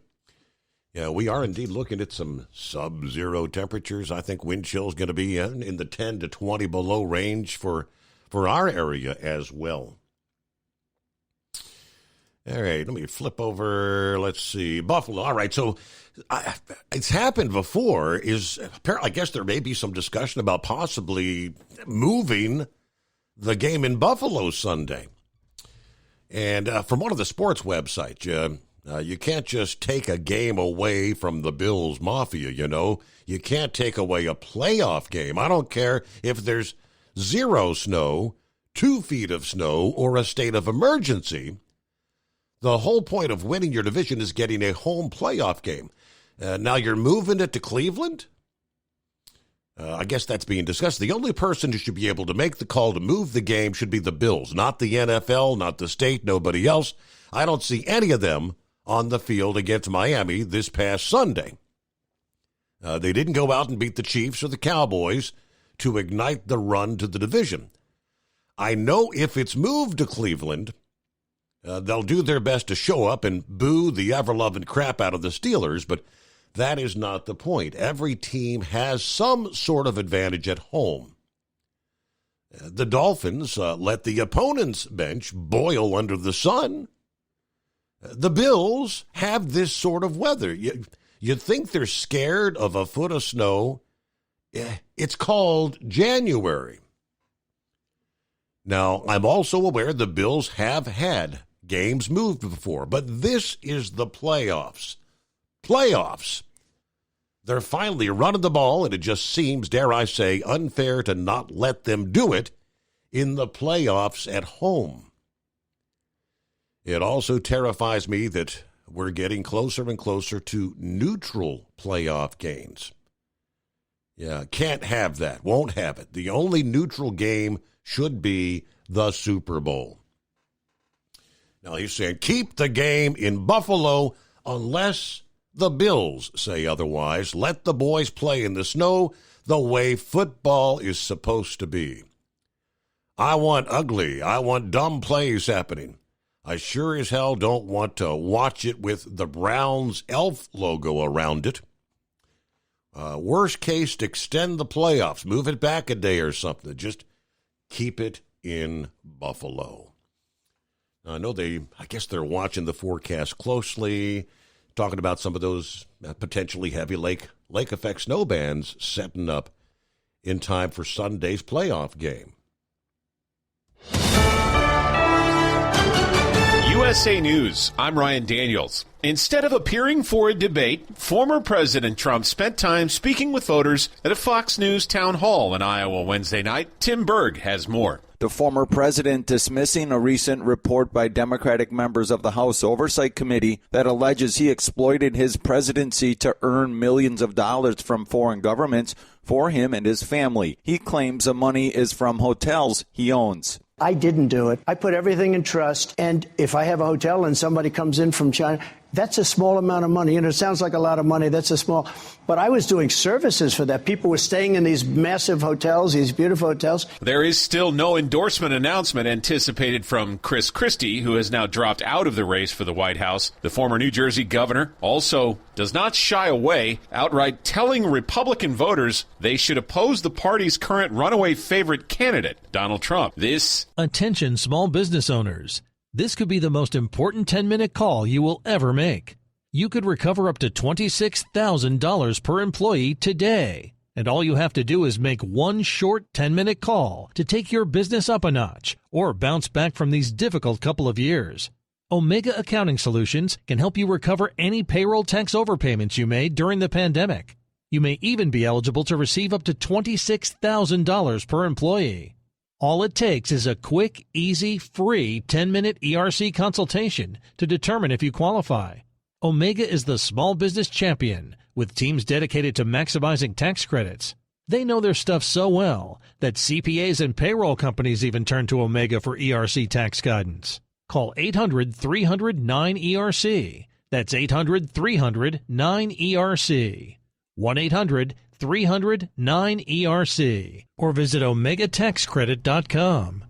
S12: yeah, we are indeed looking at some sub-zero temperatures. I think wind chill is going to be in the 10 to 20 below range for our area as well. All right, let me flip over. Let's see. Buffalo. All right, so it's happened before. I guess there may be some discussion about possibly moving the game in Buffalo Sunday. And from one of the sports websites, you can't just take a game away from the Bills Mafia, You can't take away a playoff game. I don't care if there's 0 snow, 2 feet of snow, or a state of emergency. The whole point of winning your division is getting a home playoff game. Now you're moving it to Cleveland? I guess that's being discussed. The only person who should be able to make the call to move the game should be the Bills, not the NFL, not the state, nobody else. I don't see any of them on the field against Miami this past Sunday. They didn't go out and beat the Chiefs or the Cowboys to ignite the run to the division. I know if it's moved to Cleveland, they'll do their best to show up and boo the ever-loving crap out of the Steelers, but that is not the point. Every team has some sort of advantage at home. The Dolphins let the opponent's bench boil under the sun. The Bills have this sort of weather. You'd think they're scared of a foot of snow. It's called January. Now, I'm also aware the Bills have had games moved before, but this is the playoffs. Playoffs. They're finally running the ball, and it just seems, dare I say, unfair to not let them do it in the playoffs at home. It also terrifies me that we're getting closer and closer to neutral playoff games. Yeah, can't have that. Won't have it. The only neutral game should be the Super Bowl. Now he's saying keep the game in Buffalo unless the Bills say otherwise. Let the boys play in the snow the way football is supposed to be. I want ugly. I want dumb plays happening. I sure as hell don't want to watch it with the Browns elf logo around it. Worst case, extend the playoffs. Move it back a day or something. Just keep it in Buffalo. Now, I know I guess they're watching the forecast closely, talking about some of those potentially heavy lake effect snow bands setting up in time for Sunday's playoff game.
S4: USA News, I'm Ryan Daniels. Instead of appearing for a debate, former President Trump spent time speaking with voters at a Fox News town hall in Iowa Wednesday night. Tim Berg has more.
S6: The former president dismissing a recent report by Democratic members of the House Oversight Committee that alleges he exploited his presidency to earn millions of dollars from foreign governments for him and his family. He claims the money is from hotels he owns.
S7: I didn't do it. I put everything in trust. And if I have a hotel and somebody comes in from China, that's a small amount of money. And it sounds like a lot of money. That's a small. But I was doing services for that. People were staying in these massive hotels, these beautiful hotels.
S4: There is still no endorsement announcement anticipated from Chris Christie, who has now dropped out of the race for the White House. The former New Jersey governor also does not shy away, outright telling Republican voters they should oppose the party's current runaway favorite candidate, Donald Trump.
S15: Attention small business owners. This could be the most important 10-minute call you will ever make. You could recover up to $26,000 per employee today. And all you have to do is make one short 10-minute call to take your business up a notch or bounce back from these difficult couple of years. Omega Accounting Solutions can help you recover any payroll tax overpayments you made during the pandemic. You may even be eligible to receive up to $26,000 per employee. All it takes is a quick, easy, free 10-minute ERC consultation to determine if you qualify. Omega is the small business champion with teams dedicated to maximizing tax credits. They know their stuff so well that CPAs and payroll companies even turn to Omega for ERC tax guidance. Call 800-300-9ERC. That's 800-300-9ERC. 1-800-300-9ERC. Or visit OmegaTaxCredit.com.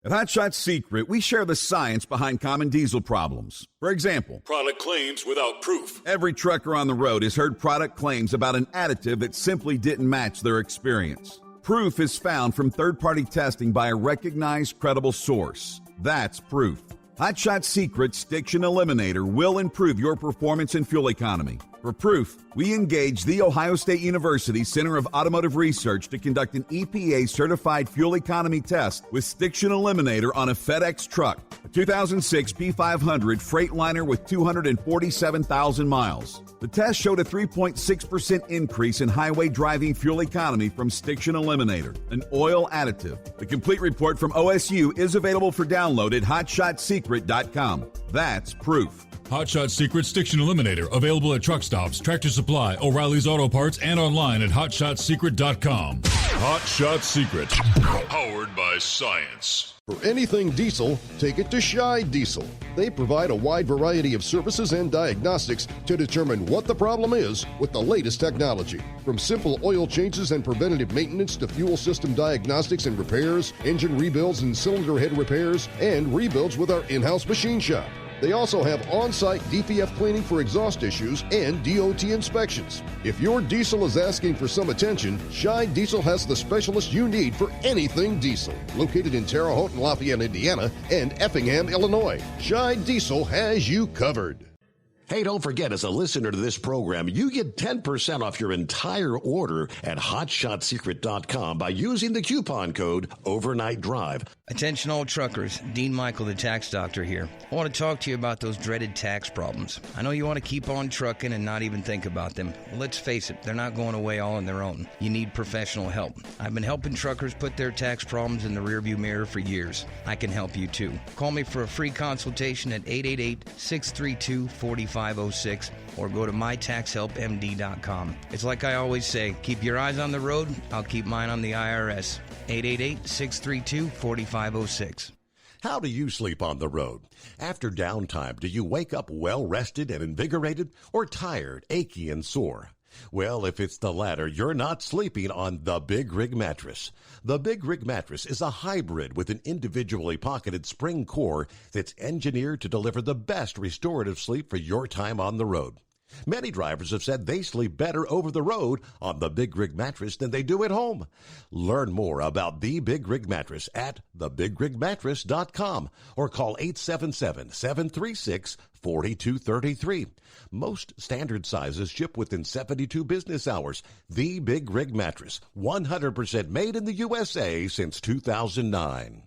S18: At Hot Shot Secret, we share the science behind common diesel problems. For example,
S11: product claims without proof.
S18: Every trucker on the road has heard product claims about an additive that simply didn't match their experience. Proof is found from third-party testing by a recognized, credible source. That's proof. Hot Shot Secret Stiction Eliminator will improve your performance and fuel economy. For proof, we engaged the Ohio State University Center of Automotive Research to conduct an EPA-certified fuel economy test with Stiction Eliminator on a FedEx truck, a 2006 P500 Freightliner with 247,000 miles. The test showed a 3.6% increase in highway driving fuel economy from Stiction Eliminator, an oil additive. The complete report from OSU is available for download at hotshotsecret.com. That's proof.
S11: Hot Shot Secret Stiction Eliminator, available at truck stops, Tractor Supply, O'Reilly's Auto Parts, and online at hotshotsecret.com. Hot Shot Secret, powered by science.
S24: For anything diesel, take it to Scheid Diesel. They provide a wide variety of services and diagnostics to determine what the problem is with the latest technology. From simple oil changes and preventative maintenance to fuel system diagnostics and repairs, engine rebuilds and cylinder head repairs, and rebuilds with our in-house machine shop. They also have on-site DPF cleaning for exhaust issues and DOT inspections. If your diesel is asking for some attention, Scheid Diesel has the specialist you need for anything diesel. Located in Terre Haute and Lafayette, Indiana, and Effingham, Illinois, Scheid Diesel has you covered.
S12: Hey, don't forget, as a listener to this program, you get 10% off your entire order at hotshotsecret.com by using the coupon code Overnight Drive.
S3: Attention all truckers, Dean Michael, the tax doctor here. I want to talk to you about those dreaded tax problems. I know you want to keep on trucking and not even think about them. Well, let's face it, they're not going away all on their own. You need professional help. I've been helping truckers put their tax problems in the rearview mirror for years. I can help you too. Call me for a free consultation at 888-632-4506 or go to mytaxhelpmd.com. It's like I always say, keep your eyes on the road, I'll keep mine on the IRS. 888-632-4506.
S12: How do you sleep on the road? After downtime, do you wake up well-rested and invigorated or tired, achy, and sore? Well, if it's the latter, you're not sleeping on the Big Rig Mattress. The Big Rig Mattress is a hybrid with an individually pocketed spring core that's engineered to deliver the best restorative sleep for your time on the road. Many drivers have said they sleep better over the road on the Big Rig Mattress than they do at home. Learn more about the Big Rig Mattress at thebigrigmattress.com or call 877-736-4233. Most standard sizes ship within 72 business hours. The Big Rig Mattress, 100% made in the USA since 2009.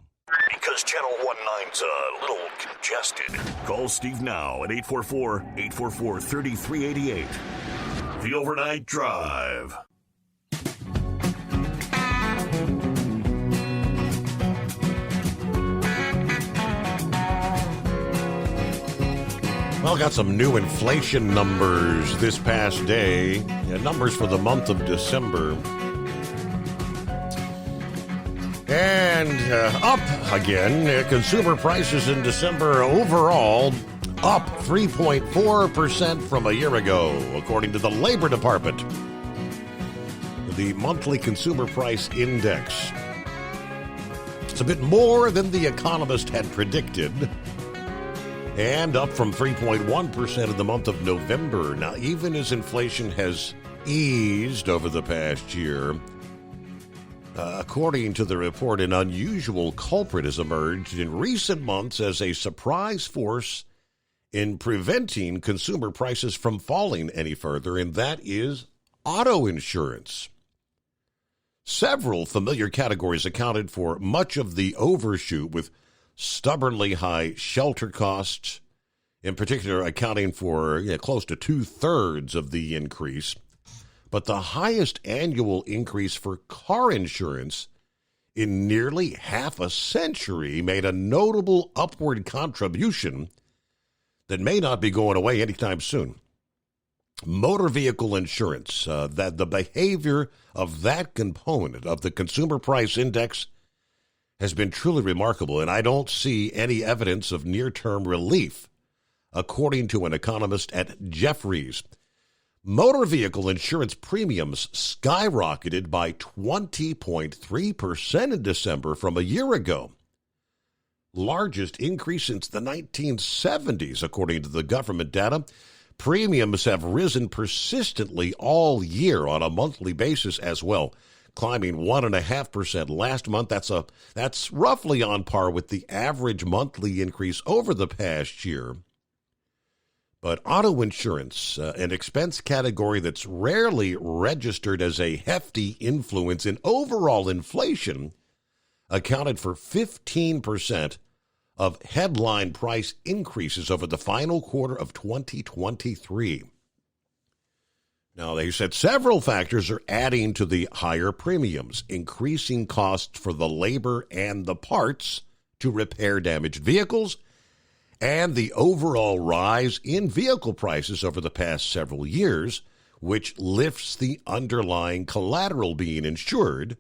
S14: Because Channel 19's a little congested. Call Steve now at 844-844-3388. The Overnight Drive.
S12: Well, got some new inflation numbers this past day. Numbers for the month of December. And up again. Consumer prices in December overall up 3.4% from a year ago, according to the Labor Department. The monthly consumer price index. It's a bit more than the economist had predicted. And up from 3.1% in the month of November. Now, even as inflation has eased over the past year, according to the report, an unusual culprit has emerged in recent months as a surprise force in preventing consumer prices from falling any further, and that is auto insurance. Several familiar categories accounted for much of the overshoot, with stubbornly high shelter costs, in particular accounting for close to 2/3 of the increase. But the highest annual increase for car insurance in nearly half a century made a notable upward contribution that may not be going away anytime soon. Motor vehicle insurance, that the behavior of that component of the consumer price index has been truly remarkable, and I don't see any evidence of near-term relief, according to an economist at Jefferies. Motor vehicle insurance premiums skyrocketed by 20.3% in December from a year ago. Largest increase since the 1970s, according to the government data. Premiums have risen persistently all year on a monthly basis as well, climbing 1.5% last month. That's roughly on par with the average monthly increase over the past year. But auto insurance, an expense category that's rarely registered as a hefty influence in overall inflation, accounted for 15% of headline price increases over the final quarter of 2023. Now, they said several factors are adding to the higher premiums, increasing costs for the labor and the parts to repair damaged vehicles, and the overall rise in vehicle prices over the past several years, which lifts the underlying collateral being insured.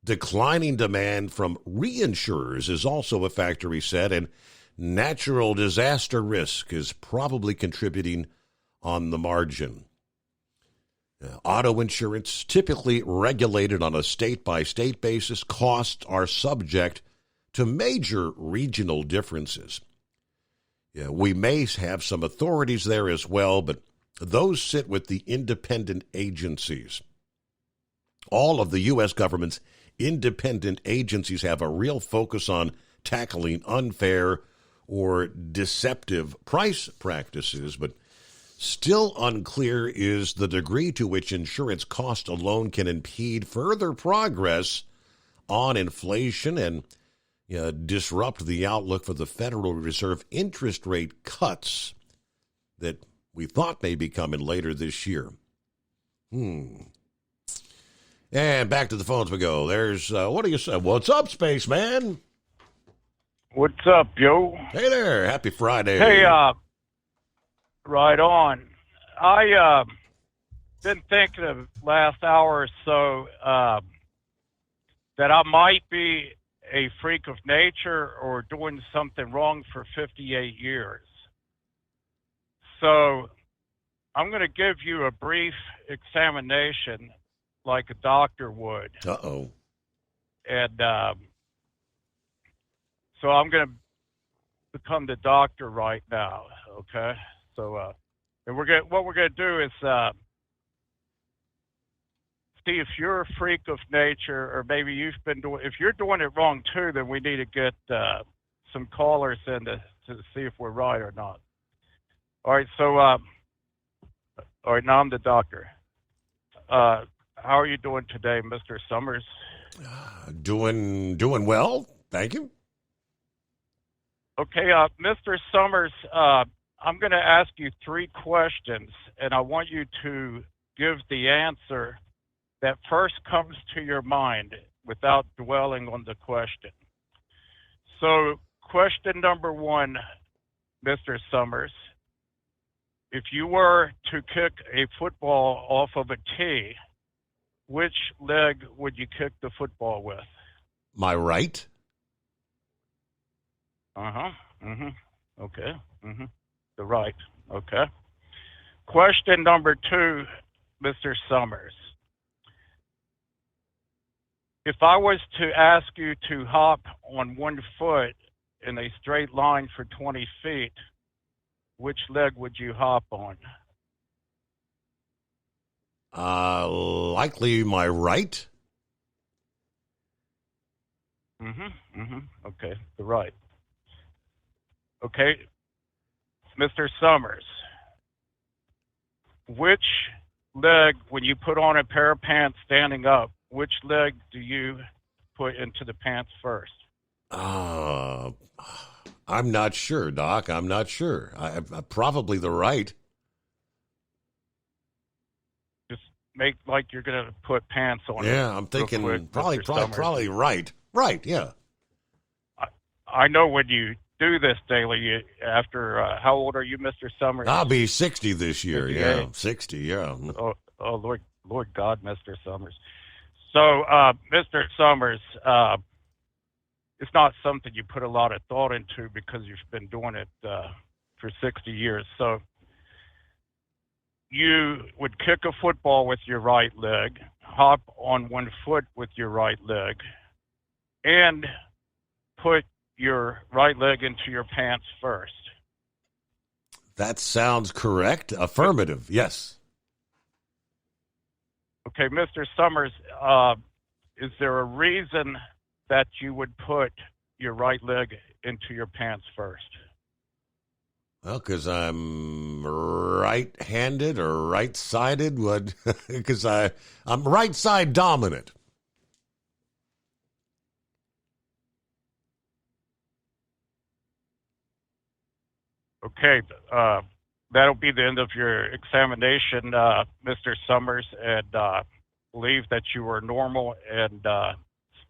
S12: Declining demand from reinsurers is also a factor, he said, and natural disaster risk is probably contributing on the margin. Auto insurance, typically regulated on a state-by-state basis, costs are subject to major regional differences. We may have some authorities there as well, but those sit with the independent agencies. All of the U.S. government's independent agencies have a real focus on tackling unfair or deceptive price practices, but still unclear is the degree to which insurance cost alone can impede further progress on inflation and disrupt the outlook for the Federal Reserve interest rate cuts that we thought may be coming later this year. And back to the phones we go. There's, what do you say? What's up, Spaceman?
S8: What's up, Joe?
S12: Hey there. Happy Friday.
S8: Hey, right on. I been thinking the last hour or so that I might be a freak of nature or doing something wrong for 58 years. So I'm going to give you a brief examination like a doctor would.
S12: Uh-oh.
S8: And so I'm going to become the doctor right now, okay? So and what we're going to do is see if you're a freak of nature, or maybe you've been doing. If you're doing it wrong too, then we need to get some callers in to see if we're right or not. All right. So, all right. Now I'm the doctor. How are you doing today, Mr. Summers?
S12: Doing well, thank you.
S8: Okay, Mr. Summers, I'm going to ask you 3 questions, and I want you to give the answer that first comes to your mind without dwelling on the question. So, question number 1, Mr. Summers, if you were to kick a football off of a tee, which leg would you kick the football with?
S12: My right.
S8: Uh-huh. Mm-hmm. Okay. Mm-hmm. The right. Okay. Question number 2, Mr. Summers. If I was to ask you to hop on one foot in a straight line for 20 feet, which leg would you hop on?
S12: Likely my right.
S8: Mm-hmm. Mm-hmm. Okay. The right. Okay. Mr. Summers, which leg, when you put on a pair of pants standing up, which leg do you put into the pants first?
S12: I'm not sure, Doc. I'm not sure. I probably the right.
S8: Just make like you're going to put pants on.
S12: Yeah, I'm thinking
S8: quick,
S12: probably right. Right, yeah.
S8: I know when you do this daily, after, how old are you, Mr. Summers?
S12: I'll be 60 this year,
S8: 58.
S12: yeah. 60, yeah.
S8: Oh, Lord God, Mr. Summers. So, Mr. Summers, it's not something you put a lot of thought into because you've been doing it for 60 years. So you would kick a football with your right leg, hop on one foot with your right leg, and put your right leg into your pants first.
S12: That sounds correct. Affirmative, yes.
S8: Okay, Mr. Summers, is there a reason that you would put your right leg into your pants first?
S12: Well, because I'm right-handed or right-sided. Because I'm right-side dominant.
S8: Okay, that'll be the end of your examination, Mr. Summers, and believe that you are normal, and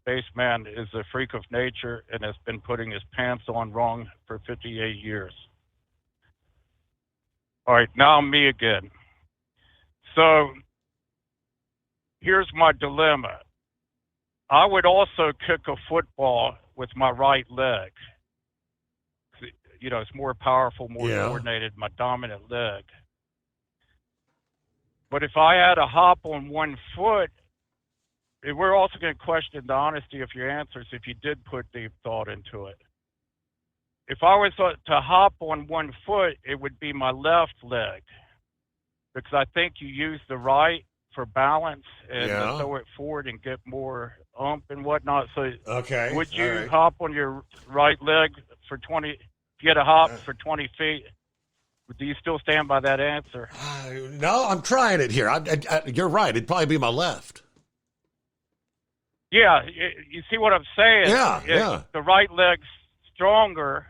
S8: Spaceman is a freak of nature and has been putting his pants on wrong for 58 years. All right, now me again. So here's my dilemma. I would also kick a football with my right leg. You know, it's more powerful, more coordinated, my dominant leg. But if I had a hop on one foot, we're also going to question the honesty of your answers if you did put deep thought into it. If I was to hop on one foot, it would be my left leg, because I think you use the right for balance and throw it forward and get more oomph and whatnot. So would you hop on your right leg for 20? If you had a hop for 20 feet, do you still stand by that answer?
S12: No, I'm trying it here. You're right. It'd probably be my left.
S8: Yeah, you see what I'm saying?
S12: Yeah.
S8: The right leg's stronger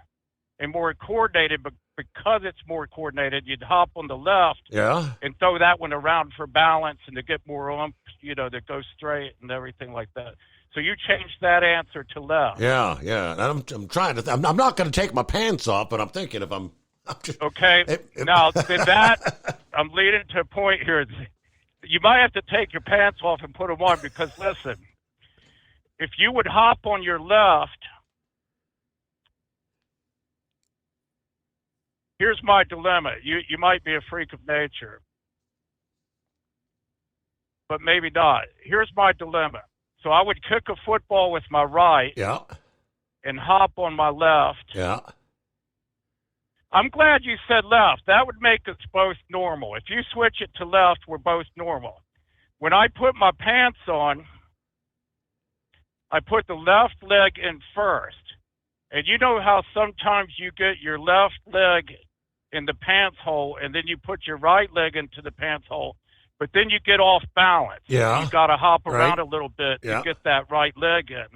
S8: and more coordinated, but because it's more coordinated, you'd hop on the left and throw that one around for balance and to get more oomph, that go straight and everything like that. So you changed that answer to left.
S12: Yeah. And I'm trying to. I'm not going to take my pants off, but I'm thinking if I'm just
S8: okay. Now then that I'm leading to a point here. You might have to take your pants off and put them on because listen, if you would hop on your left, here's my dilemma. You might be a freak of nature, but maybe not. Here's my dilemma. So I would kick a football with my right and hop on my left.
S12: Yeah.
S8: I'm glad you said left. That would make us both normal. If you switch it to left, we're both normal. When I put my pants on, I put the left leg in first. And you know how sometimes you get your left leg in the pants hole and then you put your right leg into the pants hole, but then you get off balance.
S12: Yeah.
S8: You've got to hop around a little bit to get that right leg in.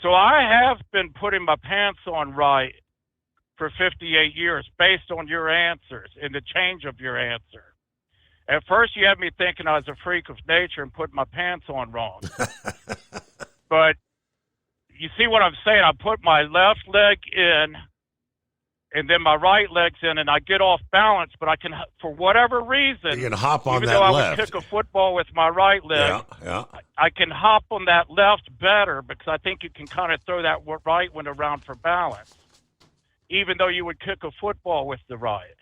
S8: So I have been putting my pants on right for 58 years based on your answers and the change of your answer. At first you had me thinking I was a freak of nature and put my pants on wrong. But you see what I'm saying? I put my left leg in and then my right leg's in and I get off balance, but I can, for whatever reason,
S12: you can hop on
S8: even
S12: that
S8: though
S12: left.
S8: I would kick a football with my right leg, I can hop on that left better because I think you can kind of throw that right one around for balance, even though you would kick a football with the right.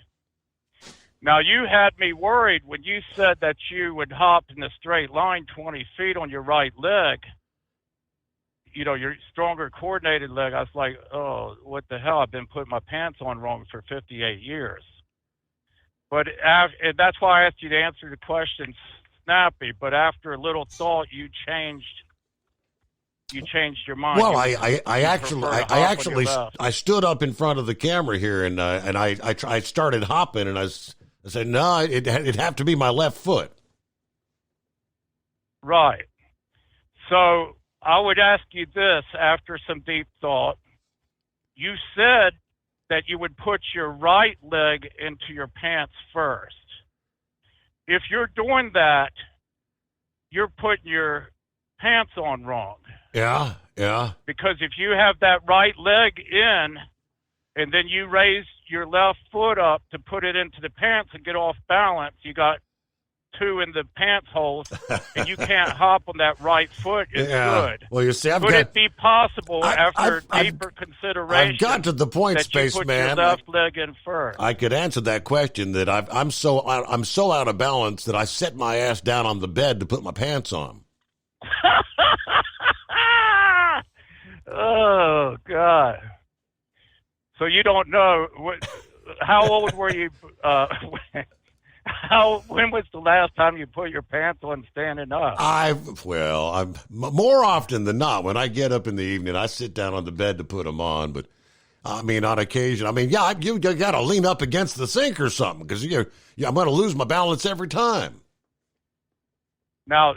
S8: Now, you had me worried when you said that you would hop in a straight line 20 feet on your right leg, your stronger coordinated leg. I was like, oh, what the hell? I've been putting my pants on wrong for 58 years. But and that's why I asked you to answer the question snappy, but after a little thought, you changed your mind.
S12: Well, I stood up in front of the camera here and I started hopping and I said, no, it'd have to be my left foot.
S8: Right. So I would ask you this after some deep thought. You said that you would put your right leg into your pants first. If you're doing that, you're putting your pants on wrong.
S12: Yeah.
S8: Because if you have that right leg in and then you raise your left foot up to put it into the pants and get off balance, you got two in the pants holes and you can't hop on that right foot. It's good.
S12: Well, you see,
S8: Could it be possible after deeper consideration
S12: I've got to the point,
S8: that
S12: Spaceman,
S8: you put your left leg in first?
S12: I could answer that question that I'm so out of balance that I set my ass down on the bed to put my pants on.
S8: Oh, God. So you don't know how old were you? When was the last time you put your pants on standing up?
S12: I'm more often than not, when I get up in the evening, I sit down on the bed to put them on. But I mean, on occasion, you got to lean up against the sink or something because I'm going to lose my balance every time.
S8: Now,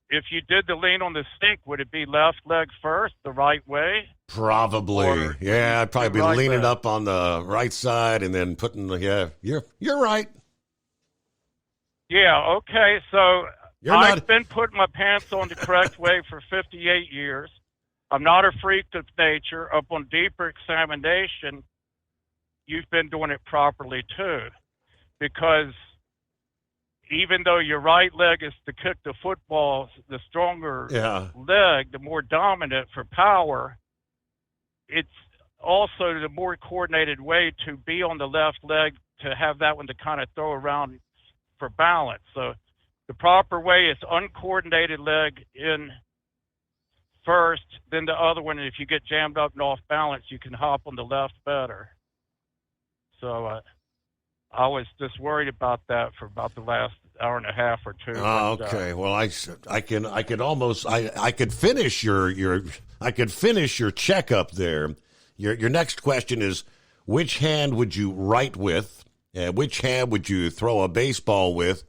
S8: if you did the lean on the sink, would it be left leg first, the right way?
S12: Probably. I'd probably be leaning up on the right side and then putting you're right.
S8: Yeah, okay. So I've been putting my pants on the correct way for 58 years. I'm not a freak of nature. Up on deeper examination, you've been doing it properly too. Because even though your right leg is to kick the football, the stronger leg, the more dominant for power, it's also the more coordinated way to be on the left leg, to have that one to kind of throw around for balance. So the proper way is uncoordinated leg in first, then the other one. And if you get jammed up and off balance, you can hop on the left better. So I was just worried about that for about the last hour and a half or two.
S12: Oh, okay. Well, I could finish your checkup there. Your next question is, which hand would you write with? Which hand would you throw a baseball with?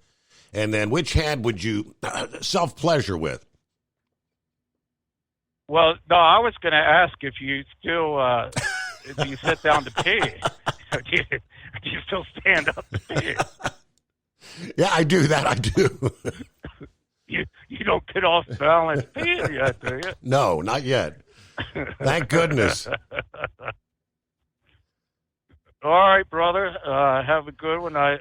S12: And then which hand would you self-pleasure with?
S8: Well, no, I was going to ask if you still, if you sit down to pee. Do you still stand up to pee?
S12: Yeah, I do that. I do.
S8: You don't get off balance peeing yet, do you?
S12: No, not yet. Thank goodness.
S8: All right, brother. Have a good one. I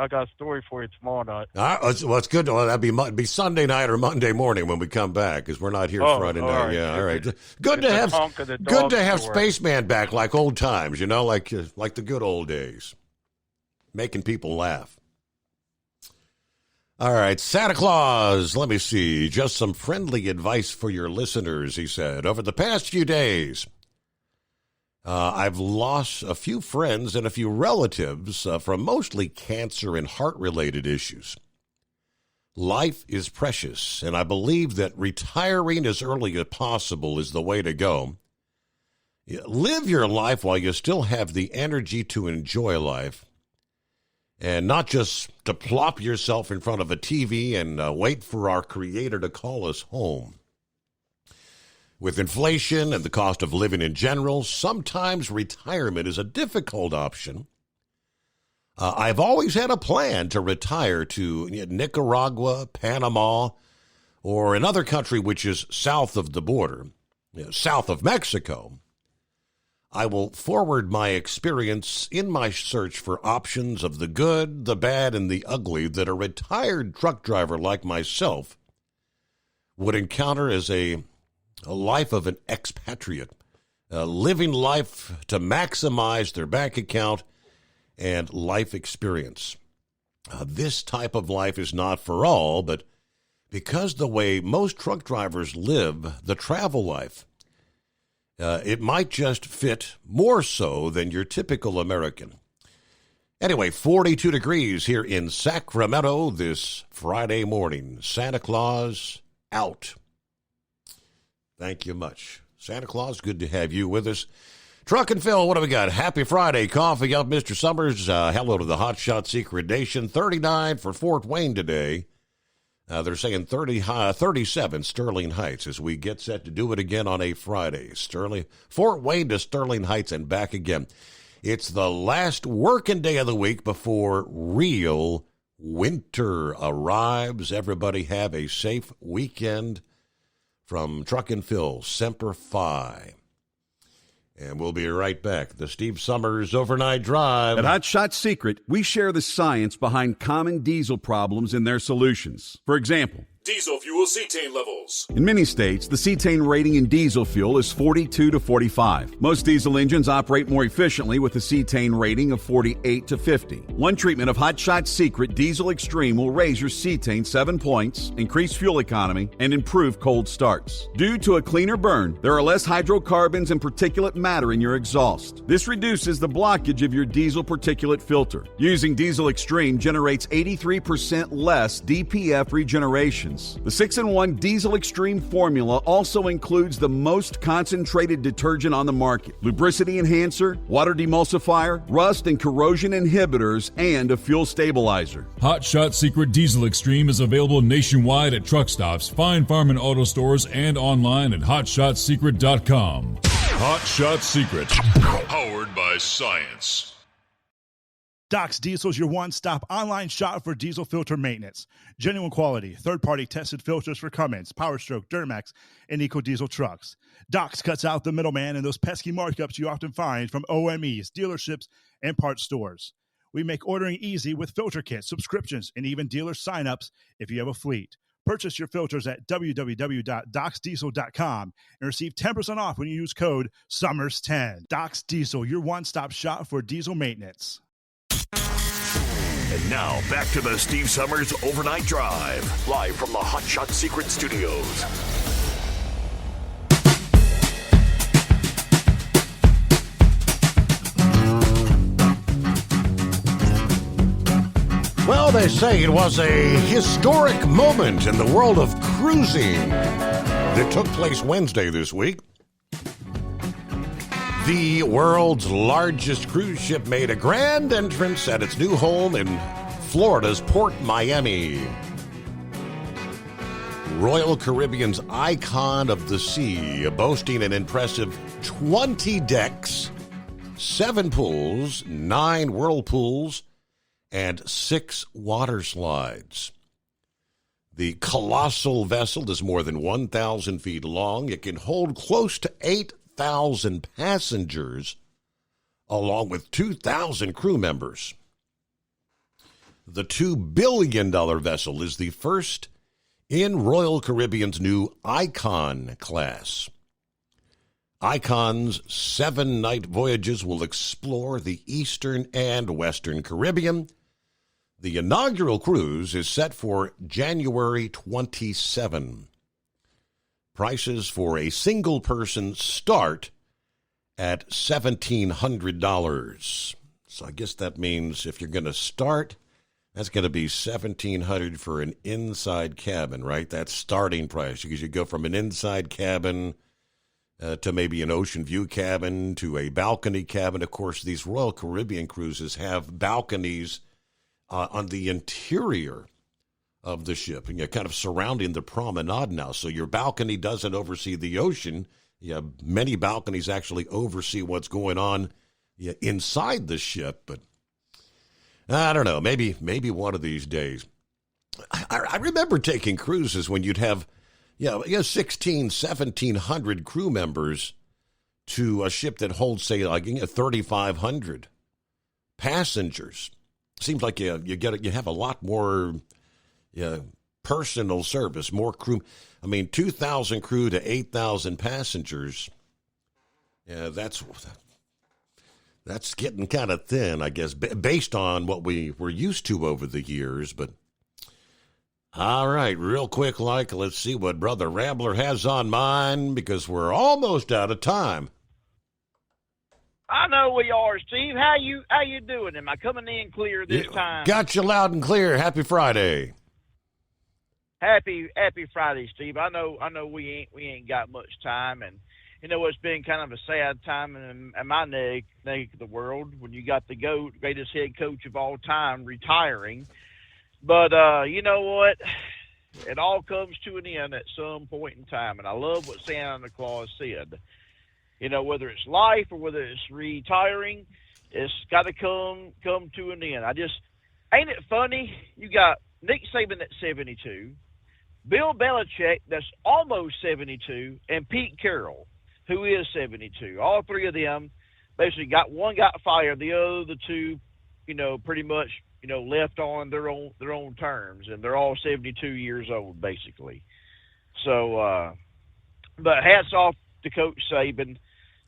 S8: got a story for you tomorrow night.
S12: All right, well, it's good. Well, that'd be Sunday night or Monday morning when we come back, because we're not here Friday night.
S8: Right.
S12: Yeah, all right. Good to have Spaceman back, like old times. You know, like the good old days, making people laugh. All right, Santa Claus. Let me see. Just some friendly advice for your listeners, he said. Over the past few days, I've lost a few friends and a few relatives from mostly cancer and heart-related issues. Life is precious, and I believe that retiring as early as possible is the way to go. Live your life while you still have the energy to enjoy life, and not just to plop yourself in front of a TV and wait for our Creator to call us home. With inflation and the cost of living in general, sometimes retirement is a difficult option. I've always had a plan to retire to Nicaragua, Panama, or another country which is south of the border, south of Mexico. I will forward my experience in my search for options of the good, the bad, and the ugly that a retired truck driver like myself would encounter as a life of an expatriate, living life to maximize their bank account and life experience. This type of life is not for all, but because the way most truck drivers live the travel life, it might just fit more so than your typical American. Anyway, 42 degrees here in Sacramento this Friday morning. Santa Claus out. Thank you much. Santa Claus, good to have you with us. Truck and Phil, what do we got? Happy Friday. Coffee up, Mr. Summers. Hello to the Hot Shot Secret Nation. 39 for Fort Wayne today. They're saying 37 Sterling Heights as we get set to do it again on a Friday. Fort Wayne to Sterling Heights and back again. It's the last working day of the week before real winter arrives. Everybody have a safe weekend. From Truck and Phil, Semper Fi. And we'll be right back. The Steve Summers Overnight Drive.
S9: At Hot Shot Secret, we share the science behind common diesel problems and their solutions. For example,
S11: diesel fuel cetane levels.
S9: In many states, the cetane rating in diesel fuel is 42 to 45. Most diesel engines operate more efficiently with a cetane rating of 48 to 50. One treatment of Hot Shot Secret Diesel Extreme will raise your cetane 7 points, increase fuel economy, and improve cold starts. Due to a cleaner burn, there are less hydrocarbons and particulate matter in your exhaust. This reduces the blockage of your diesel particulate filter. Using Diesel Extreme generates 83% less DPF regeneration. The 6-in-1 Diesel Extreme formula also includes the most concentrated detergent on the market, lubricity enhancer, water demulsifier, rust and corrosion inhibitors, and a fuel stabilizer.
S11: Hot Shot Secret Diesel Extreme is available nationwide at truck stops, fine farm and auto stores, and online at hotshotsecret.com. Hot Shot Secret, powered by science.
S13: Doc's Diesel is your one-stop online shop for diesel filter maintenance. Genuine quality, third-party tested filters for Cummins, PowerStroke, Duramax, and EcoDiesel trucks. Doc's cuts out the middleman and those pesky markups you often find from OMEs, dealerships, and parts stores. We make ordering easy with filter kits, subscriptions, and even dealer sign-ups if you have a fleet. Purchase your filters at www.docsdiesel.com and receive 10% off when you use code SUMMERS10. Doc's Diesel, your one-stop shop for diesel maintenance.
S14: And now, back to the Steve Summers Overnight Drive, live from the Hot Shot Secret Studios.
S12: Well, they say it was a historic moment in the world of cruising that took place Wednesday this week. The world's largest cruise ship made a grand entrance at its new home in Florida's Port Miami. Royal Caribbean's Icon of the Sea, boasting an impressive 20 decks, 7 pools, 9 whirlpools, and 6 water slides. The colossal vessel is more than 1,000 feet long. It can hold close to 8,000 passengers, along with 2,000 crew members. The $2 billion vessel is the first in Royal Caribbean's new Icon class. Icon's 7-night voyages will explore the eastern and western Caribbean. The inaugural cruise is set for January 27. Prices for a single person start at $1,700. So I guess that means if you're going to start, that's going to be $1,700 for an inside cabin, right? That's starting price, because you go from an inside cabin to maybe an ocean view cabin to a balcony cabin. Of course, these Royal Caribbean cruises have balconies on the interior of the ship, and you're kind of surrounding the promenade now. So your balcony doesn't oversee the ocean. Many balconies actually oversee what's going on inside the ship, but I don't know. Maybe one of these days. I remember taking cruises when you'd have 1,700 crew members to a ship that holds, say, like 3,500 passengers. Seems like you have a lot more personal service, more crew. I mean, 2,000 crew to 8,000 passengers. Yeah, that's getting kind of thin, I guess, based on what we were used to over the years. But all right, real quick, let's see what Brother Rambler has on mine, because we're almost out of time.
S16: I know we are, Steve. How you doing? Am I coming in clear this time?
S12: Got you loud and clear. Happy Friday.
S16: Happy Friday, Steve. I know we ain't got much time, and you know it's been kind of a sad time in my neck of the world when you got the GOAT, greatest head coach of all time, retiring. But you know what? It all comes to an end at some point in time, and I love what Santa Claus said. You know, whether it's life or whether it's retiring, it's got to come to an end. Ain't it funny? You got Nick Saban at 72, Bill Belichick that's almost 72, and Pete Carroll, who is 72. All three of them basically got fired, the other two, pretty much, left on their own terms, and they're all 72 years old basically. So, but hats off to Coach Saban.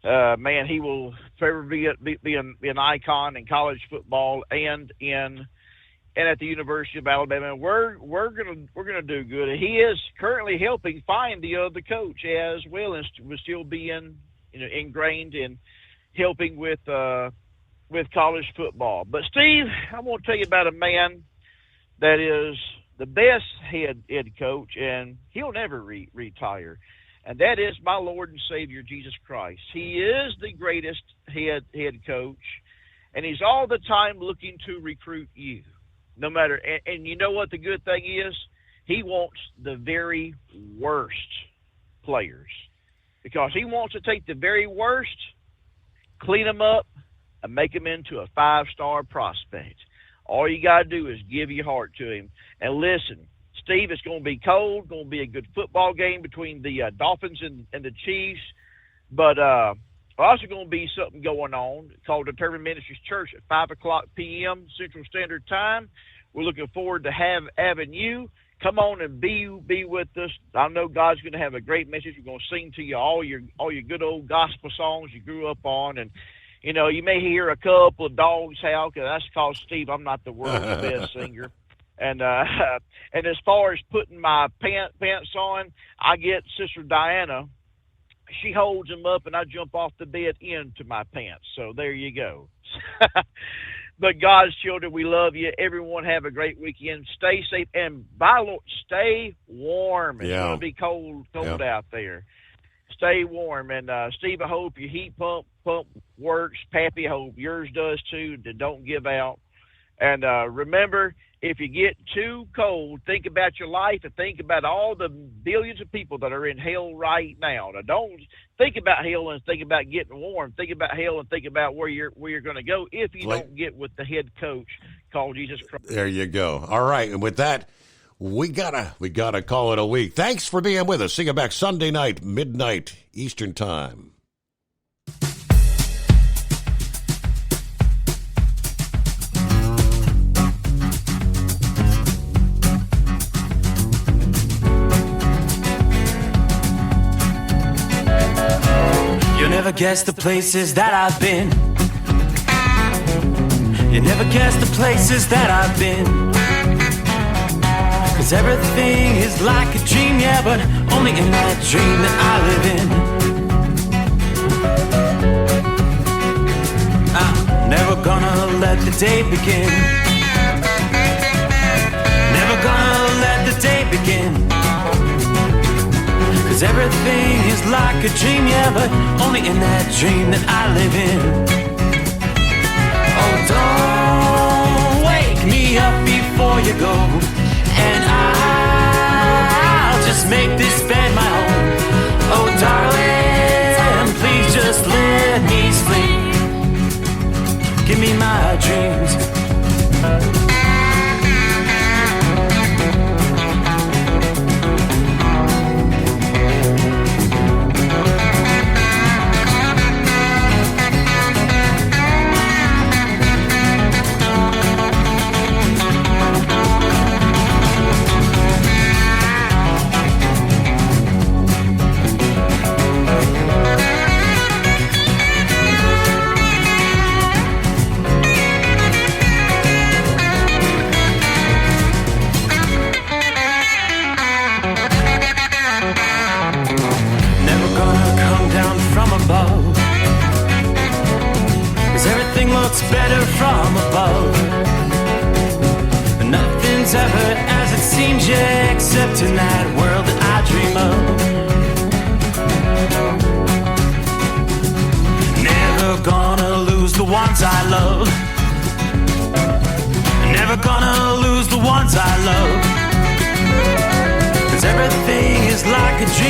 S16: Man, he will forever be an icon in college football and at the University of Alabama. We're gonna do good. He is currently helping find the other coach as well, and will still be ingrained in helping with college football. But Steve, I'm going to tell you about a man that is the best head coach, and he'll never retire. And that is my Lord and Savior, Jesus Christ. He is the greatest head coach, and he's all the time looking to recruit you. No matter, and you know what the good thing is? He wants the very worst players, because he wants to take the very worst, clean them up, and make them into a 5-star prospect. All you got to do is give your heart to him. And listen, Steve, it's going to be cold, going to be a good football game between the Dolphins and the Chiefs. But also going to be something going on called Determined Ministries Church at 5 o'clock p.m. Central Standard Time. We're looking forward to having you. Come on and be with us. I know God's going to have a great message. We're going to sing to you all your good old gospel songs you grew up on. And, you may hear a couple of dogs howl, because that's because, Steve, I'm not the world's best singer. And as far as putting my pants on, I get Sister Diana. She holds them up, and I jump off the bed into my pants. So there you go. But God's children, we love you. Everyone have a great weekend. Stay safe, and by Lord, stay warm. It's going to be cold out there. Stay warm. And Steve, I hope your heat pump works. Pappy, I hope yours does too. Don't give out. And remember, if you get too cold, think about your life and think about all the billions of people that are in hell right now. Now, don't think about hell and think about getting warm. Think about hell and think about where you're going to go if you don't get with the head coach called Jesus Christ.
S12: There you go. All right, and with that, we gotta call it a week. Thanks for being with us. See you back Sunday night, midnight Eastern Time.
S20: You'll never guess the places that I've been. You never guess the places that I've been. 'Cause everything is like a dream, yeah, but only in that dream that I live in. I'm never gonna let the day begin. Never gonna let the day begin. 'Cause everything is like a dream, yeah, but only in that dream that I live in. Oh, don't wake me up before you go, and I'll just make this bed my home. Oh, darling, please just let me sleep. Give me my dreams. Better from above. Nothing's ever as it seems, yeah, except in that world that I dream of. Never gonna lose the ones I love. Never gonna lose the ones I love. 'Cause everything is like a dream.